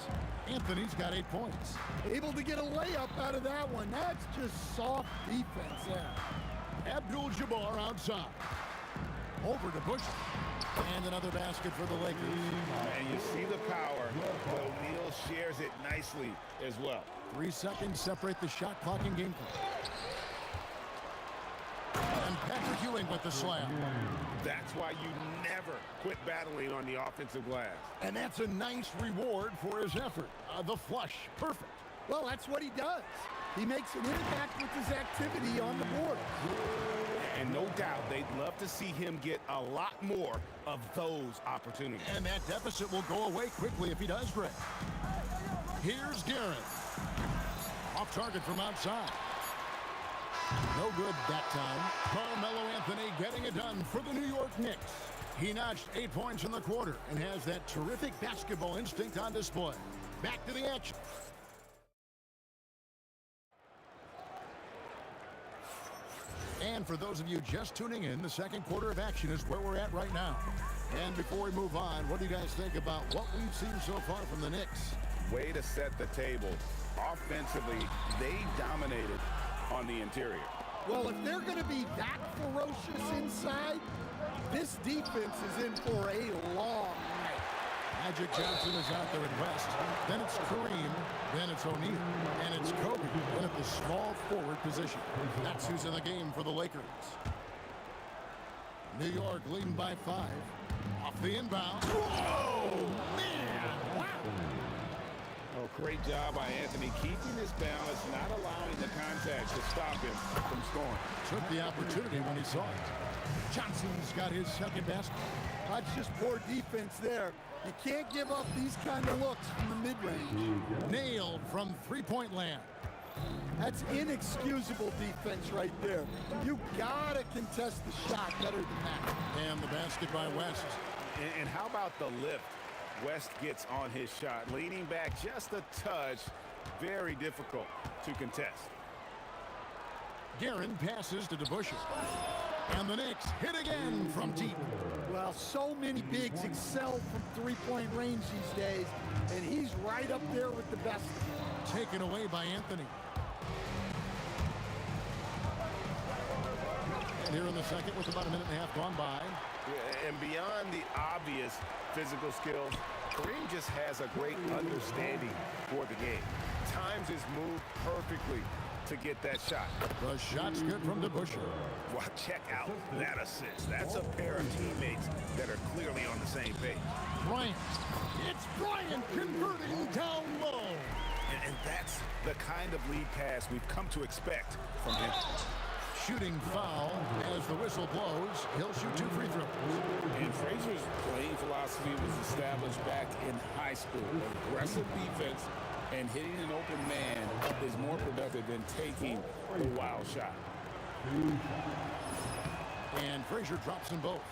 S6: Anthony's got 8 points.
S13: Able to get a layup out of that one. That's just soft defense there.
S6: Abdul-Jabbar outside. Over to Bush. And another basket for the Lakers.
S8: And you see the power, but O'Neal shares it nicely as well.
S6: 3 seconds separate the shot clock and game clock. And Patrick Ewing with the slam.
S8: That's why you never quit battling on the offensive glass.
S6: And that's a nice reward for his effort. The flush, perfect.
S13: Well, that's what he does. He makes an impact with his activity on the board.
S8: And no doubt they'd love to see him get a lot more of those opportunities.
S6: And that deficit will go away quickly if he does, Greg. Here's Guerin. Off target from outside. No good that time. Carmelo Anthony getting it done for the New York Knicks. He notched 8 points in the quarter and has that terrific basketball instinct on display. Back to the action. And for those of you just tuning in, the second quarter of action is where we're at right now. And before we move on, what do you guys think about what we've seen so far from the Knicks?
S8: Way to set the table. Offensively, they dominated on the interior.
S13: Well, if they're going to be that ferocious inside, this defense is in for a long night.
S6: Magic Johnson is out there at West. Then it's Kareem. Then it's O'Neal. And it's Kobe. Then at the small forward position. That's who's in the game for the Lakers. New York leading by 5. Off the inbound. Whoa, man! Wow!
S8: Oh, great job by Anthony keeping his balance, not allowing the contact to stop him from scoring.
S6: Took the opportunity when he saw it. Johnson's got his second basket.
S13: That's just poor defense there. You can't give up these kind of looks from the mid-range.
S6: Nailed from three-point land.
S13: That's inexcusable defense right there. You gotta contest the shot better than that.
S6: And the basket by West.
S8: And how about the lift? West gets on his shot, leaning back just a touch. Very difficult to contest.
S6: Guerin passes to DeBusschere. And the Knicks hit again from deep.
S13: Well, so many bigs excel from three-point range these days, and he's right up there with the best.
S6: Taken away by Anthony. And here in the second with about a minute and a half gone by.
S8: And beyond the obvious physical skills, Kareem just has a great understanding for the game. Times his move perfectly to get that shot.
S6: The shot's good from DeBusschere.
S8: Well, check out that assist. That's a pair of teammates that are clearly on the same page.
S6: Bryant. It's Bryant converting down low.
S8: And that's the kind of lead pass we've come to expect from him.
S6: Shooting foul as the whistle blows. He'll shoot 2 free throws.
S10: And Frazier's playing philosophy was established back in high school. Aggressive defense and hitting an open man is more productive than taking a wild shot.
S6: And Frazier drops them both.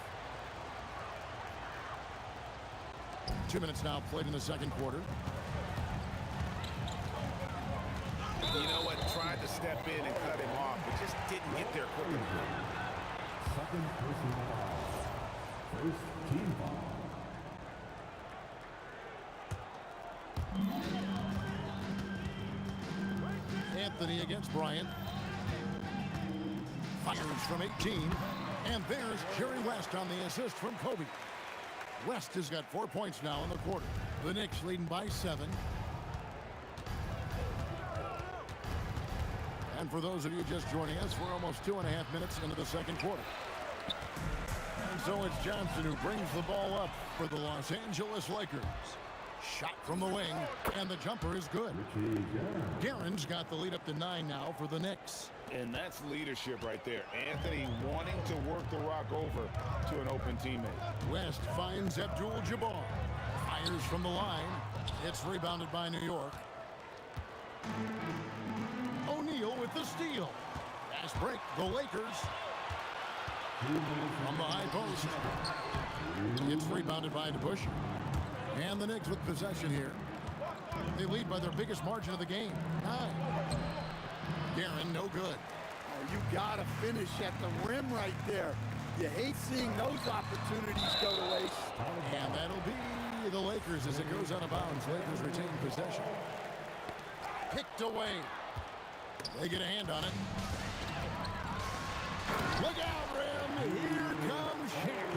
S6: 2 minutes now played in the second quarter.
S8: You know what? Tried to step in and cut him off, but just didn't get there quick enough.
S15: Second personal foul. First team foul.
S6: Anthony against Bryant. Fires from 18. And there's Jerry West on the assist from Kobe. West has got 4 points now in the quarter. The Knicks leading by 7. And for those of you just joining us, we're almost 2.5 minutes into the second quarter. And so it's Johnson who brings the ball up for the Los Angeles Lakers. Shot from the wing, and the jumper is good. Guerin's got the lead up to 9 now for the Knicks.
S10: And that's leadership right there. Anthony wanting to work the rock over to an open teammate.
S6: West finds Abdul-Jabbar. Fires from the line. It's rebounded by New York. O'Neal with the steal. Fast break, the Lakers. From the high post. It's rebounded by DeBusschere. And the Knicks with possession here. They lead by their biggest margin of the game, 9. Guerin, no good.
S13: Oh, you got to finish at the rim right there. You hate seeing those opportunities go to waste.
S6: And that'll be the Lakers as it goes out of bounds. Lakers retain possession. Picked away. They get a hand on it. Look out, Rim. Here comes Shaq.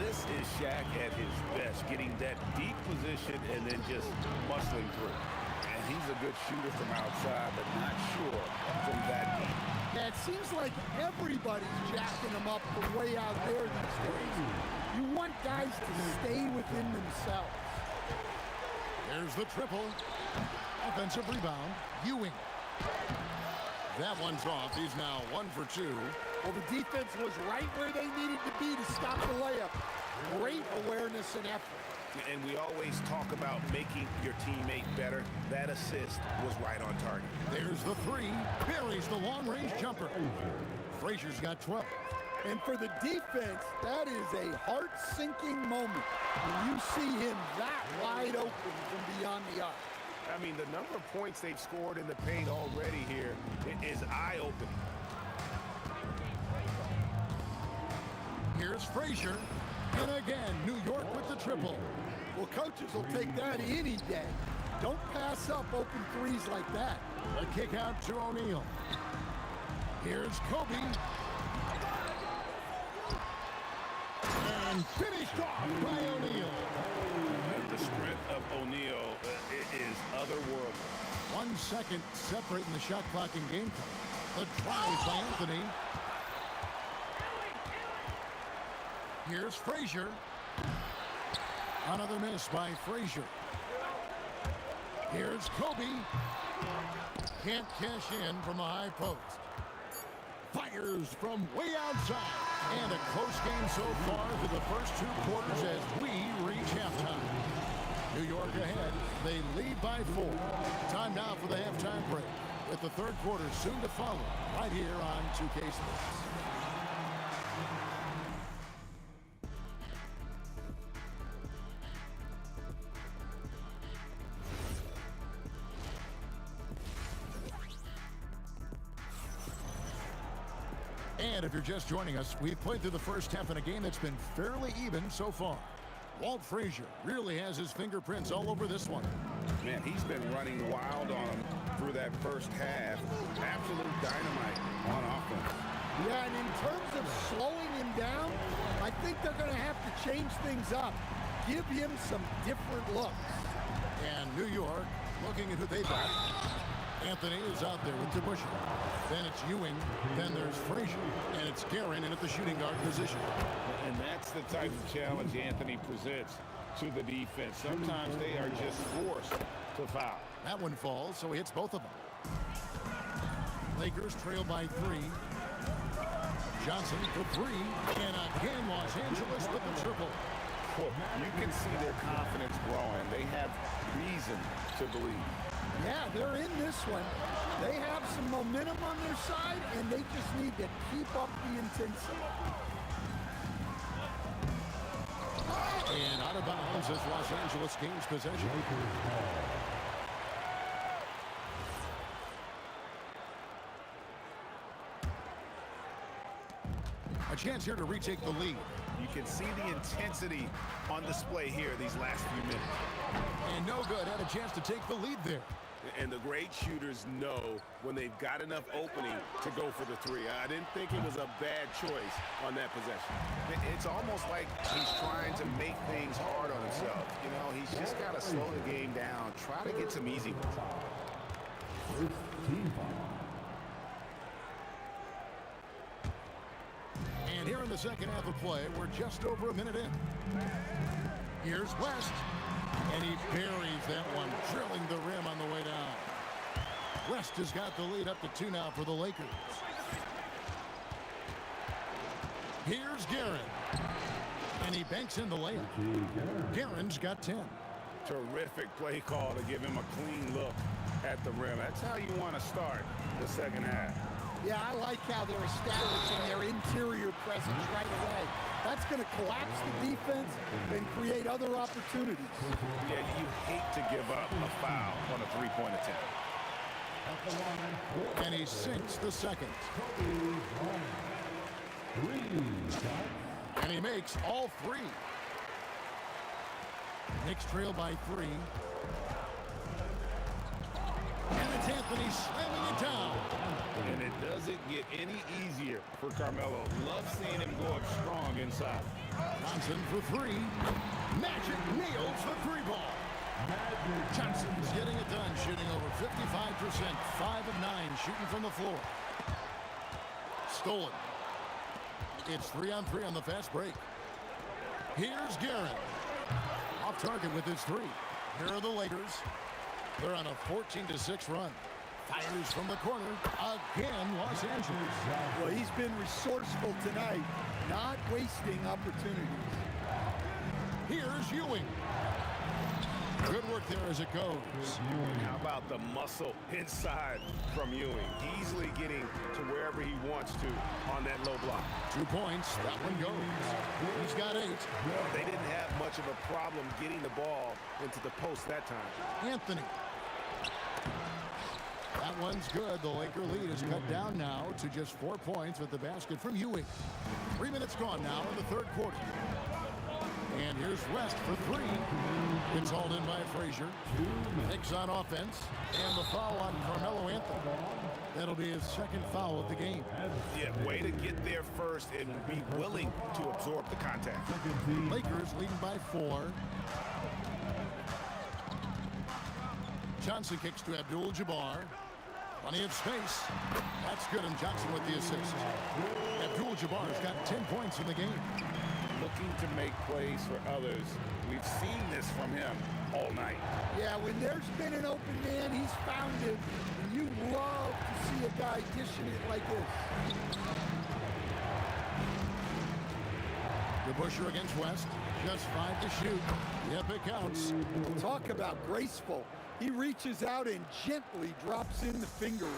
S10: This is Shaq at his best, getting that deep position and then just muscling through. And he's a good shooter from outside, but not sure from that deep.
S13: Yeah, it seems like everybody's jacking them up from way out there these days. You want guys to stay within themselves.
S6: There's the triple. Offensive rebound. Ewing. That one's off. He's now 1 for 2.
S13: Well, the defense was right where they needed to be to stop the layup. Great awareness and effort.
S8: And we always talk about making your teammate better. That assist was right on target.
S6: There's the 3. Buries the long-range jumper. Frazier's got 12.
S13: And for the defense, that is a heart-sinking moment when you see him that wide open from beyond the arc.
S8: I mean, the number of points they've scored in the paint already here is eye-opening.
S6: Here's Frazier. And again, New York with the triple.
S13: Well, coaches will take that any day. Don't pass up open threes like that.
S6: A kick out to O'Neal. Here's Kobe. And finished off by O'Neal.
S10: The strength of O'Neal is otherworldly.
S6: 1 second separating the shot clock and game clock. The drive by Anthony. Here's Frazier. Another miss by Frazier. Here's Kobe. Can't cash in from the high post. Fires from way outside. And a close game so far through the first 2 quarters as we reach halftime. New York ahead. They lead by 4. Time now for the halftime break, with the 3rd quarter soon to follow right here on 2K Sports. And if you're just joining us, we've played through the first half in a game that's been fairly even so far. Walt Frazier really has his fingerprints all over this one.
S10: Man, he's been running wild on him through that first half. Absolute dynamite on offense.
S13: Yeah, and in terms of slowing him down, I think they're going to have to change things up. Give him some different looks.
S6: And New York looking at who they got. Anthony is out there with DeBusschere. Then it's Ewing. Then there's Frazier. And it's Guerin in at the shooting guard position.
S10: And that's the type of challenge Anthony presents to the defense. Sometimes they are just forced to foul.
S6: That one falls, so he hits both of them. Lakers trail by 3. Johnson for 3. And again, Los Angeles with the triple.
S10: Well, you can see their confidence growing. They have reason to believe.
S13: Yeah, they're in this one. They have some momentum on their side, and they just need to keep up the intensity.
S6: And out of bounds as Los Angeles gains possession. A chance here to retake the lead.
S8: You can see the intensity on display here these last few minutes.
S6: And no good. Had a chance to take the lead there.
S8: And the great shooters know when they've got enough opening to go for the 3. I didn't think it was a bad choice on that possession. It's almost like he's trying to make things hard on himself. You know, he's just got to slow the game down, try to get some easy ones.
S6: And here in the second half of play. We're just over a minute in. Here's West. And he buries that one, drilling the rim on the way down. West has got the lead up to 2 now for the Lakers. Here's Guerin. And he banks in the layup. Guerin's got 10.
S10: Terrific play call to give him a clean look at the rim. That's how you want to start the second half.
S16: Yeah, I like how they're establishing their interior presence right away. That's going to collapse the defense and create other opportunities.
S10: Yeah, you hate to give up a foul on a three-point attempt.
S6: And he sinks the second. And he makes all 3. Knicks trail by 3. And it's Anthony slamming it down.
S10: And it doesn't get any easier for Carmelo. Love seeing him go up strong inside.
S6: Johnson for 3. Magic nails the 3-ball. Johnson's getting it done, shooting over 55%. 5 of 9 shooting from the floor. Stolen. It's 3-on-3 on the fast break. Here's Guerin. Off target with his 3. Here are the Lakers. They're on a 14-6 run. Fires from the corner. Again, Los Angeles.
S16: Well, he's been resourceful tonight, not wasting opportunities.
S6: Here's Ewing. Good work there as it goes.
S10: How about the muscle inside from Ewing? Easily getting to wherever he wants to on that low block.
S6: 2 points. That one goes. He's got 8.
S10: They didn't have much of a problem getting the ball into the post that time.
S6: Anthony. That one's good. The Laker lead is cut down now to just 4 points with the basket from Ewing. 3 minutes gone now in the third quarter. And here's West for 3. It's hauled in by Frazier. Knicks on offense. And the foul on Carmelo Anthony. That'll be his second foul of the game.
S10: Yeah, way to get there first and be willing to absorb the contact.
S6: Lakers leading by 4. Johnson kicks to Abdul-Jabbar. Plenty of space. That's good, and Johnson with the assist. Abdul-Jabbar's got 10 points in the game.
S10: Looking to make plays for others. We've seen this from him all night.
S16: Yeah, when there's been an open man, he's found it. And you love to see a guy dishing it like this.
S6: DeBusschere against West. Just 5 to shoot. Yep, it counts.
S16: Talk about graceful. He reaches out and gently drops in the finger roll.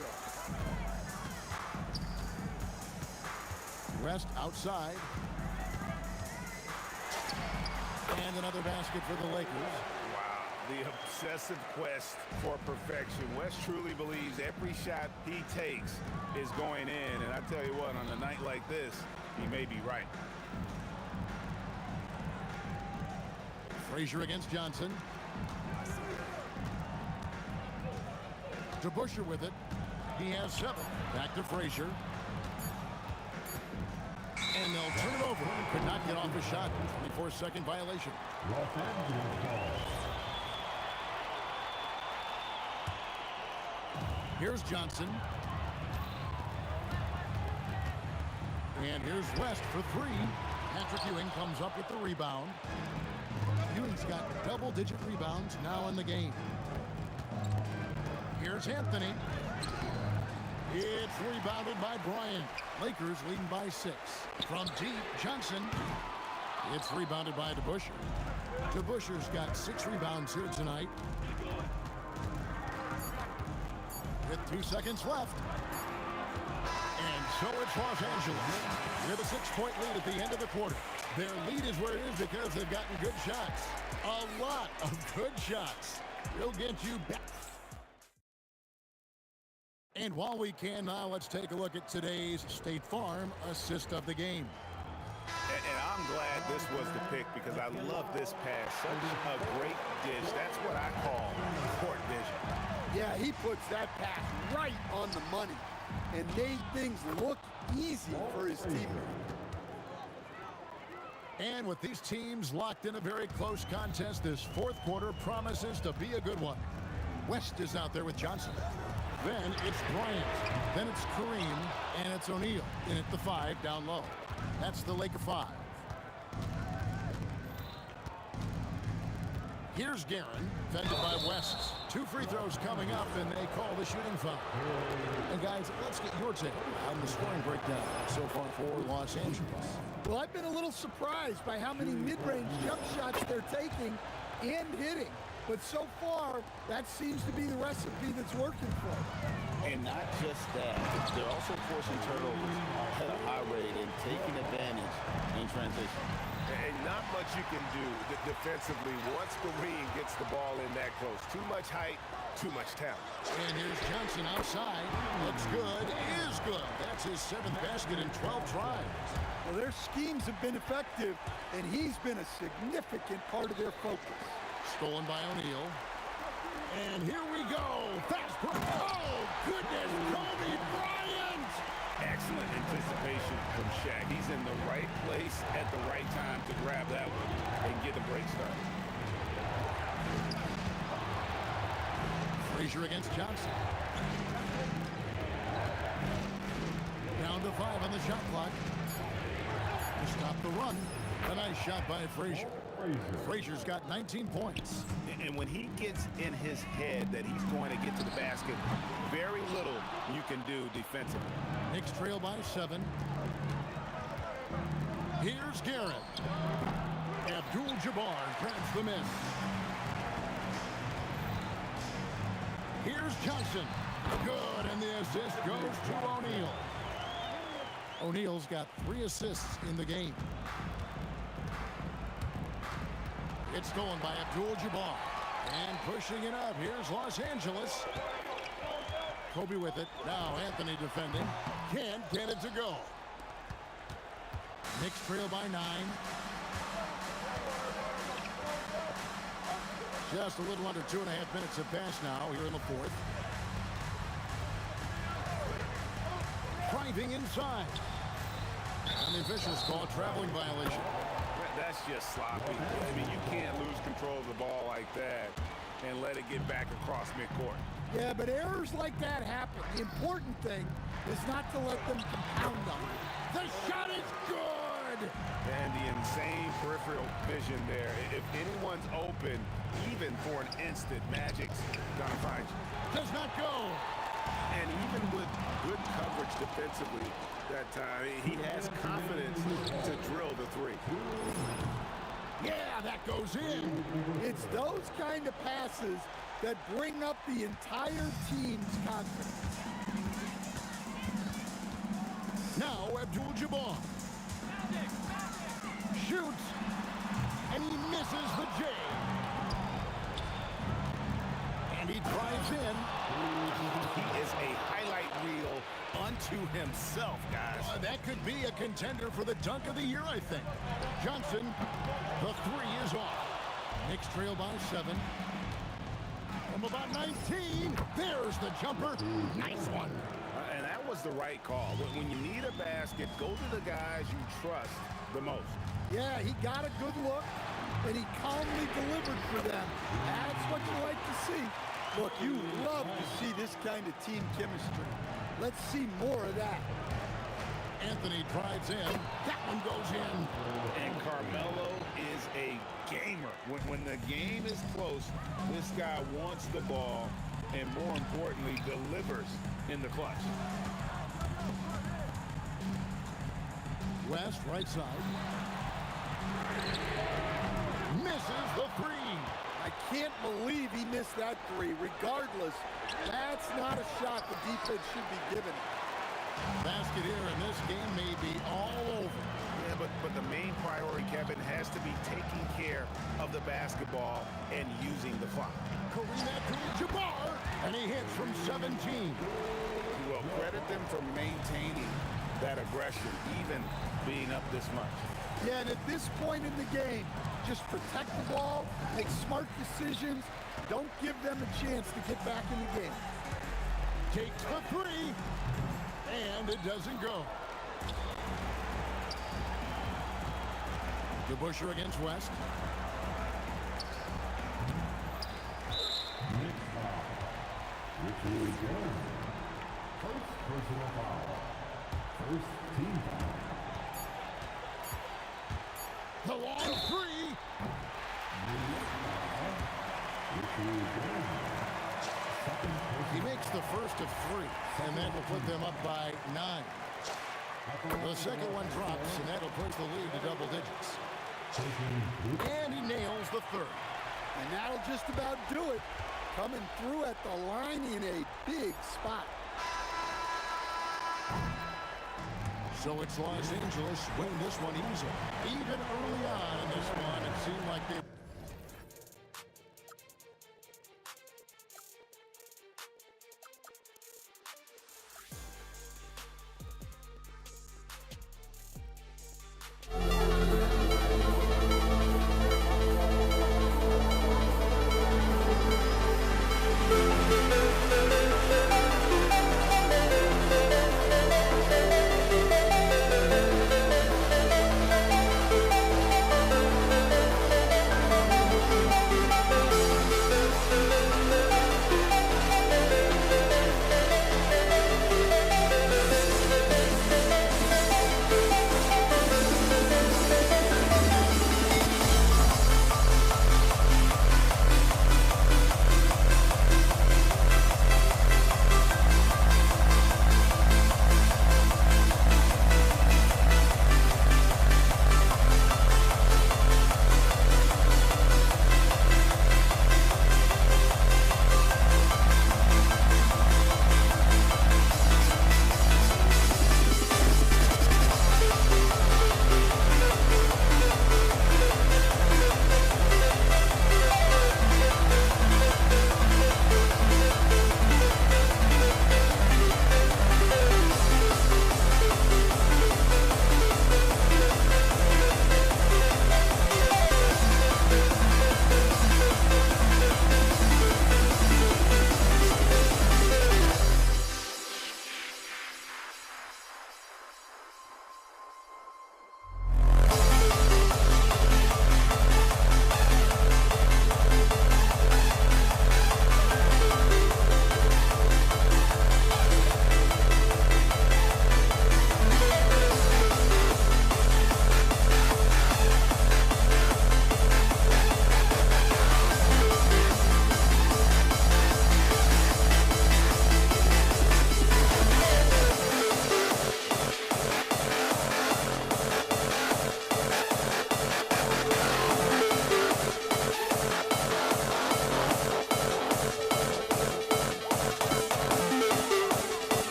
S6: West outside. And another basket for the Lakers.
S10: Wow, the obsessive quest for perfection. West truly believes every shot he takes is going in. And I tell you what, on a night like this, he may be right.
S6: Frazier against Johnson. DeBusschere with it. He has 7. Back to Frazier. And they'll turn it over. Could not get off a shot. 24-second violation.
S15: Los Angeles ball.
S6: Here's Johnson. And here's West for 3. Patrick Ewing comes up with the rebound. Ewing's got double-digit rebounds now in the game. Here's Anthony. It's rebounded by Bryant. Lakers leading by 6. From deep, Johnson. It's rebounded by DeBusschere. DeBusschere's got 6 rebounds here tonight. With 2 seconds left. And so it's Los Angeles with a 6-point lead at the end of the quarter. Their lead is where it is because they've gotten good shots. A lot of good shots. They'll get you back. And while we can now, let's take a look at today's State Farm assist of the game.
S10: And I'm glad this was the pick because I love this pass. Such a great dish. That's what I call court vision.
S16: Yeah, he puts that pass right on the money and made things look easy for his teammate.
S6: And with these teams locked in a very close contest, this fourth quarter promises to be a good one. West is out there with Johnson. Then it's Bryant. Then it's Kareem. And it's O'Neal. In at the 5 down low. That's the Laker 5. Here's Guerin, defended by West. 2 free throws coming up, and they call the shooting foul. And guys, let's get your take on the scoring breakdown so far for Los Angeles.
S16: Well, I've been a little surprised by how many mid-range jump shots they're taking and hitting. But so far, that seems to be the recipe that's working for them.
S10: And not just that, they're also forcing turnovers at a high rate and taking advantage in transition.
S8: And not much you can do defensively once Kareem gets the ball in that close. Too much height, too much talent.
S6: And here's Johnson outside. Looks good, is good. That's his 7th basket in 12 tries.
S16: Well, their schemes have been effective, and he's been a significant part of their focus.
S6: Stolen by O'Neal. And here we go. Fast break. Oh, goodness. Kobe Bryant.
S8: Excellent anticipation from Shaq. He's in the right place at the right time to grab that one and get the break started.
S6: Frazier against Johnson. Down to 5 on the shot clock. To stop the run. A nice shot by Frazier. Frazier's got 19 points.
S8: And when he gets in his head that he's going to get to the basket, very little you can do defensively.
S6: Knicks trail by 7. Here's Garrett. Abdul-Jabbar grabs the miss. Here's Johnson. Good, and the assist goes to O'Neal. O'Neal's got 3 assists in the game. It's stolen by Abdul-Jabbar. And pushing it up. Here's Los Angeles. Kobe with it. Now Anthony defending. Can't get it to go. Knicks trail by 9. Just a little under 2.5 minutes have passed now here in the 4th. Driving inside. And the officials call a traveling violation.
S8: That's just sloppy. I mean, you can't lose control of the ball like that and let it get back across midcourt.
S16: Yeah, but errors like that happen. The important thing is not to let them compound on you.
S6: The shot is good!
S8: And the insane peripheral vision there. If anyone's open, even for an instant, Magic's gonna find you.
S6: Does not go!
S8: And even with good coverage defensively that time, he has confidence to drill the 3.
S6: Yeah, that goes in.
S16: It's those kind of passes that bring up the entire team's confidence.
S6: Now Abdul-Jabbar shoots, and he misses the J. And he drives in.
S8: He is a highlight reel unto himself, guys.
S6: That could be a contender for the dunk of the year, I think. Johnson, the 3 is off. Knicks trail by 7. From about 19, there's the jumper. Nice one.
S8: And that was the right call. When you need a basket, go to the guys you trust the most.
S16: Yeah, he got a good look, and he calmly delivered for them. That's what you like to see. Look, you love to see this kind of team chemistry. Let's see more of that.
S6: Anthony drives in. That one goes in.
S8: And Carmelo is a gamer. When the game is close, this guy wants the ball and, more importantly, delivers in the clutch.
S6: West, right side. Misses the 3.
S16: I can't believe he missed that 3. Regardless, that's not a shot the defense should be giving.
S6: Basket here, and this game may be all over.
S8: Yeah, but the main priority, Kevin, has to be taking care of the basketball and using the clock.
S6: Kareem Abdul-Jabbar, and he hits from 17.
S8: Well, credit them for maintaining that aggression, even being up this much.
S16: Yeah, and at this point in the game, just protect the ball, make smart decisions, don't give them a chance to get back in the game.
S6: Takes the 3, and it doesn't go. DeBusschere against West.
S15: First personal foul. First team foul.
S6: The long three. He makes the first of 3, and that will put them up by 9. The second one drops, and that'll push the lead to double digits. And he nails the third.
S16: And that'll just about do it. Coming through at the line in a big spot.
S6: So it's Los Angeles win this one easy. Even early on in this one, it seemed like they...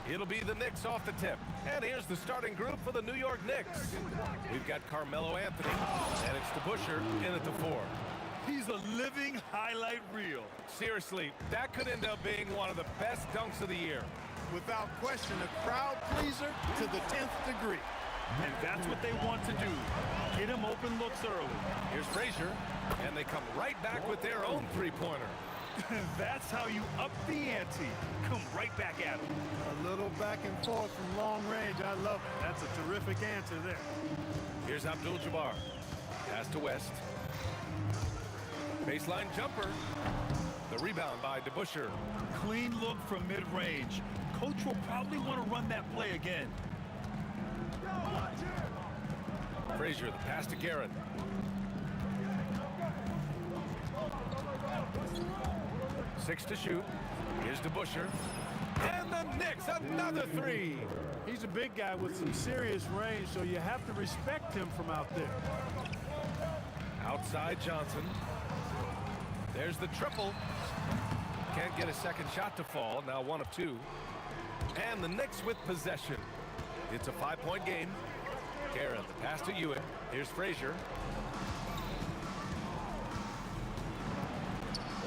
S2: It'll be the Knicks off the tip. And here's the starting group for the New York Knicks. We've got Carmelo Anthony, and it's DeBusschere in at the 4.
S4: He's a living highlight reel.
S2: Seriously, that could end up being one of the best dunks of the year.
S3: Without question, a crowd pleaser to the 10th degree.
S4: And that's what they want to do. Get him open looks early.
S2: Here's Frazier, and they come right back with their own three-pointer.
S4: That's how you up the ante. Come right back at him.
S3: A little back and forth from long range. I love it. That's a terrific answer there.
S2: Here's Abdul-Jabbar. Pass to West. Baseline jumper. The rebound by DeBusschere.
S4: Clean look from mid-range. Coach will probably want to run that play again.
S2: Frazier, the pass to Guerin. Six to shoot. Here's to Busher. And the Knicks, another three.
S3: He's a big guy with some serious range, so you have to respect him from out there.
S2: Outside Johnson. There's the triple. Can't get a second shot to fall. Now 1 of 2. And the Knicks with possession. It's a 5-point game. Guerin, the pass to Ewing. Here's Frazier.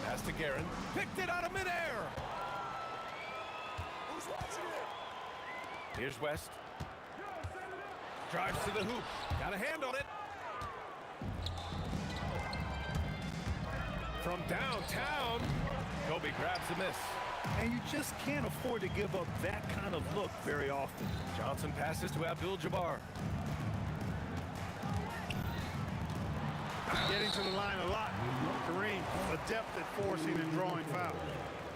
S2: Pass to Guerin. Picked it out of midair.
S1: Who's watching it?
S2: Here's West. Drives to the hoop. Got a hand on it. From downtown, Kobe grabs the miss.
S4: And you just can't afford to give up that kind of look very often.
S2: Johnson passes to Abdul-Jabbar.
S3: Getting to the line a lot. Kareem, adept at forcing and drawing fouls.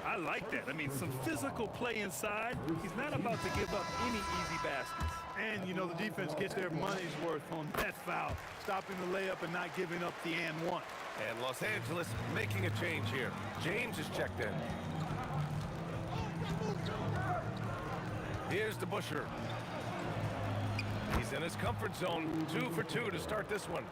S4: I like that. I mean, some physical play inside. He's not about to give up any easy baskets.
S3: And, you know, the defense gets their money's worth on that foul, stopping the layup and not giving up the and one.
S2: And Los Angeles making a change here. James is checked in. Here's the Busher. He's in his comfort zone. 2 for 2 to start this one.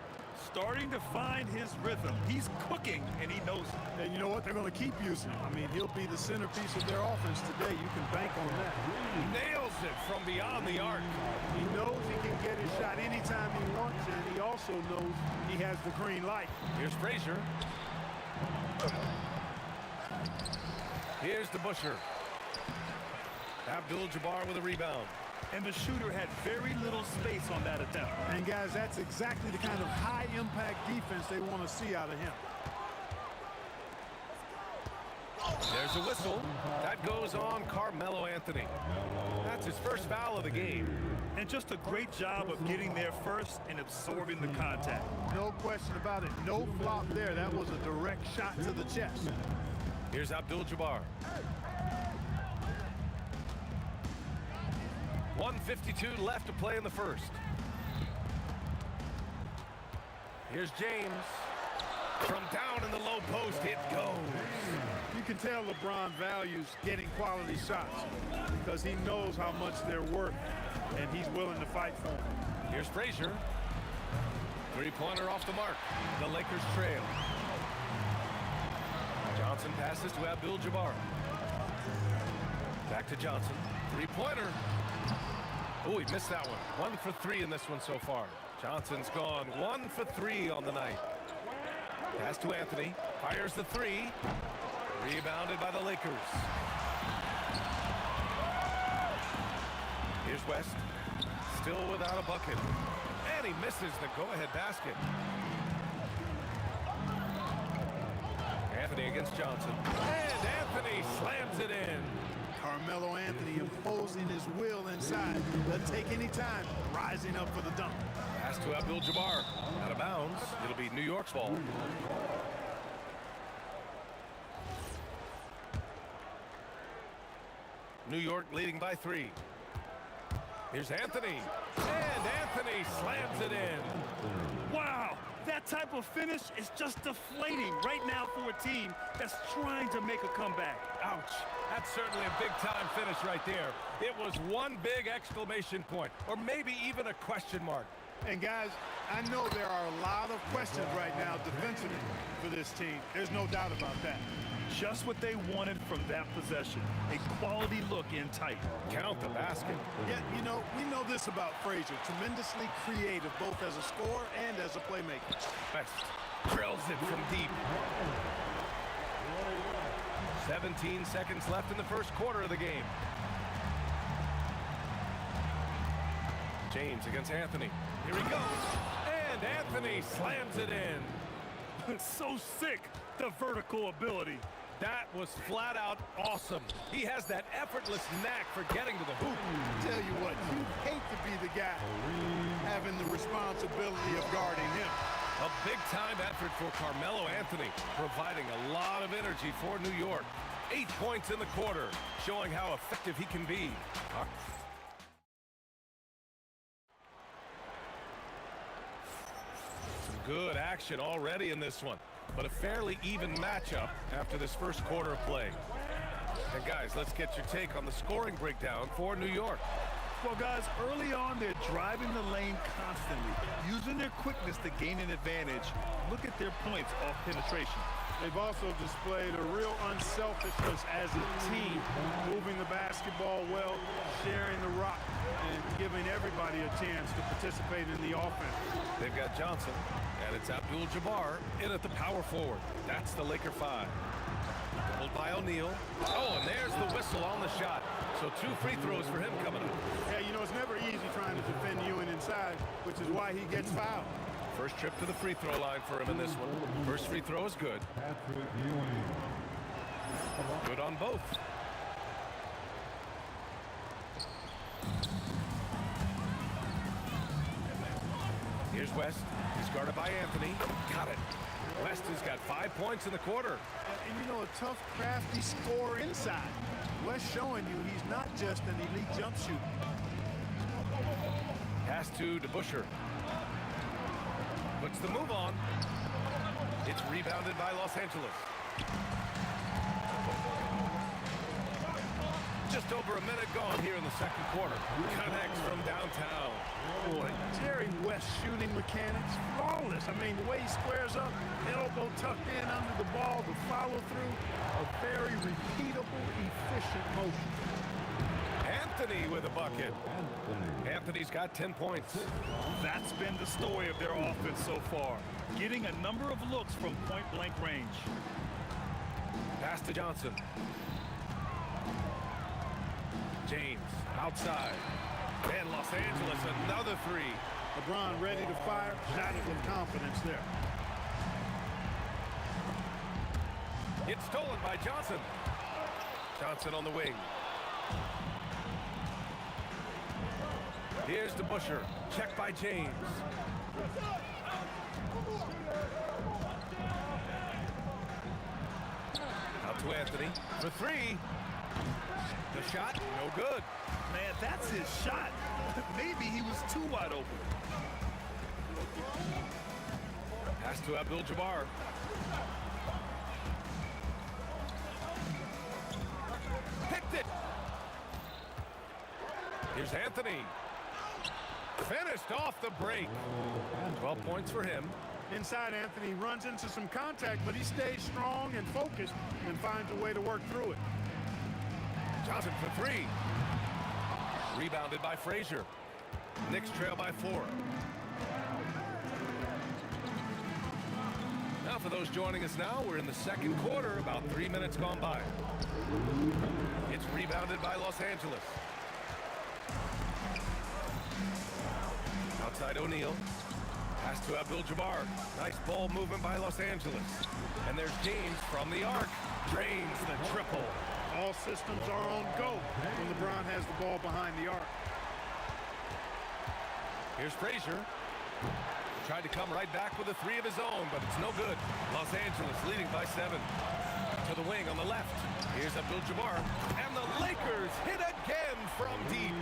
S4: Starting to find his rhythm. He's cooking, and he knows it.
S3: And you know what? They're going to keep using him. I mean, he'll be the centerpiece of their offense today. You can bank on that.
S2: Nails it from beyond the arc.
S3: He knows he can get his shot anytime he wants, and he also knows he has the green light.
S2: Here's Frazier. Here's the Busher. Abdul-Jabbar with a rebound.
S4: And the shooter had very little space on that attempt.
S3: And guys, that's exactly the kind of high-impact defense they want to see out of him.
S2: There's a whistle. That goes on Carmelo Anthony. That's his first foul of the game.
S4: And just a great job of getting there first and absorbing the contact.
S3: No question about it. No flop there. That was a direct shot to the chest.
S2: Here's Abdul-Jabbar. 1:52 left to play in the first. Here's James. From down in the low post, it goes.
S3: You can tell LeBron values getting quality shots because he knows how much they're worth, and he's willing to fight for them.
S2: Here's Frazier. Three-pointer off the mark. The Lakers trail. Johnson passes to Abdul-Jabbar. Back to Johnson. Three-pointer. Oh, he missed that one. 1 for 3 in this one so far. Johnson's gone 1 for 3 on the night. Pass to Anthony. Fires the 3. Rebounded by the Lakers. Here's West. Still without a bucket. And he misses the go-ahead basket. Anthony against Johnson. And Anthony slams it in.
S3: Carmelo Anthony imposing his will inside. Doesn't take any time. Rising up for the dunk.
S2: Pass to Abdul-Jabbar. Out of bounds. It'll be New York's ball. New York leading by 3. Here's Anthony. And Anthony slams it in.
S4: Wow, that type of finish is just deflating right now for a team that's trying to make a comeback.
S2: Ouch. That's certainly a big-time finish right there. It was one big exclamation point, or maybe even a question mark.
S3: And guys, I know there are a lot of questions right now defensively for this team. There's no doubt about that.
S4: Just what they wanted from that possession. A quality look in tight.
S2: Count the basket.
S3: Yeah, you know, we know this about Frazier. Tremendously creative, both as a scorer and as a playmaker.
S2: West drills it from deep. 17 seconds left in the first quarter of the game. James against Anthony. Here he goes. And Anthony slams it in.
S4: So sick, the vertical ability.
S2: That was flat out awesome. He has that effortless knack for getting to the hoop.
S3: Tell you what, you hate to be the guy having the responsibility of guarding him.
S2: A big-time effort for Carmelo Anthony, providing a lot of energy for New York. 8 points in the quarter, showing how effective he can be. Good action already in this one, but a fairly even matchup after this first quarter of play. And guys, let's get your take on the scoring breakdown for New York.
S4: Well, guys, early on, they're driving the lane constantly, using their quickness to gain an advantage. Look at their points off penetration.
S3: They've also displayed a real unselfishness as a team, moving the basketball well, sharing the rock, and giving everybody a chance to participate in the offense.
S2: They've got Johnson, and it's Abdul-Jabbar in at the power forward. That's the Laker 5. Doubled by O'Neal. Oh, and there's the whistle on the shot. So 2 free throws for him coming up.
S3: Yeah, you know, it's never easy trying to defend Ewing inside, which is why he gets fouled.
S2: First trip to the free throw line for him in this one. First free throw is good. Good on both. Here's West. He's guarded by Anthony. Got it. West has got 5 points in the quarter.
S3: And you know, a tough, crafty scorer inside. West showing you he's not just an elite jump shooter.
S2: Pass to DeBusschere. Puts the move on. It's rebounded by Los Angeles. Just over a minute gone here in the second quarter. Connects from downtown.
S3: Boy, Jerry West shooting mechanics, flawless. I mean, the way he squares up, elbow tucked in under the ball, the follow through, a very repeatable, efficient motion.
S2: Anthony with a bucket. Anthony's got 10 points.
S4: That's been the story of their offense so far, getting a number of looks from point-blank range.
S2: Pass to Johnson. James outside. And Los Angeles, another 3.
S3: LeBron ready to fire, shot it with confidence there.
S2: It's stolen by Johnson. Johnson on the wing. Here's DeBusschere. Checked by James. Out to Anthony for 3. The shot, no good.
S4: Man, that's his shot. Maybe he was too wide open.
S2: Pass to Abdul-Jabbar. Picked it. Here's Anthony. Finished off the break. 12 points for him.
S3: Inside, Anthony runs into some contact, but he stays strong and focused and finds a way to work through it.
S2: Johnson for 3. Rebounded by Frazier. Knicks trail by 4. Now for those joining us now, we're in the second quarter, about 3 minutes gone by. It's rebounded by Los Angeles. Outside O'Neal. Pass to Abdul-Jabbar. Nice ball movement by Los Angeles. And there's James from the arc. Drains the triple.
S3: All systems are on go when LeBron has the ball behind the arc.
S2: Here's Frazier. Tried to come right back with a 3 of his own, but it's no good. Los Angeles leading by 7. To the wing on the left. Here's Abdul-Jabbar. And the Lakers hit again from deep.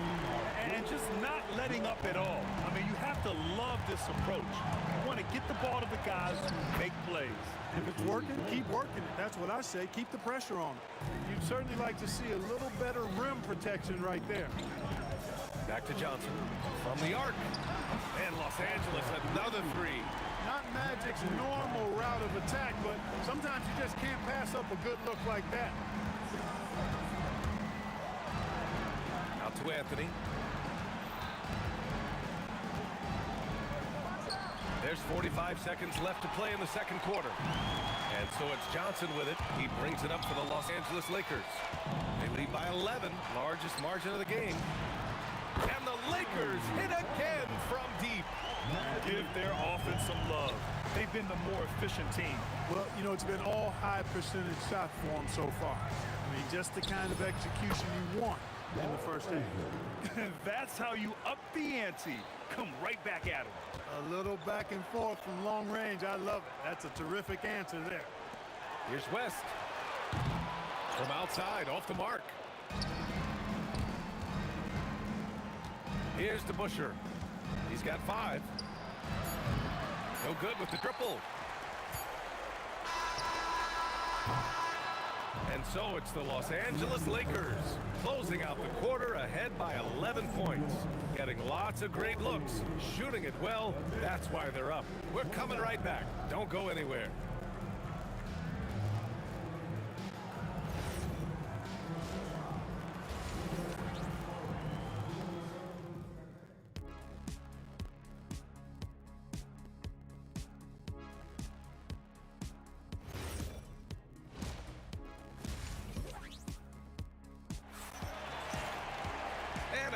S4: And just not letting up at all. I mean, you have to love this approach. You want to get the ball to the guys who make plays.
S3: If it's working, keep working it. That's what I say. Keep the pressure on it. You'd certainly like to see a little better rim protection right there.
S2: Back to Johnson. From the arc. And Los Angeles, another 3.
S3: Not Magic's normal route of attack, but sometimes you just can't pass up a good look like that.
S2: Out to Anthony. There's 45 seconds left to play in the second quarter. And so it's Johnson with it. He brings it up for the Los Angeles Lakers. They lead by 11, largest margin of the game. And the Lakers hit again from deep.
S4: Give their offense some love. They've been the more efficient team.
S3: Well, you know, it's been all high percentage shots for them so far. I mean, just the kind of execution you want in the first half.
S4: That's how you up the ante. Come right back at him.
S3: A little back and forth from long range. I love it. That's a terrific answer there.
S2: Here's West. From outside, off the mark. Here's DeBusschere. He's got 5. No good with the triple. And so it's the Los Angeles Lakers closing out the quarter ahead by 11 points. Getting lots of great looks, shooting it well. That's why they're up. We're coming right back. Don't go anywhere.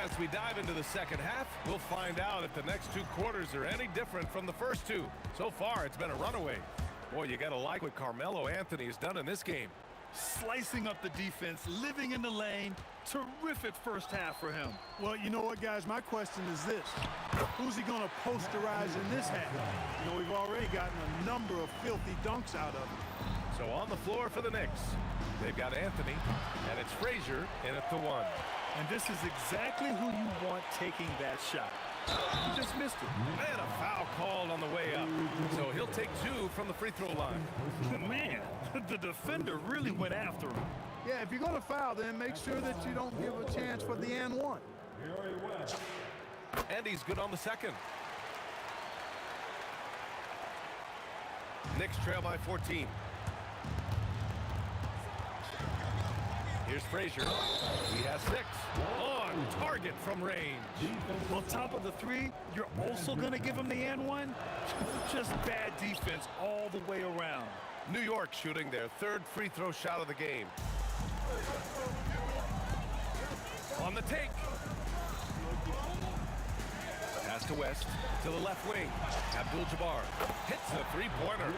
S2: As we dive into the second half, we'll find out if the next two quarters are any different from the first two. So far, it's been a runaway. Boy, you gotta like what Carmelo Anthony has done in this game.
S4: Slicing up the defense, living in the lane. Terrific first half for him.
S3: Well, you know what, guys? My question is this. Who's he going to posterize in this half? You know, we've already gotten a number of filthy dunks out of him.
S2: So on the floor for the Knicks, they've got Anthony, and it's Frazier in at the one.
S4: And this is exactly who you want taking that shot. He just missed it.
S2: And a foul called on the way up. So he'll take two from the free throw line.
S4: Man, the defender really went after him.
S3: Yeah, if you're going to foul, then make sure that you don't give a chance for the and one.
S2: And he's good on the second. Knicks trail by 14. Here's Frazier. He has 6. On target from range.
S4: On top of the three, you're also going to give him the and one? Just bad defense all the way around.
S2: New York shooting their third free throw shot of the game. On the take. Pass to West, to the left wing. Abdul-Jabbar hits a three-pointer.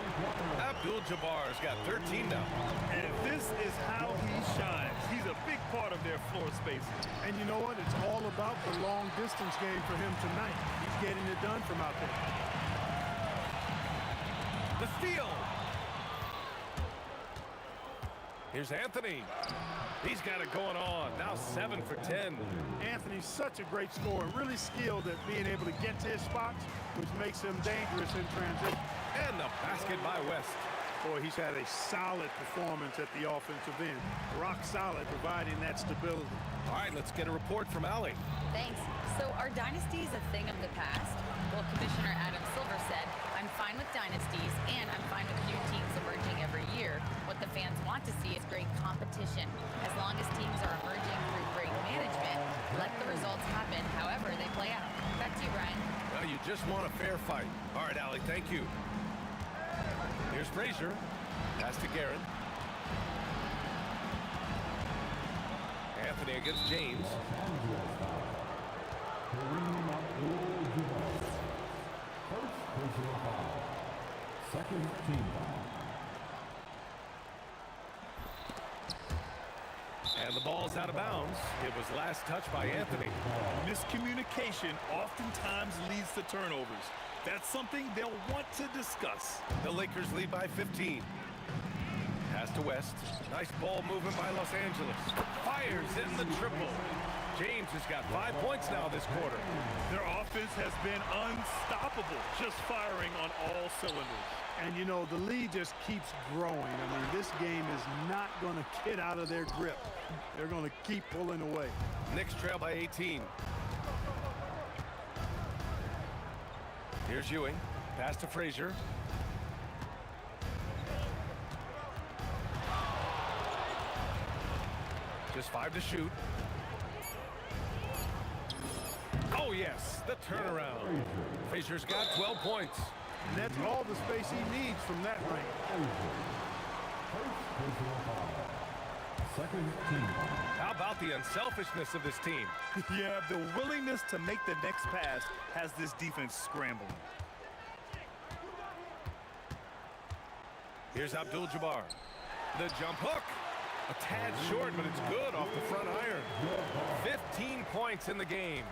S2: Abdul-Jabbar's got 13 now.
S4: And this is how he shines. He's a big part of their floor spacing.
S3: And you know what? It's all about the long-distance game for him tonight. He's getting it done from out there.
S2: The steal. Here's Anthony. He's got it going on. Now 7 for 10.
S3: Anthony's such a great scorer. Really skilled at being able to get to his spots, which makes him dangerous in transition.
S2: And the basket by West.
S3: Boy, he's had a solid performance at the offensive end. Rock solid, providing that stability.
S2: All right, let's get a report from Allie.
S12: Thanks. So are dynasties a thing of the past? Well, Commissioner Adam Silver said, I'm fine with dynasties, and I'm fine with new teams emerging every year. What the fans want to see is great competition. As long as teams are emerging through great management, let the results happen however they play out. Back to you, Brian.
S2: Well, you just want a fair fight. All right, Allie, thank you. Here's Frazier. Pass to Garrett. Anthony against James.
S15: Second team foul.
S2: And the ball's out of bounds. It was last touched by Anthony.
S4: Miscommunication oftentimes leads to turnovers. That's something they'll want to discuss.
S2: The Lakers lead by 15. Pass to West. Nice ball movement by Los Angeles. Fires in the triple. James has got 5 points now this quarter.
S4: Their offense has been unstoppable, just firing on all cylinders.
S3: And, you know, the lead just keeps growing. I mean, this game is not going to get out of their grip. They're going to keep pulling away.
S2: Knicks trail by 18. Here's Ewing. Pass to Frazier. Just 5 to shoot. Oh, yes, the turnaround. Frazier's got 12 points.
S3: And that's all the space he needs from that range.
S15: Second team foul.
S2: How about the unselfishness of this team?
S4: Yeah, the willingness to make the next pass has this defense scrambling.
S2: Here's Abdul-Jabbar. The jump hook. A tad short, but it's good off the front iron. 15 points in the game.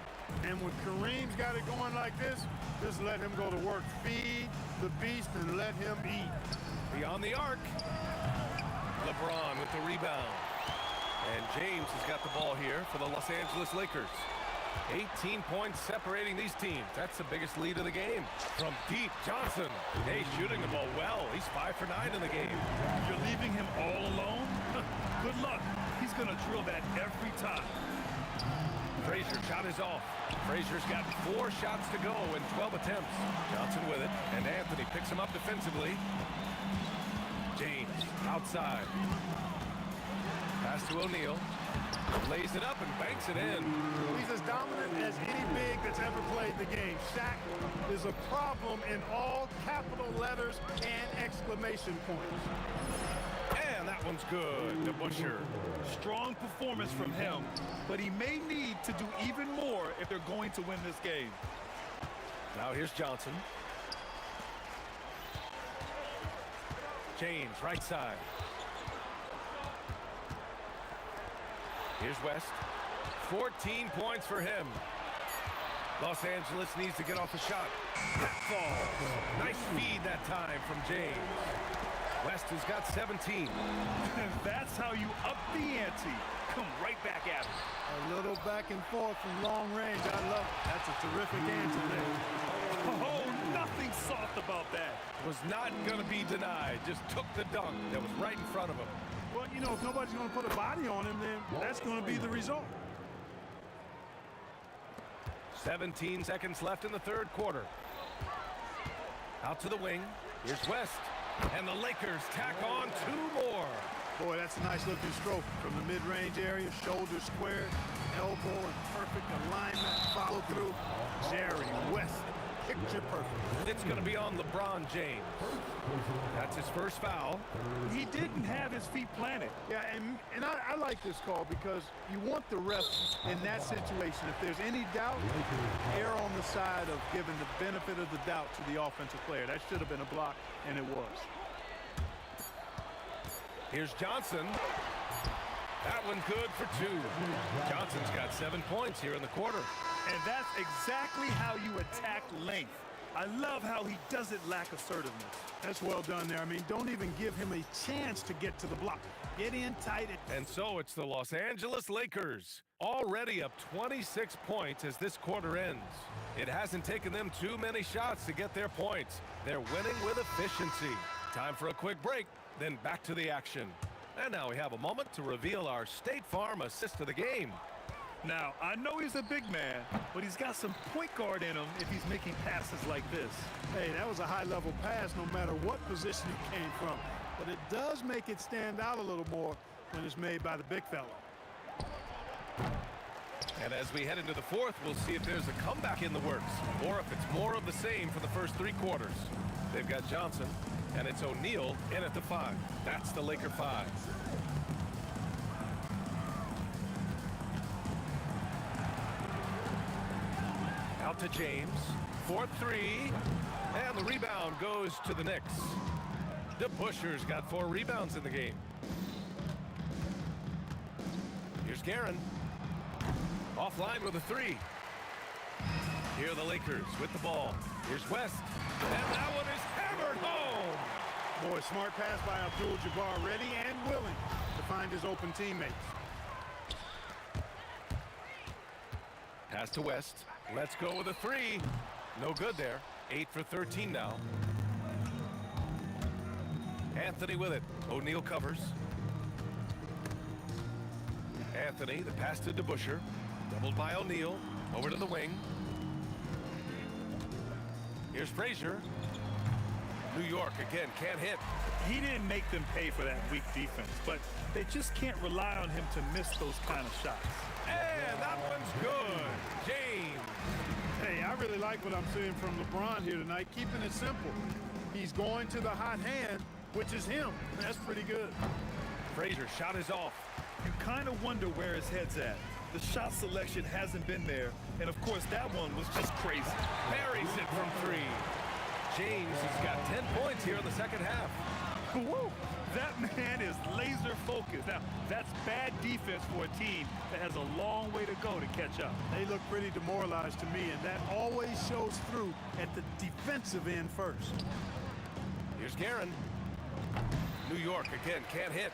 S3: And when Kareem's got it going like this, just let him go to work. Feed the beast and let him eat.
S2: Beyond the arc. LeBron with the rebound. And James has got the ball here for the Los Angeles Lakers. 18 points separating these teams. That's the biggest lead of the game. From deep, Johnson. Hey, shooting the ball well. He's 5 for 9 in the game.
S4: You're leaving him all alone? Good luck. He's going to drill that every time.
S2: Frazier shot is off. Frazier's got 4 shots to go in 12 attempts. Johnson with it, and Anthony picks him up defensively. James outside. Pass to O'Neal. Lays it up and banks it in.
S3: He's as dominant as any big that's ever played the game. Shaq is a problem in all capital letters and exclamation points.
S2: And that one's good to Busher.
S4: Strong performance from him, but he may need to do even more if they're going to win this game.
S2: Now here's Johnson. James, right side. Here's West. 14 points for him. Los Angeles needs to get off the shot. Falls. Nice feed that time from James. West has got 17.
S4: And that's how you up the ante. Come right back at him.
S3: A little back and forth from long range. I love it. That's a terrific answer there.
S4: Oh, nothing soft about that.
S2: Was not going to be denied. Just took the dunk that was right in front of him.
S3: Well, you know, if nobody's going to put a body on him, then that's going to be the result.
S2: 17 seconds left in the third quarter. Out to the wing. Here's West. And the Lakers tack on 2 more.
S3: Boy, that's a nice looking stroke from the mid-range area. Shoulder squared, elbow in perfect alignment, follow through. Jerry West, picture perfect.
S2: It's going to be on LeBron James. That's his first foul.
S4: He didn't have his feet planted.
S3: Yeah, and I like this call because you want the ref in that situation. If there's any doubt, err on the side of giving the benefit of the doubt to the offensive player. That should have been a block, and it was.
S2: Here's Johnson. That one good for 2. Johnson's got 7 points here in the quarter.
S4: And that's exactly how you attack length. I love how he doesn't lack assertiveness.
S3: That's well done there. I mean, don't even give him a chance to get to the block. Get in tight.
S2: And so it's the Los Angeles Lakers, already up 26 points as this quarter ends. It hasn't taken them too many shots to get their points. They're winning with efficiency. Time for a quick break, then back to the action. And now we have a moment to reveal our State Farm assist of the game.
S4: Now, I know he's a big man, but he's got some point guard in him if he's making passes like this.
S3: Hey, that was a high-level pass no matter what position it came from. But it does make it stand out a little more when it's made by the big fella.
S2: And as we head into the fourth, we'll see if there's a comeback in the works or if it's more of the same for the first 3 quarters. They've got Johnson, and it's O'Neal in at the 5. That's the Laker 5. Out to James. 4-3. And the rebound goes to the Knicks. DeBuscher's got 4 rebounds in the game. Here's Guerin. Offline with a 3. Here are the Lakers with the ball. Here's West. And that one is hammered home.
S3: Boy, smart pass by Abdul-Jabbar, ready and willing to find his open teammates.
S2: Pass to West. Let's go with a 3. No good there. 8 for 13 now. Anthony with it. O'Neal covers. Anthony, the pass to DeBuscher. Doubled by O'Neal. Over to the wing. Here's Frazier. New York again, can't hit.
S4: He didn't make them pay for that weak defense, but they just can't rely on him to miss those kind of shots.
S2: And that one's good. James.
S3: Hey, I really like what I'm seeing from LeBron here tonight, keeping it simple. He's going to the hot hand, which is him. That's pretty good.
S2: Frazier shot is off.
S4: You kind of wonder where his head's at. The shot selection hasn't been there, and of course that one was just crazy.
S2: Buries it from 3. James has got 10 points here in the second half.
S4: Woo! That man is laser focused. Now, that's bad defense for a team that has a long way to go to catch up.
S3: They look pretty demoralized to me, and that always shows through at the defensive end first.
S2: Here's Guerin. New York again, can't hit.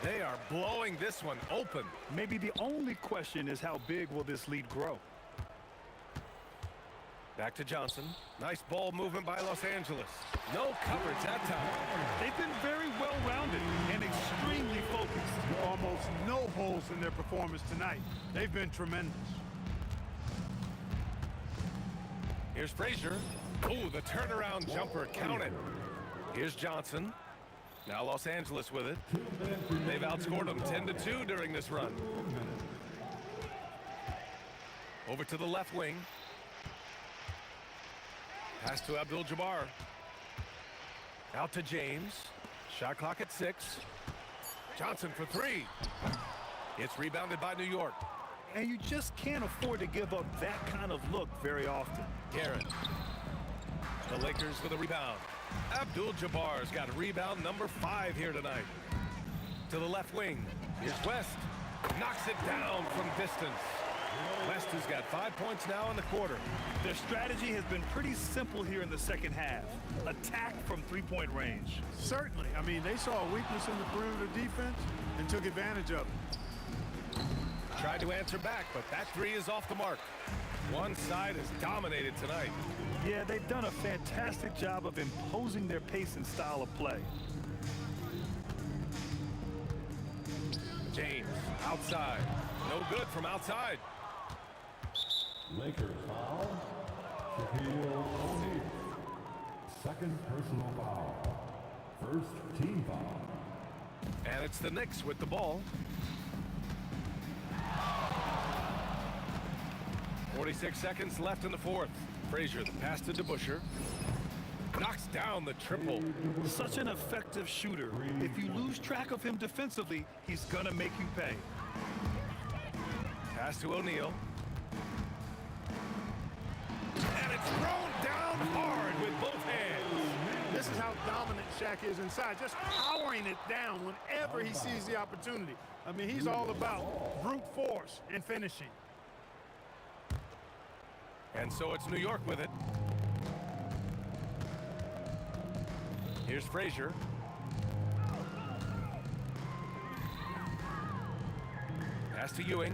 S2: They are blowing this one open.
S4: Maybe the only question is how big will this lead grow?
S2: Back to Johnson. Nice ball movement by Los Angeles. No coverage that time.
S3: They've been very well-rounded and extremely focused. Almost no holes in their performance tonight. They've been tremendous.
S2: Here's Frazier. Oh, the turnaround jumper counted. Here's Johnson. Now Los Angeles with it. They've outscored them 10-2 during this run. Over to the left wing. Pass to Abdul-Jabbar. Out to James. Shot clock at 6. Johnson for 3. It's rebounded by New York.
S4: And you just can't afford to give up that kind of look very often.
S2: Garrett. The Lakers with a rebound. Abdul-Jabbar's got rebound number 5 here tonight. To the left wing. Here's West. Knocks it down from distance. West has got 5 points now in the quarter.
S4: Their strategy has been pretty simple here in the second half. Attack from three-point range.
S3: Certainly. I mean, they saw a weakness in the perimeter defense and took advantage of it.
S2: Tried to answer back, but that 3 is off the mark. One side has dominated tonight.
S4: Yeah, they've done a fantastic job of imposing their pace and style of play.
S2: James, outside. No good from outside.
S15: Lakers foul. Shaquille O'Neal. Second personal foul. First team foul.
S2: And it's the Knicks with the ball. 46 seconds left in the fourth. Frazier, the pass to DeBusschere. Knocks down the triple.
S4: Such an effective shooter. If you lose track of him defensively, he's gonna make you pay.
S2: Pass to O'Neal. And it's thrown down hard with both hands.
S3: This is how dominant Shaq is inside, just powering it down whenever he sees the opportunity. I mean, he's all about brute force and finishing.
S2: And so it's New York with it. Here's Frazier. Pass to Ewing.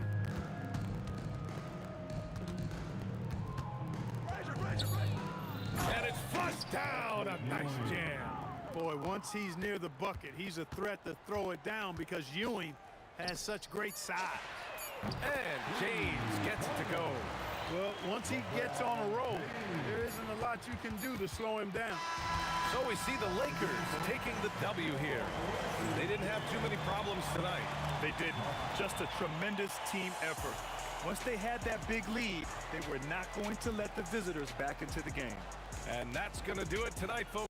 S2: And it's flushed down. A nice jam.
S3: Boy, once he's near the bucket, he's a threat to throw it down because Ewing has such great size.
S2: And James gets it to go.
S3: Well, once he gets on a roll, there isn't a lot you can do to slow him down.
S2: So we see the Lakers taking the W here. They didn't have too many problems tonight.
S4: They didn't. Just a tremendous team effort. Once they had that big lead, they were not going to let the visitors back into the game.
S2: And that's going to do it tonight, folks.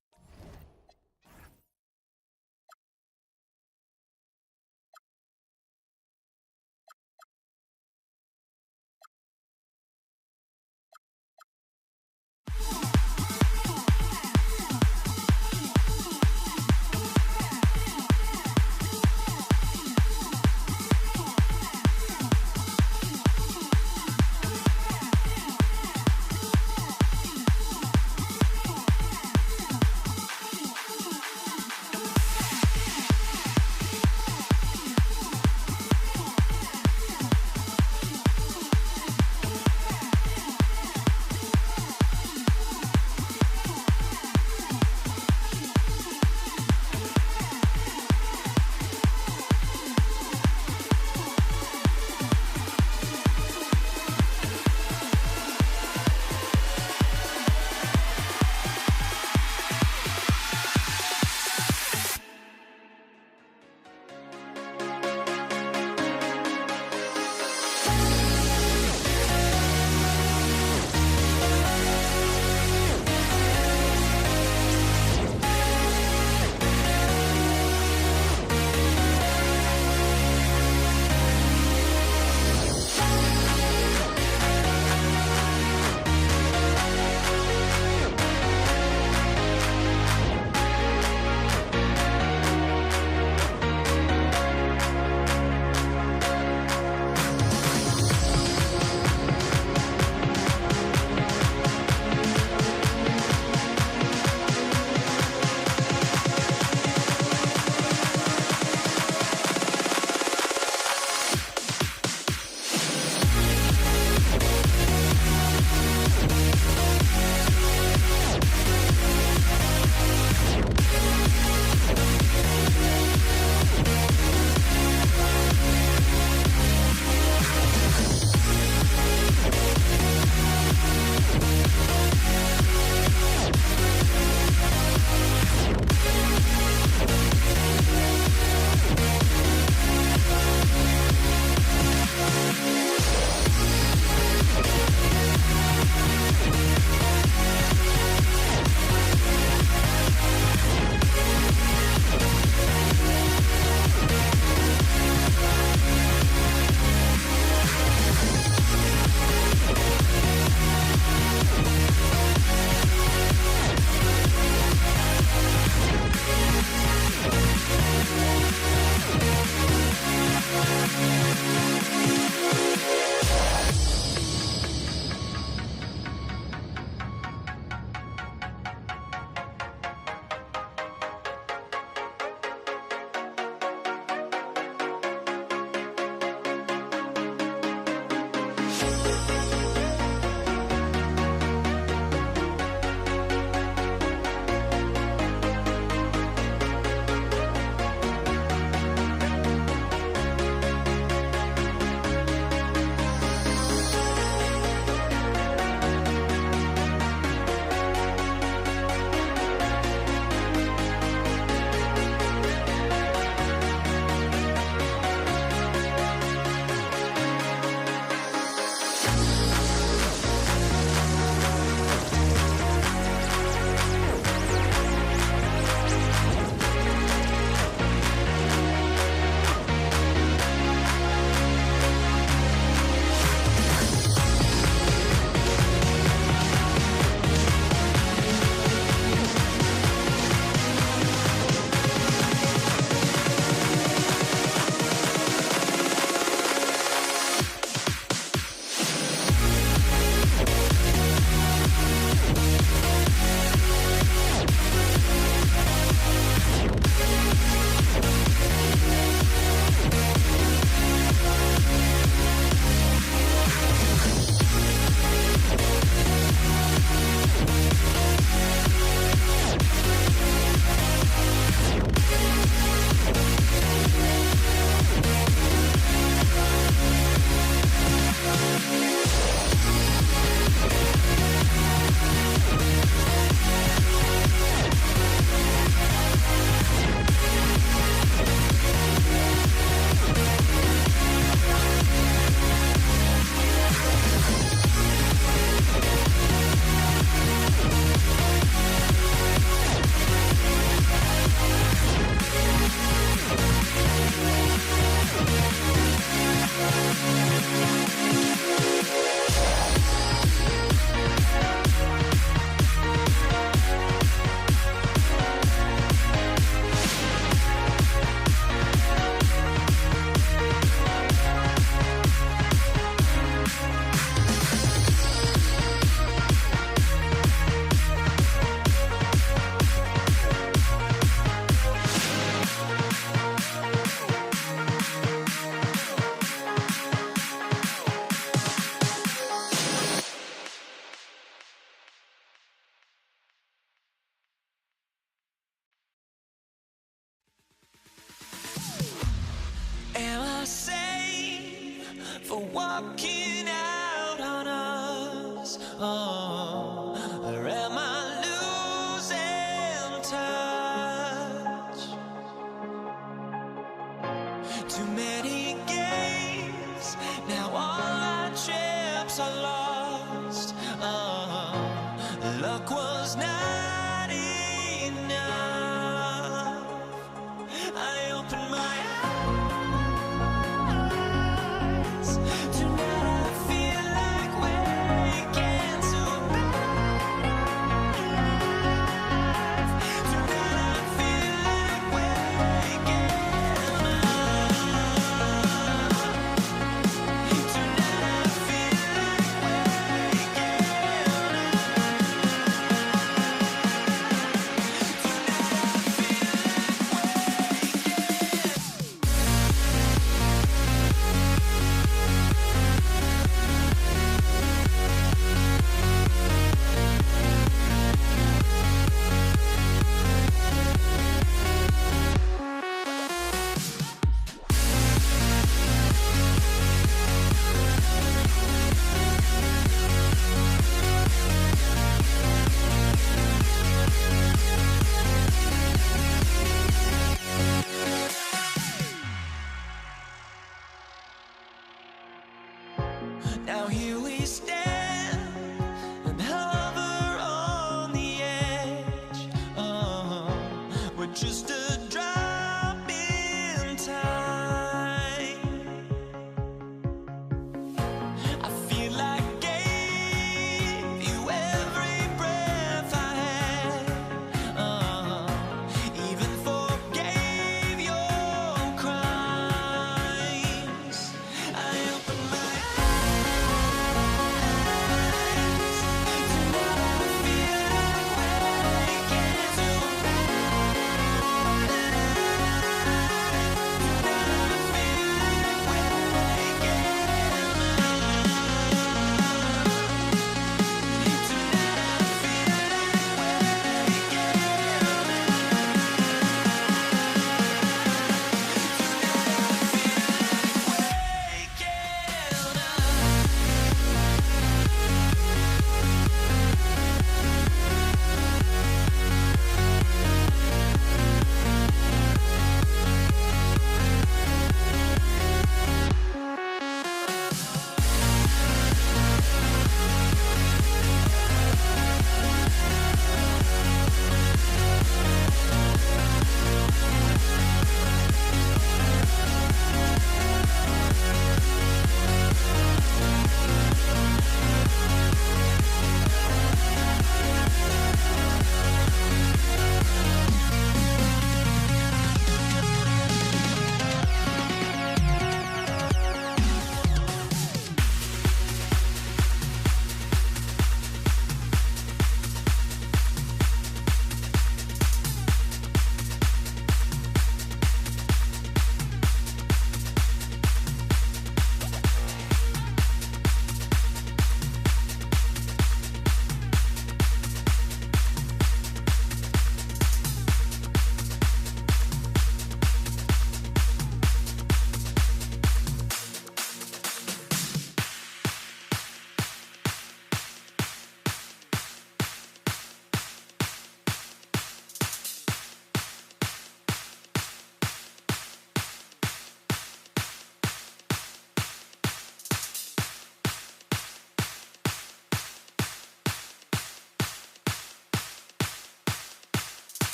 S1: walking out on us? Oh, or am I losing touch? Too many games, now all our chips are lost. Oh, luck was not enough. I opened my eyes. Tonight I feel like waking to a better life. Tonight I feel like waking up. Tonight I feel like waking Now here we stand and hover on the edge. Oh, we're just a drop in time. I feel like I gave you every breath I had. Oh, even forgave your crimes. I opened my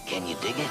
S17: Can you dig it?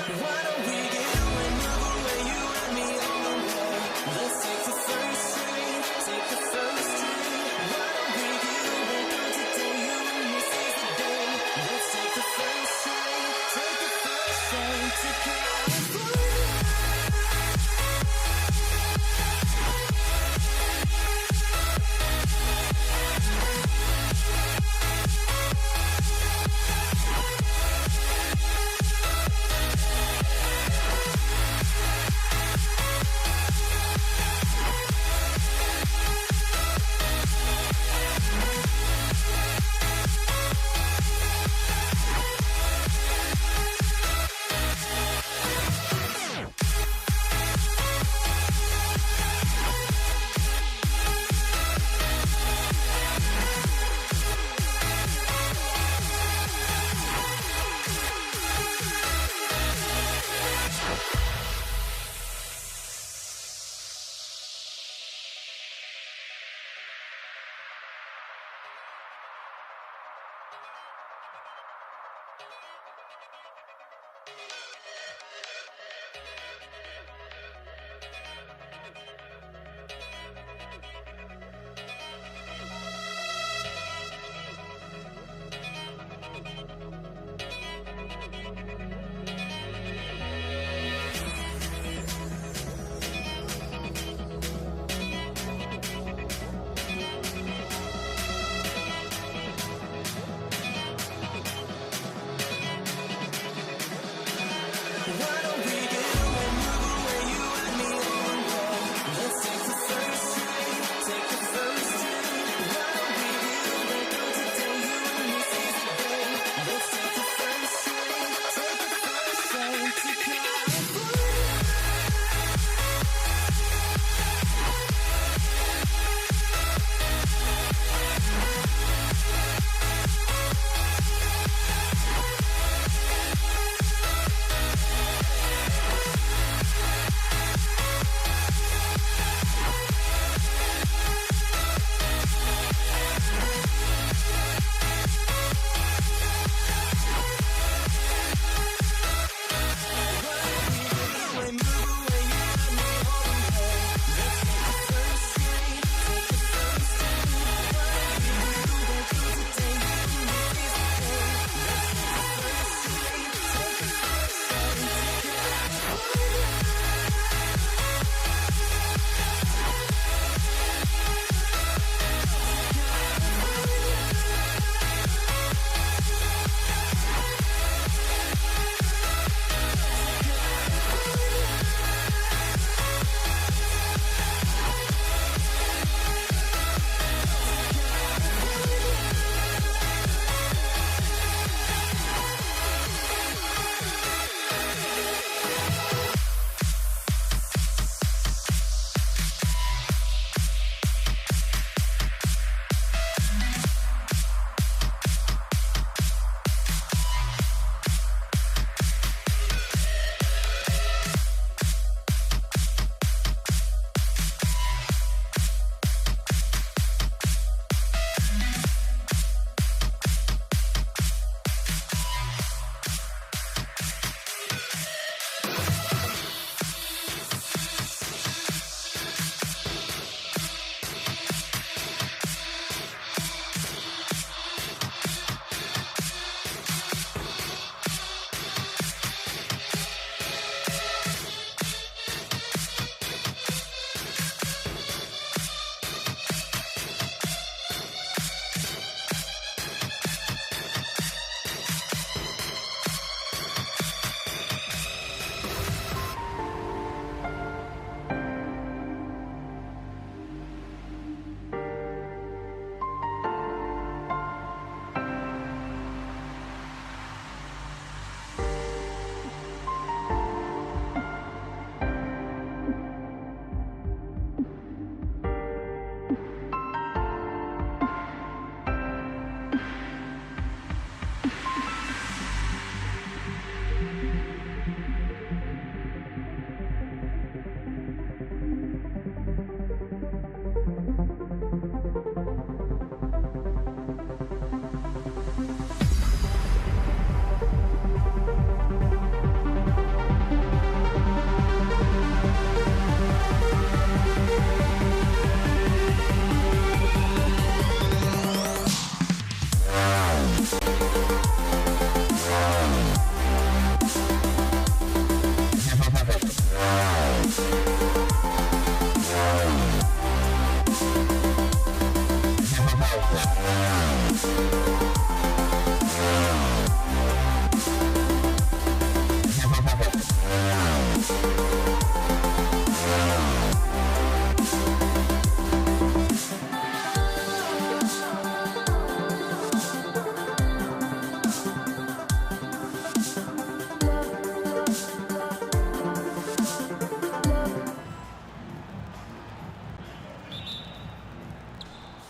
S1: Why don't we get another way you and me on the way? Let's take the first train, take the first train. Why don't we get away today? You and this is the day. Let's take the first train, take the first train to California.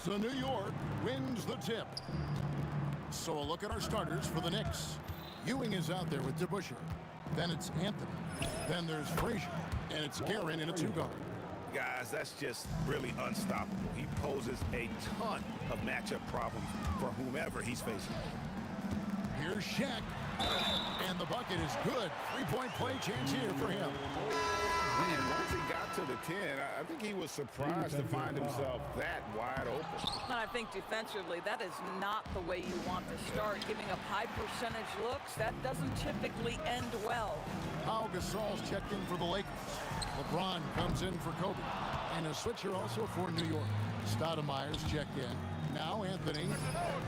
S6: So New York wins the tip. So a look at our starters for the Knicks. Ewing is out there with DeBusschere. Then it's Anthony. Then there's Frazier. And it's Guerin in a two-guard.
S8: Guys, that's just really unstoppable. He poses a ton of matchup problems for whomever he's facing.
S6: Here's Shaq. And the bucket is good. Three-point play chance here for him.
S8: And once he got to the 10, I think he was surprised to find himself that wide open.
S7: And I think defensively, that is not the way you want to start. Giving up high percentage looks, that doesn't typically end well.
S6: Pau Gasol's checked in for the Lakers. LeBron comes in for Kobe. And a switcher also for New York. Stoudemire's checked in. Now Anthony.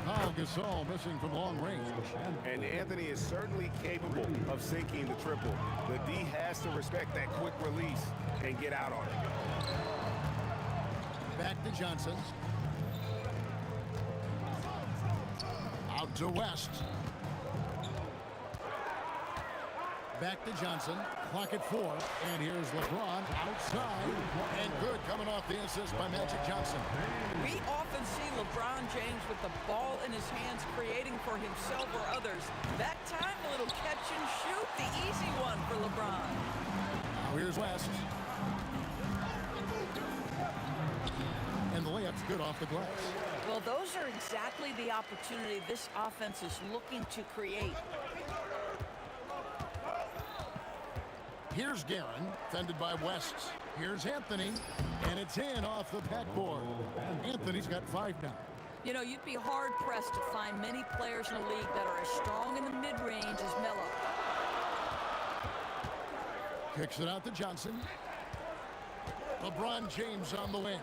S6: Pau Gasol missing from long range.
S8: And Anthony is certainly capable of sinking the triple. The D has to respect that quick release and get out on it.
S6: Back to Johnson. Out to West. Back to Johnson. Clock at 4. And here's LeBron outside. And good coming off the assist by Magic Johnson.
S7: We often see LeBron James with the ball in his hands creating for himself or others. That time, a little catch and shoot, the easy one for LeBron.
S6: Now here's West. And the layup's good off the glass.
S7: Well, those are exactly the opportunity this offense is looking to create.
S6: Here's Guerin, fended by West. Here's Anthony, and it's in off the backboard. Anthony's got 5 now.
S7: You know, you'd be hard-pressed to find many players in the league that are as strong in the mid-range as Melo.
S6: Kicks it out to Johnson. LeBron James on the wing.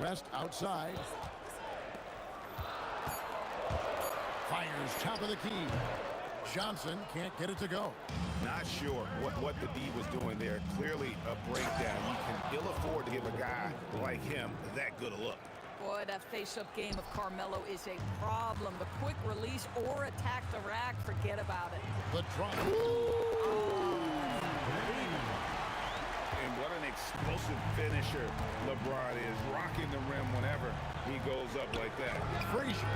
S6: West outside. Fires top of the key. Johnson can't get it to go.
S8: Not sure what the D was doing there. Clearly a breakdown. You can ill afford to give a guy like him that good a look.
S7: Boy, that face-up game of Carmelo is a problem. The quick release or attack the rack, forget about it.
S6: The drop.
S8: And what an explosive finisher LeBron is. Rocking the rim whenever he goes up like that.
S6: Frazier.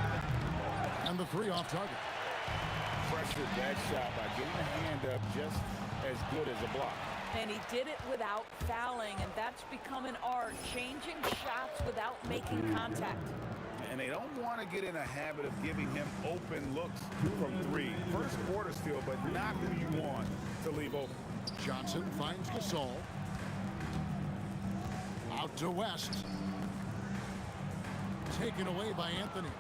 S6: And the 3 off target.
S10: Pressured that shot by getting a hand up just as good as a block.
S7: And he did it without fouling, and that's become an art, changing shots without making contact.
S8: And they don't want to get in a habit of giving him open looks from 3. First quarter still, but not who you want to leave open.
S6: Johnson finds Gasol. Out to West. Taken away by Anthony.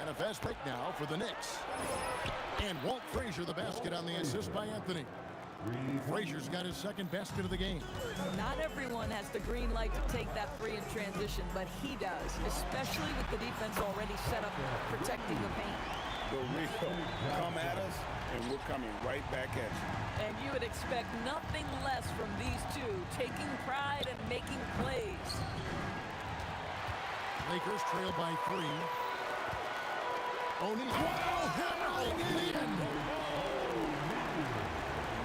S6: And a fast break now for the Knicks. And Walt Frazier the basket on the assist by Anthony. Frazier's got his second basket of the game.
S7: Not everyone has the green light to take that 3 in transition, but he does, especially with the defense already set up protecting the paint.
S8: The real come at us, and we're coming right back at you.
S7: And you would expect nothing less from these two, taking pride and making plays.
S6: Lakers trail by 3. O'Neal hammering it in.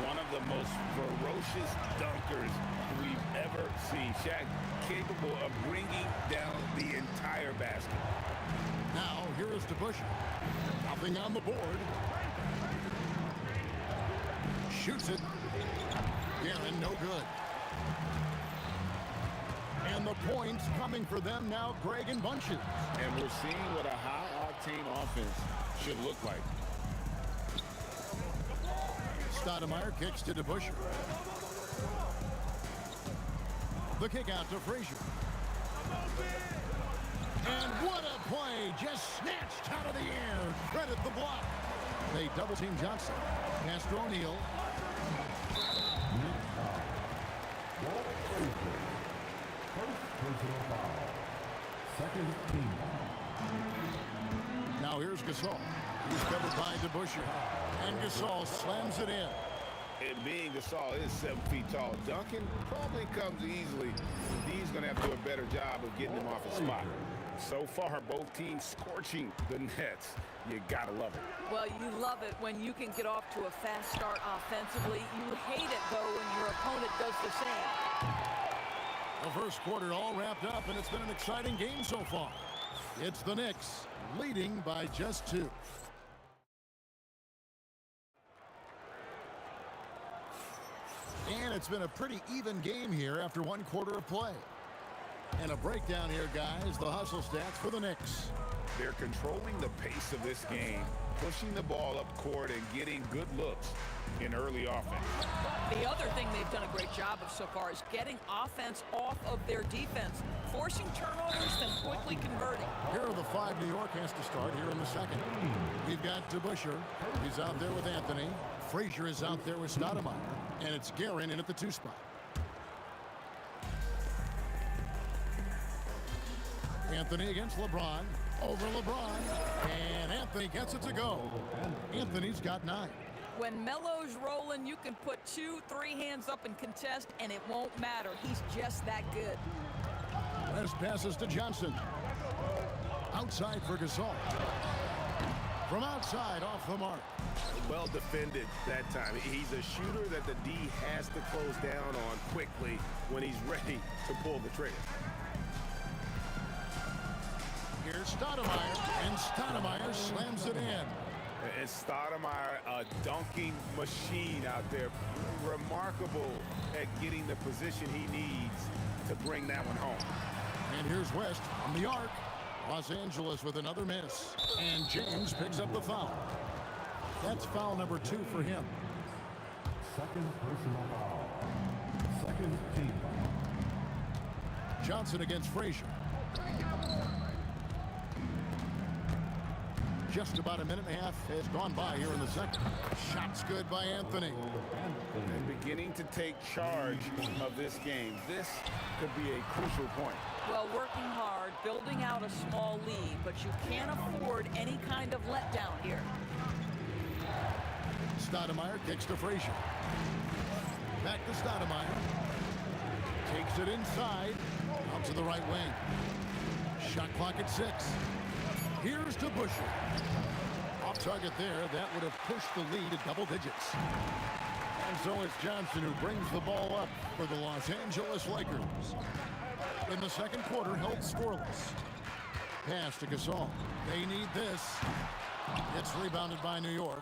S8: One of the most ferocious dunkers we've ever seen. Shaq capable of bringing down the entire basket.
S6: Now here is DeBusschere. Nothing on the board. Shoots it. Guerin, no good. And the points coming for them now, Greg in bunches.
S10: And we're seeing what a high-octane offense should look like.
S6: Stoudemire kicks to DeBusschere. The kick out to Frazier. And what a play! Just snatched out of the air. Credit the block. They double-team Johnson. Pass to O'Neal.
S15: personal foul. Second team.
S6: Now here's Gasol. He's covered by DeBusschere. And Gasol slams it in.
S10: And being Gasol is 7 feet tall, dunking probably comes easily. He's going to have to do a better job of getting him off his spot. So far, both teams scorching the nets. You got to love it.
S7: Well, you love it when you can get off to a fast start offensively. You hate it, though, when your opponent does the same.
S6: The first quarter all wrapped up, and it's been an exciting game so far. It's the Knicks leading by just 2. And it's been a pretty even game here after 1 quarter of play. And a breakdown here, guys. The hustle stats for the Knicks.
S10: They're controlling the pace of this game, pushing the ball up court and getting good looks in early offense.
S7: The other thing they've done a great job of so far is getting offense off of their defense, forcing turnovers, then quickly converting.
S6: Here are the 5 New York has to start here in the second. We've got DeBusschere. He's out there with Anthony. Frazier is out there with Stoudemire. And it's Guerin in at the 2 spot. Anthony against LeBron. Over LeBron. And Anthony gets it to go. Anthony's got 9.
S7: When Melo's rolling, you can put 2, 3 hands up and contest, and it won't matter. He's just that good.
S6: West passes to Johnson. Outside for Gasol. From outside, off the mark.
S10: Well defended that time. He's a shooter that the D has to close down on quickly when he's ready to pull the trigger.
S6: Here's Stoudemire, and Stoudemire slams it in.
S10: And Stoudemire, a dunking machine out there. Remarkable at getting the position he needs to bring that one home.
S6: And here's West on the arc. Los Angeles with another miss. And James picks up the foul. That's foul number 2 for him.
S15: Second personal foul. Second team foul.
S6: Johnson against Frazier. Just about a minute and a half has gone by here in the second. Shots good by Anthony.
S10: And beginning to take charge of this game. This could be a crucial point.
S7: Well, working hard, building out a small lead, but you can't afford any kind of letdown here.
S6: Stoudemire kicks to Frazier. Back to Stoudemire. Takes it inside. Out to the right wing. Shot clock at 6. Here's DeBusschere. Off target there. That would have pushed the lead to double digits. And so it's Johnson who brings the ball up for the Los Angeles Lakers. In the second quarter, held scoreless. Pass to Gasol. They need this. It's rebounded by New York.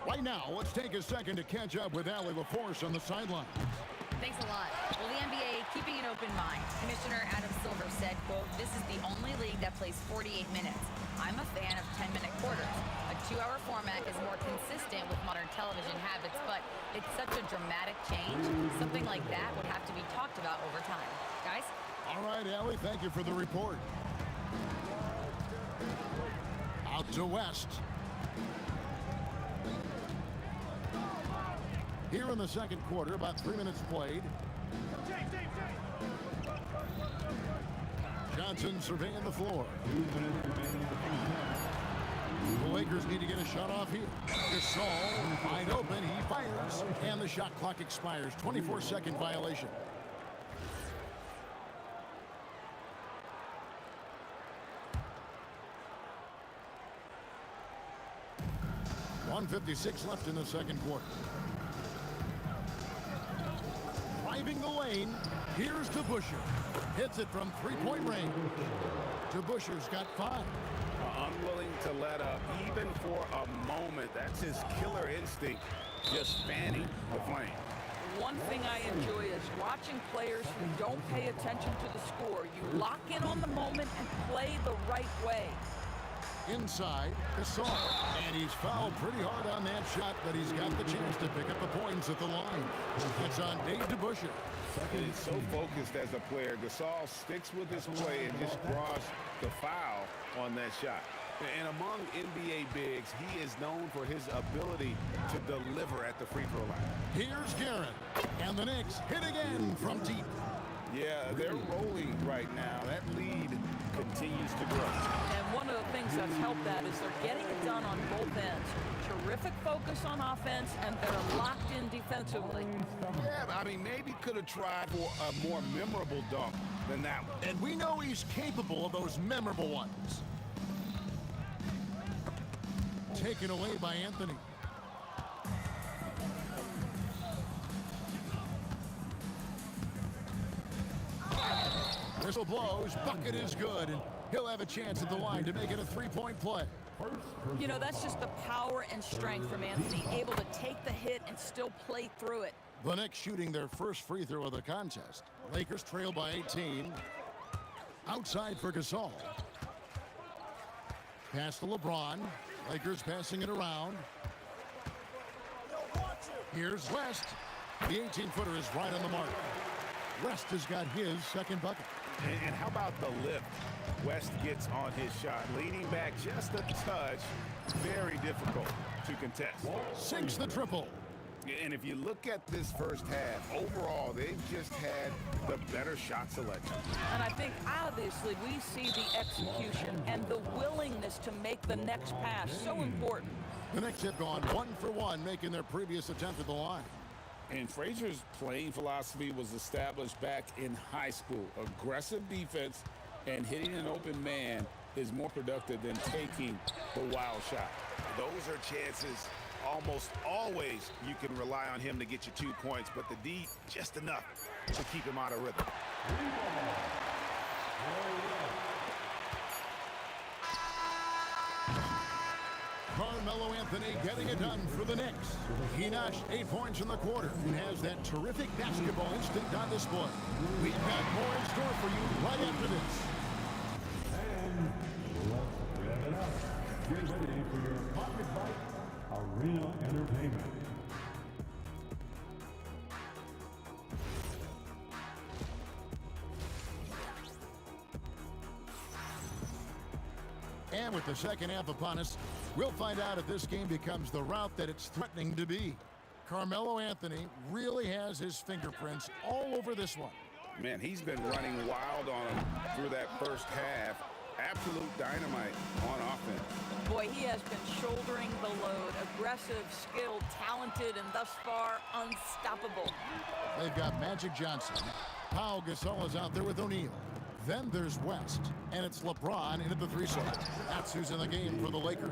S6: Right now, let's take a second to catch up with Allie LaForce on the sideline.
S12: Thanks a lot. Well, the NBA keeping an open mind. Commissioner Adam Silver said, quote, "This is the only league that plays 48 minutes. I'm a fan of 10-minute quarters. A 2-hour format is more consistent with modern television habits, but it's such a dramatic change. Something like that would have to be talked about over time." Guys?
S6: All right, Allie, thank you for the report. Out to West. Here in the second quarter, about 3 minutes played. Johnson surveying the floor. The Lakers need to get a shot off here. Gasol wide open, he fires, and the shot clock expires. 24-second violation. .156 left in the second quarter. Driving the lane, here's DeBusschere. Hits it from 3-point range. DeBusschere's got 5.
S10: Unwilling to let up, even for a moment. That's his killer instinct, just fanning the flame.
S7: One thing I enjoy is watching players who don't pay attention to the score. You lock in on the moment and play the right way.
S6: Inside, Gasol. And he's fouled pretty hard on that shot, but he's got the chance to pick up the points at the line. It's on Dave DeBusschere.
S10: He's so focused as a player. Gasol sticks with his play and just draws the foul on that shot. And among NBA bigs, he is known for his ability to deliver at the free throw line.
S6: Here's Guerin. And the Knicks hit again from deep.
S10: Yeah, they're rolling right now. That lead continues to grow.
S7: And one of the things that's helped that is they're getting it done on both ends. Terrific focus on offense, and they're locked in defensively.
S10: Yeah, I mean, maybe could have tried for a more memorable dunk than that one.
S6: And we know he's capable of those memorable ones. Taken away by Anthony. Whistle blows, bucket is good, and he'll have a chance at the line to make it a three-point play.
S7: You know, that's just the power and strength from Anthony, able to take the hit and still play through it.
S6: The Knicks shooting their first free throw of the contest. Lakers trail by 18. Outside for Gasol. Pass to LeBron. Lakers passing it around. Here's West. The 18-footer is right on the mark. West has got his second bucket.
S10: And how about the lift West gets on his shot? Leaning back just a touch. Very difficult to contest.
S6: Sinks the triple.
S10: And if you look at this first half, overall, they've just had the better shot selection.
S7: And I think, obviously, we see the execution and the willingness to make the next pass so important.
S6: The Knicks have gone 1 for 1, making their previous attempt at the line.
S10: And Frazier's playing philosophy was established back in high school. Aggressive defense and hitting an open man is more productive than taking the wild shot. Those are chances almost always you can rely on him to get you 2 points, but the D just enough to keep him out of rhythm.
S6: Carmelo Anthony getting it done for the Knicks. He notched 8 points in the quarter and has that terrific basketball instinct on display. We've got more in store for you right after this.
S15: And let's rev it up. Get ready for your Pocket Bite Arena Entertainment.
S6: And with the second half upon us, we'll find out if this game becomes the route that it's threatening to be. Carmelo Anthony really has his fingerprints all over this one.
S10: Man, he's been running wild on him through that first half. Absolute dynamite on offense.
S7: Boy, he has been shouldering the load. Aggressive, skilled, talented, and thus far, unstoppable.
S6: They've got Magic Johnson. Pau Gasol is out there with O'Neal. Then there's West, and it's LeBron in at the 3 slot. That's who's in the game for the Lakers.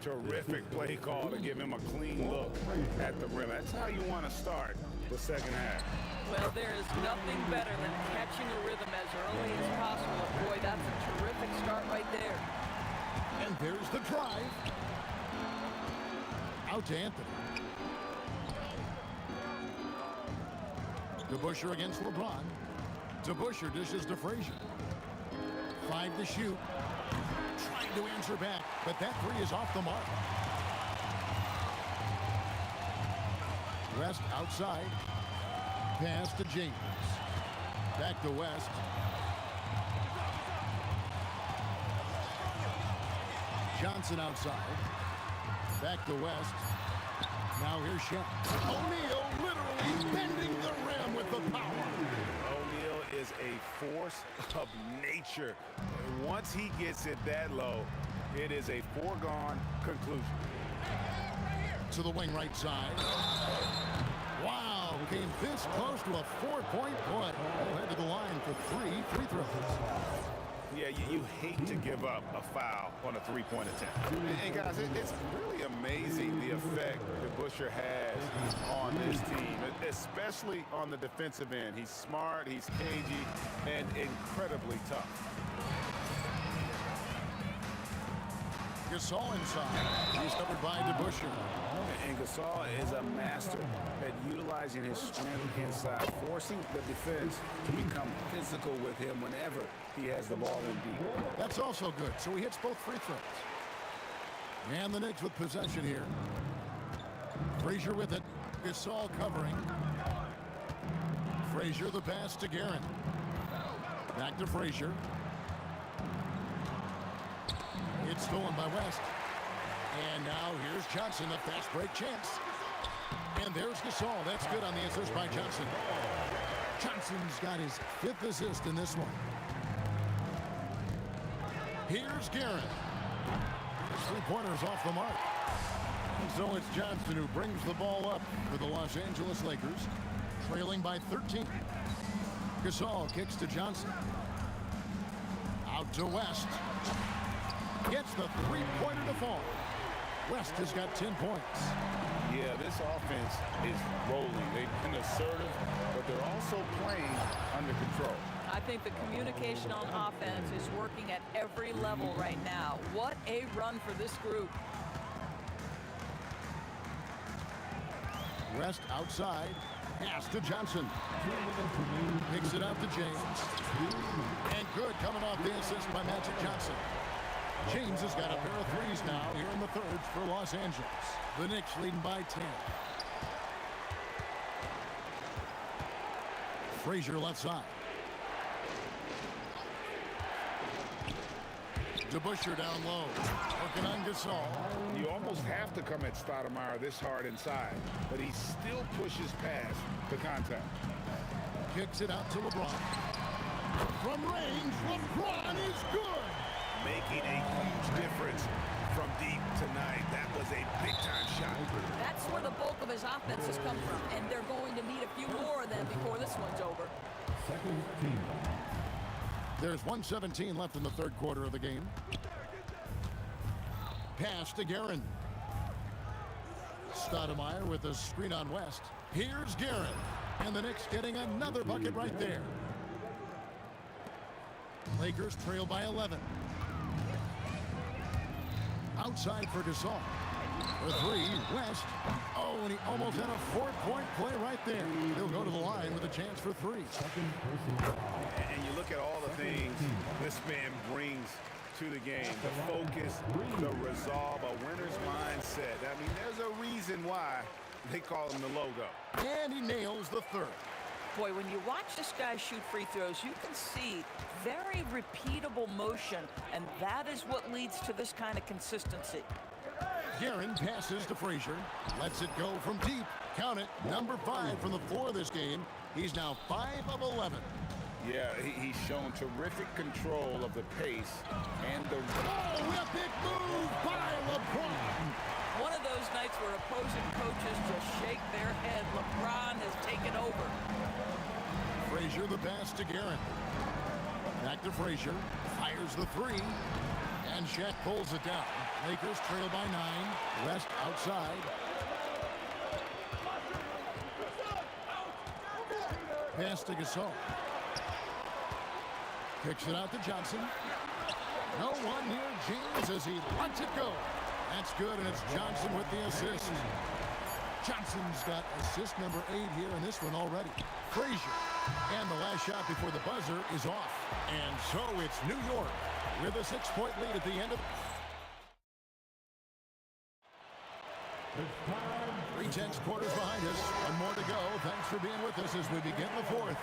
S10: Terrific play call to give him a clean look at the rim. That's how you want to start the second half.
S7: Well, there is nothing better than catching a rhythm as early as possible. Boy, that's a terrific start right there.
S6: And there's the drive. Out to Anthony. DeBusschere against LeBron. DeBusschere dishes to Frazier. 5 to shoot. Trying to answer back, but that 3 is off the mark. West outside. Pass to James. Back to West. Johnson outside. Back to West. Now here's Shaq. O'Neal literally bending the rim with the power.
S10: O'Neal is a force of nature. Once he gets it that low, it is a foregone conclusion.
S6: To the wing right side. Wow, came this close to a 4-point play. Head to the line for 3 free throws.
S10: Yeah, you hate to give up a foul on a 3-point attempt. And guys, it's really amazing the effect that DeBusschere has on this team, especially on the defensive end. He's smart, he's cagey, and incredibly tough.
S6: Gasol inside. He's covered by DeBusschere.
S10: And Gasol is a master at utilizing his strength inside, forcing the defense to become physical with him whenever he has the ball in deep.
S6: That's also good, so he hits both free throws. And the Knicks with possession here. Frazier with it. Gasol covering. Frazier the pass to Guerin. Back to Frazier. It's stolen by West. And now here's Johnson, a fast break chance. And there's Gasol. That's good on the assist by Johnson. Johnson's got his 5th assist in this one. Here's Guerin. Three-pointers off the mark. And so it's Johnson who brings the ball up for the Los Angeles Lakers, trailing by 13. Gasol kicks to Johnson. Out to West. Gets the three-pointer to fall. West has got 10 points.
S10: Yeah, this offense is rolling. They've been assertive, but they're also playing under control.
S7: I think the communication on offense is working at every level right now. What a run for this group.
S6: West outside. Pass to Johnson. Picks it out to James. And good coming off the assist by Magic Johnson. James has got a pair of threes now here in the third for Los Angeles. The Knicks leading by 10. Frazier left side. DeBusschere down low. Working on Gasol.
S10: You almost have to come at Stoudemire this hard inside, but he still pushes past the contact.
S6: Kicks it out to LeBron. From range, LeBron is good.
S8: Making a huge difference from deep tonight. That was a big-time shot.
S7: That's where the bulk of his offense has come from, and they're going to need a few more of them before this one's over.
S15: Second team.
S6: There's 1:17 left in the third quarter of the game. Pass to Guerin. Stoudemire with a screen on West. Here's Guerin. And the Knicks getting another bucket right there. Lakers trail by 11. Outside for Gasol. For three, West. Oh, and he almost had a 4-point play right there. He'll go to the line with a chance for three.
S8: And you look at all the things this man brings to the game. The focus, the resolve, a winner's mindset. I mean, there's a reason why they call him the logo.
S6: And he nails the third.
S7: Boy, when you watch this guy shoot free throws, you can see very repeatable motion, and that is what leads to this kind of consistency.
S6: Guerin passes to Frazier. Lets it go from deep. Count it. Number 5 from the floor this game. He's now 5 of 11.
S10: Yeah, he's shown terrific control of the pace and the...
S6: Oh, epic move by LeBron.
S7: One of those nights where opposing coaches just shake their head. LeBron has taken over.
S6: Frazier the pass to Guerin. Back to Frazier. Fires the three. And Shaq pulls it down. Lakers trail by 9. West outside. Pass to Gasol. Kicks it out to Johnson. No one near James as he lets it go. That's good, and it's Johnson with the assist. Johnson's got assist number 8 here in this one already. Frazier. And the last shot before the buzzer is off. And so it's New York with a 6-point lead at the end of... 3/10 quarters behind us. One more to go. Thanks for being with us as we begin the fourth.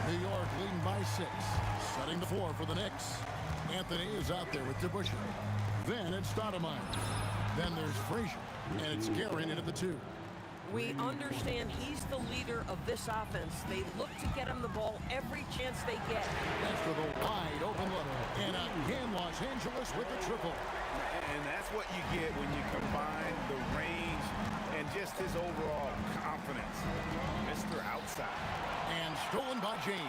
S6: New York leading by 6. Setting the floor for the Knicks. Anthony is out there with DeBusschere. Then it's Stoudemire. Then there's Frazier. And it's Guerin in at the 2.
S7: We understand he's the leader of this offense. They look to get him the ball every chance they get.
S6: After the wide open look. And again, Los Angeles with the triple.
S10: And that's what you get when you combine the range and just his overall confidence. Mr. Outside.
S6: And stolen by James.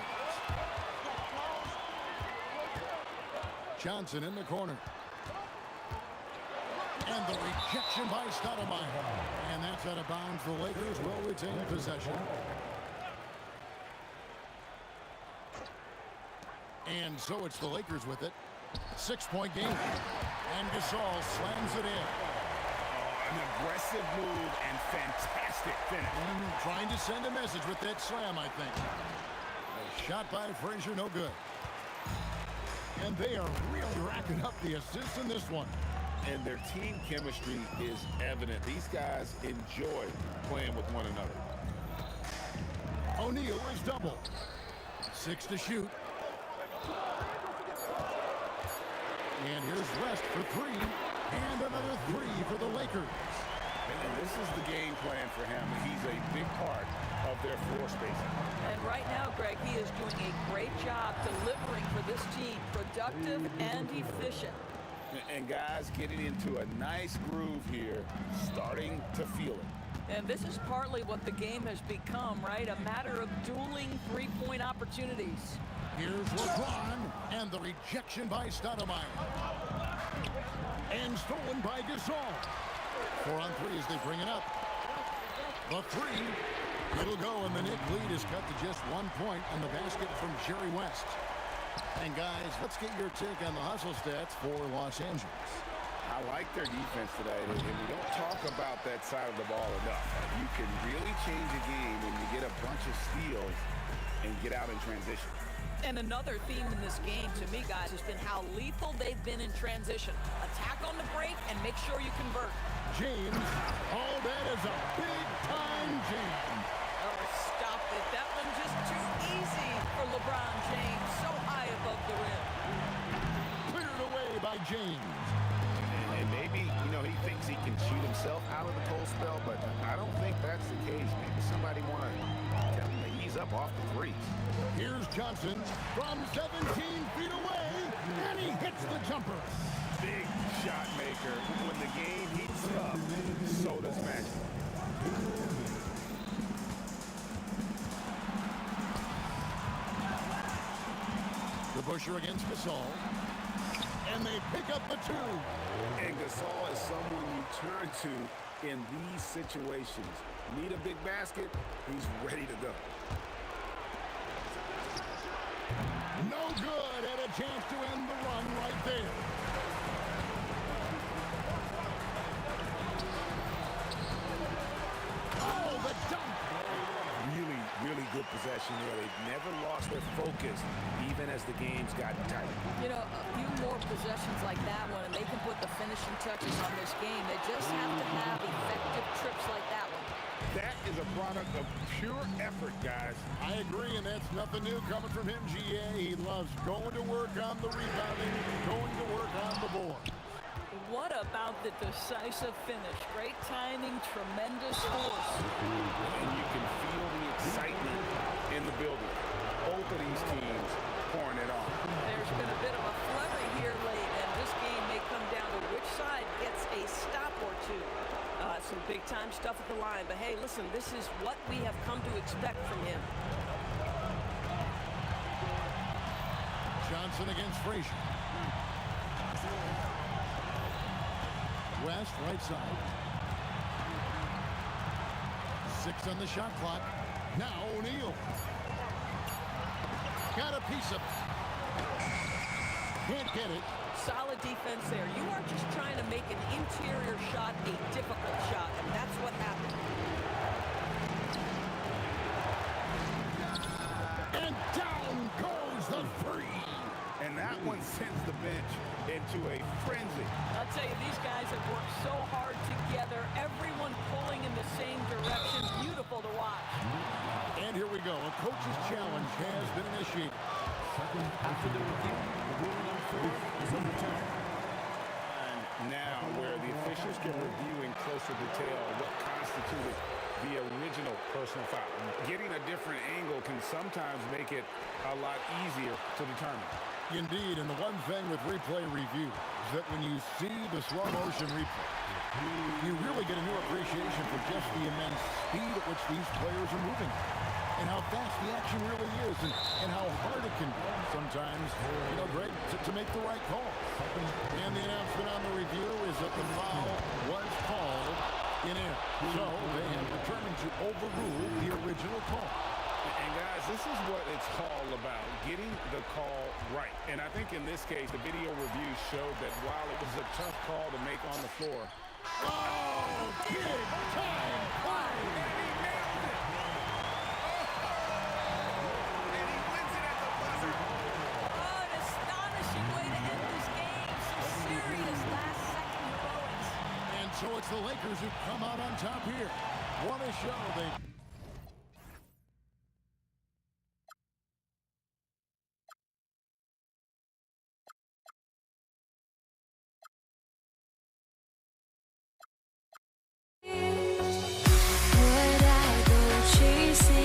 S6: Johnson in the corner. And the rejection by Stoudemire. And that's out of bounds. The Lakers will retain possession. And so it's the Lakers with it. 6-point game. And Gasol slams it in.
S10: An aggressive move and fantastic finish.
S6: Trying to send a message with that slam, I think. A shot by Frazier, no good. And they are really racking up the assists in this one.
S10: And their team chemistry is evident. These guys enjoy playing with one another.
S6: O'Neal is double. 6 to shoot. And here's West for 3. And another 3 for the Lakers.
S10: And this is the game plan for him. He's a big part of their floor spacing.
S7: And right now, Greg, he is doing a great job delivering for this team, productive and efficient.
S10: And guys getting into a nice groove here, starting to feel it.
S7: And this is partly what the game has become, right? A matter of dueling three-point opportunities.
S6: Here's LeBron, and the rejection by Stoudemire. And stolen by Gasol. 4 on 3 as they bring it up. The three. It'll go, and the Knick lead is cut to just 1 point on the basket from Jerry West. And guys, let's get your take on the hustle stats for Los Angeles.
S10: I like their defense today, and we don't talk about that side of the ball enough. You can really change a game when you get a bunch of steals and get out in transition.
S7: And another theme in this game, to me, guys, has been how lethal they've been in transition. Attack on the break and make sure you convert.
S6: James, oh, that is a big-time jam.
S7: Oh, stop it. That one's just too easy for LeBron James. So high above the rim.
S6: Cleared away by James.
S10: And maybe, he thinks he can shoot himself out of the cold spell, but I don't think that's the case. Maybe somebody want to tell him to ease up off the threes.
S6: Here's Johnson from 17 feet away, and he hits the jumper.
S10: Big shot maker. When the game heats up, so does Magic.
S6: The Busher against Gasol. And they pick up the 2.
S10: And Gasol is someone you turn to in these situations. Need a big basket, he's ready to go.
S6: No good, and a chance to end the run right there. Oh, the dunk!
S10: Really good possession there. They've never lost their focus, even as the game's gotten tighter.
S7: A few more possessions like that one, and they can put the finishing touches on this game. They just have to have effective trips like that one.
S10: That is a product of pure effort, guys.
S6: I agree, and that's nothing new coming from him, GA. He loves going to work on the rebounding, going to work on the board.
S7: What about the decisive finish? Great timing, tremendous force.
S10: And you can feel the excitement in the building. Both of these teams pouring it on.
S7: There's been a bit of a flurry here late, and this game may come down to which side gets a stop or two. Some big-time stuff at the line. But, hey, listen, this is what we have come to expect from him.
S6: Johnson against Frazier. West, right side. 6 on the shot clock. Now O'Neal. Got a piece of it. Can't get it.
S7: Solid defense there. You are just trying to make an interior shot a difficult shot, and that's what happened.
S6: And down goes the 3.
S10: And that one sends the bench into a frenzy.
S7: I'll tell you, these guys have worked so hard together. Everyone pulling in the same direction. Beautiful to watch.
S6: And here we go. A coach's challenge has been initiated.
S5: After the review, the ruling on the floor is overturned.
S10: And now where the officials can review in closer detail what constituted the original personal foul. Getting a different angle can sometimes make it a lot easier to determine.
S6: Indeed, and the one thing with replay review is that when you see the slow motion replay, you really get a new appreciation for just the immense speed at which these players are moving and how fast the action really is and how hard it can be sometimes, Greg, to make the right call. And the announcement on the review is that the foul was called in air. So they have determined to overrule the original call.
S10: And guys, this is what it's all about, getting the call right. And I think in this case, the video review showed that while it was a tough call to make on the floor.
S6: Oh, big time play!
S10: And he nailed it! And he wins it at the buzzer.
S7: Oh, an astonishing way to end this game. Some serious last-second heroics.
S6: And so it's the Lakers who come out on top here. What a show they...
S1: Would I go chasing?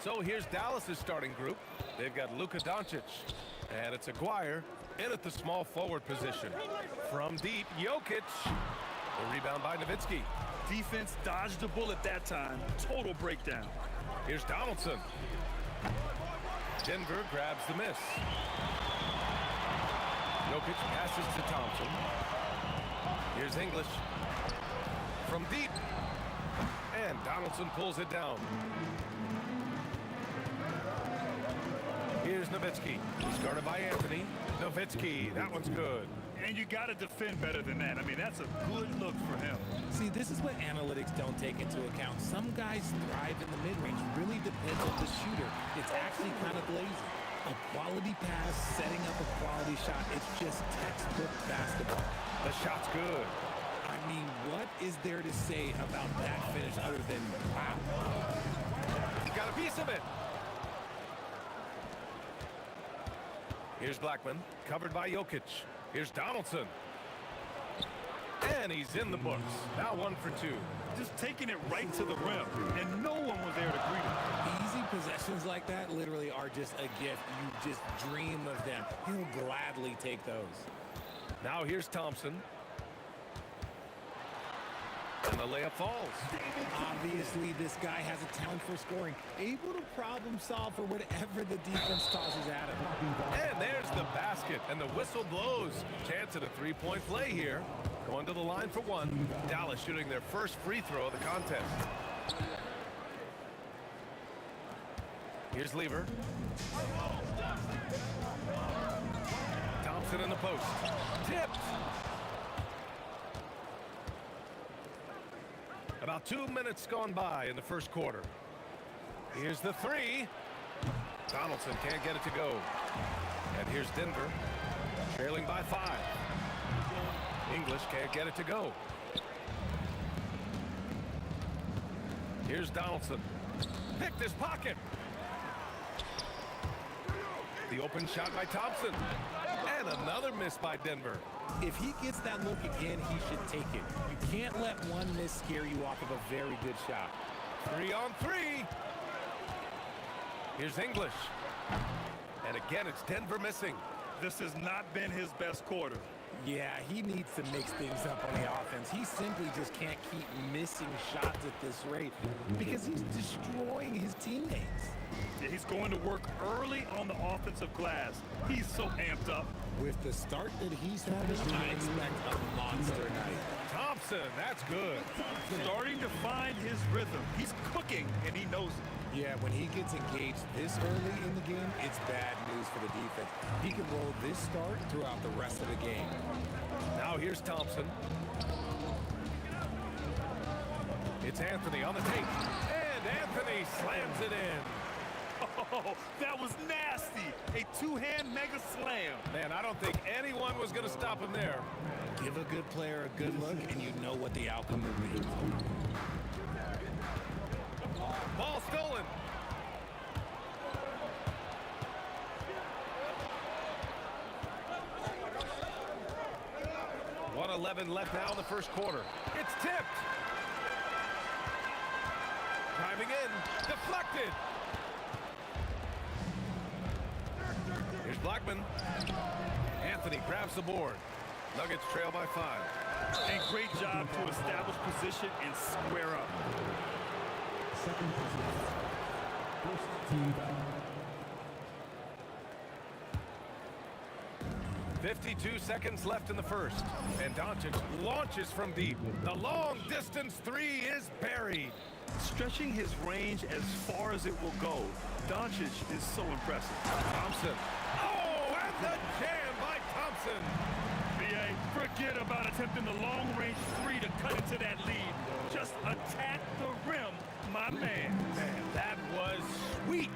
S2: So here's Dallas's starting group. They've got Luka Doncic, and it's Aguirre in at the small forward position. From deep, Jokic. The rebound by Nowitzki.
S4: Defense dodged the bullet that time. Total breakdown.
S2: Here's Donaldson. Denver grabs the miss. Jokic passes to Thompson. Here's English. From deep. And Donaldson pulls it down. Here's Nowitzki. He's guarded by Anthony. Nowitzki, that one's good.
S4: And you got to defend better than that. I mean, that's a good look for him.
S11: See, this is what analytics don't take into account. Some guys thrive in the mid-range. Really depends on the shooter. It's actually kind of lazy. A quality pass, setting up a quality shot. It's just textbook basketball.
S2: The shot's good.
S11: I mean, what is there to say about that finish other than wow?
S2: He got a piece of it. Here's Blackman, covered by Jokic. Here's Donaldson. And he's in the books. Now 1 for 2.
S4: Just taking it right to the rim, and no one was there to greet him.
S11: Easy possessions like that literally are just a gift. You just dream of them. He'll gladly take those.
S2: Now here's Thompson. And the layup falls.
S11: Obviously, this guy has a talent for scoring. Able to problem solve for whatever the defense tosses at him.
S2: And there's the basket, and the whistle blows. Chance at a three-point play here. Going to the line for one. Dallas shooting their first free throw of the contest. Here's Lever. Thompson in the post. Tipped. About 2 minutes gone by in the first quarter. Here's the three. Donaldson can't get it to go. And here's Denver, trailing by 5. English can't get it to go. Here's Donaldson. Picked his pocket. The open shot by Thompson. And another miss by Denver.
S11: If he gets that look again, he should take it. You can't let one miss scare you off of a very good shot.
S2: 3 on 3. Here's English. And again, it's Denver missing.
S4: This has not been his best quarter.
S11: Yeah, he needs to mix things up on the offense. He simply just can't keep missing shots at this rate because he's destroying his teammates.
S4: Yeah, he's going to work early on the offensive glass. He's so amped up.
S11: With the start that he's having, I expect a monster night.
S2: Thompson, that's good.
S4: Starting to find his rhythm. He's cooking, and he knows it.
S11: Yeah, when he gets engaged this early in the game, it's bad news for the defense. He can roll this start throughout the rest of the game.
S2: Now here's Thompson. It's Anthony on the tape. And Anthony slams it in.
S4: Oh, that was nasty. A two-hand mega slam.
S2: Man, I don't think anyone was going to stop him there.
S11: Give a good player a good look, and you know what the outcome will be.
S2: Ball stolen. .11 left now in the first quarter. It's tipped. Driving in. Deflected. Here's Blackman. Anthony grabs the board. Nuggets trail by 5.
S4: And great job to establish position and square up.
S15: Second position. First team foul.
S2: 52 seconds left in the first. And Doncic launches from deep. The long distance three is buried.
S4: Stretching his range as far as it will go. Doncic is so impressive.
S2: Thompson. Oh, and the jam by Thompson.
S4: BA, forget about attempting the long-range three to cut into that lead. Just attack the rim, my man.
S2: Man, that was sweet.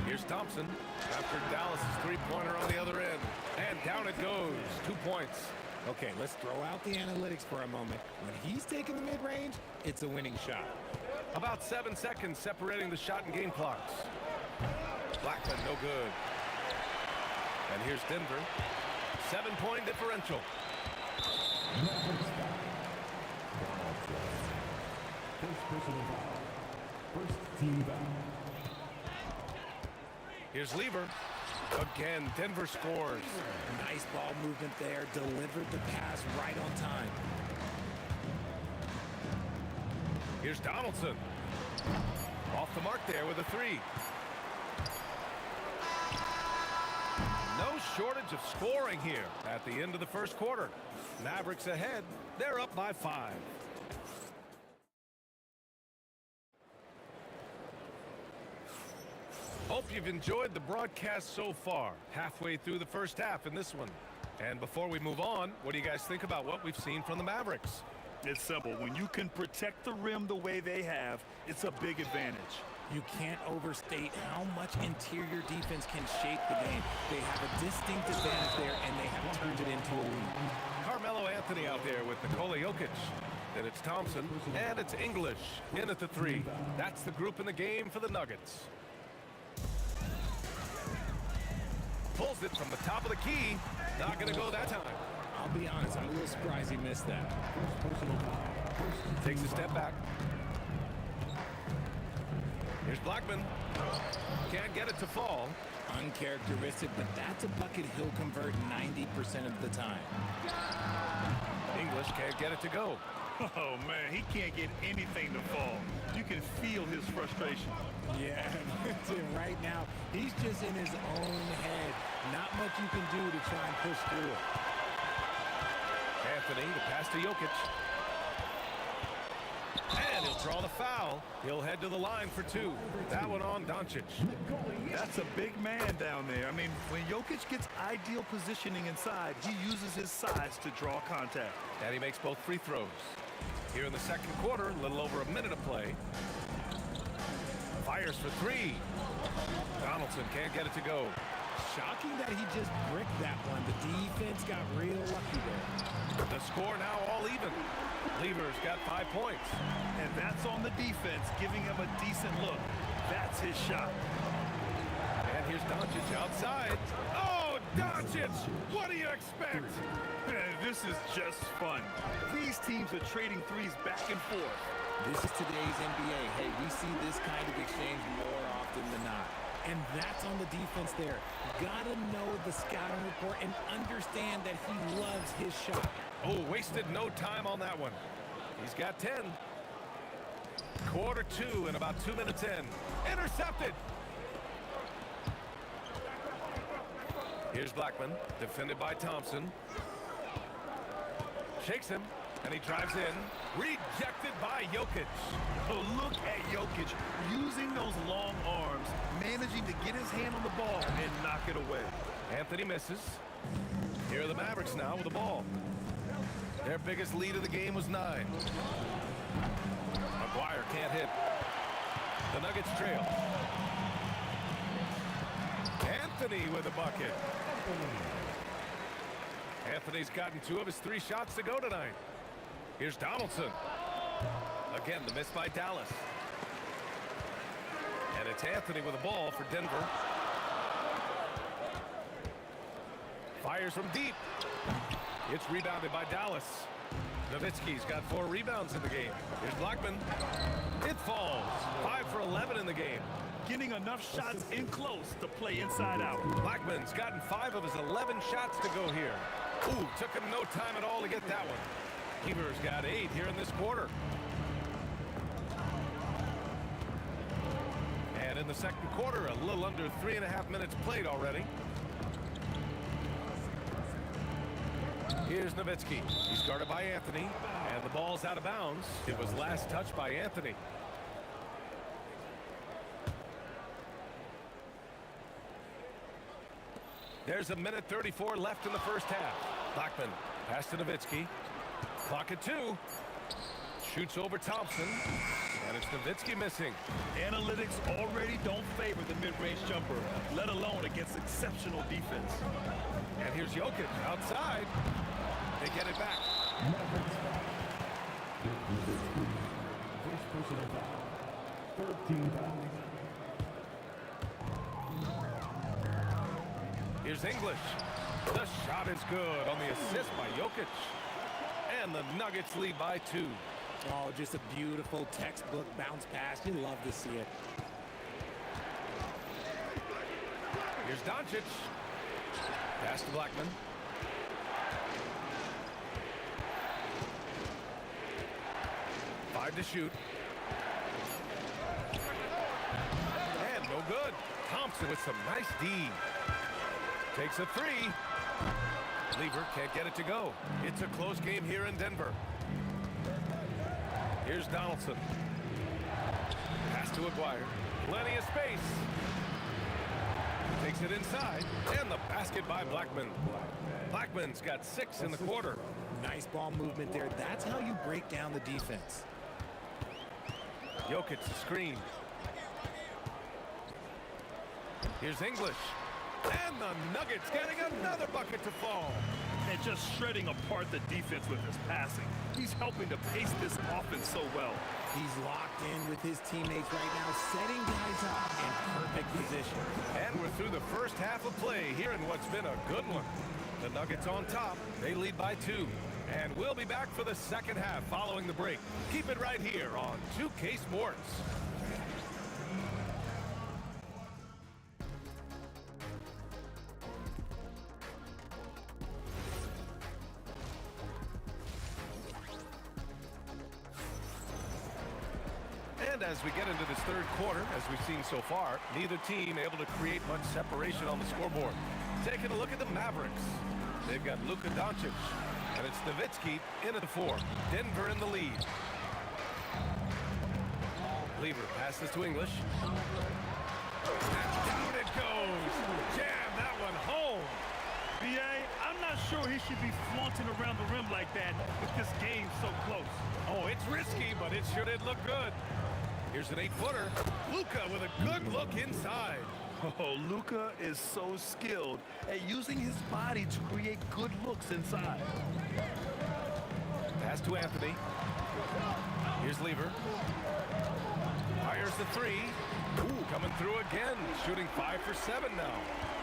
S2: Here's Thompson after Dallas' three-pointer on the other end. And down it goes. 2 points.
S11: Okay, let's throw out the analytics for a moment. When he's taking the mid-range, it's a winning shot.
S2: About 7 seconds separating the shot and game clocks. Blackman, no good. And here's Denver. 7-point differential.
S15: First personal foul. First team foul.
S2: Here's Lever. Again, Denver scores.
S11: Nice ball movement there. Delivered the pass right on time.
S2: Here's Donaldson. Off the mark there with a three. No shortage of scoring here at the end of the first quarter. Mavericks ahead. They're up by 5. Hope you've enjoyed the broadcast so far. Halfway through the first half in this one. And before we move on, what do you guys think about what we've seen from the Mavericks?
S4: It's simple. When you can protect the rim the way they have, it's a big advantage.
S11: You can't overstate how much interior defense can shape the game. They have a distinct advantage there, and they have turned it into a lead.
S2: Carmelo Anthony out there with Nikola Jokic. Then it's Thompson, and it's English in at the 3. That's the group in the game for the Nuggets. Pulls it from the top of the key. Not going to go that time.
S11: I'll be honest, I'm a little surprised he missed that.
S2: Takes a step back. Here's Blackman. Can't get it to fall.
S11: Uncharacteristic, but that's a bucket he'll convert 90% of the time.
S2: English can't get it to go.
S4: Oh, man, he can't get anything to fall. You can feel his frustration.
S11: Yeah, right now, he's just in his own head. Not much you can do to try and push through it.
S2: Anthony, the pass to Jokic. And he'll draw the foul. He'll head to the line for 2. That one on Doncic.
S4: That's a big man down there. I mean, when Jokic gets ideal positioning inside, he uses his size to draw contact.
S2: And he makes both free throws. Here in the second quarter, a little over a minute of play. Fires for 3. Donaldson can't get it to go.
S11: Shocking that he just bricked that one. The defense got real lucky there.
S2: The score now all even. Lever's got 5 points.
S4: And that's on the defense, giving him a decent look. That's his shot.
S2: And here's Doncic outside. Oh, Doncic! What do you expect?
S4: This is just fun. These teams are trading threes back and forth.
S11: This is today's NBA. Hey, we see this kind of exchange more often than not. And that's on the defense there. Gotta know the scouting report and understand that he loves his shot.
S2: Oh, wasted no time on that one. He's got 10. Quarter 2 and about 2 minutes in. Intercepted. Here's Blackman, defended by Thompson. Shakes him, and he drives in. Rejected by Jokic.
S4: Oh, look at Jokic using those long arms, managing to get his hand on the ball and knock it away.
S2: Anthony misses. Here are the Mavericks now with the ball. Their biggest lead of the game was 9. McGuire can't hit. The Nuggets trail. Anthony with a bucket. Anthony's gotten 2 of his 3 shots to go tonight. Here's Donaldson. Again, the miss by Dallas. And it's Anthony with the ball for Denver. Fires from deep. It's rebounded by Dallas. Nowitzki's got 4 rebounds in the game. Here's Blackman. It falls. 5 for 11 in the game.
S4: Getting enough shots in close to play inside out.
S2: Blackman's gotten 5 of his 11 shots to go here. Ooh, took him no time at all to get that one. Heber's got 8 here in this quarter. And in the second quarter, a little under 3.5 minutes played already. Here's Nowitzki. He's guarded by Anthony, and the ball's out of bounds. It was last touched by Anthony. There's a minute 34 left in the first half. Blackman, pass to Nowitzki. Clock at 2. Shoots over Thompson, and it's Nowitzki missing.
S4: Analytics already don't favor the mid-range jumper, let alone against exceptional defense.
S2: And here's Jokic outside. They get it back.
S15: First personal foul. 13 fouls.
S2: Here's English. The shot is good on the assist by Jokic. And the Nuggets lead by 2.
S11: Oh, just a beautiful textbook bounce pass. You love to see it.
S2: Here's Doncic. Pass to Blackman. Five to shoot. And no good. Thompson with some nice D. Takes a three. Lever can't get it to go. It's a close game here in Denver. Here's Donaldson. Pass to Aguirre. Plenty of space. Takes it inside. And the basket by Blackman. Blackman's got 6 in the quarter.
S11: Nice ball movement there. That's how you break down the defense.
S2: Jokic screen. Here's English. And the Nuggets getting another bucket to fall.
S4: And just shredding apart the defense with his passing. He's helping to pace this offense so well.
S11: He's locked in with his teammates right now, setting guys up in perfect position.
S2: And we're through the first half of play here in what's been a good one. The Nuggets on top. They lead by 2. And we'll be back for the second half following the break. Keep it right here on 2K Sports. And as we get into this third quarter, as we've seen so far, neither team able to create much separation on the scoreboard. Taking a look at the Mavericks. They've got Luka Doncic, and it's Nowitzki in at the 4. Denver in the lead. Lever passes to English. And down it goes. Jam that one home.
S4: B.A., I'm not sure he should be flaunting around the rim like that with this game so close.
S2: Oh, it's risky, but it sure did look good. Here's an 8-footer. Luka with a good look inside.
S4: Oh, Luka is so skilled at using his body to create good looks inside.
S2: Pass to Anthony. Here's Lever. Fires the 3. Ooh, coming through again. Shooting 5 for 7 now.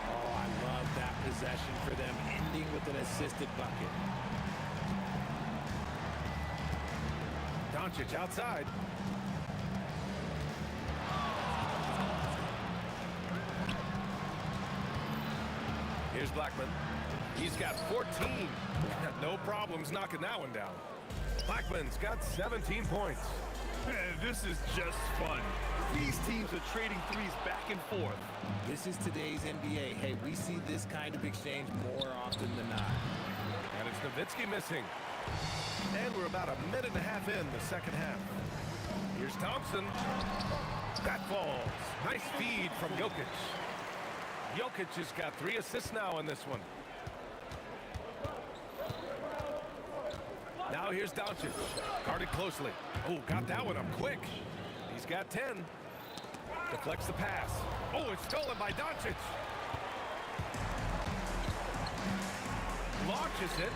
S11: Oh, I love that possession for them, ending with an assisted bucket.
S2: Doncic outside. Here's Blackman. He's got 14. No problems knocking that one down. Blackman's got 17 points.
S4: This is just fun. These teams are trading threes back and forth.
S11: This is today's NBA. Hey, we see this kind of exchange more often than not.
S2: And it's Nowitzki missing. And we're about a minute and a half in the second half. Here's Thompson. That falls. Nice feed from Jokic. Jokic has got 3 assists now in this one. Now here's Doncic. Guarded closely. Oh, got that one up quick. He's got 10. Deflects the pass. Oh, it's stolen by Doncic. Launches it.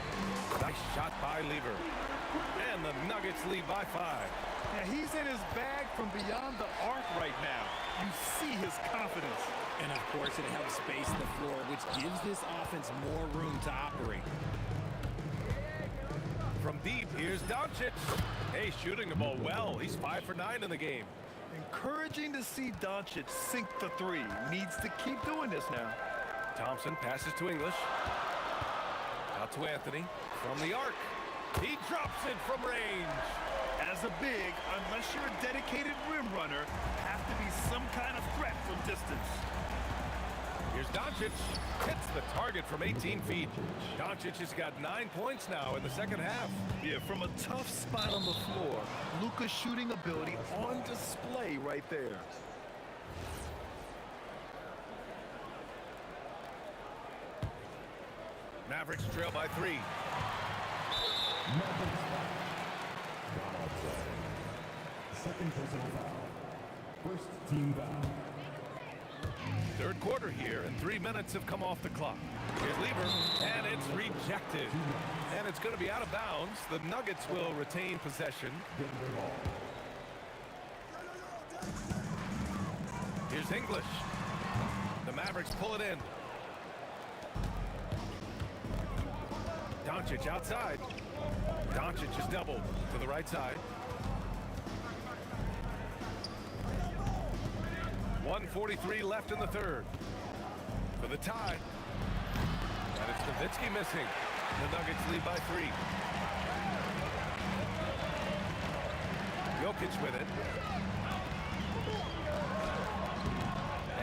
S2: Nice shot by Lever. And the Nuggets lead by 5.
S4: Yeah, he's in his bag from beyond the arc right now. You see his confidence.
S11: And of course, it helps space the floor, which gives this offense more room to operate.
S2: From deep, here's Doncic. Hey, shooting the ball well. He's 5 for 9 in the game.
S4: Encouraging to see Doncic sink the 3. Needs to keep doing this now.
S2: Thompson passes to English. Out to Anthony. From the arc. He drops it from range.
S4: As a big, unless you're a dedicated rim runner, have to be some kind of threat from distance.
S2: Here's Doncic. Hits the target from 18 feet. Doncic has got 9 points now in the second half.
S4: Yeah, from a tough spot on the floor, Luka's shooting ability on display right there.
S2: Mavericks trail by 3.
S15: Second personal foul. First team foul.
S2: Third quarter here, and 3 minutes have come off the clock. Here's Lever, and it's rejected. And it's going to be out of bounds. The Nuggets will retain possession. Here's English. The Mavericks pull it in. Doncic outside. Doncic is doubled to the right side. 1:43 left in the third. The the tie. And it's Nowitzki missing. The Nuggets lead by 3. Jokic with it.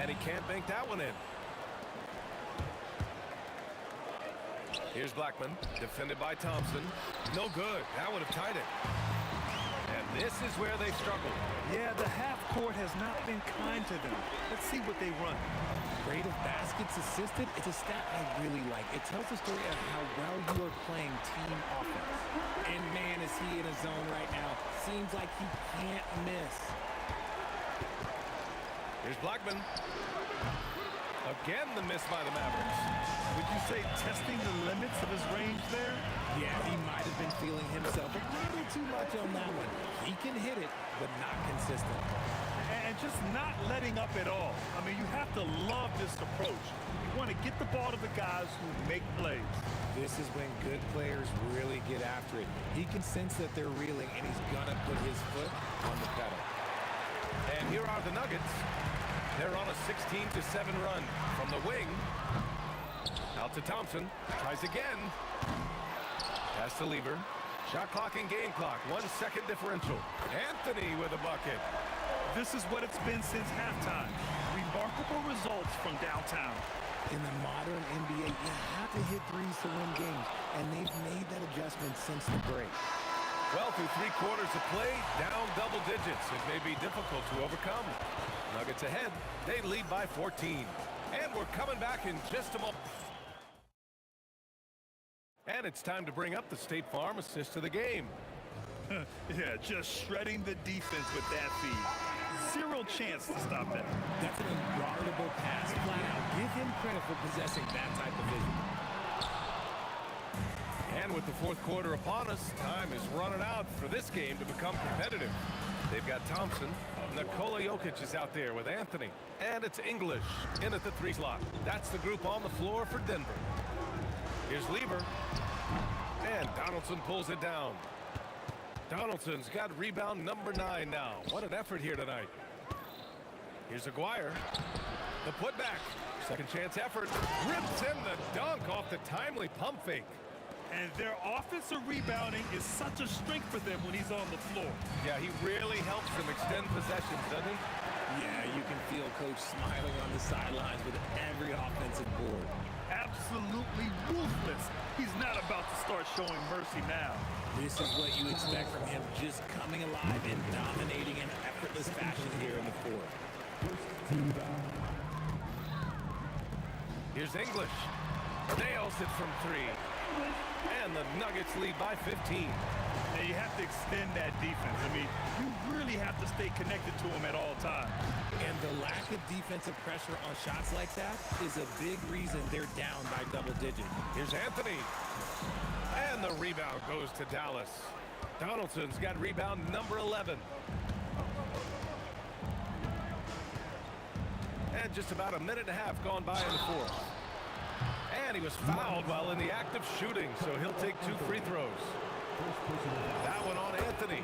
S2: And he can't bank that one in. Here's Blackman, defended by Thompson. No good. That would have tied it. And this is where they struggle.
S4: Yeah, the half court has not been kind to them. Let's see what they run.
S11: Rate of baskets assisted, it's a stat I really like. It tells the story of how well you are playing team offense. And man, is he in a zone right now. Seems like he can't miss.
S2: Here's Blackman. Again, the miss by the Mavericks.
S4: Would you say testing the limits of his range there?
S11: Yeah, he might have been feeling himself a little too much on that one. He can hit it, but not consistent.
S4: And just not letting up at all. I mean, you have to love this approach. You want to get the ball to the guys who make plays.
S11: This is when good players really get after it. He can sense that they're reeling, and he's going to put his foot on the pedal.
S2: And here are the Nuggets. They're on a 16-7 run from the wing. Out to Thompson. Tries again. Pass to Lieber. Shot clock and game clock. 1 second differential. Anthony with a bucket.
S4: This is what it's been since halftime. Remarkable results from downtown.
S11: In the modern NBA, you have to hit threes to win games, and they've made that adjustment since the break.
S2: Well, through 3 quarters of play, down double digits. It may be difficult to overcome. Nuggets ahead. They lead by 14. And we're coming back in just a moment. And it's time to bring up the State Farm assist of the game.
S4: Yeah, just shredding the defense with that feed. 0 chance to stop that.
S11: That's an unguardable pass. Flat out, give him credit for possessing that type of vision.
S2: And with the 4th quarter upon us, time is running out for this game to become competitive. They've got Thompson. Nikola Jokic is out there with Anthony. And it's English in at the 3 slot. That's the group on the floor for Denver. Here's Lieber. And Donaldson pulls it down. Donaldson's got rebound number 9 now. What an effort here tonight. Here's Aguirre. The putback. Second chance effort. Rips in the dunk off the timely pump fake.
S4: And their offensive rebounding is such a strength for them when he's on the floor.
S2: Yeah, he really helps them extend possessions, doesn't he?
S11: Yeah, you can feel Coach smiling on the sidelines with every offensive board.
S4: Absolutely ruthless. He's not about to start showing mercy now.
S11: This is what you expect from him, just coming alive and dominating in effortless fashion here in the 4th.
S2: Here's English. Nails it from 3. And the Nuggets lead by 15.
S4: Now you have to extend that defense. I mean, you really have to stay connected to him at all times.
S11: And the lack of defensive pressure on shots like that is a big reason they're down by double digits.
S2: Here's Anthony. And the rebound goes to Dallas. Donaldson's got rebound number 11. And just about a minute and a half gone by in the 4th. And he was fouled while in the act of shooting, so he'll take 2 free throws. That one on Anthony.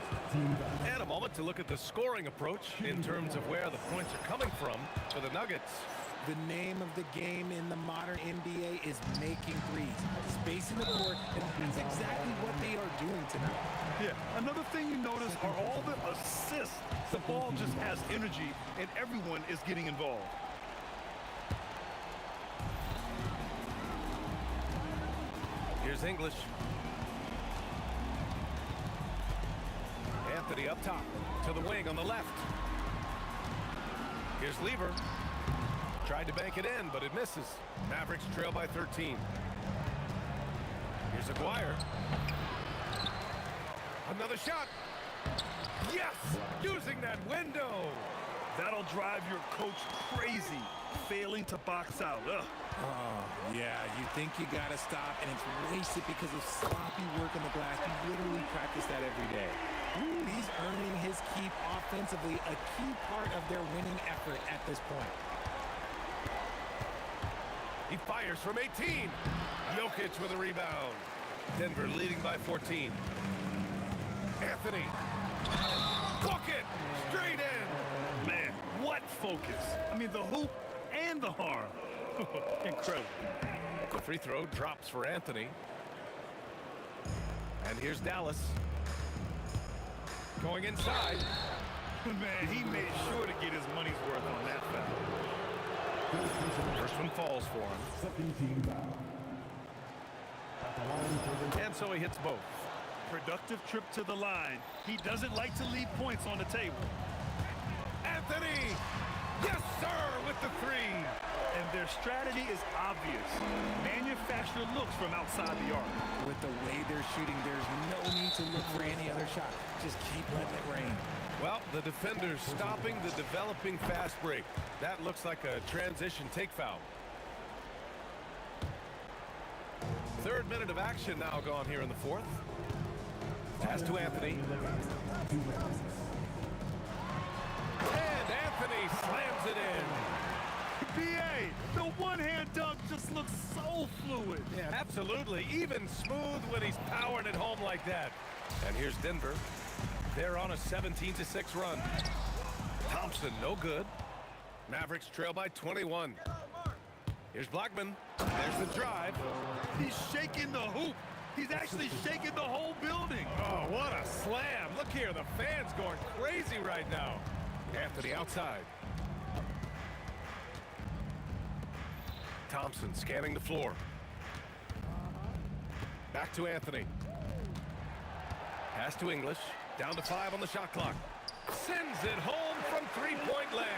S2: And a moment to look at the scoring approach in terms of where the points are coming from for the Nuggets.
S11: The name of the game in the modern NBA is making threes. Spacing the court, and that's exactly what they are doing tonight.
S4: Yeah, another thing you notice are all the assists. The ball just has energy, and everyone is getting involved.
S2: Here's English. Anthony up top to the wing on the left. Here's Lieber. Tried to bank it in, but it misses. Mavericks trail by 13. Here's Aguirre. Another shot. Yes! Using that window.
S4: That'll drive your coach crazy, failing to box out. Ugh.
S11: Oh, yeah, you think you got to stop, and it's wasted because of sloppy work on the glass. You literally practice that every day. Ooh, he's earning his keep offensively, a key part of their winning effort at this point.
S2: He fires from 18. Jokic with a rebound. Denver leading by 14. Anthony. Bucket! Straight in.
S4: Man, what focus. I mean, the hoop and the harm. Incredible.
S2: The free throw drops for Anthony. And here's Dallas. Going inside.
S4: Man, he made sure to get his money's worth on that foul.
S2: First one falls for him.
S15: Second team foul. At the line for the
S2: And so he hits both.
S4: Productive trip to the line. He doesn't like to leave points on the table.
S2: Anthony! Yes, sir, with the three.
S4: And their strategy is obvious. Manufacture looks from outside the arc.
S11: With the way they're shooting, there's no need to look for any other shot. Just keep letting it rain.
S2: Well, the defender's stopping the developing fast break. That looks like a transition take foul. Third minute of action now gone here in the fourth. Pass to Anthony. And Anthony slams it in.
S4: BA, the one-hand dunk just looks so fluid.
S2: Yeah, absolutely. Even smooth when he's powering it home like that. And here's Denver. They're on a 17-6 run. Thompson, no good. Mavericks trail by 21. Here's Blackman. There's the drive.
S4: He's shaking the hoop. He's actually shaking the whole building.
S2: Oh, what a slam. Look here, the fans going crazy right now. Anthony outside. Thompson scanning the floor. Back to Anthony. Pass to English. Down to 5 on the shot clock. Sends it home from three-point land.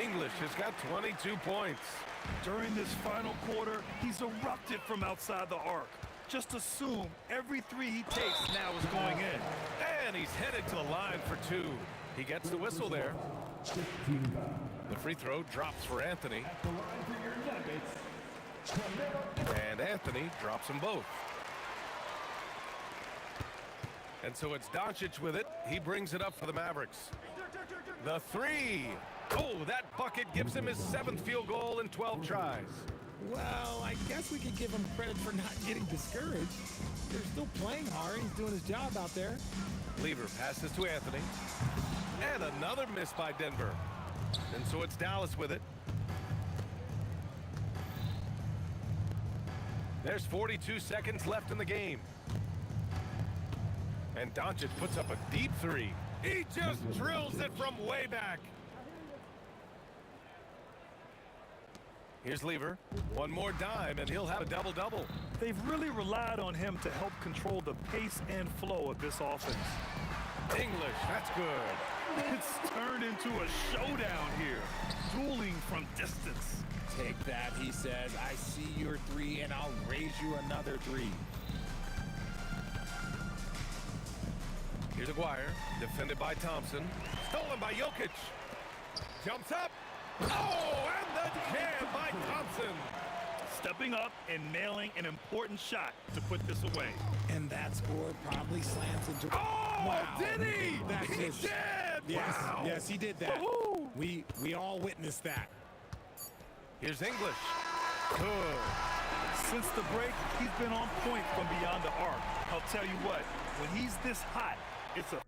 S2: English has got 22 points.
S4: During this final quarter, he's erupted from outside the arc. Just assume every three he takes now is going in.
S2: And he's headed to the line for 2. He gets the whistle there. The free throw drops for Anthony. And Anthony drops them both. And so it's Doncic with it. He brings it up for the Mavericks. The three. Oh, that bucket gives him his 7th field goal in 12 tries.
S11: Well, I guess we could give him credit for not getting discouraged. They're still playing hard. He's doing his job out there.
S2: Lever passes to Anthony. And another miss by Denver. And so it's Dallas with it. There's 42 seconds left in the game. And Doncic puts up a deep three. He just drills it from way back. Here's Lever. One more dime, and he'll have a double-double.
S4: They've really relied on him to help control the pace and flow of this offense.
S2: English, that's good.
S4: It's turned into a showdown here. Dueling from distance.
S11: Take that, he says. I see your three, and I'll raise you another three.
S2: Here's Aguirre, defended by Thompson. Stolen by Jokic. Jumps up. Oh, and the jam by Thompson.
S4: Stepping up and nailing an important shot to put this away.
S11: And that score probably slams into...
S2: Oh,
S11: wow.
S2: Did he?
S11: That's
S2: He
S11: just...
S2: did.
S11: Yes,
S2: Wow.
S11: yes, he did that. We all witnessed that.
S2: Here's English. Good.
S4: Since the break, he's been on point from beyond the arc. I'll tell you what, when he's this hot, it's a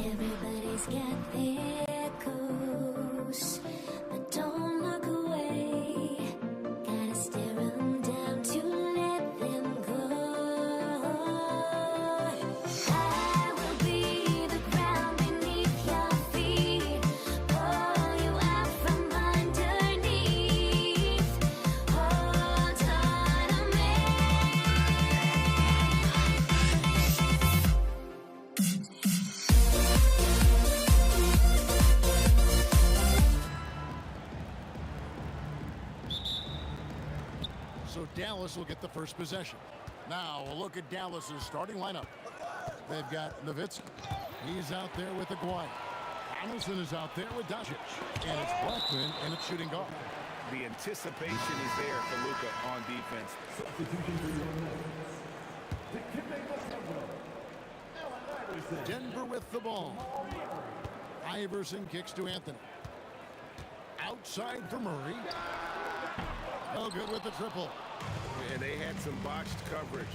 S1: Everybody's got their coast, but don't look away. Gotta stare them down to let them go. I will be the ground beneath your feet, pull you out from underneath. Hold on to me.
S6: So Dallas will get the first possession. Now a look at Dallas's starting lineup. They've got Nowitzki. He's out there with Aguirre. Donaldson is out there with Doncic. And it's Blackman and it's shooting guard.
S10: The anticipation is there for Luka on defense.
S6: Denver with the ball. Iverson kicks to Anthony. Outside for Murray. No good with the triple.
S10: And they had some botched coverage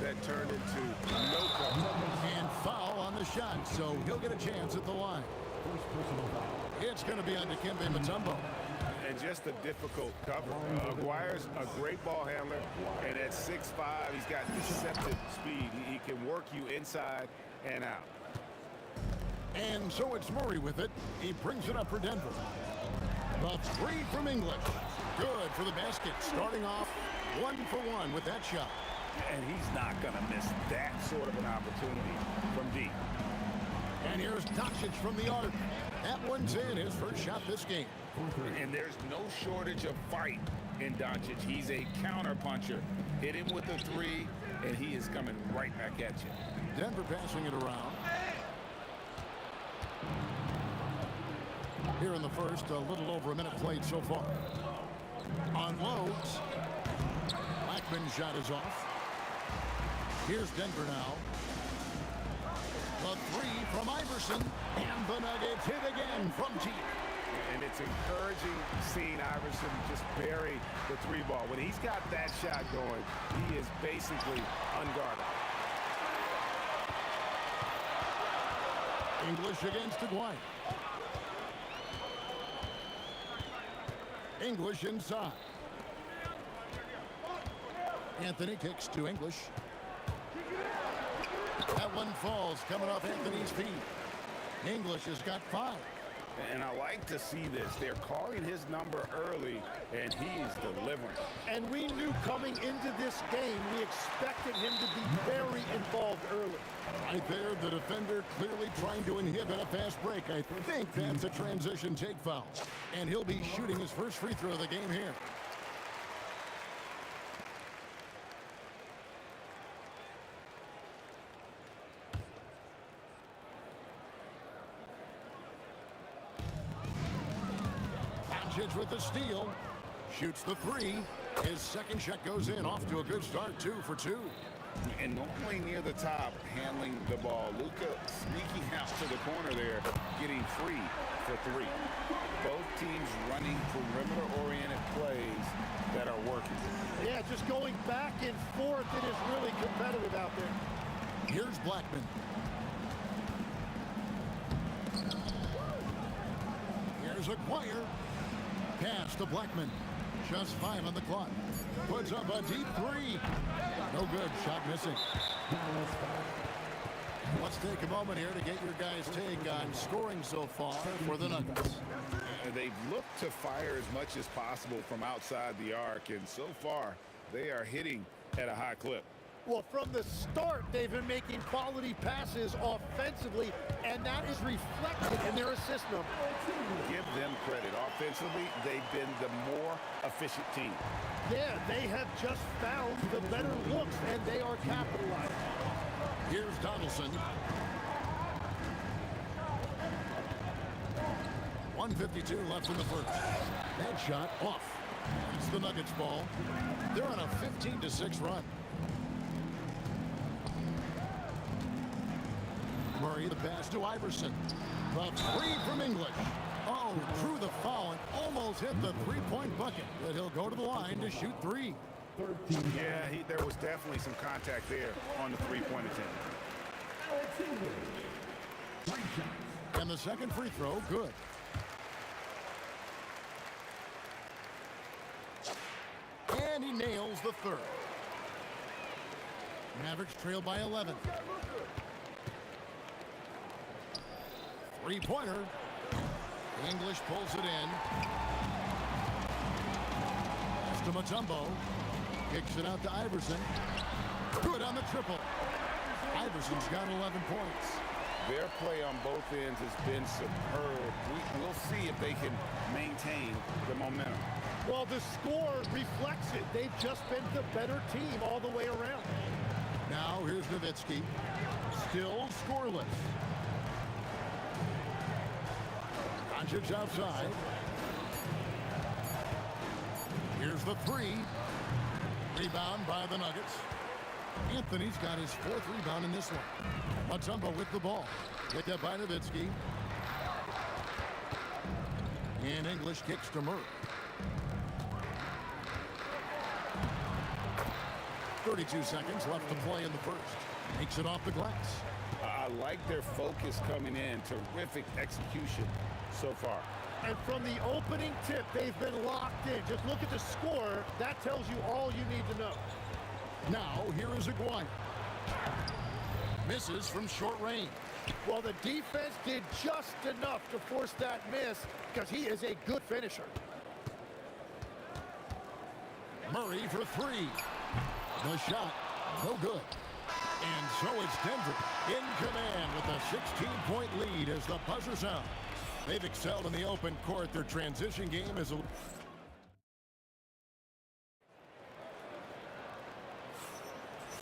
S10: that turned into no coverage.
S6: And foul on the shot, so he'll get a chance at the line. It's going to be on Dikembe Mutombo.
S10: And just a difficult cover. Aguirre's a great ball handler, and at 6'5", he's got deceptive speed. He can work you inside and out.
S6: And so it's Murray with it. He brings it up for Denver. The three from English. Good for the basket. Starting off 1-for-1 with that shot.
S10: And he's not going to miss that sort of an opportunity from deep.
S6: And here's Doncic from the arc. That one's in, his first shot this game.
S10: And there's no shortage of fight in Doncic. He's a counter puncher. Hit him with a three, and he is coming right back at you.
S6: Denver passing it around. Here in the first, a little over a minute played so far. Unloads. Blackman's shot is off. Here's Denver now. The three from Iverson. And the Nuggets hit again from deep.
S10: And it's encouraging seeing Iverson just bury the three ball. When he's got that shot going, he is basically unguarded.
S6: English against Aguirre. English inside. Anthony kicks to English. That one falls coming off Anthony's feet. English has got 5.
S10: And I like to see this. They're calling his number early, and he's delivering.
S13: And we knew coming into this game, we expected him to be very involved early.
S6: Right there, the defender clearly trying to inhibit a fast break. I think that's a transition take foul. And he'll be shooting his first free throw of the game here. Doncic with the steal. Shoots the three. His second shot goes in. Off to a good start, 2 for 2.
S10: And normally near the top, handling the ball. Luka sneaking out to the corner there, getting free for 3. Both teams running perimeter-oriented plays that are working.
S13: Yeah, just going back and forth. It is really competitive out there.
S6: Here's Blackman. Here's Aguirre. Pass to Blackman. Just 5 on the clock. Puts up a deep 3. No good. Shot missing. Let's take a moment here to get your guys' take on scoring so far for the Nuggets.
S10: They've looked to fire as much as possible from outside the arc, and so far they are hitting at a high clip.
S13: Well, from the start, they've been making quality passes offensively, and that is reflected in their assist number.
S10: Give them credit. Offensively, they've been the more efficient team.
S13: Yeah, they have just found the better looks, and they are capitalizing.
S6: Here's Donaldson. 1:52 left in the first. That shot off. It's the Nuggets ball. They're on a 15-6 run. Murray, the pass to Iverson. The three from English. Oh, drew the foul and almost hit the three-point bucket. But he'll go to the line to shoot 3.
S10: Yeah, there was definitely some contact there on the three-point attempt.
S6: shot. And the second free throw, good. And he nails the third. Mavericks trail by 11. Three-pointer. English pulls it in. Pass to Mutombo. Kicks it out to Iverson. Good on the triple. Iverson's got 11 points.
S10: Their play on both ends has been superb. We'll see if they can maintain the momentum.
S13: Well, the score reflects it. They've just been the better team all the way around.
S6: Now here's Nowitzki. Still scoreless. Doncic outside. Here's the three. Rebound by the Nuggets. Anthony's got his fourth rebound in this one. Mutombo with the ball. Picked up by Nowitzki. And English kicks to Murray. 32 seconds left to play in the first. Makes it off the glass.
S10: I like their focus coming in. Terrific execution so far.
S13: And from the opening tip, they've been locked in. Just look at the score. That tells you all you need to know.
S6: Now, here is Aguirre. Misses from short range.
S13: Well, the defense did just enough to force that miss because he is a good finisher.
S6: Murray for three. The shot, no good. And so it's Denver in command with a 16-point lead as the buzzer sounds. They've excelled in the open court. Their transition game is a...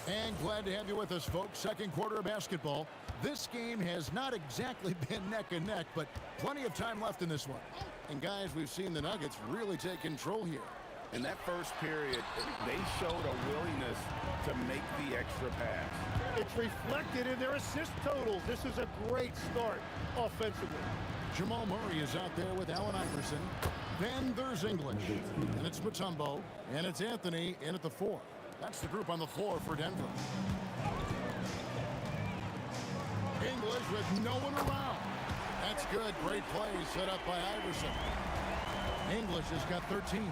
S6: And glad to have you with us, folks. Second quarter of basketball. This game has not exactly been neck and neck, but plenty of time left in this one. And guys, we've seen the Nuggets really take control here.
S10: In that first period, they showed a willingness to make the extra pass.
S13: It's reflected in their assist totals. This is a great start offensively.
S6: Jamal Murray is out there with Allen Iverson. Then there's English. And it's Mutombo. And it's Anthony in at the 4. That's the group on the floor for Denver. English with no one around. That's good. Great play set up by Iverson. English has got 13.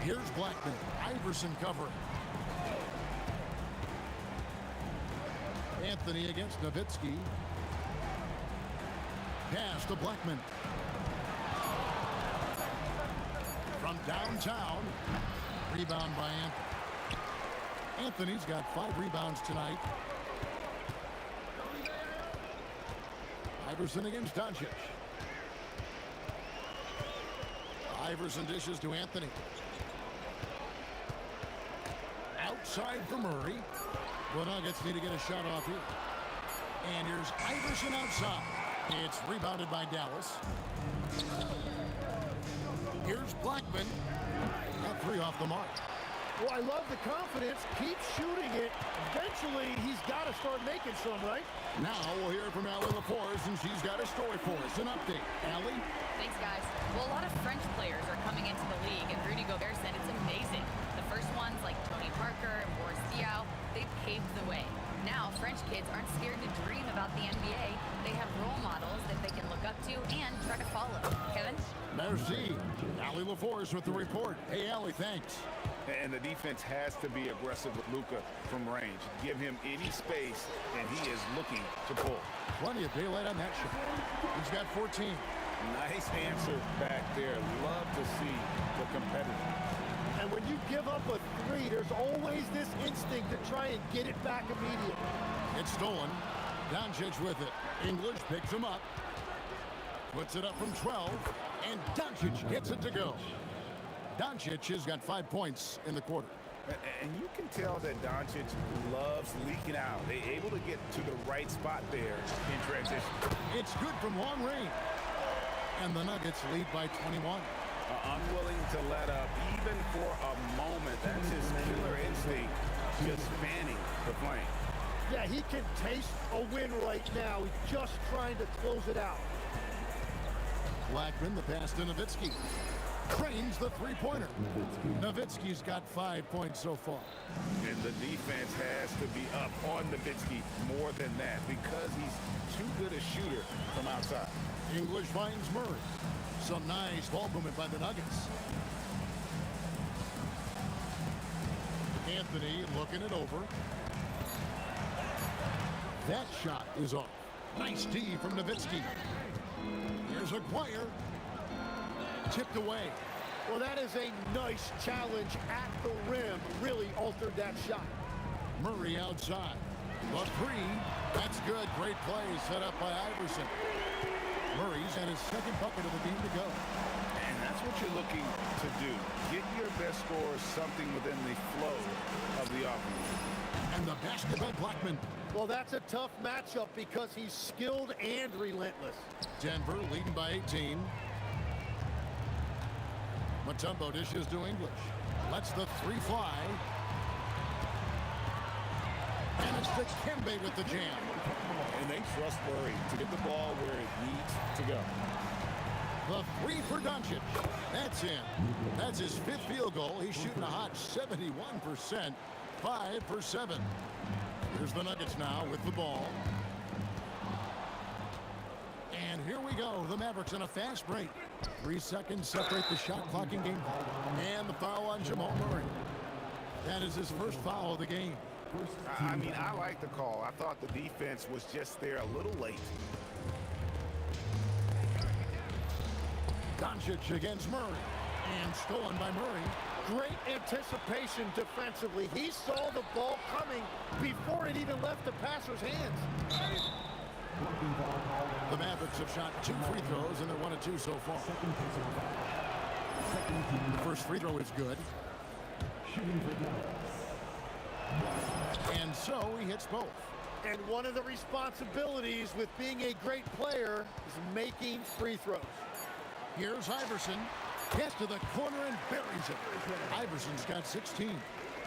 S6: Here's Blackman. Iverson covering. Anthony against Nowitzki. Pass to Blackman. From downtown. Rebound by Anthony. Anthony's got 5 rebounds tonight. Iverson against Doncic. Iverson dishes to Anthony. Outside for Murray. The Nuggets need to get a shot off here. And here's Iverson outside. It's rebounded by Dallas. Here's Blackman. Got 3 off the mark.
S13: Well, I love the confidence. Keep shooting it. Eventually, he's got to start making some, right?
S6: Now we'll hear from Allie LaForce, and she's got a story for us. An update. Allie?
S12: Thanks, guys. Well, a lot of French players are coming into the league, and Rudy Gobert said it's amazing. The first ones, like Tony Parker and Boris Diaw, they paved the way. Now, French kids aren't scared to dream about the NBA. They have role models that they can look up to and try to follow. Kevin?
S6: Merci. Allie LaForce with the report. Hey, Allie, thanks.
S10: And the defense has to be aggressive with Luka from range. Give him any space, and he is looking to pull.
S6: Plenty of daylight on that shot. He's got 14.
S10: Nice answer back there. Love to see the competitor.
S13: And when you give up a 3, there's always this instinct to try and get it back immediately.
S6: It's stolen. Doncic with it. English picks him up. Puts it up from 12. And Doncic gets it to go. Doncic has got 5 points in the quarter.
S10: And you can tell that Doncic loves leaking out. They're able to get to the right spot there in transition.
S6: It's good from long range. And the Nuggets lead by 21.
S10: Unwilling to let up even for a moment. That's his killer instinct, just fanning the flame.
S13: Yeah, he can taste a win right now. He's just trying to close it out.
S6: Blackman, the pass to Nowitzki. Drains the three-pointer. Nowitzki's got 5 points so far.
S10: And the defense has to be up on Nowitzki more than that because he's too good a shooter from outside.
S6: English finds Murray. Some nice ball movement by the Nuggets. Anthony looking it over. That shot is off. Nice D from Nowitzki. Here's Aguirre. Tipped away.
S13: Well, that is a nice challenge at the rim. Really altered that shot.
S6: Murray outside. The three. That's good. Great play set up by Iverson. Murray's had his second bucket of the game to go.
S10: And that's what you're looking to do. Get your best scorers something within the flow of the offense.
S6: And the basket by Blackman.
S13: Well, that's a tough matchup because he's skilled and relentless.
S6: Denver leading by 18. Mutombo dishes to English. Lets the three fly. And it's the Kembe with the jam.
S10: And they trust Murray to get the ball where it needs to go.
S6: The three for Doncic. That's in. That's his fifth field goal. He's shooting a hot 71%. 5 for 7. Here's the Nuggets now with the ball. And here we go. The Mavericks in a fast break. 3 seconds separate the shot clock and game clock. And the foul on Jamal Murray. That is his first foul of the game.
S10: I mean, I like the call. I thought the defense was just there a little late.
S6: Doncic against Murray. And stolen by Murray.
S13: Great anticipation defensively. He saw the ball coming before it even left the passer's hands.
S6: The Mavericks have shot 2 free throws, and they're 1 of 2 so far. The first free throw is good. And so he hits both.
S13: And one of the responsibilities with being a great player is making free throws.
S6: Here's Iverson. Gets to the corner and buries it. Iverson's got 16.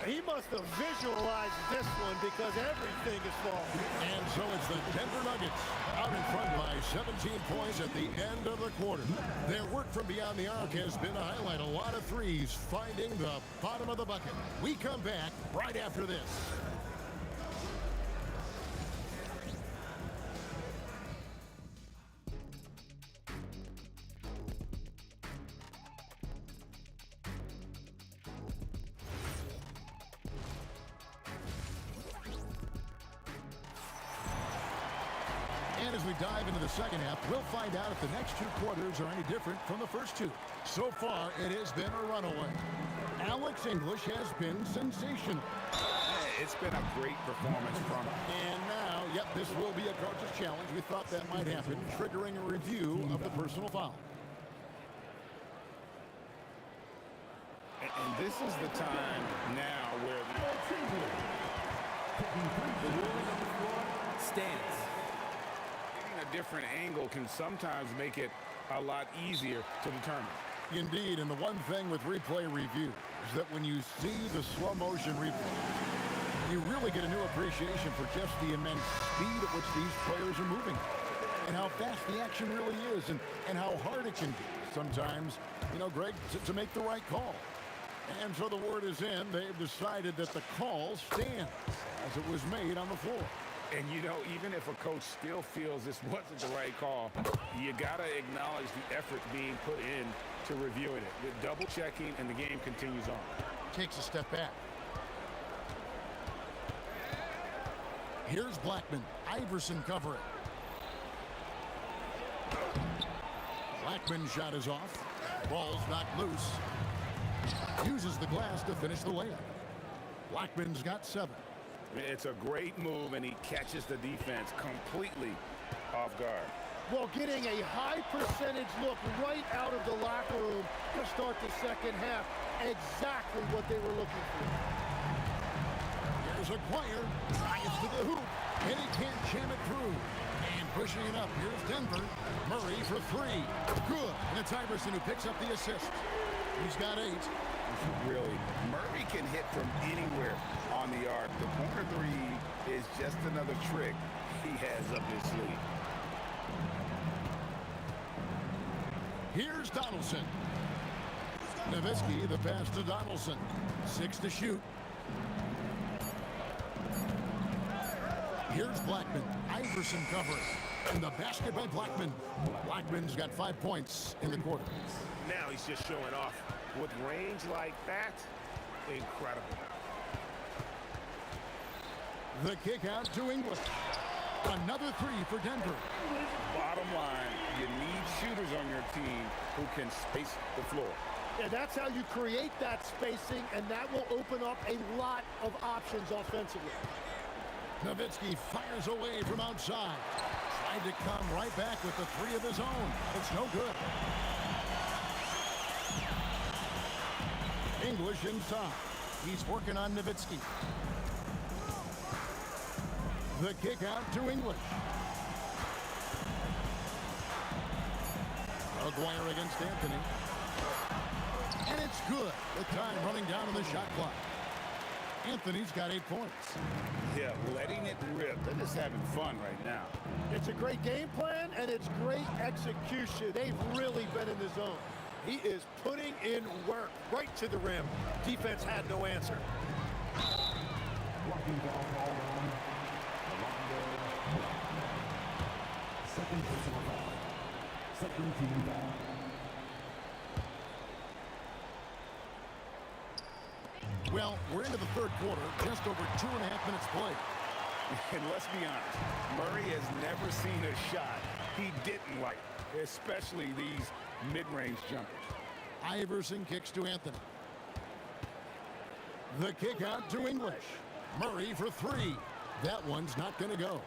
S13: He must have visualized this one because everything is falling.
S6: And so it's the Denver Nuggets out in front by 17 points at the end of the quarter. Their work from beyond the arc has been to highlight a lot of threes, finding the bottom of the bucket. We come back right after this. And as we dive into the second half, we'll find out if the next 2 quarters are any different from the first 2. So far, it has been a runaway. Alex English has been sensational.
S10: It's been a great performance from him.
S6: And now, yep, this will be a coach's challenge. We thought that might happen, triggering a review of the personal foul.
S10: And this is the time now where
S5: the ruling on the floor stands.
S10: getting a different angle can sometimes make it a lot easier to determine.
S6: Indeed, and the one thing with replay review is that when you see the slow motion replay, you really get a new appreciation for just the immense speed at which these players are moving and how fast the action really is and how hard it can be sometimes, Greg, to make the right call. And so the word is in. They've decided that the call stands as it was made on the floor.
S10: And, even if a coach still feels this wasn't the right call, you got to acknowledge the effort being put in to reviewing it. With double checking, and the game continues on.
S6: Takes a step back. Here's Blackman. Iverson covering. Blackman's shot is off. Ball's knocked loose. Uses the glass to finish the layup. Blackman's got 7.
S10: It's a great move, and he catches the defense completely off guard.
S13: Well, getting a high percentage look right out of the locker room to start the second half. Exactly what they were looking for.
S6: Here's Aguirre. Drives to the hoop, and he can't jam it through. And pushing it up, here's Denver. Murray for 3. Good. And it's Iverson who picks up the assist. He's got 8.
S10: Really, Murray can hit from anywhere on the arc. The corner 3 is just another trick he has up his sleeve.
S6: Here's Donaldson. Nowitzki, the pass to Donaldson. 6 to shoot. Here's Blackman. Iverson covering. And the basket by Blackman. Blackman's got 5 points in the quarter.
S10: Now he's just showing off. With range like that, incredible.
S6: The kick out to English. Another 3 for Denver.
S10: Bottom line, you need shooters on your team who can space the floor.
S13: Yeah, that's how you create that spacing, and that will open up a lot of options offensively.
S6: Nowitzki fires away from outside. Tried to come right back with the 3 of his own. It's no good. English inside. He's working on Nowitzki. The kick out to English. Aguirre against Anthony. And it's good. The time running down on the shot clock. Anthony's got 8 points.
S10: Yeah, letting it rip. They're just having fun right now.
S13: It's a great game plan, and it's great execution. They've really been in the zone. He is putting in work right to the rim. Defense had no answer.
S15: Second personal foul. Second team foul.
S6: Well, we're into the third quarter, just over 2.5 minutes played.
S10: And let's be honest, Murray has never seen a shot he didn't like, especially these mid-range jumpers.
S6: Iverson kicks to Anthony. The kick out to English. Murray for 3. That one's not going to go.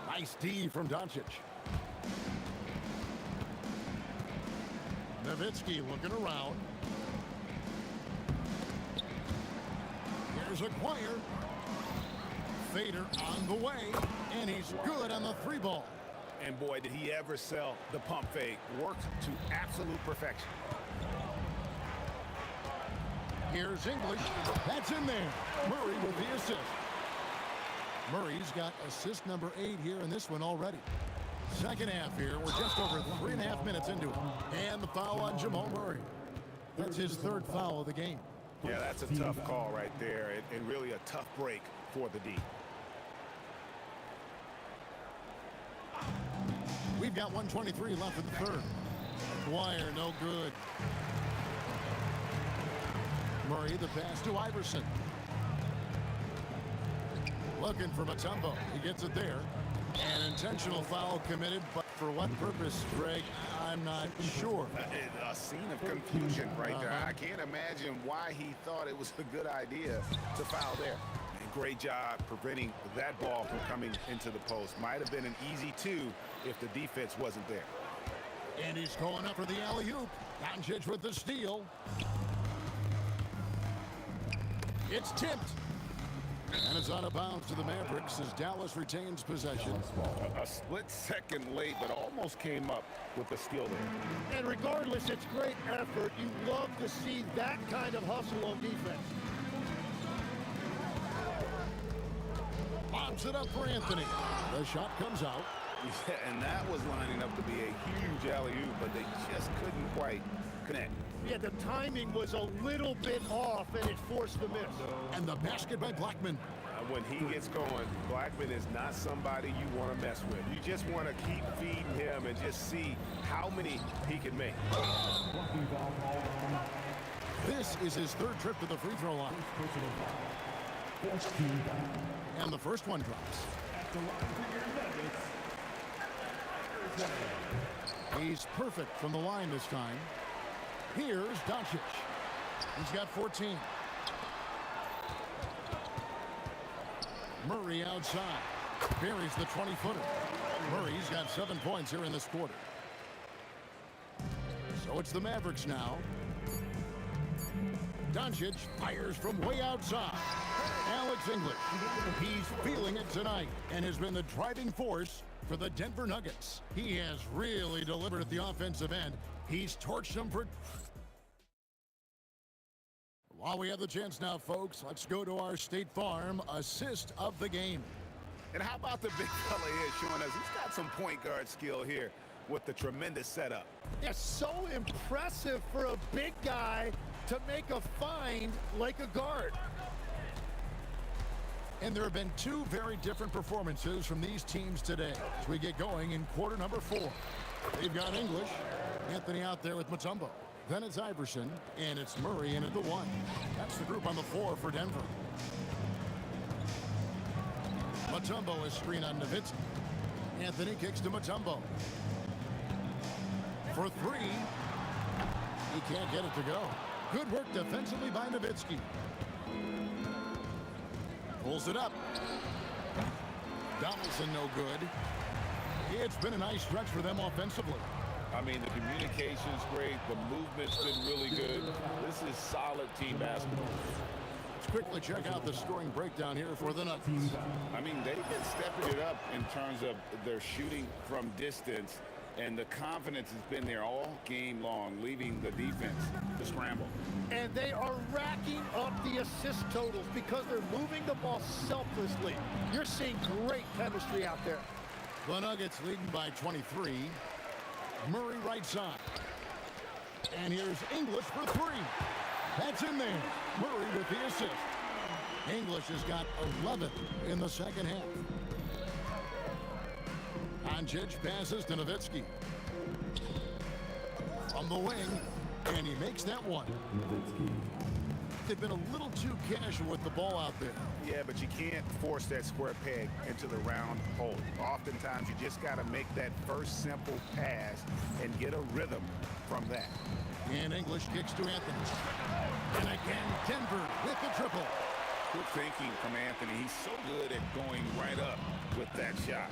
S6: Nice D from Doncic. Nowitzki looking around. Here's Aguirre. Fader on the way, and he's good on the 3 ball.
S10: And boy, did he ever sell the pump fake. Worked to absolute perfection.
S6: Here's English. That's in there. Murray with the assist. Murray's got assist number 8 here in this one already. Second half here. We're just over 3.5 minutes into it. And the foul on Jamal Murray. That's his 3rd foul of the game.
S10: Yeah, that's a tough call right there, and really a tough break for the D.
S6: We've got 1:23 left in the third. Aguirre, no good. Murray, the pass to Iverson. Looking for Mutombo. He gets it there. An intentional foul committed, but for what purpose, Greg? I'm not sure.
S10: A scene of confusion right there. I can't imagine why he thought it was a good idea to foul there. And great job preventing that ball from coming into the post. Might have been an easy 2 if the defense wasn't there.
S6: And he's going up for the alley-oop. Doncic with the steal. It's tipped. And it's out of bounds to the Mavericks as Dallas retains possession.
S10: A split second late, but almost came up with the steal there.
S13: And regardless, it's great effort. You love to see that kind of hustle on defense.
S6: Lobs it up for Anthony. The shot comes out.
S10: Yeah, and that was lining up to be a huge alley-oop, but they just couldn't quite connect.
S13: Yeah, the timing was a little bit off, and it forced the miss.
S6: And the basket by Blackman.
S10: When he gets going, Blackman is not somebody you want to mess with. You just want to keep feeding him and just see how many he can make.
S6: This is his 3rd trip to the free throw line. And the first one drops. He's perfect from the line this time. Here's Doncic. He's got 14. Murray outside. Buries the 20-footer. Murray's got 7 points here in this quarter. So it's the Mavericks now. Doncic fires from way outside. Alex English. He's feeling it tonight and has been the driving force for the Denver Nuggets. He has really delivered at the offensive end. He's torched them for... While we have the chance now, folks, let's go to our State Farm assist of the game.
S10: And how about the big fella here showing us he's got some point guard skill here with the tremendous setup.
S13: Yeah, so impressive for a big guy to make a find like a guard.
S6: And there have been two very different performances from these teams today as we get going in quarter number 4. They've got English, Anthony out there with Mutombo. Then it's Iverson, and it's Murray in at the 1. That's the group on the floor for Denver. Mutombo is screen on Nowitzki. Anthony kicks to Mutombo. For 3. He can't get it to go. Good work defensively by Nowitzki. Pulls it up. Donaldson no good. It's been a nice stretch for them offensively.
S10: I mean, the communication's great. The movement's been really good. This is solid team basketball.
S6: Let's quickly check out the scoring breakdown here for the Nuggets.
S10: I mean, they've been stepping it up in terms of their shooting from distance, and the confidence has been there all game long, leaving the defense to scramble.
S13: And they are racking up the assist totals because they're moving the ball selflessly. You're seeing great chemistry out there.
S6: The Nuggets leading by 23. Murray right side. And here's English for 3. That's in there. Murray with the assist. English has got 11 in the second half. Doncic passes to Nowitzki. From the wing, and he makes that one. They've been a little too casual with the ball out there.
S10: Yeah, but you can't force that square peg into the round hole. Oftentimes, you just got to make that first simple pass and get a rhythm from that.
S6: And English kicks to Anthony. And again, Denver with the triple.
S10: Good thinking from Anthony. He's so good at going right up with that shot.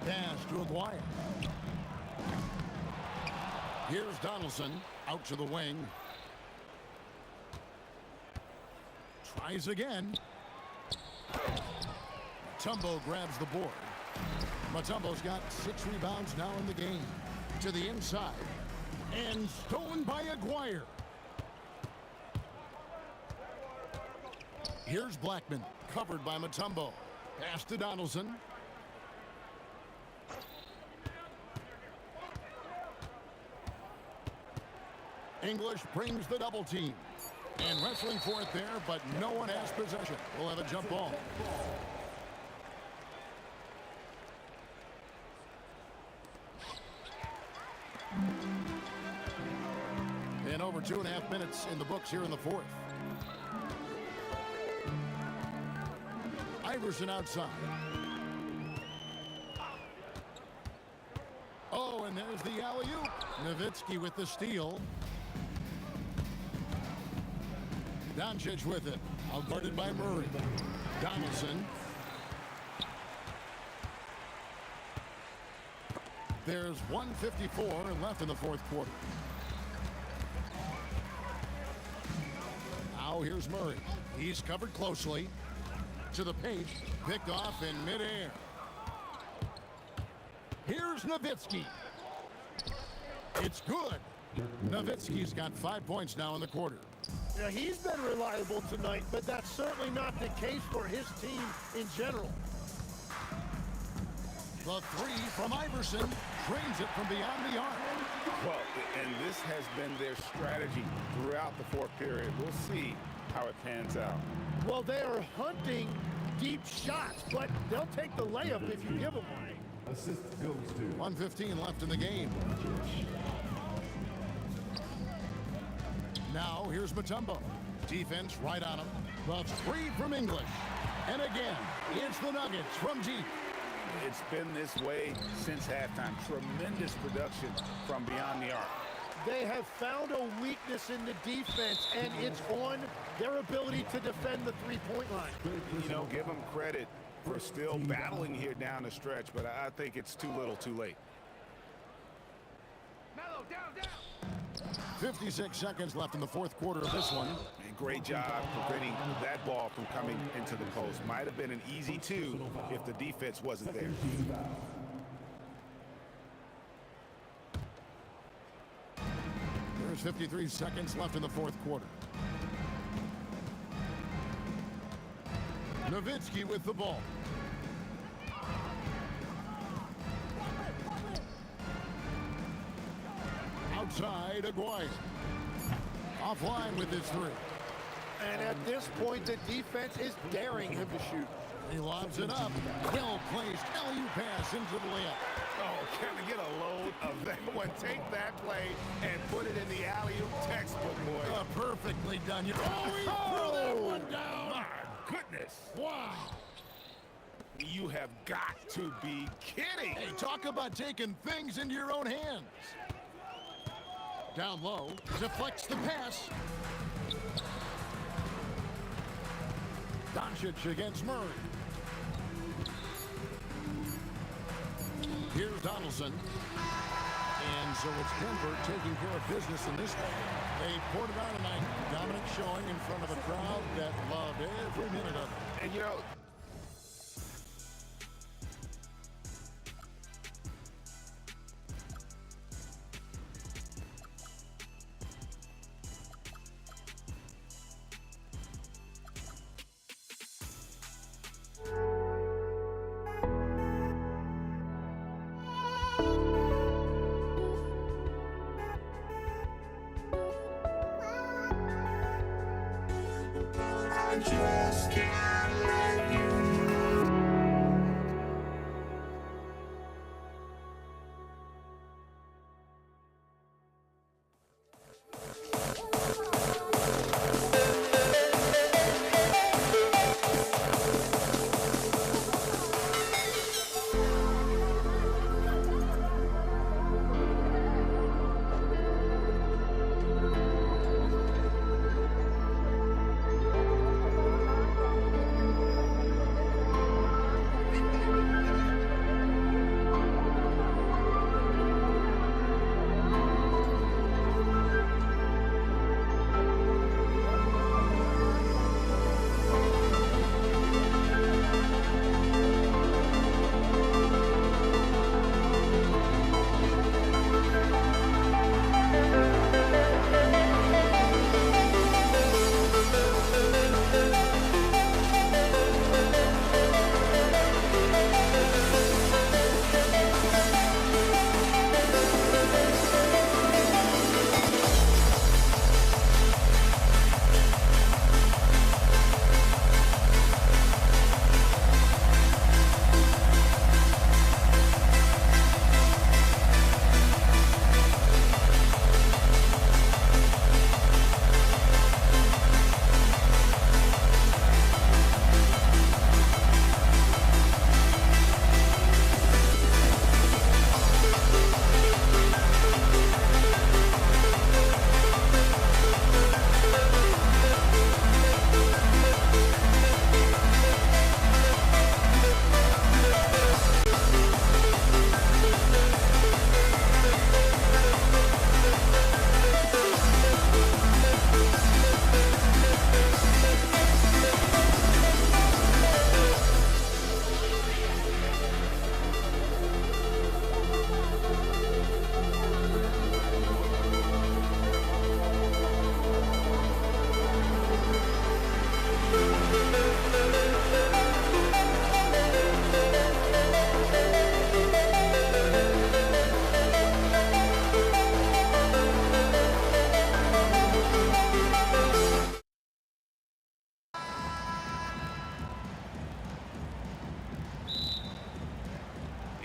S6: Pass to Aguirre. Here's Donaldson out to the wing. Tries again. Mutombo grabs the board. Mutombo's got 6 rebounds now in the game. To the inside. And stolen by Aguirre. Here's Blackman, covered by Mutombo. Pass to Donaldson. English brings the double team. And wrestling for it there, but no one has possession. We'll have a jump ball. And over 2.5 minutes in the books here in the 4th. Iverson outside. Oh, and there's the alley-oop. Nowitzki with the steal. Doncic with it. Outguarded by Murray. Donaldson. There's 1:54 left in the 4th quarter. Now here's Murray. He's covered closely. To the paint. Picked off in midair. Here's Nowitzki. It's good. Nowitzki's got 5 points now in the quarter.
S13: Now, he's been reliable tonight, but that's certainly not the case for his team in general.
S6: The 3 from Iverson drains it from beyond the arc.
S10: Well, and this has been their strategy throughout the 4th period. We'll see how it pans out.
S13: Well, they are hunting deep shots, but they'll take the layup if you give them one.
S15: Assist goes to
S6: 1:15 left in the game. Now here's Mutombo. Defense right on him. The 3 from English. And again, it's the Nuggets from deep.
S10: It's been this way since halftime. Tremendous production from beyond the arc.
S13: They have found a weakness in the defense, and it's on their ability to defend the three-point line.
S10: You know, give them credit for still battling here down the stretch, but I think it's too little too late.
S6: 56 seconds left in the 4th quarter of this one.
S10: And great job preventing that ball from coming into the post. Might have been an easy 2 if the defense wasn't there.
S6: There's 53 seconds left in the 4th quarter. Nowitzki with the ball. Outside, Aguirre. Offline with his three.
S13: And at this point, the defense is daring him to shoot.
S6: He lobs it up. Well-placed LU pass into the layup.
S10: Oh, can we get a load of that one? Take that play and put it in the alley-oop textbook, boy.
S6: Perfectly done. He threw that one down.
S10: My goodness.
S6: Wow.
S10: You have got to be kidding.
S6: Hey, talk about taking things into your own hands. Down low, deflects the pass. Doncic against Murray. Here's Donaldson. And so it's Denver taking care of business in this one. They poured it out tonight. Dominant showing in front of a crowd that loved every minute of it.
S10: And you know,
S1: just can't let you know.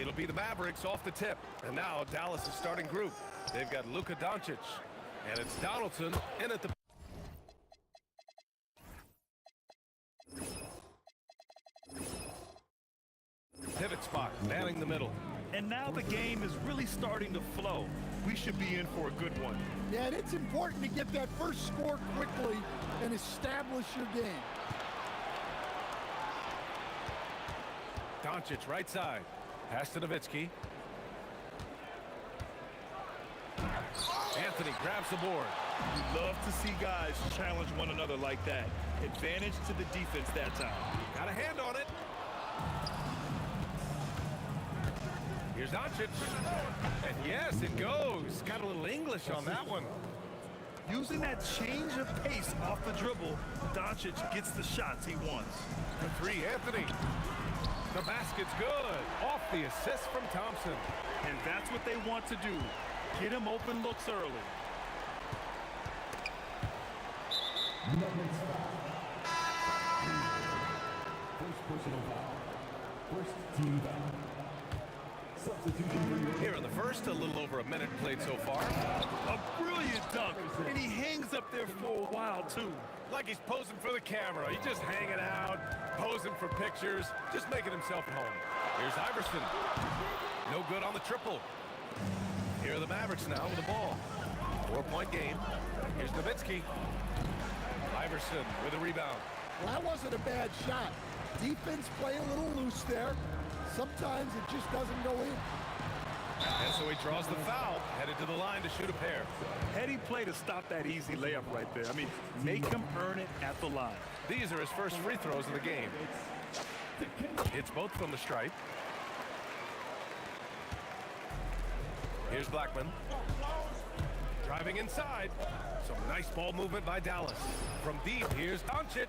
S2: It'll be the Mavericks off the tip. And now Dallas' starting group. They've got Luka Doncic. And it's Donaldson in at the... pivot spot, manning the middle.
S4: And now the game is really starting to flow. We should be in for a good one.
S16: Yeah, and it's important to get that first score quickly and establish your game.
S2: Doncic right side. Pass to Nowitzki. Anthony grabs the board.
S4: We love to see guys challenge one another like that. Advantage to the defense that time.
S2: Got a hand on it. Here's Doncic. And yes, it goes. Got a little English on that one.
S4: Using that change of pace off the dribble, Doncic gets the shots he wants.
S2: The three, Anthony. The basket's good. Off the assist from Thompson.
S4: And that's what they want to do. Get him open looks early.
S15: Nuggets foul. First personal foul. First team foul. Substitution for your...
S2: Here in the first, a little over a minute played so far.
S4: A brilliant dunk, and he hangs up there for a while, too.
S2: Like he's posing for the camera. He's just hanging out, posing for pictures, just making himself at home. Here's Iverson. No good on the triple. Here are the Mavericks now with the ball. 4-point game. Here's Nowitzki. Iverson with a rebound.
S16: Well, that wasn't a bad shot. Defense play a little loose there. Sometimes it just doesn't go in.
S2: And so he draws the foul, headed to the line to shoot a pair.
S4: Heady play to stop that easy layup right there. I mean, make him earn it at the line.
S2: These are his first free throws of the game. It's both from the stripe. Here's Blackman. Driving inside. Some nice ball movement by Dallas. From deep, here's Doncic.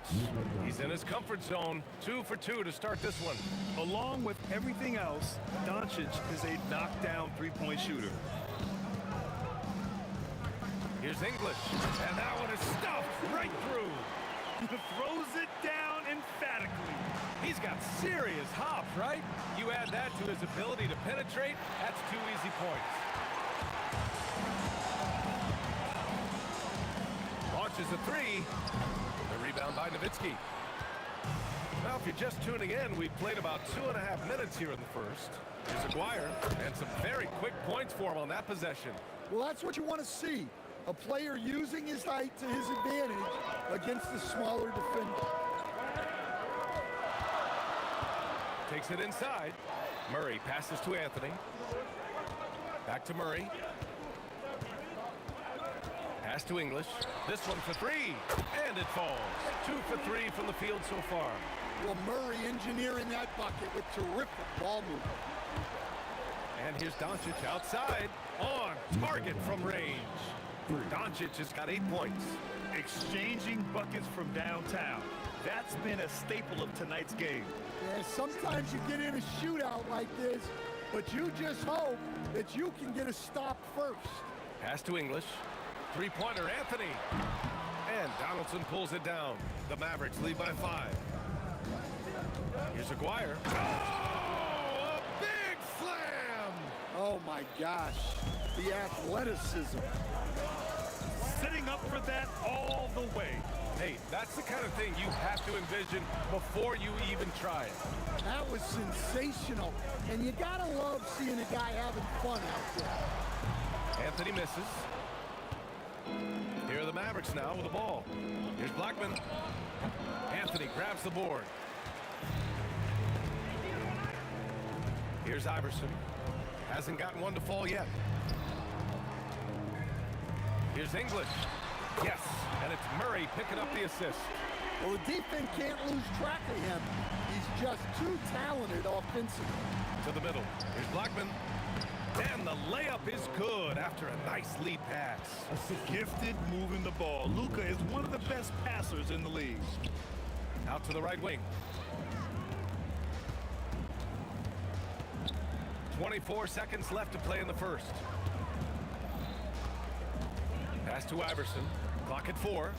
S2: He's in his comfort zone. 2 for 2 to start this one.
S4: Along with everything else, Doncic is a knockdown three-point shooter.
S2: Here's English. And that one is stuffed right through.
S4: Throws it down emphatically.
S2: He's got serious hop, right? You add that to his ability to penetrate, that's 2 easy points. Launches a 3. The rebound by Nowitzki. Well, if you're just tuning in, we've played about 2.5 minutes here in the first. Here's Aguirre, and some very quick points for him on that possession.
S16: Well, that's what you want to see. A player using his height to his advantage against the smaller defender.
S2: Takes it inside. Murray passes to Anthony. Back to Murray. Pass to English. This one for 3. And it falls. 2 for 3 from the field so far.
S16: Well, Murray engineering that bucket with terrific ball movement.
S2: And here's Doncic outside. On target from range. Doncic has got 8 points.
S4: Exchanging buckets from downtown. That's been a staple of tonight's game.
S16: Yeah, sometimes you get in a shootout like this, but you just hope that you can get a stop first.
S2: Pass to English. 3-pointer, Anthony. And Donaldson pulls it down. The Mavericks lead by 5. Here's Aguirre. Oh, a big slam!
S16: Oh, my gosh. The athleticism.
S4: Setting up for that all the way.
S2: Hey, that's the kind of thing you have to envision before you even try it.
S16: That was sensational. And you gotta love seeing a guy having fun out there.
S2: Anthony misses. Here are the Mavericks now with the ball. Here's Blackman. Anthony grabs the board. Here's Iverson. Hasn't gotten one to fall yet. Here's English. Yes, and it's Murray picking up the assist.
S16: Well, the defense can't lose track of him. He's just too talented offensively.
S2: To the middle. Here's Blackman. And the layup is good after a nice lead pass.
S4: Gifted moving the ball. Luka is one of the best passers in the league.
S2: Out to the right wing. 24 seconds left to play in the first. Pass to Iverson. Clock at 4.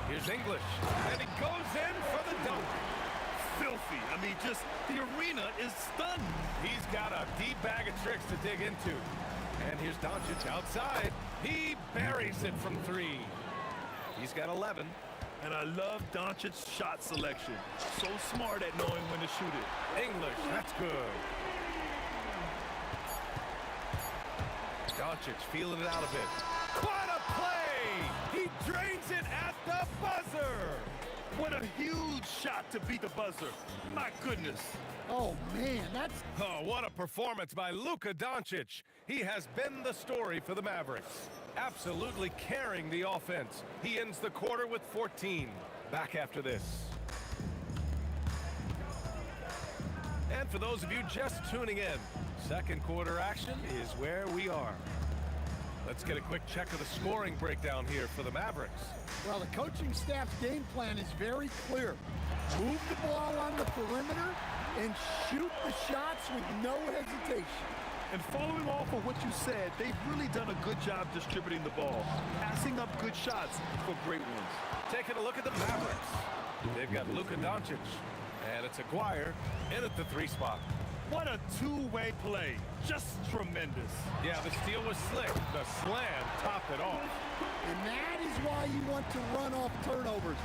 S2: Here's English. And he goes in for the dunk.
S4: Filthy. I mean, just the arena is stunned.
S2: He's got a deep bag of tricks to dig into. And here's Doncic outside. He buries it from 3. He's got 11.
S4: And I love Doncic's shot selection. So smart at knowing when to shoot it.
S2: English, that's good. Doncic feeling it out a bit. What a play! He drains it at the buzzer!
S4: What a huge shot to beat the buzzer. My goodness.
S16: Oh, man, that's...
S2: Oh, what a performance by Luka Doncic. He has been the story for the Mavericks. Absolutely carrying the offense. He ends the quarter with 14. Back after this. And for those of you just tuning in, second quarter action is where we are. Let's get a quick check of the scoring breakdown here for the Mavericks.
S16: Well, the coaching staff's game plan is very clear. Move the ball on the perimeter and shoot the shots with no hesitation.
S4: And following off of what you said, they've really done a good job distributing the ball, passing up good shots for great ones.
S2: Taking a look at the Mavericks. They've got Luka Doncic, and it's Aguirre in at the 3 spot.
S4: What a two-way play. Just tremendous.
S2: Yeah, the steal was slick. The slam topped it off.
S16: And that is why you want to run off turnovers.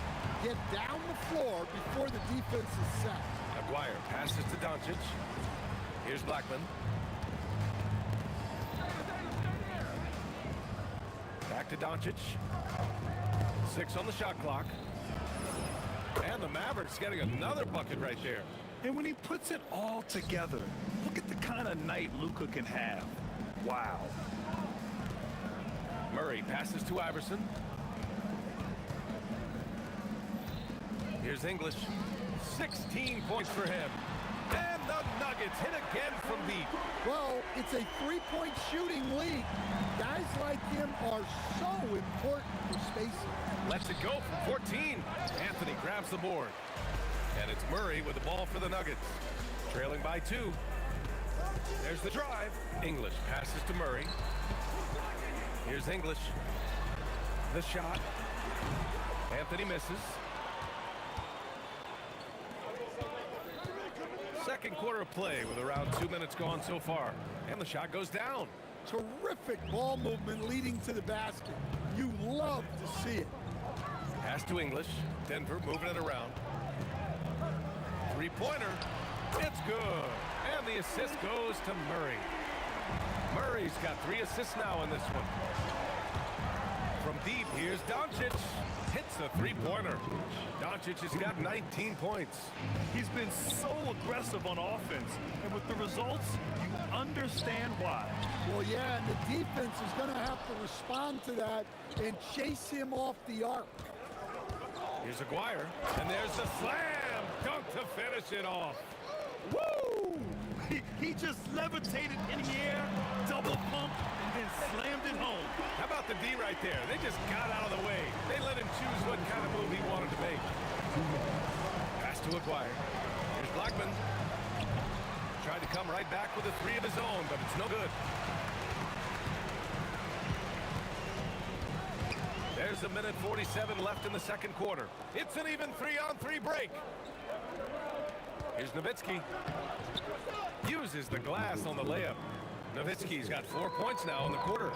S16: Get down the floor before the defense is set.
S2: Aguirre passes to Doncic. Here's Blackman. Back to Doncic. 6 on the shot clock. And the Mavericks getting another bucket right there.
S4: And when he puts it all together, look at the kind of night Luka can have. Wow.
S2: Murray passes to Iverson. Here's English. 16 points for him. And the Nuggets hit again from deep.
S16: Well, it's a three-point shooting league. Guys like him are so important for spacing.
S2: Lets it go from 14. Anthony grabs the board. And it's Murray with the ball for the Nuggets. Trailing by 2. There's the drive. English passes to Murray. Here's English. The shot. Anthony misses. Second quarter of play with around 2 minutes gone so far. And the shot goes down.
S16: Terrific ball movement leading to the basket. You love to see it.
S2: Pass to English. Denver moving it around. Three-pointer. It's good. And the assist goes to Murray. Murray's got 3 assists now in this one. From deep, here's Doncic. Hits the three-pointer. Doncic has got 19 points.
S4: He's been so aggressive on offense, and with the results, you understand why.
S16: Well, yeah, and the defense is going to have to respond to that and chase him off the arc.
S2: Here's Aguirre, and there's the slam dunk to finish it off.
S4: Woo! He just levitated in the air, double pump, and then slammed it home.
S2: How about the D right there? They just got out of the way. They let him choose what kind of move he wanted to make. Pass to Aguirre. Here's Blackman. Tried to come right back with a 3 of his own, but it's no good. There's a minute 47 left in the second quarter. It's an even 3-on-3 break. Here's Nowitzki. Uses the glass on the layup. Nowitzki's got 4 points now in the quarter.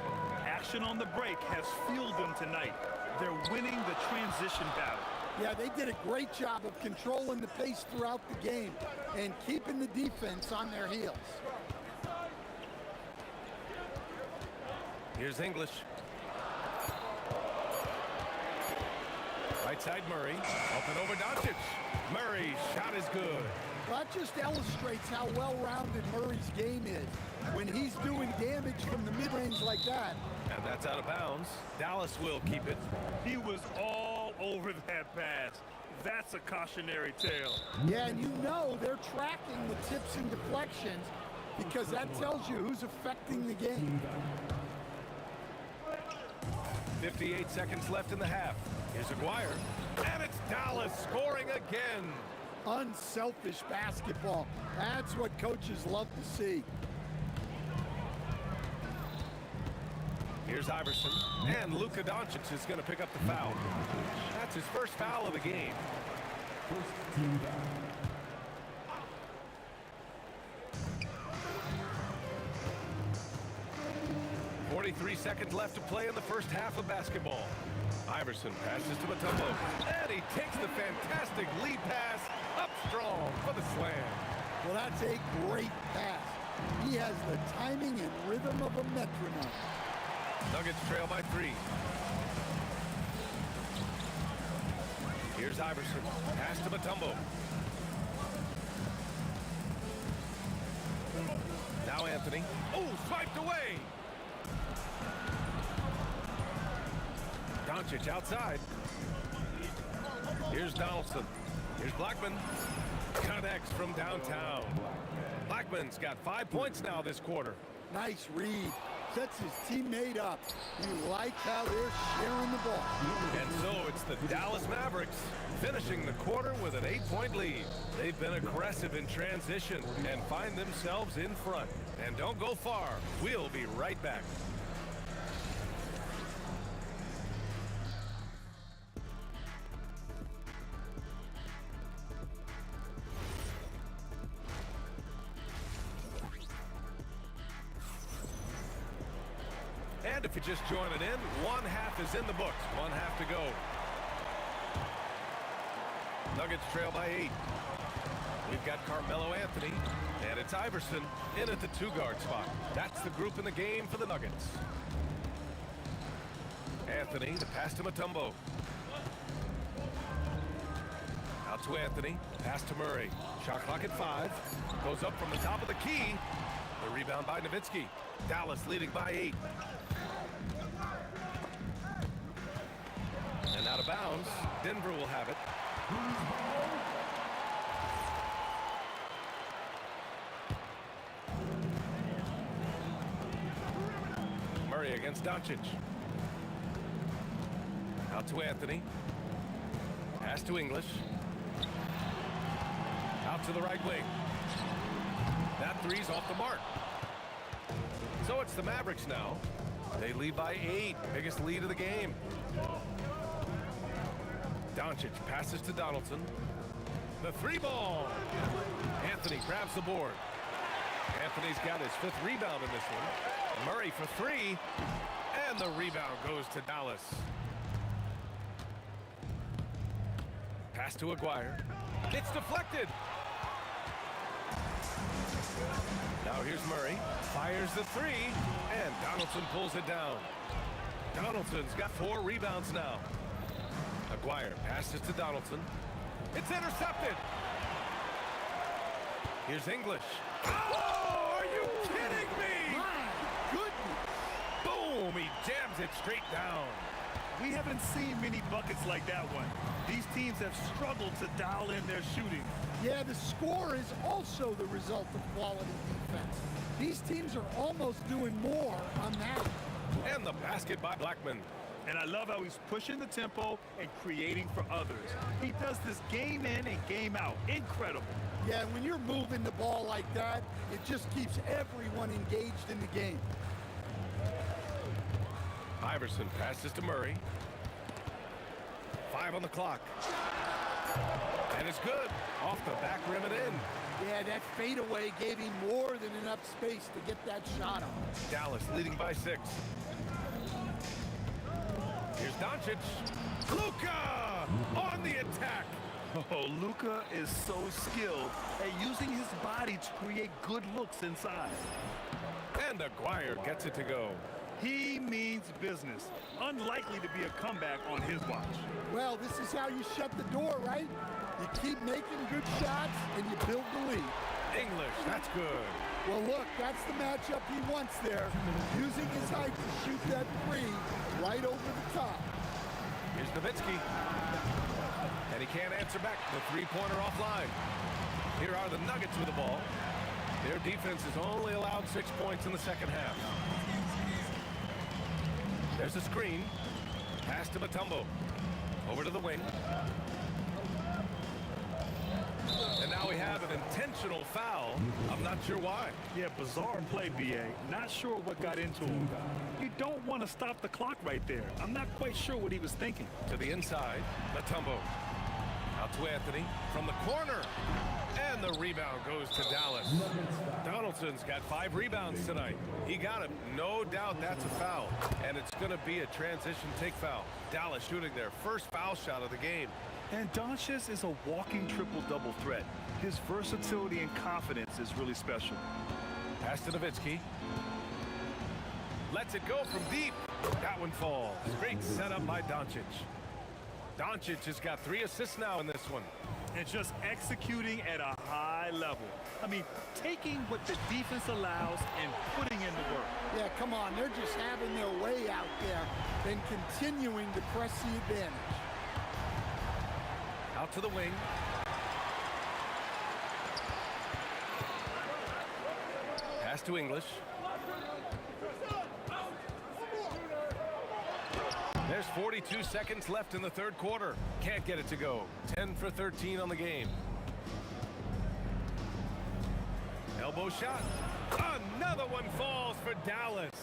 S4: Action on the break has fueled them tonight. They're winning the transition battle.
S16: Yeah, they did a great job of controlling the pace throughout the game and keeping the defense on their heels.
S2: Here's English. Right side Murray. Up and over Doncic. Murray's shot is good.
S16: That just illustrates how well-rounded Murray's game is. When he's doing damage from the mid-range like that.
S2: And that's out of bounds. Dallas will keep it.
S4: He was all over that pass. That's a cautionary tale.
S16: Yeah, and you know they're tracking the tips and deflections because that tells you who's affecting the game.
S2: 58 seconds left in the half. Here's Aguirre. And it's Dallas scoring again.
S16: Unselfish basketball. That's what coaches love to see.
S2: Here's Iverson. And Luka Doncic is going to pick up the foul. That's his first foul of the game.
S15: First team foul.
S2: 43 seconds left to play in the first half of basketball. Iverson passes to Mutombo. And he takes the fantastic lead pass up strong for the slam.
S16: Well, that's a great pass. He has the timing and rhythm of a metronome.
S2: Nuggets trail by 3. Here's Iverson. Pass to Mutombo. Now Anthony. Oh, swiped away. Doncic outside. Here's Donaldson. Here's Blackman. Connects from downtown. Blackman's got 5 points now this quarter.
S16: Nice read. sets his teammate up. You like how they're sharing the ball.
S2: And so it's the Dallas Mavericks finishing the quarter with an 8-point lead. They've been aggressive in transition and find themselves in front. And don't go far. We'll be right back. And if you're just joining in, one half is in the books. One half to go. Nuggets trail by 8. We've got Carmelo Anthony, and it's Iverson in at the 2-guard spot. That's the group in the game for the Nuggets. Anthony, the pass to Mutombo. Out to Anthony, pass to Murray. Shot clock at 5. Goes up from the top of the key. The rebound by Nowitzki. Dallas leading by 8. And out of bounds, Denver will have it. Murray against Doncic. Out to Anthony. Pass to English. Out to the right wing. That three's off the mark. So it's the Mavericks now. They lead by 8. Biggest lead of the game. Doncic passes to Donaldson. The 3-ball. Anthony grabs the board. Anthony's got his 5th rebound in this one. Murray for 3. And the rebound goes to Dallas. Pass to Aguirre. It's deflected. Now here's Murray. Fires the 3. And Donaldson pulls it down. Donaldson's got 4 rebounds now. Aguirre passes to Donaldson. It's intercepted. Here's English. Oh, are you kidding me?
S16: My goodness.
S2: Boom, he jams it straight down.
S4: We haven't seen many buckets like that one. These teams have struggled to dial in their shooting.
S16: Yeah, the score is also the result of quality defense. These teams are almost doing more on that.
S2: And the basket by Blackman.
S4: And I love how he's pushing the tempo and creating for others. He does this game in and game out. Incredible.
S16: Yeah, when you're moving the ball like that, it just keeps everyone engaged in the game.
S2: Iverson passes to Murray. 5 on the clock. And it's good. Off the back rim and in.
S16: Yeah, that fadeaway gave him more than enough space to get that shot on.
S2: Dallas leading by 6. Here's Doncic. Luka on the attack.
S4: Oh, Luka is so skilled at using his body to create good looks inside.
S2: And Aguirre gets it to go.
S4: He means business. Unlikely to be a comeback on his watch.
S16: Well, this is how you shut the door, right? You keep making good shots and you build the lead.
S2: English, that's good.
S16: Well, look, that's the matchup he wants there. Using his height to shoot that 3 right over the top.
S2: Here's Nowitzki. And he can't answer back. The 3-pointer offline. Here are the Nuggets with the ball. Their defense has only allowed 6 points in the second half. There's a screen. Pass to Mutombo. Over to the wing. And now we have an intentional foul. I'm not sure why.
S4: Yeah, bizarre play, B.A. Not sure what got into him. You don't want to stop the clock right there. I'm not quite sure what he was thinking.
S2: To the inside, Mutombo. Out to Anthony from the corner. And the rebound goes to Dallas. Donaldson's got 5 rebounds tonight. He got him. No doubt that's a foul. And it's going to be a transition take foul. Dallas shooting their first foul shot of the game.
S4: And Doncic is a walking triple-double threat. His versatility and confidence is really special.
S2: Pass to Nowitzki. Lets it go from deep. That one falls. Great setup by Doncic. Doncic has got 3 assists now in this one.
S4: And just executing at a high level. I mean, taking what the defense allows and putting in the work.
S16: Yeah, come on. They're just having their way out there and continuing to press the advantage.
S2: Out to the wing. Pass to English. There's 42 seconds left in the third quarter. Can't get it to go. 10 for 13 on the game. Elbow shot. Another one falls for Dallas.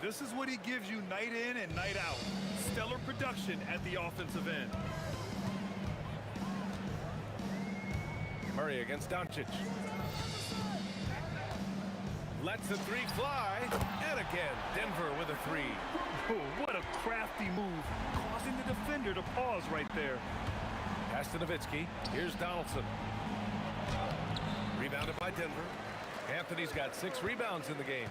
S4: This is what he gives you night in and night out. Stellar production at the offensive end.
S2: Murray against Doncic. Lets the three fly. And again, Denver with a three.
S4: Oh, what a crafty move, causing the defender to pause right there.
S2: Pass to Nowitzki. Here's Donaldson. Rebounded by Denver. Anthony's got 6 rebounds in the game.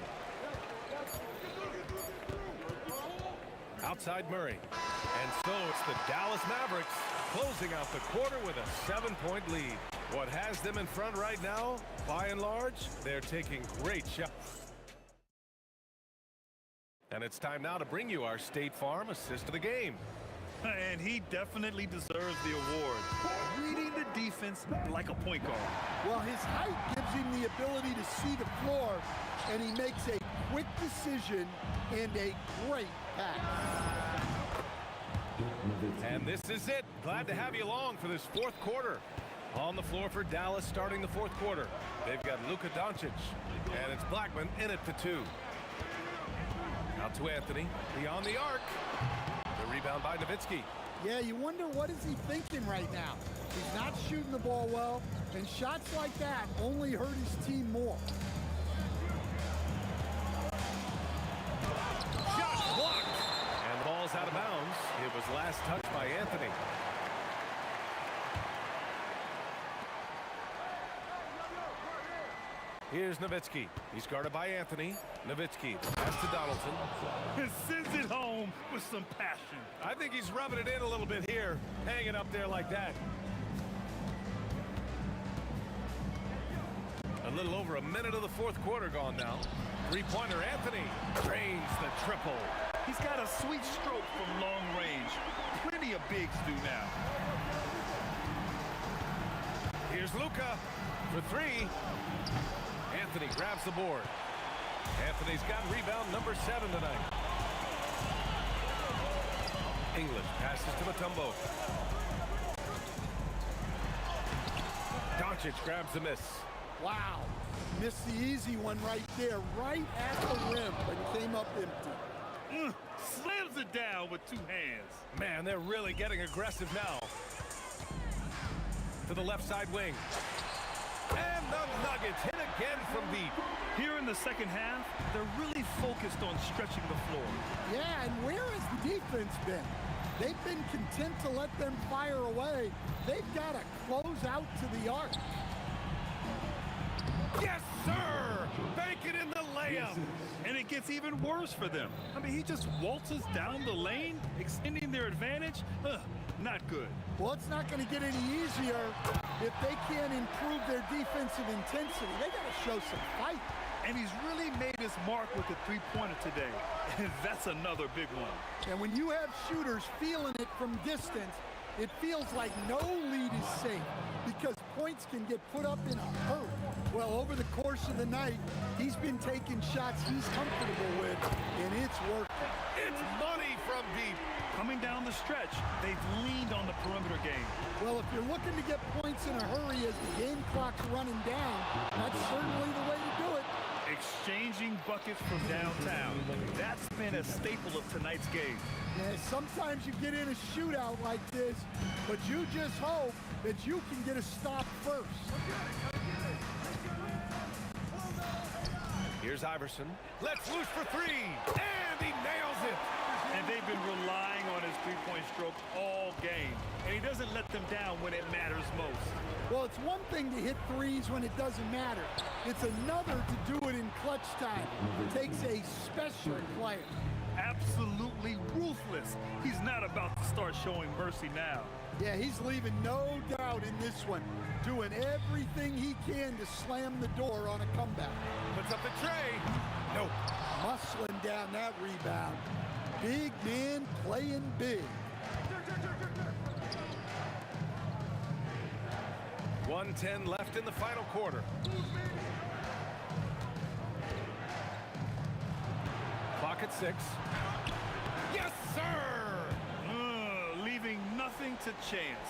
S2: Outside Murray. And so it's the Dallas Mavericks closing out the quarter with a 7-point lead. What has them in front right now, by and large, they're taking great shots. And it's time now to bring you our State Farm assist of the game.
S4: And he definitely deserves the award. Reading the defense like a point guard.
S16: Well, his height gives him the ability to see the floor, and he makes a quick decision and a great pass.
S2: And this is it. Glad to have you along for this fourth quarter. On the floor for Dallas starting the fourth quarter. They've got Luka Doncic, and it's Blackman in it for 2. Out to Anthony, beyond the arc. The rebound by Nowitzki.
S16: Yeah, you wonder what is he thinking right now. He's not shooting the ball well, and shots like that only hurt his team more.
S2: Shot blocked. And the ball's out of bounds. It was last touched by Anthony. Here's Nowitzki. He's guarded by Anthony. Nowitzki, pass to Donaldson.
S4: And sends it home with some passion.
S2: I think he's rubbing it in a little bit here, hanging up there like that. A little over a minute of the fourth quarter gone now. Three-pointer Anthony drains the triple.
S4: He's got a sweet stroke from long range. Plenty of bigs do now.
S2: Here's Luka for 3. Anthony grabs the board. Anthony's got rebound number 7 tonight. English passes to Mutombo. Doncic grabs the miss.
S16: Wow. Missed the easy one right there, right at the rim, but came up empty.
S4: Slams it down with 2 hands.
S2: Man, they're really getting aggressive now. To the left side wing. And the Nuggets hit again from deep.
S4: Here in the second half, they're really focused on stretching the floor.
S16: Yeah, and where has the defense been? They've been content to let them fire away. They've got to close out to the arc.
S2: Yes, sir! Bank it in the layup.
S4: And it gets even worse for them. I mean, he just waltzes down the lane, extending their advantage. Not good.
S16: Well, it's not going to get any easier if they can't improve their defensive intensity. They got to show some fight.
S4: And he's really made his mark with the three-pointer today. And that's another big one.
S16: And when you have shooters feeling it from distance, it feels like no lead is safe because points can get put up in a hurry. Well, over the course of the night, he's been taking shots he's comfortable with, and it's working.
S2: It's money from deep.
S4: Coming down the stretch, they've leaned on the perimeter game.
S16: Well, if you're looking to get points in a hurry as the game clock's running down, that's certainly the way to do it.
S4: Exchanging buckets from downtown. That's been a staple of tonight's game.
S16: Yeah, sometimes you get in a shootout like this, but you just hope that you can get a stop first.
S2: Here's Iverson. Let's loose for 3. And he nails it.
S4: And they've been relying on his three-point stroke all game. And he doesn't let them down when it matters most.
S16: Well, it's one thing to hit threes when it doesn't matter. It's another to do it in clutch time. It takes a special player.
S4: Absolutely ruthless. He's not about to start showing mercy now.
S16: Yeah, he's leaving no doubt in this one. Doing everything he can to slam the door on a comeback.
S2: Puts up the tray. Nope.
S16: Muscling down that rebound. Big man playing big.
S2: 1:10 left in the final quarter. Clock at 6. Yes, sir!
S4: everything to chance.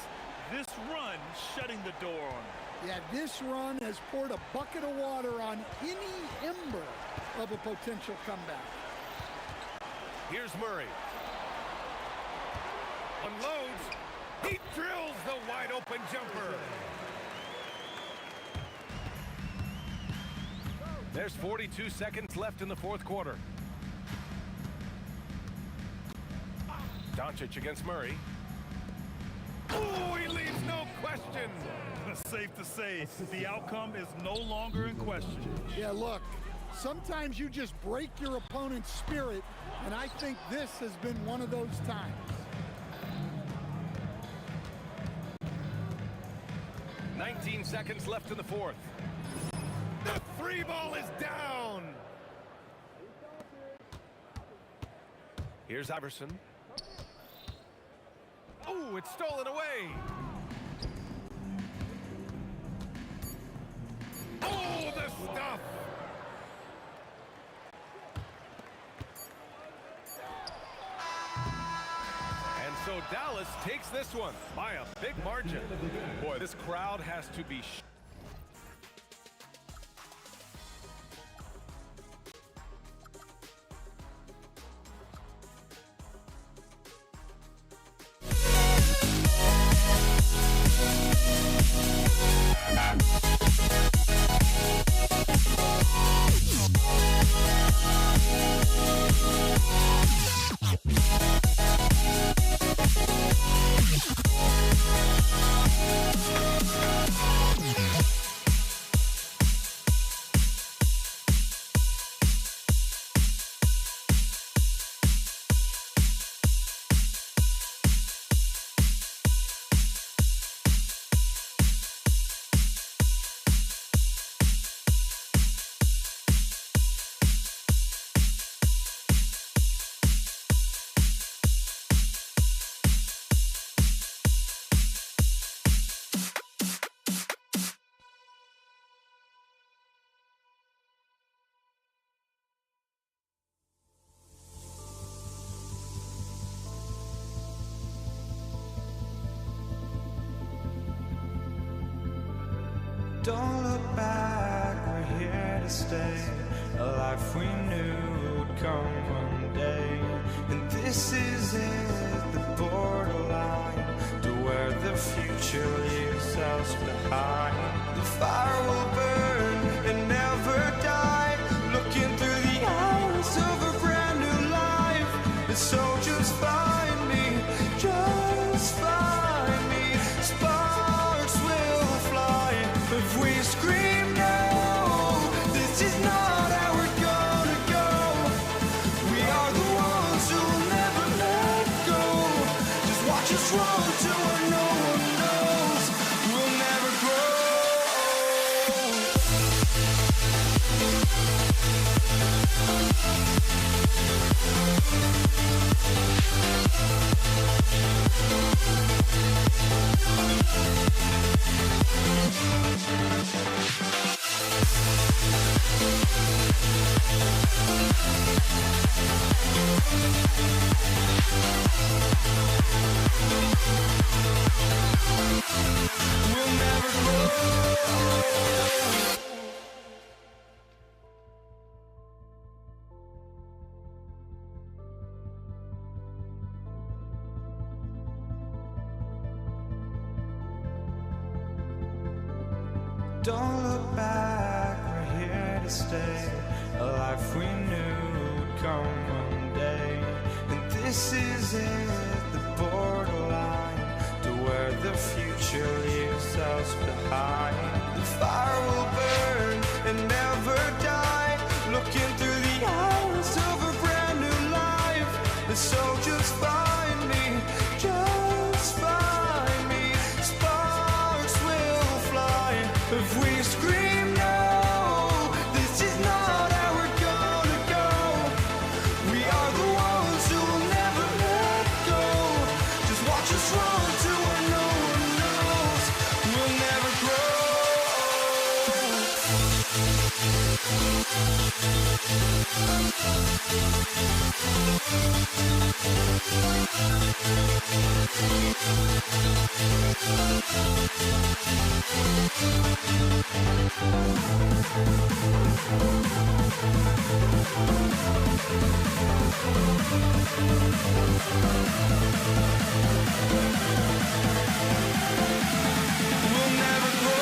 S4: This run shutting the door on him.
S16: Yeah, this run has poured a bucket of water on any ember of a potential comeback.
S2: Here's Murray. Unloads. He drills the wide open jumper. There's 42 seconds left in the fourth quarter. Doncic against Murray. Oh, he leaves no question.
S4: Safe to say, the outcome is no longer in question.
S16: Yeah, look, sometimes you just break your opponent's spirit, and I think this has been one of those times.
S2: Nineteen seconds left in the fourth. The three ball is down. Here's Iverson. Oh, it's stolen away. Oh, the stuff. And so Dallas takes this one by a big margin. Boy, this crowd has to be
S1: Don't look back, we're here to stay. A life we knew would come one day. And this is it, the borderline to where the future leaves us behind. The fire will burn and never die. Looking through the eyes of a brand new life. And so just find me, just find me. Sparks will fly if we scream no. This is not how we're gonna go. We are the ones who will never let go. Just watch us run to where no one knows. We'll never grow. We'll never grow. Don't look back, we're here to stay. A life we knew would come one day. And this is it, the borderline to where the future leaves us behind. The fire will burn and never die. Looking through the eyes of a brand new life. And so just find me, just find me. Sparks will fly if we scream no. This is not how we're gonna go. We are the ones who will never let go. Just watch us run to where no one knows. We'll never grow. We'll never grow. We'll never grow.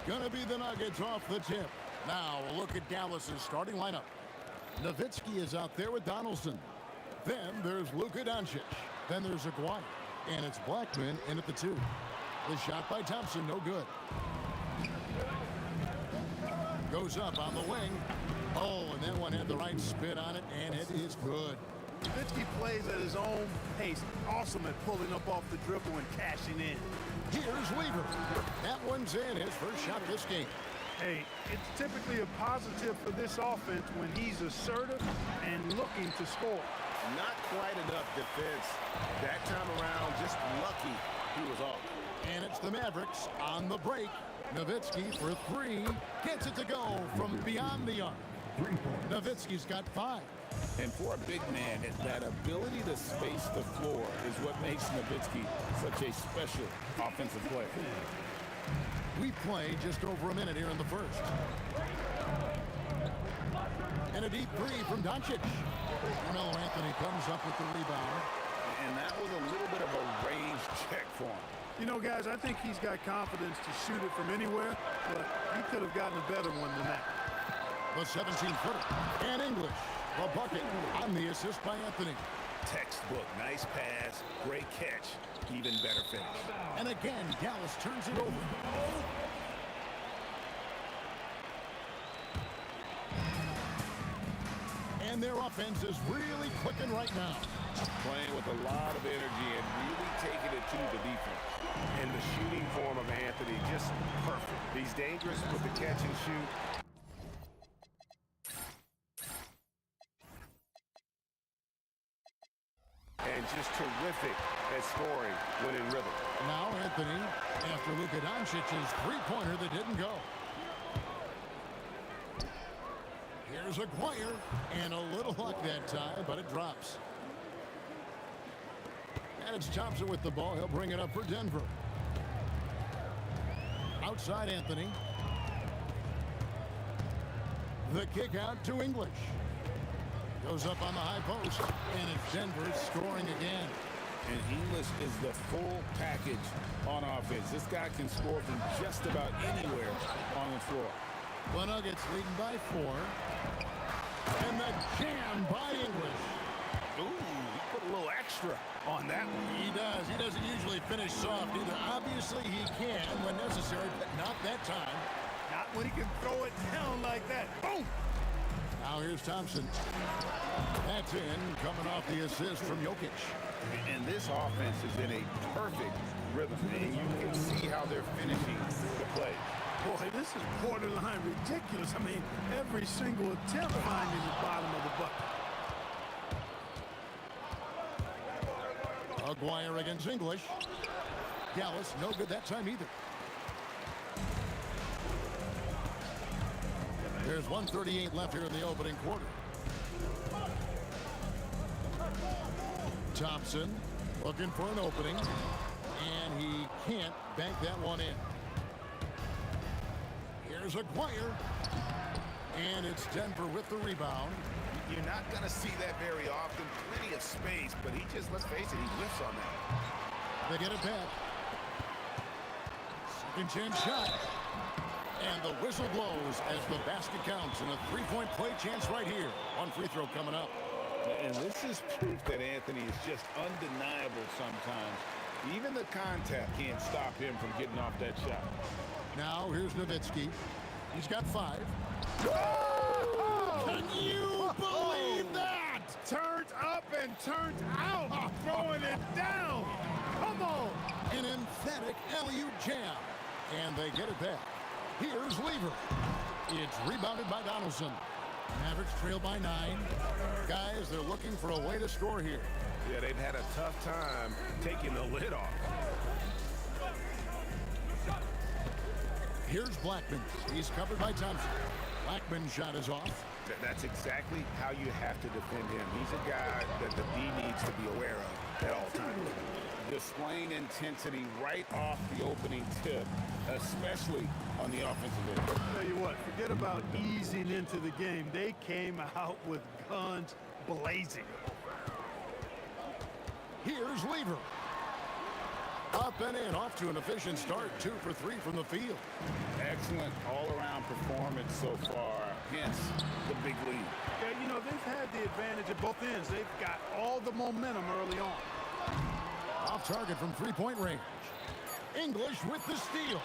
S6: Gonna be the Nuggets off the tip. Now, a look at Dallas's starting lineup. Nowitzki is out there with Donaldson. Then there's Luka Doncic. Then there's Aguirre. And it's Blackman in at the 2. The shot by Thompson, no good. Goes up on the wing. Oh, and that one had the right spin on it, and it is good.
S3: Nowitzki plays at his own pace. Awesome at pulling up off the dribble and cashing in.
S6: Here's Weaver. That one's in, his first shot of this game.
S3: Hey, it's typically a positive for this offense when he's assertive and looking to score.
S10: Not quite enough defense. That time around, just lucky he was off.
S6: And it's the Mavericks on the break. Nowitzki for 3. Gets it to go from beyond the arc. Nowitzki's got 5.
S10: And for a big man, that ability to space the floor is what makes Nowitzki such a special offensive player.
S6: We play just over a minute here in the first. And a deep 3 from Doncic. Carmelo Anthony comes up with the rebound.
S10: And that was a little bit of a range check for him.
S3: You know, guys, I think he's got confidence to shoot it from anywhere, but he could have gotten a better one than that.
S6: The 17-footer. And English. The bucket on the assist by Anthony.
S10: Textbook. Nice pass. Great catch. Even better finish.
S6: And again, Dallas turns it over. their offense is really clicking right now.
S10: Playing with a lot of energy and really taking it to the defense.
S8: And the shooting form of Anthony, just perfect. He's dangerous with the catch and shoot. And just terrific at scoring when in rhythm.
S6: Now Anthony, after Luka Doncic's three-pointer that didn't go. Here's Aguirre, and a little luck that time, but it drops. And it's Thompson with the ball. He'll bring it up for Denver. Outside Anthony. The kick out to English. Goes up on the high post, and it's Denver scoring again.
S10: And English is the full package on offense. This guy can score from just about anywhere on the floor.
S6: The Nuggets leading by 4. And the jam by English.
S8: Ooh, he put a little extra on that one.
S6: He does. He doesn't usually finish soft either. Obviously, he can when necessary, but not that time.
S3: Not when he can throw it down like that. Boom!
S6: Now here's Thompson. That's in, coming off the assist from Jokic.
S10: And this offense is in a perfect rhythm. And you can see how they're finishing the play.
S3: Boy, this is borderline ridiculous. I mean, every single attempt finding the bottom of the bucket.
S6: Aguirre against English. Gallus, no good that time either. There's 1:38 left here in the opening quarter. Thompson looking for an opening, and he can't bank that one in. Here's Aguirre, and it's Denver with the rebound.
S10: You're not going to see that very often. Plenty of space, but he just, let's face it, he whiffs on that.
S6: They get it back. Second chance shot. And the whistle blows as the basket counts, and a three-point play chance right here. One free throw coming up.
S10: And this is proof that Anthony is just undeniable sometimes. Even the contact can't stop him from getting off that shot.
S6: Now here's Nowitzki. He's got 5. Oh! Can you believe that?
S3: Turned up and turned out. Throwing it down. Come on.
S6: An emphatic alley-oop jam. And they get it back. Here's Lever. It's rebounded by Donaldson. Mavericks trail by 9. Guys, they're looking for a way to score here.
S8: Yeah, they've had a tough time taking the lid off.
S6: Here's Blackman. He's covered by Thompson. Blackman's shot is off.
S10: That's exactly how you have to defend him. He's a guy that the D needs to be aware of at all times. Displaying intensity right off the opening tip, especially on the offensive end.
S3: Tell you what, forget about easing into the game. They came out with guns blazing.
S6: Here's Lever. Up and in, off to an efficient start. 2 for 3 from the field.
S10: Excellent all-around performance so far, hence the big lead.
S3: Yeah, you know, they've had the advantage at both ends. They've got all the momentum early on.
S6: Off target from three-point range. English with the steal.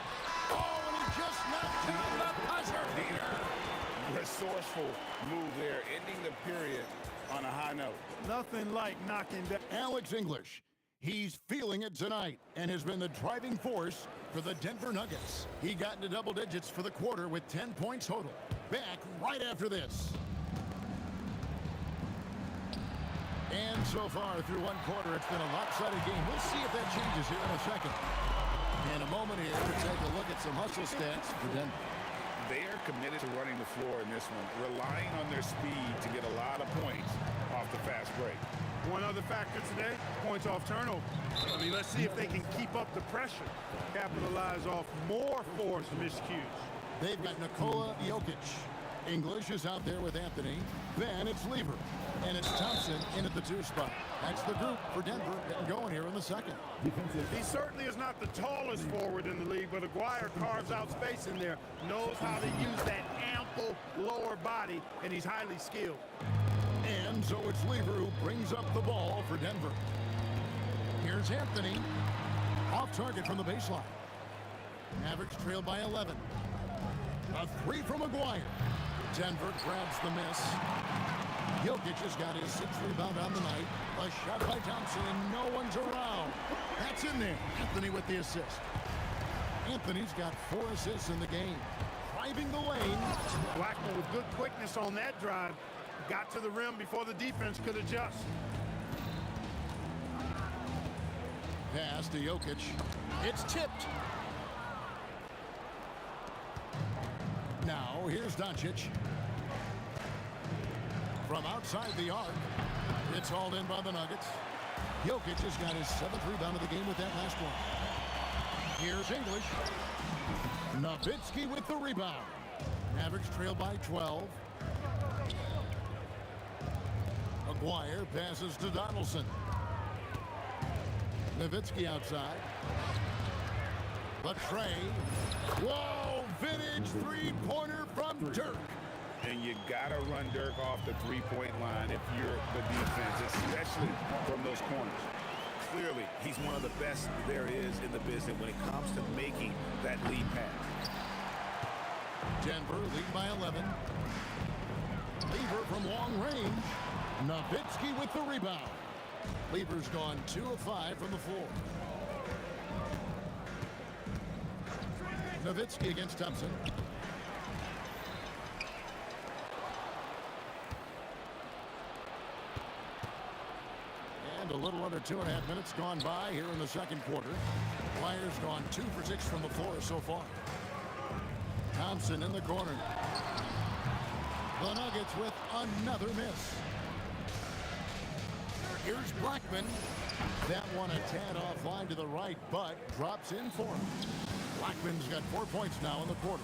S6: Oh, and he just knocked down the buzzer beater.
S10: Resourceful move there, ending the period on a high note.
S3: Nothing like knocking down.
S6: Alex English. He's feeling it tonight and has been the driving force for the Denver Nuggets. He got into double digits for the quarter with 10 points total. Back right after this. And so far through one quarter, it's been a lopsided game. We'll see if that changes here in a second. In a moment here to take a look at some hustle stats for Denver.
S10: They are committed to running the floor in this one, relying on their speed to get a lot of points off the fast break.
S3: One other factor today, points off turnover. I mean, let's see if they can keep up the pressure, capitalize off more forced miscues.
S6: They've got Nikola Jokic. English is out there with Anthony. Then it's Lever. And it's Thompson in at the 2 spot. That's the group for Denver getting going here in the second.
S3: He certainly is not the tallest forward in the league, but Aguirre carves out space in there, knows how to use that ample lower body, and he's highly skilled.
S6: And so it's Lever who brings up the ball for Denver. Here's Anthony. Off target from the baseline. Mavericks trail by 11. A 3 from Aguirre. Denver grabs the miss. Jokic has got his 6th rebound on the night. A shot by Thompson, and no one's around. That's in there. Anthony with the assist. Anthony's got 4 assists in the game. Driving the lane.
S3: Blackman with good quickness on that drive. Got to the rim before the defense could adjust.
S6: Pass to Jokic. It's tipped. Now, here's Doncic. From outside the arc. It's hauled in by the Nuggets. Jokic has got his 7th rebound of the game with that last one. Here's English. Nowitzki with the rebound. Mavericks trail by 12. Maguire passes to Donaldson. Nowitzki outside. Latrey. Whoa! Vintage three-pointer from Dirk.
S10: And you got to run Dirk off the three-point line if you're the defense, especially from those corners. Clearly, he's one of the best there is in the business when it comes to making that lead pass.
S6: Denver lead by 11. Lever from long range. Nowitzki with the rebound. Lever's gone 2 of 5 from the floor. Nowitzki against Thompson. And a little under 2.5 minutes gone by here in the second quarter. Flyers gone 2 for 6 from the floor so far. Thompson in the corner. The Nuggets with another miss. Here's Blackman. That one a tad offline to the right, but drops in for him. Blackman's got 4 points now in the quarter.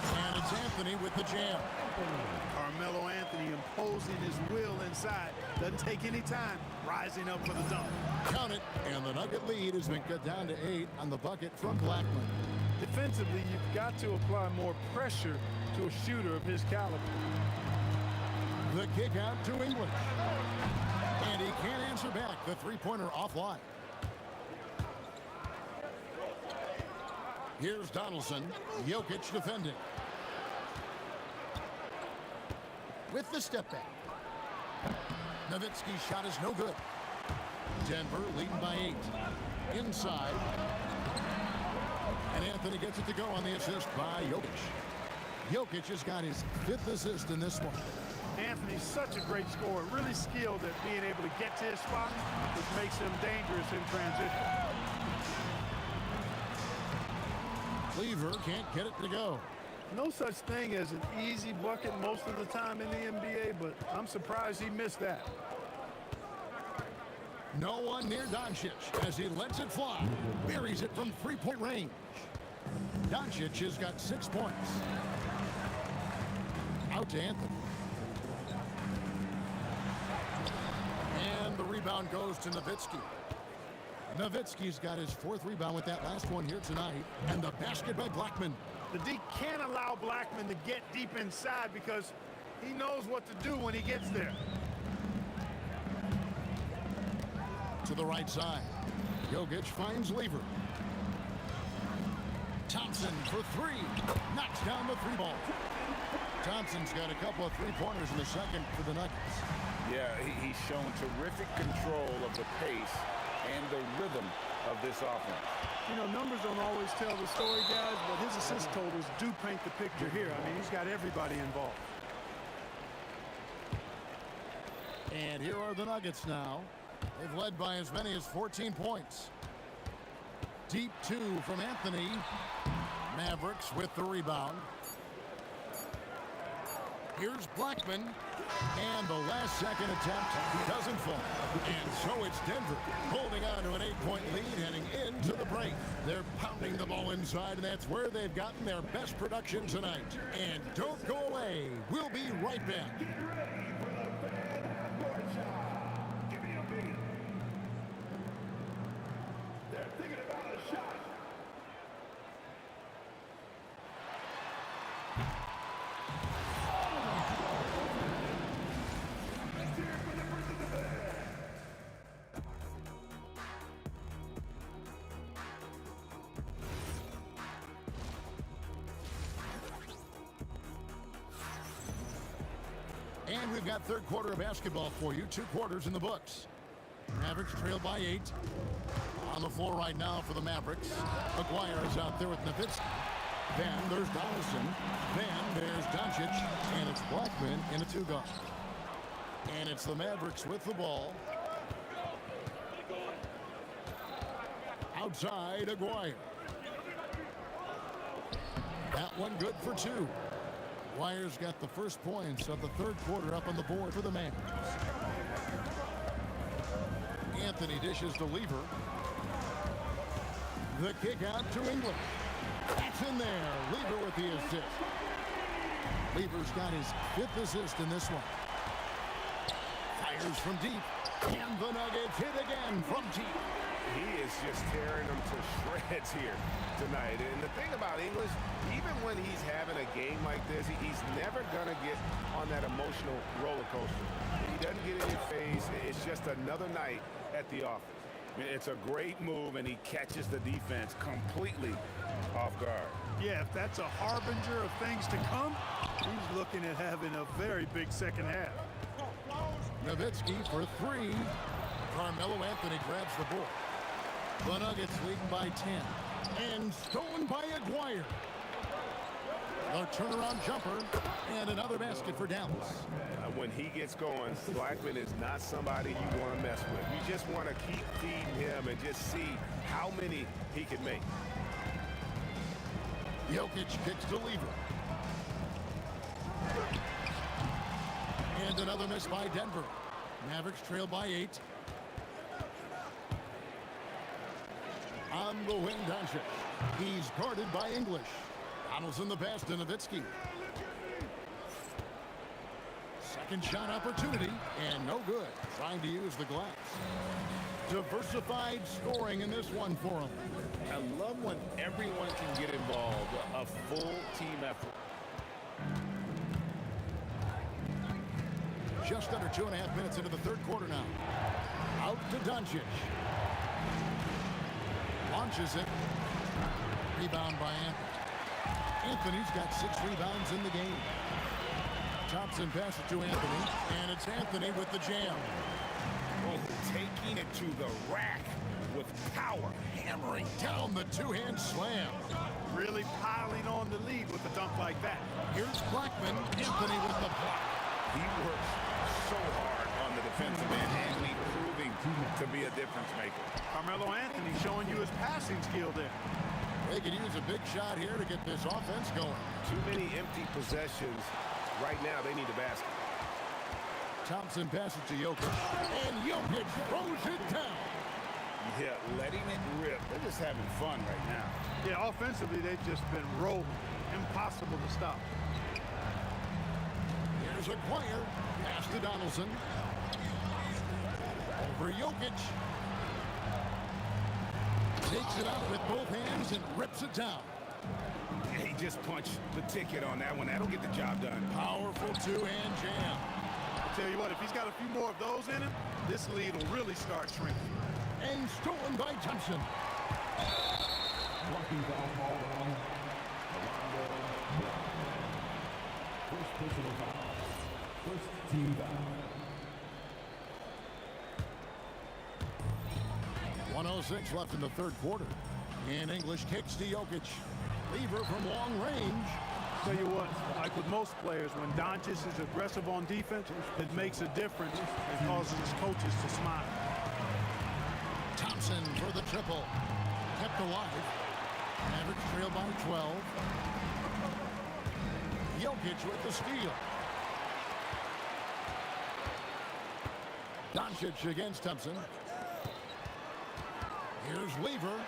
S6: And it's Anthony with the jam.
S3: Carmelo Anthony imposing his will inside. Doesn't take any time. Rising up for the dunk.
S6: Count it. And the Nugget lead has been cut down to 8 on the bucket from Blackman.
S3: Defensively, you've got to apply more pressure to a shooter of his caliber.
S6: The kick out to English. And he can't answer back. The three-pointer offline. Here's Donaldson. Jokic defending. With the step back. Nowitzki's shot is no good. Denver leading by 8. Inside. And Anthony gets it to go on the assist by Jokic. Jokic has got his 5th assist in this one.
S3: Anthony's such a great scorer, really skilled at being able to get to his spot, which makes him dangerous in transition.
S6: Lever can't get it to go.
S3: No such thing as an easy bucket most of the time in the NBA, but I'm surprised he missed that.
S6: No one near Doncic as he lets it fly. Buries it from three-point range. Doncic has got 6 points. Out to Anthony. And the rebound goes to Nowitzki. Nowitzki's got his 4th rebound with that last one here tonight. And the basket by Blackman.
S3: The D can't allow Blackman to get deep inside because he knows what to do when he gets there.
S6: To the right side. Jokic finds Lever. Thompson for 3. Knocks down the 3-ball. Thompson's got a couple of 3-pointers in the second for the Nuggets.
S10: Yeah, he's shown terrific control of the pace and the rhythm of this offense.
S3: You know, numbers don't always tell the story, guys, but his assist totals do paint the picture here. I mean, he's got everybody involved.
S6: And here are the Nuggets now. They've led by as many as 14 points. Deep 2 from Anthony. Mavericks with the rebound. Here's Blackman. And the last-second attempt doesn't fall. And so it's Denver holding on to an 8-point lead heading into the break. They're pounding the ball inside, and that's where they've gotten their best production tonight. And don't go away. We'll be right back. And And we've got third quarter of basketball for you. 2 quarters in the books. Mavericks trail by 8. On the floor right now for the Mavericks. Aguirre is out there with Nowitzki. Then there's Donaldson. Then there's Doncic. And it's Blackman in a 2-guard. And it's the Mavericks with the ball. Outside, Aguirre. That one good for 2. Aguirre's got the first points of the third quarter up on the board for the Mavericks. Anthony dishes to Lever. The kick out to English. That's in there. Lever with the assist. Lever's got his 5th assist in this one. Fires from deep. And the Nuggets hit again from deep.
S10: He is just tearing them to shreds here tonight. And the thing about English, even when he's having a game like this, he's never going to get on that emotional roller coaster. He doesn't get in your face. It's just another night at the office. I mean, it's a great move, and he catches the defense completely off guard.
S3: Yeah, if that's a harbinger of things to come, he's looking at having a very big second half.
S6: Nowitzki for 3. Carmelo Anthony grabs the board. The Nuggets leading by 10. And stolen by Aguirre. A turnaround jumper. And another basket for Dallas.
S10: When he gets going, Blackman is not somebody you want to mess with. You just want to keep feeding him and just see how many he can make.
S6: Jokic kicks to Lever. And another miss by Denver. Mavericks trail by 8. On the wing, Doncic. He's guarded by English. Donaldson the pass to Nowitzki. Second shot opportunity, and no good. Trying to use the glass. Diversified scoring in this one for him.
S10: I love when everyone can get involved, a full team effort.
S6: Just under 2.5 minutes into the third quarter now. Out to Doncic. Launches it. Rebound by Anthony. Anthony's got 6 rebounds in the game. Thompson passes to Anthony, and it's Anthony with the jam.
S10: Oh, taking it to the rack with power, hammering
S6: down the 2-hand slam.
S3: Really piling on the lead with a dunk like that.
S6: Here's Blackman. Anthony with the block.
S10: He works so hard on the defensive end, and he's proving to be a difference maker.
S3: Carmelo Anthony showing you his passing skill there.
S6: They could use a big shot here to get this offense going.
S10: Too many empty possessions. Right now, they need a basket.
S6: Thompson passes to Jokic, and Jokic throws it down.
S10: Yeah, letting it rip. They're just having fun right now.
S3: Yeah, offensively, they've just been rolling. Impossible to stop.
S6: Here's Aguirre. Pass to Donaldson. Over Jokic. Takes it out with both hands and rips it down.
S10: He just punched the ticket on that one. That'll get the job done.
S6: Powerful 2-hand jam.
S3: I tell you what, if he's got a few more of those in him, this lead will really start shrinking.
S6: And stolen by Thompson.
S15: Walking down ball on first personal foul. First team foul.
S6: 1:06 left in the third quarter. And English kicks to Jokic. Lever from long range.
S3: Tell you what, like with most players, when Doncic is aggressive on defense, it makes a difference and causes his coaches to smile.
S6: Thompson for the triple. Kept alive. Mavericks trail by 12. Jokic with the steal. Doncic against Thompson. Here's Lever.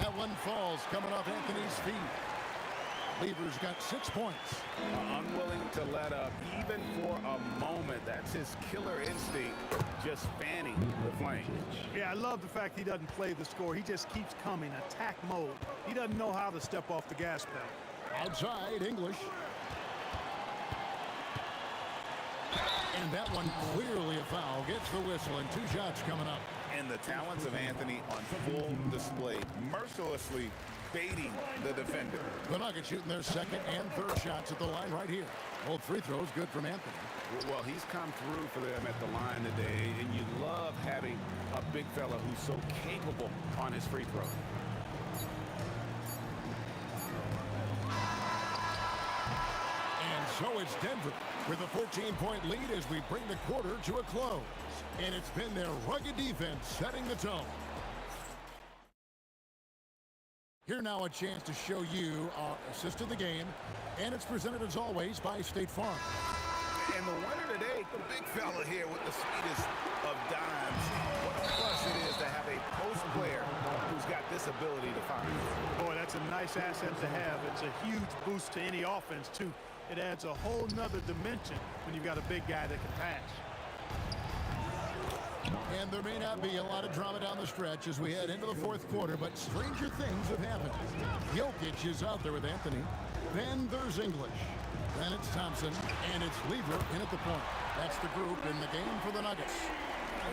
S6: That one falls coming off Anthony's feet. Lever's got 6 points.
S10: Unwilling to let up even for a moment. That's his killer instinct, just fanning the flame.
S3: Yeah, I love the fact he doesn't play the score. He just keeps coming, attack mode. He doesn't know how to step off the gas pedal.
S6: Outside, English. And that one clearly a foul. Gets the whistle, and 2 shots coming up.
S10: And the talents of Anthony on full display. Mercilessly baiting the defender.
S6: The Nuggets shooting their second and third shots at the line right here. Both free throws good from Anthony.
S10: Well, he's come through for them at the line today, and you love having a big fella who's so capable on his free throw.
S6: And so it's Denver with a 14-point lead as we bring the quarter to a close. And it's been their rugged defense setting the tone. Here now a chance to show you our assist of the game, and it's presented as always by State Farm.
S10: And the winner today, the big fella here with the sweetest of dimes. What a plus it is to have a post player who's got this ability to find.
S3: Boy, that's a nice asset to have. It's a huge boost to any offense, too. It adds a whole nother dimension when you've got a big guy that can pass.
S6: And there may not be a lot of drama down the stretch as we head into the fourth quarter, but stranger things have happened. Jokic is out there with Anthony. Then there's English. Then it's Thompson, and it's Lever in at the point. That's the group in the game for the Nuggets.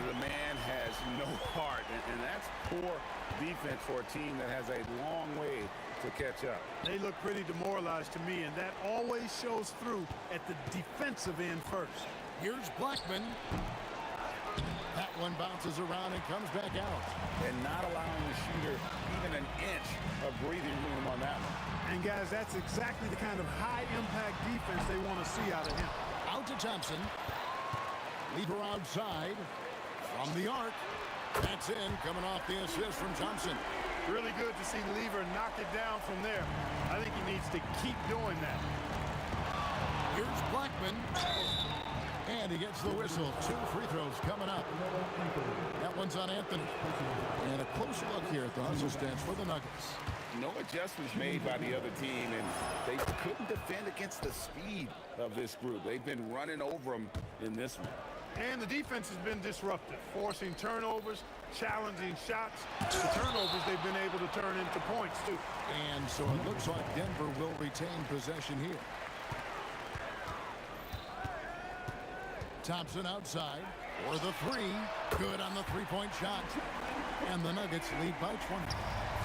S10: The man has no heart, and that's poor defense for a team that has a long way to catch up.
S3: They look pretty demoralized to me, and that always shows through at the defensive end first.
S6: Here's Blackman. That one bounces around and comes back out.
S10: And not allowing the shooter even an inch of breathing room on that one.
S3: And guys, that's exactly the kind of high-impact defense they want to see out of him.
S6: Out to Thompson. Lever outside. From the arc. That's in, coming off the assist from Thompson.
S3: Really good to see Lever knock it down from there. I think he needs to keep doing that.
S6: Here's Blackman. And he gets the whistle. 2 free throws coming up. That one's on Anthony. And a close look here at the hustle stats for the Nuggets.
S10: No adjustments made by the other team, and they couldn't defend against the speed of this group. They've been running over them in this one.
S3: And the defense has been disruptive, forcing turnovers, challenging shots. The turnovers they've been able to turn into points, too.
S6: And so it looks like Denver will retain possession here. Thompson outside for the 3. Good on the three-point shot. And the Nuggets lead by 20.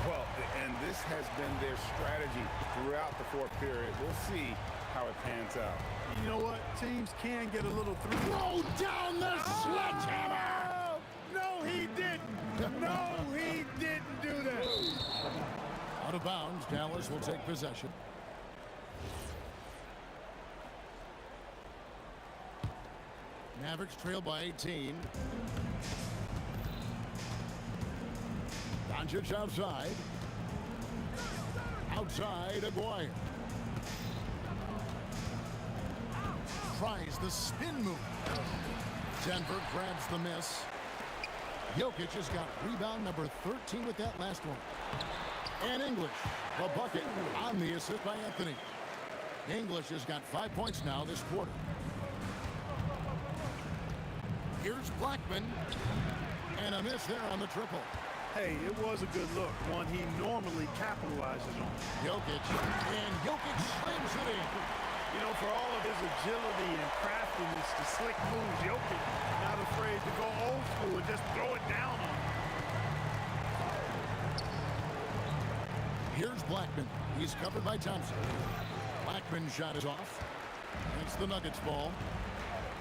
S10: Well, and this has been their strategy throughout the fourth period. We'll see how it pans out.
S3: You know what? Teams can get a little through.
S6: Throw down the sledgehammer!
S3: No, he didn't. No, he didn't do that.
S6: Out of bounds, Dallas will take possession. Mavericks trail by 18. Doncic outside. Outside, Aguirre. Tries the spin move. Denver grabs the miss. Jokic has got rebound number 13 with that last one. And English, the bucket on the assist by Anthony. English has got 5 points now this quarter. Here's Blackman. And a miss there on the triple.
S3: Hey, it was a good look, one he normally capitalizes on.
S6: Jokic, and Jokic slams it in.
S3: You know, for all of his agility and craftiness to slick moves, Jokic not afraid to go old school and just throw it down on him.
S6: Here's Blackman. He's covered by Thompson. Blackman's shot is off. It's the Nuggets ball.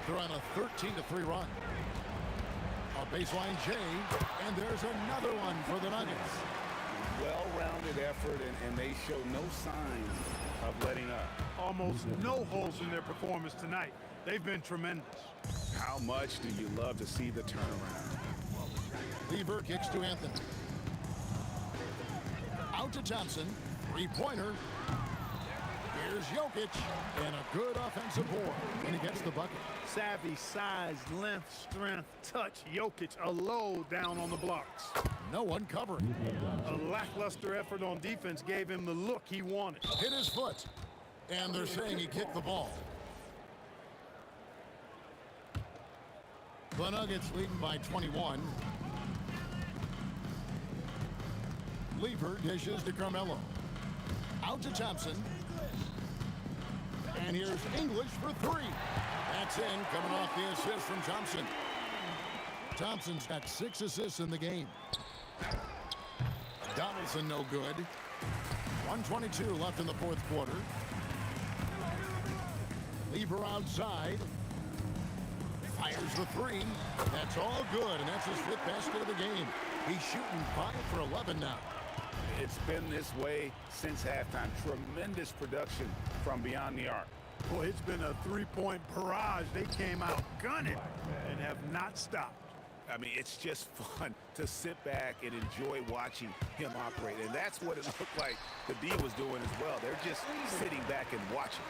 S6: They're on a 13-3 run. A baseline J, and there's another one for the Nuggets.
S10: Well-rounded effort, and they show no signs of letting up.
S3: Almost no holes in their performance tonight. They've been tremendous.
S10: How much do you love to see the turnaround?
S6: Lever kicks to Anthony. Out to Thompson. Three-pointer. Here's Jokic. And a good offensive board when he gets the bucket.
S3: Savvy, size, length, strength, touch. Jokic a low down on the blocks.
S6: No one covering.
S3: A lackluster effort on defense gave him the look he wanted.
S6: Hit his foot. And they're saying he kicked the ball. The Nuggets leading by 21. Lever dishes to Carmelo. Out to Thompson. And here's English for 3. That's in, coming off the assist from Thompson. Thompson's got 6 assists in the game. Donaldson no good. 1:22 left in the fourth quarter. Lever outside. Fires the three. That's all good, and that's his 5th basket of the game. He's shooting 5 for 11 now.
S10: It's been this way since halftime. Tremendous production from beyond the arc.
S3: Boy, it's been a three-point barrage. They came out gunning and have not stopped.
S10: I mean, it's just fun to sit back and enjoy watching him operate. And that's what it looked like the D was doing as well. They're just sitting back and watching.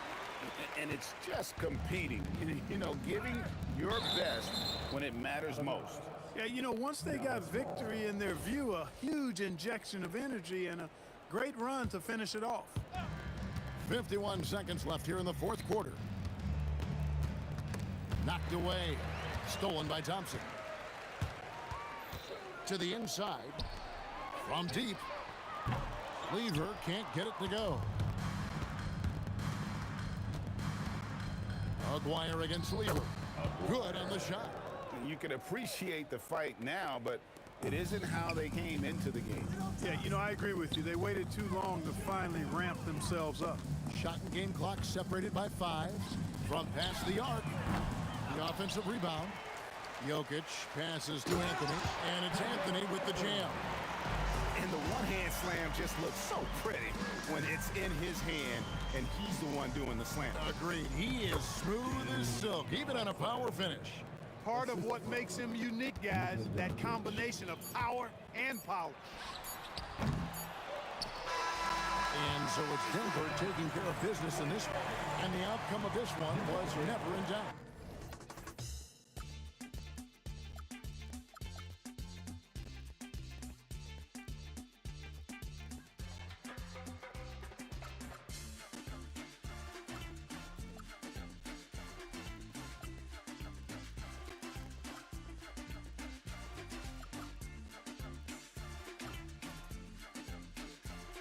S10: And it's just competing, you know, giving your best when it matters most.
S3: Yeah, you know, once they got victory in their view, a huge injection of energy and a great run to finish it off.
S6: 51 seconds left here in the fourth quarter. Knocked away. Stolen by Thompson. To the inside. From deep. Lever can't get it to go. Aguirre against Lever. Good on the shot.
S10: You can appreciate the fight now, but it isn't how they came into the game.
S3: Yeah, you know, I agree with you. They waited too long to finally ramp themselves up.
S6: Shot and game clock separated by 5. From past the arc. The offensive rebound. Jokic passes to Anthony, and it's Anthony with the jam.
S10: And the one-hand slam just looks so pretty when it's in his hand and he's the one doing the slam.
S6: Agreed. He is smooth as silk, even on a power finish.
S3: Part of what makes him unique, guys, that combination of power and polish.
S6: And so it's Denver taking care of business in this one. And the outcome of this one was never in doubt.